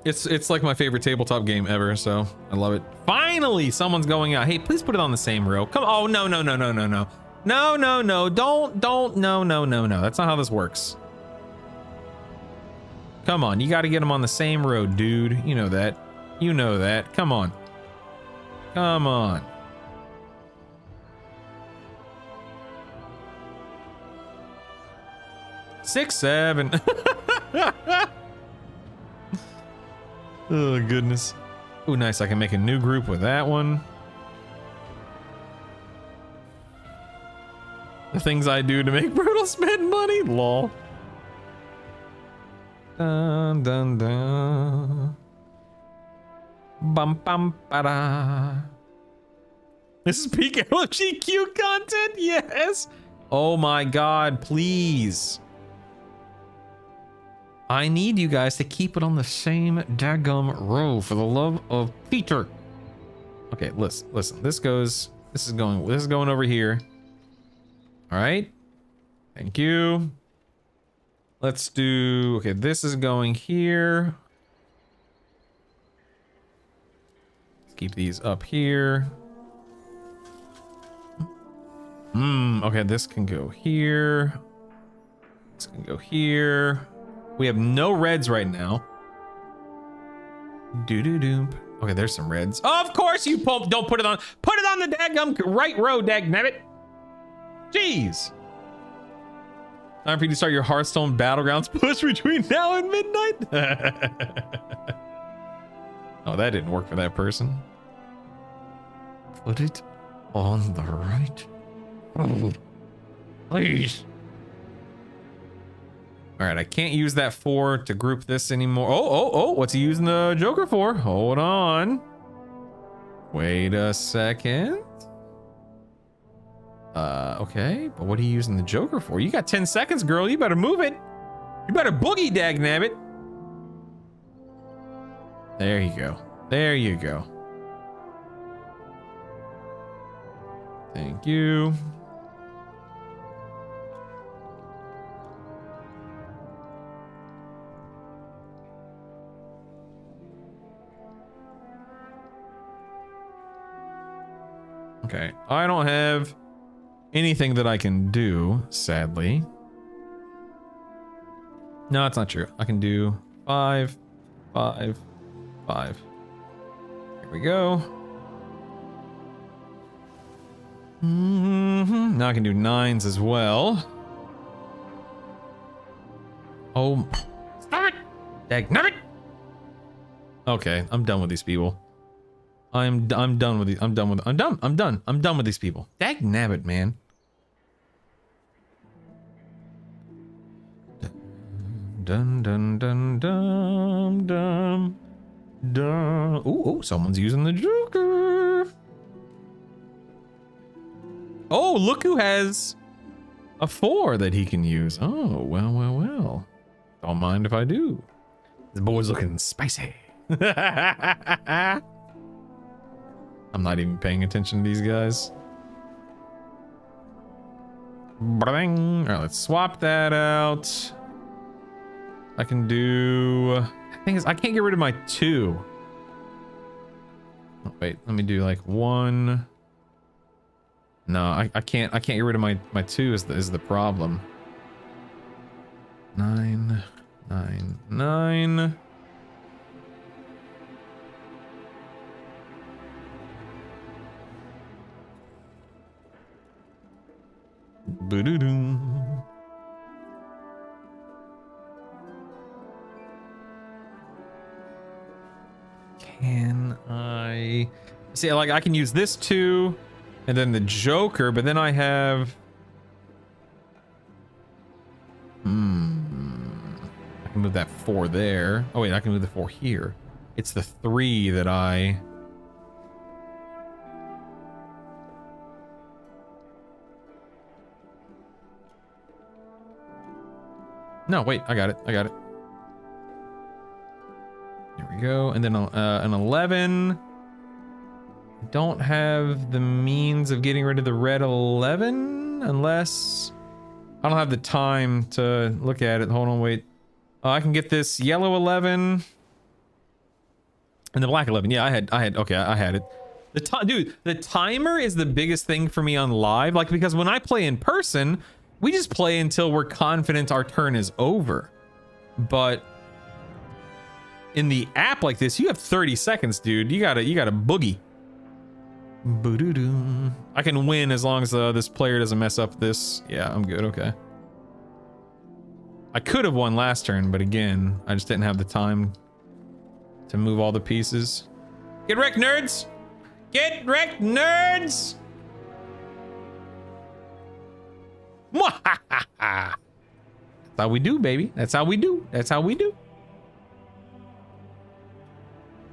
It's like my favorite tabletop game ever, so I love it. Finally, someone's going out. Hey, please put it on the same row. Come on. Oh, no. Don't. No. That's not how this works. Come on, you got to get them on the same row, dude. You know that. Come on. Come on. Six, seven. Oh, goodness. Oh, nice. I can make a new group with that one. The things I do to make Brutal spend money. Lol. Dun, dun, dun. Bum, bum, ba-da. This is peak LGQ content? Yes. Oh my god, please. I need you guys to keep it on the same daggum row for the love of Peter. Okay, listen. This is going over here. All right. Thank you. Let's do, okay, this is going here. Let's keep these up here. Okay, this can go here. This can go here. We have no reds right now. Doo-doo-doo. Okay, there's some reds. Of course you don't put it on. Put it on the daggum right row, dagnabbit. Jeez. Time for you to start your Hearthstone Battlegrounds push between now and midnight. Oh, that didn't work for that person. Put it on the right. Oh, please. All right, I can't use that 4 to group this anymore. Oh, what's he using the Joker for? Hold on. Wait a second. Okay, but what are you using the Joker for? You got 10 seconds, girl. You better move it. You better boogie, dagnabbit. There you go. There you go. Thank you. Okay, I don't have anything that I can do, sadly. No, it's not true. I can do 5, 5, 5. Here we go. Now I can do 9s as well. Oh, stop it! Dagnabbit! Okay, I'm done with these people. I'm done with these. I'm done with these people. Dagnabbit, man. Dun dun dun dun dun dun. Ooh, someone's using the Joker. Oh, look who has a 4 that he can use. Oh, well. Don't mind if I do. This boy's looking spicy. I'm not even paying attention to these guys. Bang. All right, let's swap that out. I can do... The thing is, I can't get rid of my 2. Oh, wait, let me do like 1. No, I can't get rid of my 2 is the problem. 9, 9, 9. Boo-doo-doo. Can I see? Like I can use this 2, and then the Joker, but then I have. I can move that 4 there. Oh wait, I can move the 4 here. It's the 3 that I. No, wait, I got it. There we go. And then an 11. Don't have the means of getting rid of the red 11 unless I don't have the time to look at it. Hold on, wait. I can get this yellow 11 and the black 11. Yeah, I had it. Dude, the timer is the biggest thing for me on live. Like, because when I play in person, we just play until we're confident our turn is over. But in the app like this, you have 30 seconds, dude. You gotta boogie. Boo-doo-doo. I can win as long as this player doesn't mess up this. Yeah, I'm good. Okay. I could have won last turn, but again, I just didn't have the time to move all the pieces. Get wrecked, nerds! Get wrecked, nerds! That's how we do, baby. That's how we do. That's how we do.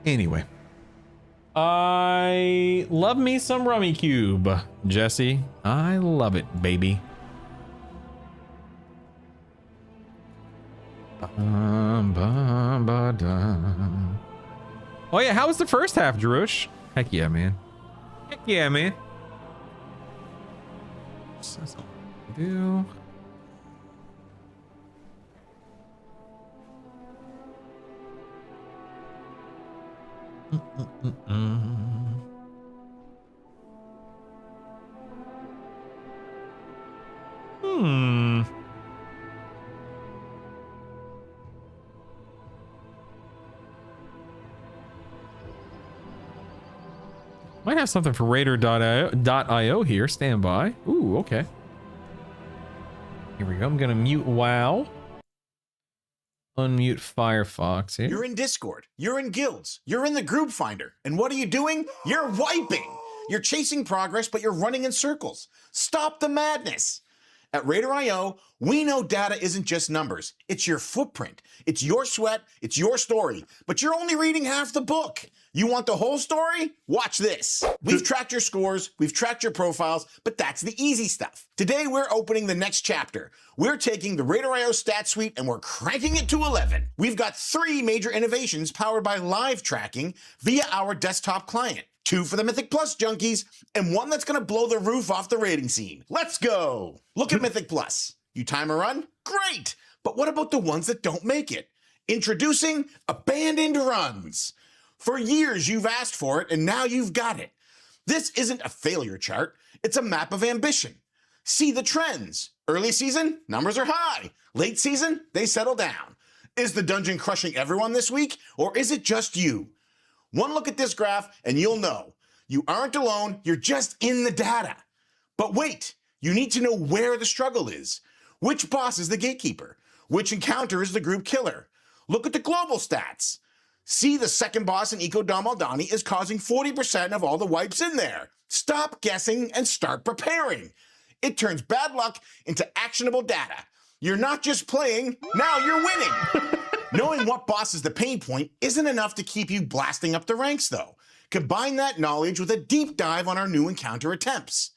Anyway. I love me some Rummy Cube, Jesse. I love it, baby. Oh yeah, how was the first half, Drush? Heck yeah, man. Heck yeah, man. That's all we do. Might have something for Raider.io here. Stand by. Ooh, okay. Here we go. I'm gonna mute WoW. Unmute Firefox here. You're in Discord, you're in guilds, you're in the group finder, and what are you doing? You're wiping! You're chasing progress, but you're running in circles. Stop the madness! At Raider.io, we know data isn't just numbers. It's your footprint. It's your sweat. It's your story. But you're only reading half the book. You want the whole story? Watch this. We've tracked your scores, we've tracked your profiles, but that's the easy stuff. Today, we're opening the next chapter. We're taking the Raider.io stat suite and we're cranking it to 11. We've got 3 major innovations powered by live tracking via our desktop client. 2 for the Mythic Plus junkies, and 1 that's gonna blow the roof off the rating scene. Let's go! Look at Mythic Plus. You time a run? Great! But what about the ones that don't make it? Introducing Abandoned Runs. For years you've asked for it, and now you've got it. This isn't a failure chart, it's a map of ambition. See the trends. Early season, numbers are high. Late season, they settle down. Is the dungeon crushing everyone this week, or is it just you? One look at this graph and you'll know. You aren't alone, you're just in the data. But wait, you need to know where the struggle is. Which boss is the gatekeeper? Which encounter is the group killer? Look at the global stats. See, the second boss in Eco Dom Aldani is causing 40% of all the wipes in there. Stop guessing and start preparing. It turns bad luck into actionable data. You're not just playing, now you're winning. Knowing what boss is the pain point isn't enough to keep you blasting up the ranks, though. Combine that knowledge with a deep dive on our new encounter attempts.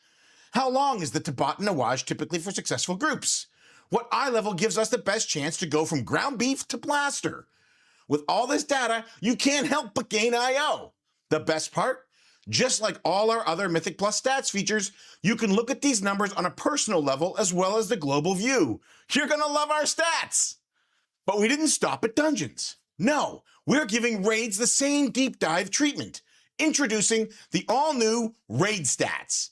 How long is the Tabat and Nawaj typically for successful groups? What eye level gives us the best chance to go from ground beef to plaster? With all this data, you can't help but gain IO. The best part? Just like all our other Mythic Plus stats features, you can look at these numbers on a personal level as well as the global view. You're gonna love our stats! But we didn't stop at dungeons. No, we're giving raids the same deep dive treatment. Introducing the all-new Raid Stats.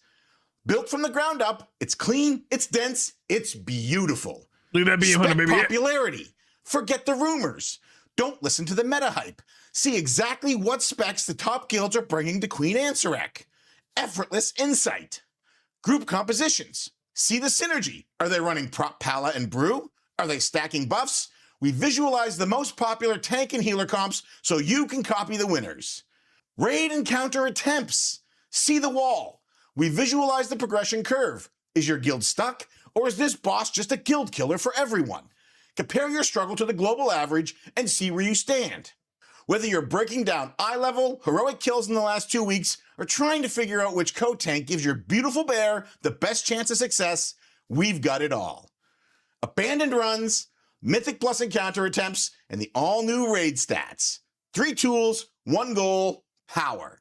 Built from the ground up, it's clean, it's dense, it's beautiful. Look at that Spec popularity. Forget the rumors. Don't listen to the meta hype. See exactly what specs the top guilds are bringing to Queen Ansarek. Effortless insight. Group compositions. See the synergy. Are they running Prop Pala and Brew? Are they stacking buffs? We visualize the most popular tank and healer comps so you can copy the winners. Raid encounter attempts. See the wall. We visualize the progression curve. Is your guild stuck, or is this boss just a guild killer for everyone? Compare your struggle to the global average and see where you stand. Whether you're breaking down eye level, heroic kills in the last 2 weeks, or trying to figure out which code tank gives your beautiful bear the best chance of success, we've got it all. Abandoned runs, Mythic Plus encounter attempts, and the all-new raid stats. 3 tools, 1 goal, power.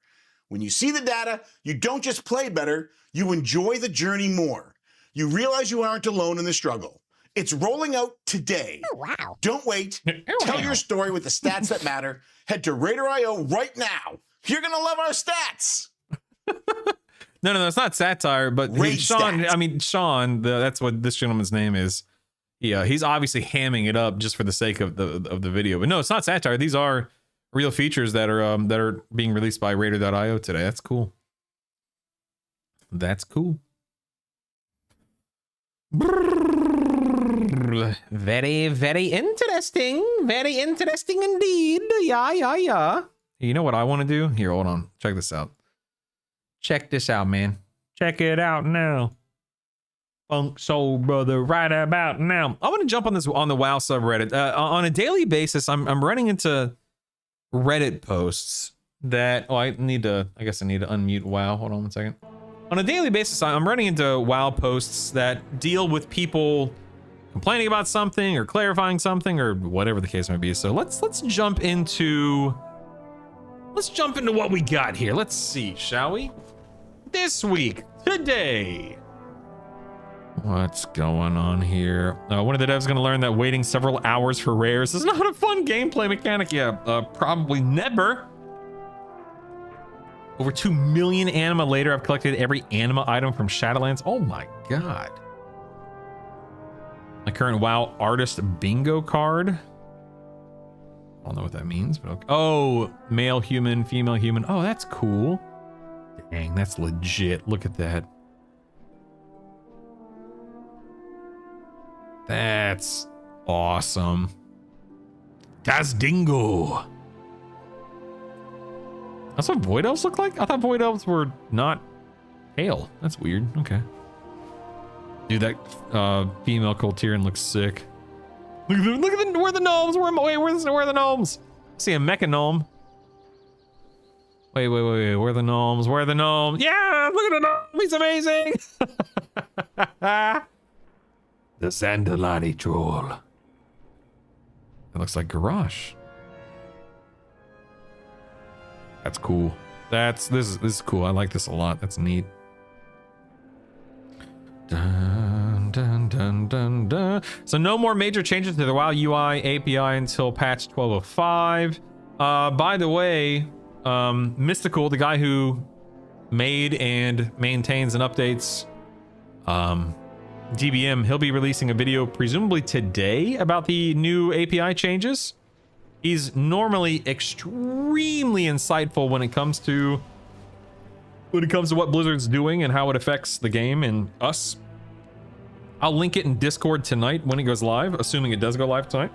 When you see the data, you don't just play better, you enjoy the journey more. You realize you aren't alone in the struggle. It's rolling out today. Oh, wow. Don't wait. Tell your story with the stats that matter. Head to Raider.io right now. You're going to love our stats. No, it's not satire, but Sean, stats. I mean, Sean, that's what this gentleman's name is. Yeah, he's obviously hamming it up just for the sake of the video. But no, it's not satire. These are real features that are being released by Raider.io today. That's cool. That's cool. Very, very interesting. Very interesting indeed. Yeah. You know what I want to do? Here, hold on. Check this out. Check this out, man. Check it out now. Funk Soul Brother, right about now. I want to jump on this on the WoW subreddit. On a daily basis, I'm running into Reddit posts that I guess I need to unmute WoW. Hold on one second. On a daily basis, I'm running into WoW posts that deal with people complaining about something or clarifying something or whatever the case may be. So let's jump into what we got here. Let's see, shall we? This week, today. What's going on here? One of the devs gonna learn that waiting several hours for rares is not a fun gameplay mechanic. Yeah, probably never. Over 2 million anima later, I've collected every anima item from Shadowlands. Oh my god. My current WoW artist bingo card. I don't know what that means, but okay. Oh, male human, female human. Oh, that's cool. Dang, that's legit. Look at that. That's awesome. Das Dingo. That's what Void Elves look like? I thought Void Elves were not pale. That's weird. Okay. Dude, that female Coltirian looks sick. Look at where the gnomes? Where are the gnomes? I see a mecha gnome. Wait. Where are the gnomes? Where are the gnomes? Yeah, look at the gnome. He's amazing. The Sandalani troll. It looks like Garrosh. That's cool. This is cool. I like this a lot. That's neat. Dun, dun, dun, dun, dun. So no more major changes to the WoW UI API until patch 12.05. By the way, Mystical, the guy who made and maintains and updates DBM, he'll be releasing a video presumably today about the new API changes. He's normally extremely insightful when it comes to what Blizzard's doing and how it affects the game and us. I'll link it in Discord tonight when it goes live, assuming it does go live tonight.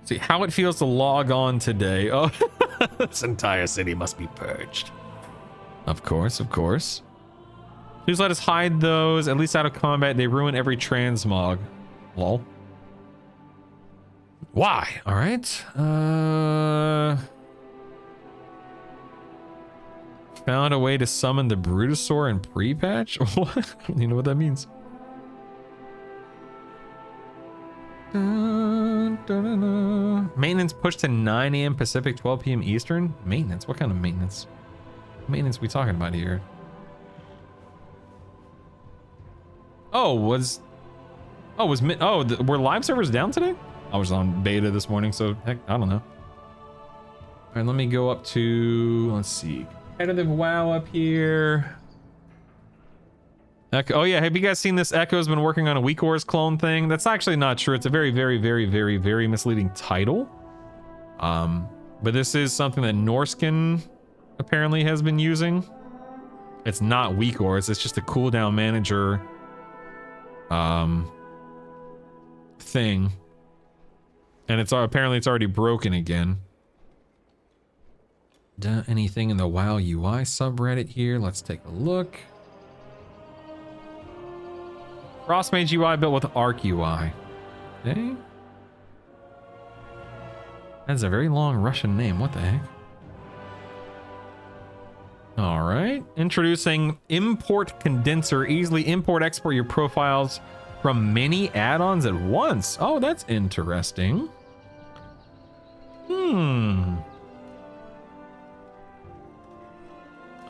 See how it feels to log on today. Oh, this entire city must be purged. Of course. Please let us hide those, at least out of combat. They ruin every transmog. Lol. Why? All right. Found a way to summon the Brutosaur in pre-patch? What? I don't even know what that means. Maintenance pushed to 9 a.m. Pacific, 12 p.m. Eastern? Maintenance? What kind of maintenance? What maintenance we talking about here? Were live servers down today? I was on beta this morning, so heck, I don't know. All right, let me go up to, let's see, competitive WoW up here. Echo, oh yeah, have you guys seen this? Echo's been working on a Weak Wars clone thing. That's actually not true. It's a very, very, very, very, very misleading title. But this is something that Norskin apparently has been using. It's not Weak Wars. It's just a cooldown manager thing. And apparently it's already broken again. Anything in the WoW UI subreddit here? Let's take a look. Frostmage UI built with Arc UI. Okay. That's a very long Russian name. What the heck? All right. Introducing Import Condenser. Easily import, export your profiles from many add-ons at once. Oh, that's interesting.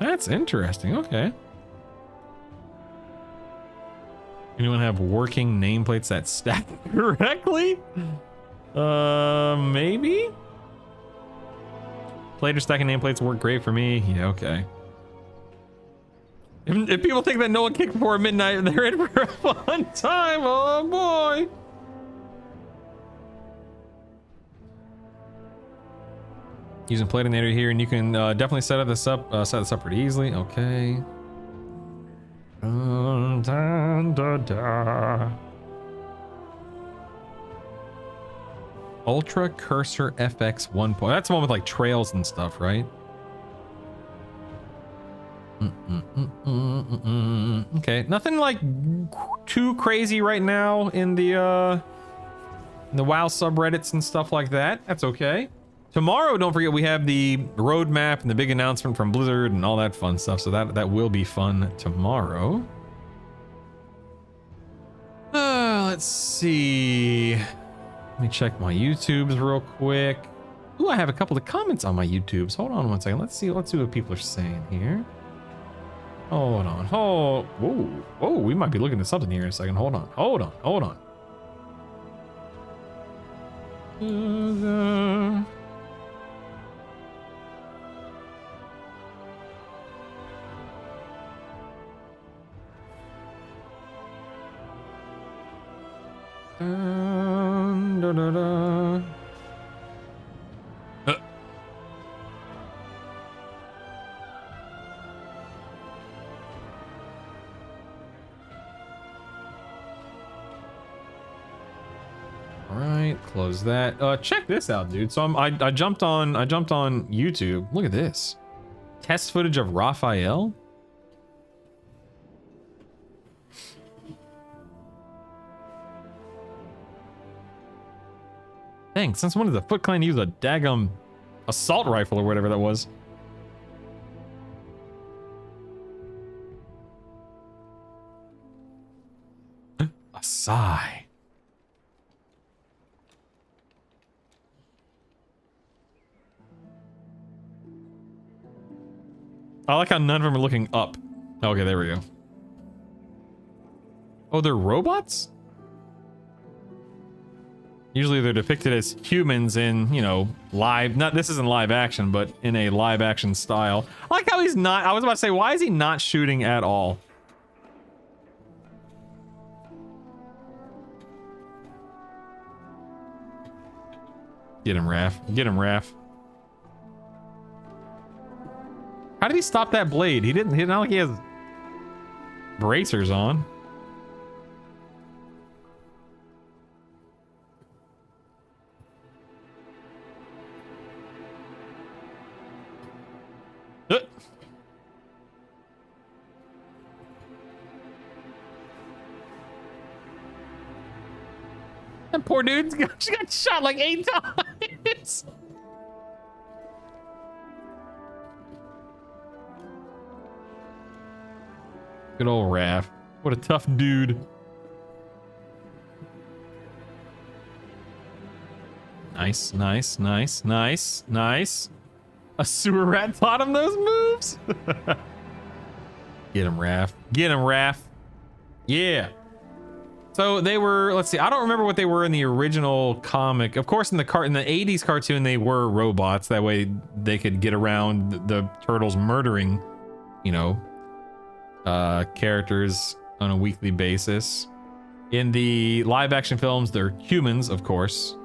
That's interesting. Okay. Anyone have working nameplates that stack correctly? Maybe? Later stacking nameplates work great for me. Yeah, okay. If people think that no one kicked before midnight, they're in for a fun time. Oh boy. Using Platinator here, and you can definitely set this up pretty easily. Okay. Dun, dun, dun, dun. Ultra Cursor FX 1. That's the one with like trails and stuff, right? Okay, nothing like too crazy right now in the WoW subreddits and stuff like that. That's okay. Tomorrow, don't forget, we have the roadmap and the big announcement from Blizzard and all that fun stuff. So that will be fun tomorrow. Let's see. Let me check my YouTubes real quick. Ooh, I have a couple of comments on my YouTubes. Hold on one second. Let's see what people are saying here. Hold on. Whoa, we might be looking at something here in a second. Hold on. All right, close that. Check this out, dude. So I jumped on YouTube. Look at this. Test footage of Raphael. Dang, since when did the Foot Clan use a daggum assault rifle or whatever that was? A sigh. I like how none of them are looking up. Okay, there we go. Oh, they're robots? Usually they're depicted as humans in, you know, live, this isn't live action, but in a live action style. I like how he's not, I was about to say, why is he not shooting at all? Get him, Raph. Get him, Raph. How did he stop that blade? He didn't, not like he has bracers on. That poor dude got shot like 8 times. Good old Raph. What a tough dude. Nice, nice, nice, nice, nice. A sewer rat taught him those moves. Get him, Raph. Get him, Raph. Yeah. So they were, let's see, I don't remember what they were in the original comic. Of course, in the 80s cartoon, they were robots. That way they could get around the turtles murdering, you know, characters on a weekly basis. In the live action films, they're humans, of course.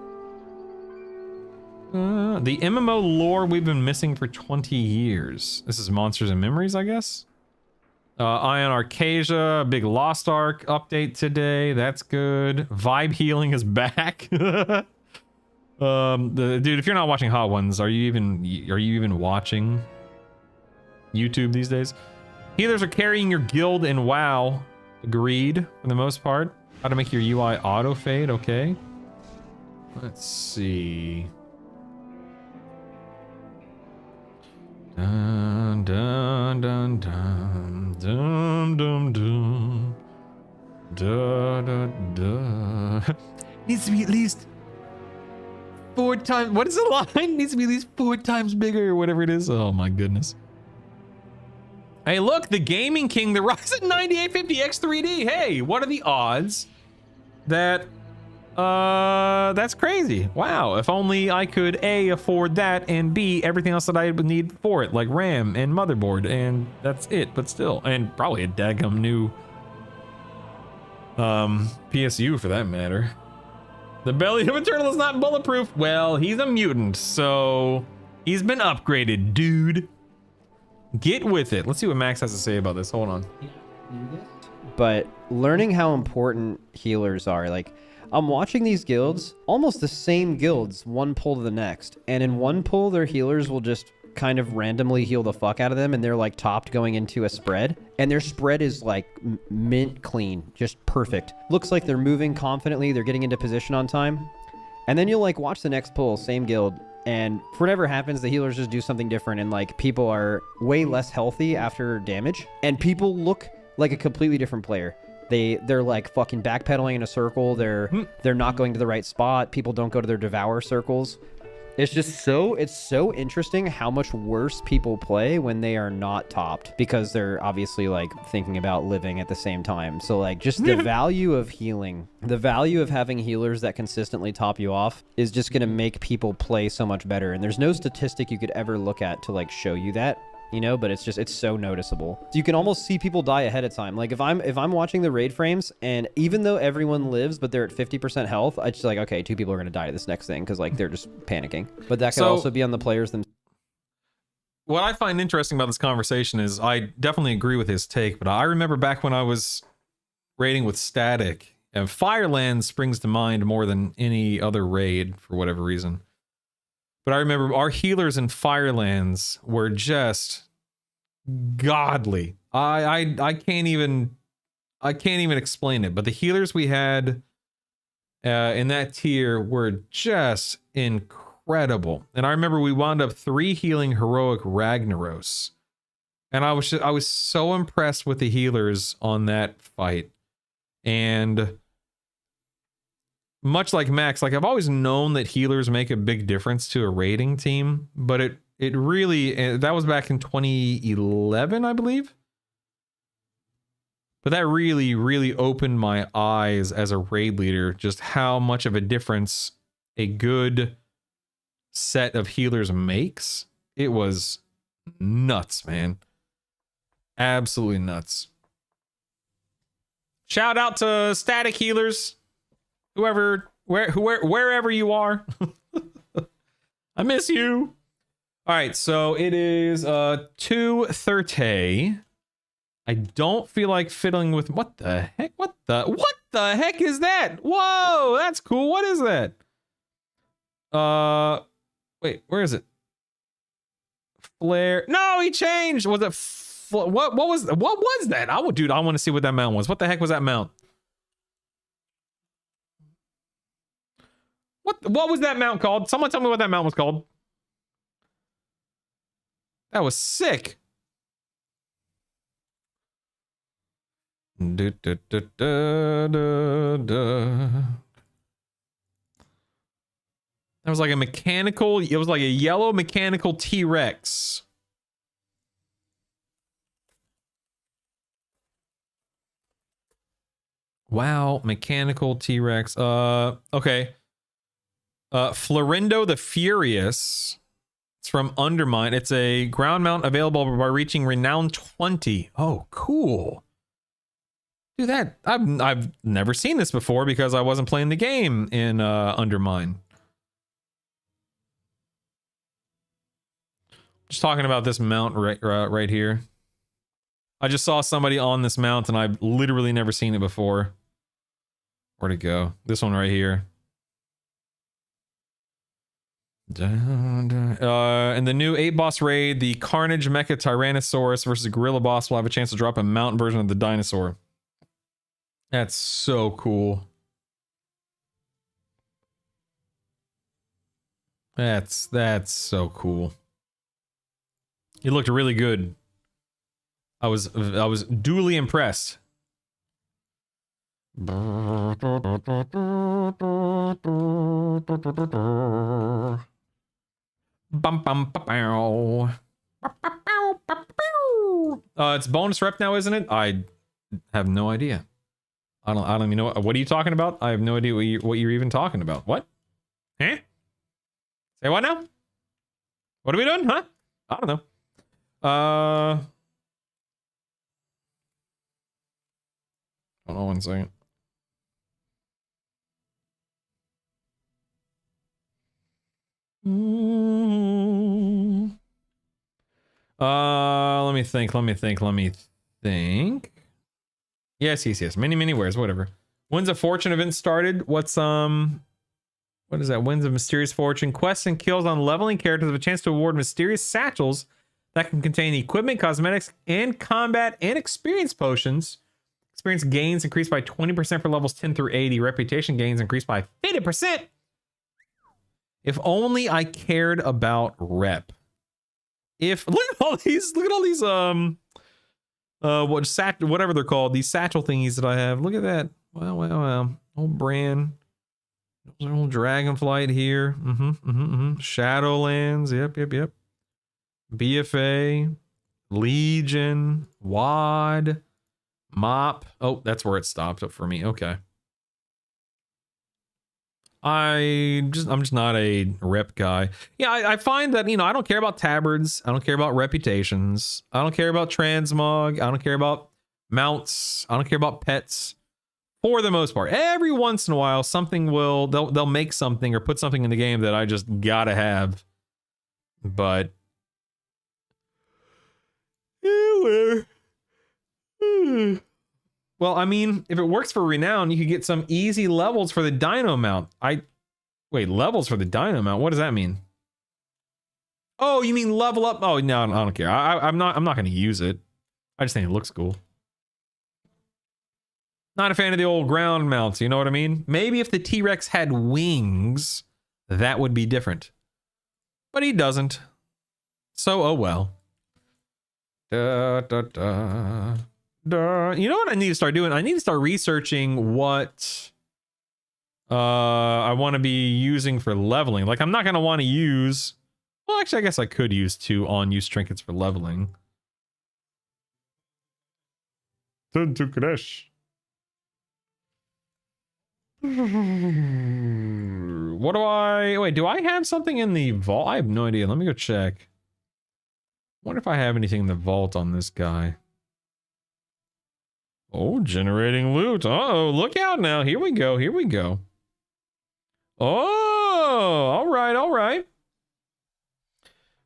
The MMO lore we've been missing for 20 years. This is Monsters and Memories, I guess. Ion Arcasia, big Lost Ark update today. That's good. Vibe healing is back. Dude, if you're not watching Hot Ones, are you even watching YouTube these days? Healers are carrying your guild in WoW. Agreed, for the most part. How to make your UI auto fade, okay. Let's see. Dun dun dun dun dun dun dun dun dun dun. Needs to be at least 4 times. What is the line? Needs to be at least 4 times bigger or whatever it is. Oh my goodness. Hey, look, the Gaming King, the Ryzen 9850X 3D. Hey, what are the odds that that's crazy. Wow, if only I could A, afford that, and B, everything else that I would need for it, like RAM and motherboard, and that's it, but still, and probably a daggum new PSU for that matter. The belly of a turtle is not bulletproof. Well, he's a mutant, so He's been upgraded, dude. Get with it. Let's see what Max has to say about this. Hold on. But learning how important healers are, like, I'm watching these guilds, almost the same guilds, one pull to the next. And in one pull, their healers will just kind of randomly heal the fuck out of them, and they're like topped going into a spread. And their spread is like mint clean, just perfect. Looks like they're moving confidently, they're getting into position on time. And then you'll like watch the next pull, same guild, and for whatever happens, the healers just do something different, and like people are way less healthy after damage, and people look like a completely different player. They're like fucking backpedaling in a circle. They're not going to the right spot. People don't go to their devour circles. It's just it's so interesting how much worse people play when they are not topped, because they're obviously like thinking about living at the same time. So like just the value of healing, the value of having healers that consistently top you off is just going to make people play so much better. And there's no statistic you could ever look at to like show you that, you know, but it's so noticeable. You can almost see people die ahead of time. Like if I'm watching the raid frames, and even though everyone lives but they're at 50% health, I just like, okay, 2 people are gonna die to this next thing because like they're just panicking. But that could also be on the players themselves. What I find interesting about this conversation is I definitely agree with his take, but I remember back when I was raiding with Static, and Firelands springs to mind more than any other raid for whatever reason. But I remember our healers in Firelands were just godly. I can't even explain it. But the healers we had in that tier were just incredible. And I remember we wound up 3 healing heroic Ragnaros, and I was so impressed with the healers on that fight. And much like Max, like I've always known that healers make a big difference to a raiding team, but it really, that was back in 2011, I believe. But that really opened my eyes as a raid leader, just how much of a difference a good set of healers makes. It was nuts, man. Absolutely nuts. Shout out to Static healers. Wherever you are. I miss you. All right, so it is 2:30. I don't feel like fiddling with what the heck? What the heck is that? Whoa, that's cool. What is that? Wait, where is it? Flare. No, he changed. Was it what was that? Dude, I want to see what that mount was. What the heck was that mount? What was that mount called? Someone tell me what that mount was called. That was sick. That was like a mechanical, it was like a yellow mechanical T-Rex. Wow, mechanical T-Rex. Okay. Florindo the Furious. It's from Undermine. It's a ground mount available by reaching Renown 20. Oh, cool. Dude, that I've never seen this before because I wasn't playing the game in Undermine. Just talking about this mount right here. I just saw somebody on this mount and I've literally never seen it before. Where'd it go? This one right here. In the new 8-boss raid, the Carnage Mecha Tyrannosaurus versus the Gorilla boss will have a chance to drop a mountain version of the dinosaur. That's so cool. That's so cool. It looked really good. I was duly impressed. It's bonus rep now, isn't it? I have no idea. I don't even know what are you talking about? I have no idea what you're even talking about. What? Huh? Say what now? What are we doing? Huh? I don't know. Hold on 1 second. me think. Yes. Many wares, whatever. Winds of Fortune event started. What is that? Winds of Mysterious Fortune. Quests and kills on leveling characters have a chance to award mysterious satchels that can contain equipment, cosmetics, and combat and experience potions. Experience gains increased by 20% for levels 10 through 80. Reputation gains increased by 50%. If only I cared about rep. Look at all these whatever they're called, these satchel thingies that I have. Look at that. Wow. Old brand. Old Dragonflight here. Shadowlands. Yep. BFA. Legion. WAD. Mop. Oh, that's where it stopped up for me. Okay. I'm just not a rep guy. Yeah, I find that, I don't care about tabards. I don't care about reputations. I don't care about transmog. I don't care about mounts. I don't care about pets. For the most part, every once in a while, they'll make something or put something in the game that I just gotta have. But well, I mean, if it works for Renown, you could get some easy levels for the Dino mount. Wait, levels for the Dino mount? What does that mean? Oh, you mean level up? Oh, no, I don't care. I'm not going to use it. I just think it looks cool. Not a fan of the old ground mounts, you know what I mean? Maybe if the T-Rex had wings, that would be different. But he doesn't. So, oh well. You know what I need to start doing? I need to start researching what I want to be using for leveling. Like, I'm not going to want to use... Well, actually, I guess I could use 2 on-use trinkets for leveling. Turn to crash. What do I... Wait, do I have something in the vault? I have no idea. Let me go check. Wonder if I have anything in the vault on this guy. Oh, generating loot. Uh-oh, look out now. Here we go. Oh, all right.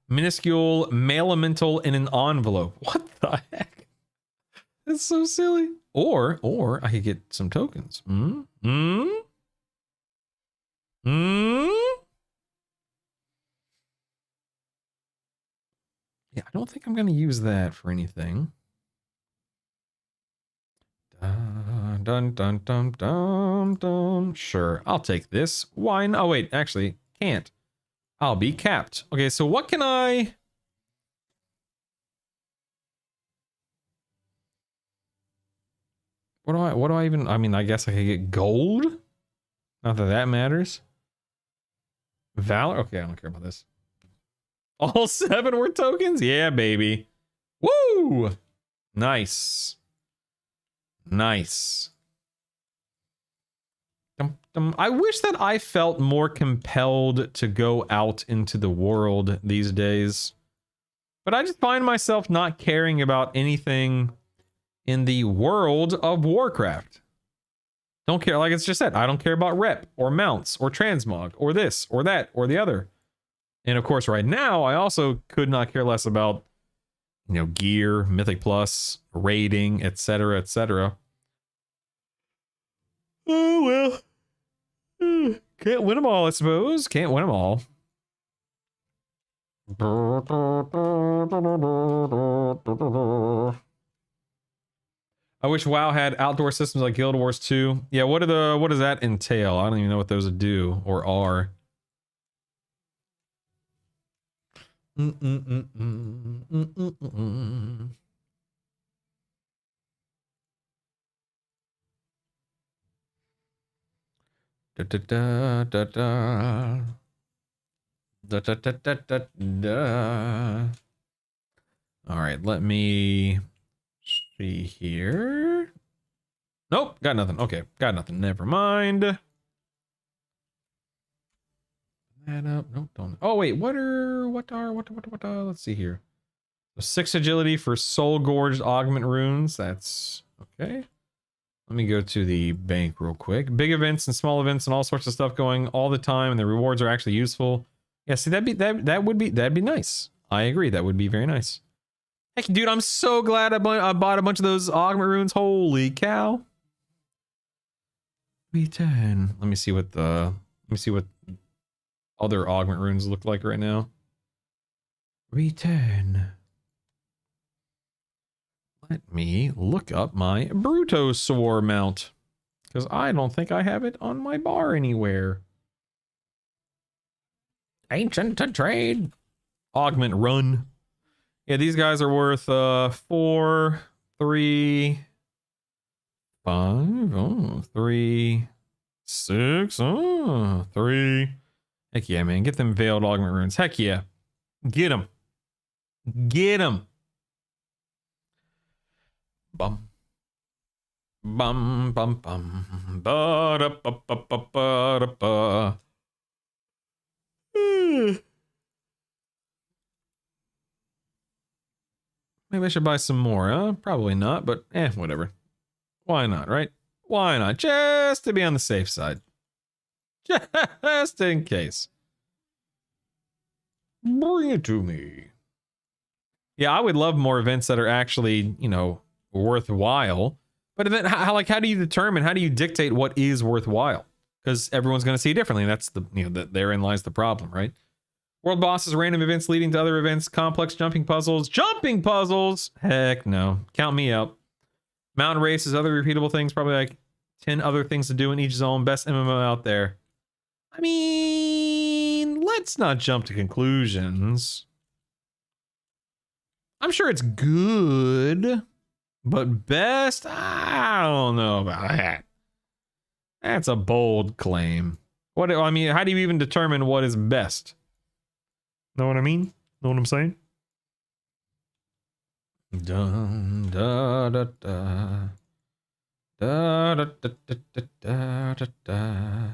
Minuscule mail elemental in an envelope. What the heck? That's so silly. Or I could get some tokens. Yeah, I don't think I'm going to use that for anything. Dun. Sure, I'll take this. Why? Oh, wait, actually, can't. I'll be capped. Okay, so what can I... What do I even... I mean, I guess I could get gold? Not that that matters. Valor? Okay, I don't care about this. All 7 were tokens? Yeah, baby. Woo! Nice. I wish that I felt more compelled to go out into the world these days. But I just find myself not caring about anything in the world of Warcraft. Don't care, like it's just said, I don't care about rep or mounts or transmog or this or that or the other. And of course, right now, I also could not care less about, gear, Mythic Plus, raiding, etc., etc. Oh, well. Can't win them all, I suppose. Can't win them all. I wish WoW had outdoor systems like Guild Wars 2. Yeah, what does that entail? I don't even know what those do or are. All right, let me see here. Nope, got nothing. Okay, got nothing. Never mind. That up. Nope, don't. Oh wait, what are? Let's see here. So 6 agility for Soul Gorged Augment Runes. That's okay. Let me go to the bank real quick. Big events and small events and all sorts of stuff going all the time, and the rewards are actually useful. Yeah, see that'd be nice. I agree, that would be very nice. Heck, dude, I'm so glad I bought a bunch of those augment runes. Holy cow. V10. Let me see what other augment runes look like right now. V10. Let me look up my Brutosaur mount, because I don't think I have it on my bar anywhere. Ancient to trade. Augment run. Yeah, these guys are worth 4, 3, 5, 3, 6, 3. Heck yeah, man. Get them veiled augment runes. Heck yeah. Get them. Get them. Bum. Bum, bum, bum. Ba da ba ba ba ba da ba. Maybe I should buy some more, huh? Probably not, but whatever. Why not, right? Why not? Just to be on the safe side. Just in case. Bring it to me. Yeah, I would love more events that are actually, you know, worthwhile. But then, how do you determine, how do you dictate what is worthwhile? Because everyone's going to see it differently. That's the, you know, therein lies the problem, right? World bosses, random events leading to other events, complex jumping puzzles. Jumping puzzles? Heck no. Count me out. Mountain races, other repeatable things, probably like 10 other things to do in each zone. Best MMO out there. I mean, let's not jump to conclusions. I'm sure it's good, but best? I don't know about that. That's a bold claim. What, I mean, how do you even determine what is best? Know what I mean? Know what I'm saying? Dun, da, da, da. Da, da, da, da, da, da, da.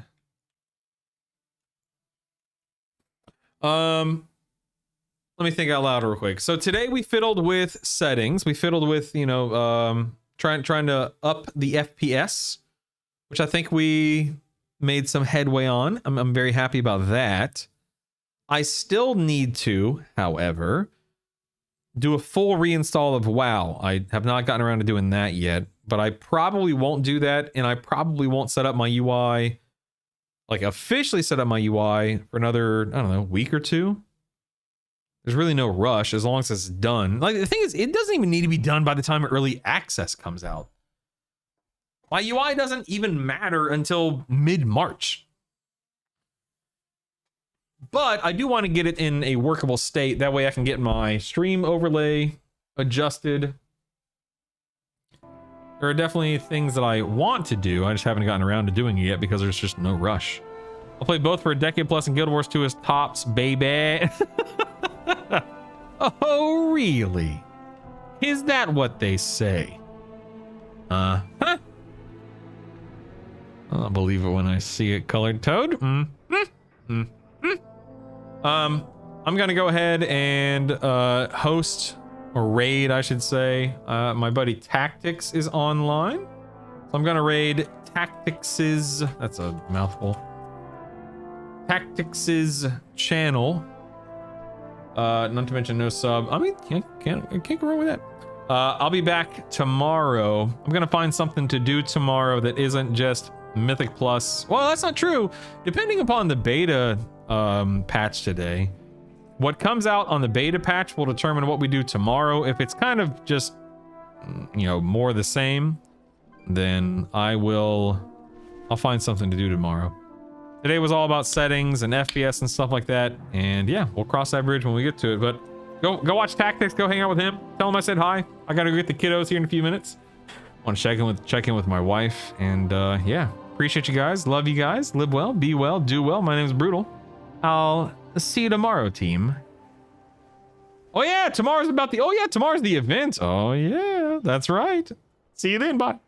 Let me think out loud real quick. So today we fiddled with settings. We fiddled with, you know, trying to up the FPS, which I think we made some headway on. I'm very happy about that. I still need to, however, do a full reinstall of WoW. I have not gotten around to doing that yet, but I probably won't do that, and I probably won't set up my UI, like officially set up my UI for another, I don't know, week or two. There's really no rush as long as it's done. Like, the thing is, it doesn't even need to be done by the time early access comes out. My UI doesn't even matter until mid-March. But I do want to get it in a workable state. That way I can get my stream overlay adjusted. There are definitely things that I want to do. I just haven't gotten around to doing it yet because there's just no rush. I'll play both for a decade plus, and Guild Wars 2 is tops, baby. Oh, really? Is that what they say? Huh? I'll believe it when I see it, Colored Toad. I'm gonna go ahead and host, or raid, I should say. My buddy Tactics is online, so I'm gonna raid Tactics's. That's a mouthful. Tactics's channel. Not to mention no sub. I mean, can't go wrong with that. I'll be back tomorrow. I'm gonna find something to do tomorrow that isn't just Mythic Plus. Well, that's not true. Depending upon the beta patch today, what comes out on the beta patch will determine what we do tomorrow. If it's kind of just, you know, more the same, then I'll find something to do tomorrow. Today was all about settings and FPS and stuff like that, and yeah, we'll cross that bridge when we get to it. But go watch Tactics, go hang out with him, tell him I said hi. I gotta go get the kiddos here in a few minutes. Want to check in with my wife, and yeah, appreciate you guys, love you guys, live well, be well, do well. My name is Brutal. I'll see you tomorrow, team. Oh yeah, tomorrow's the event. Oh yeah, that's right. See you then, bye.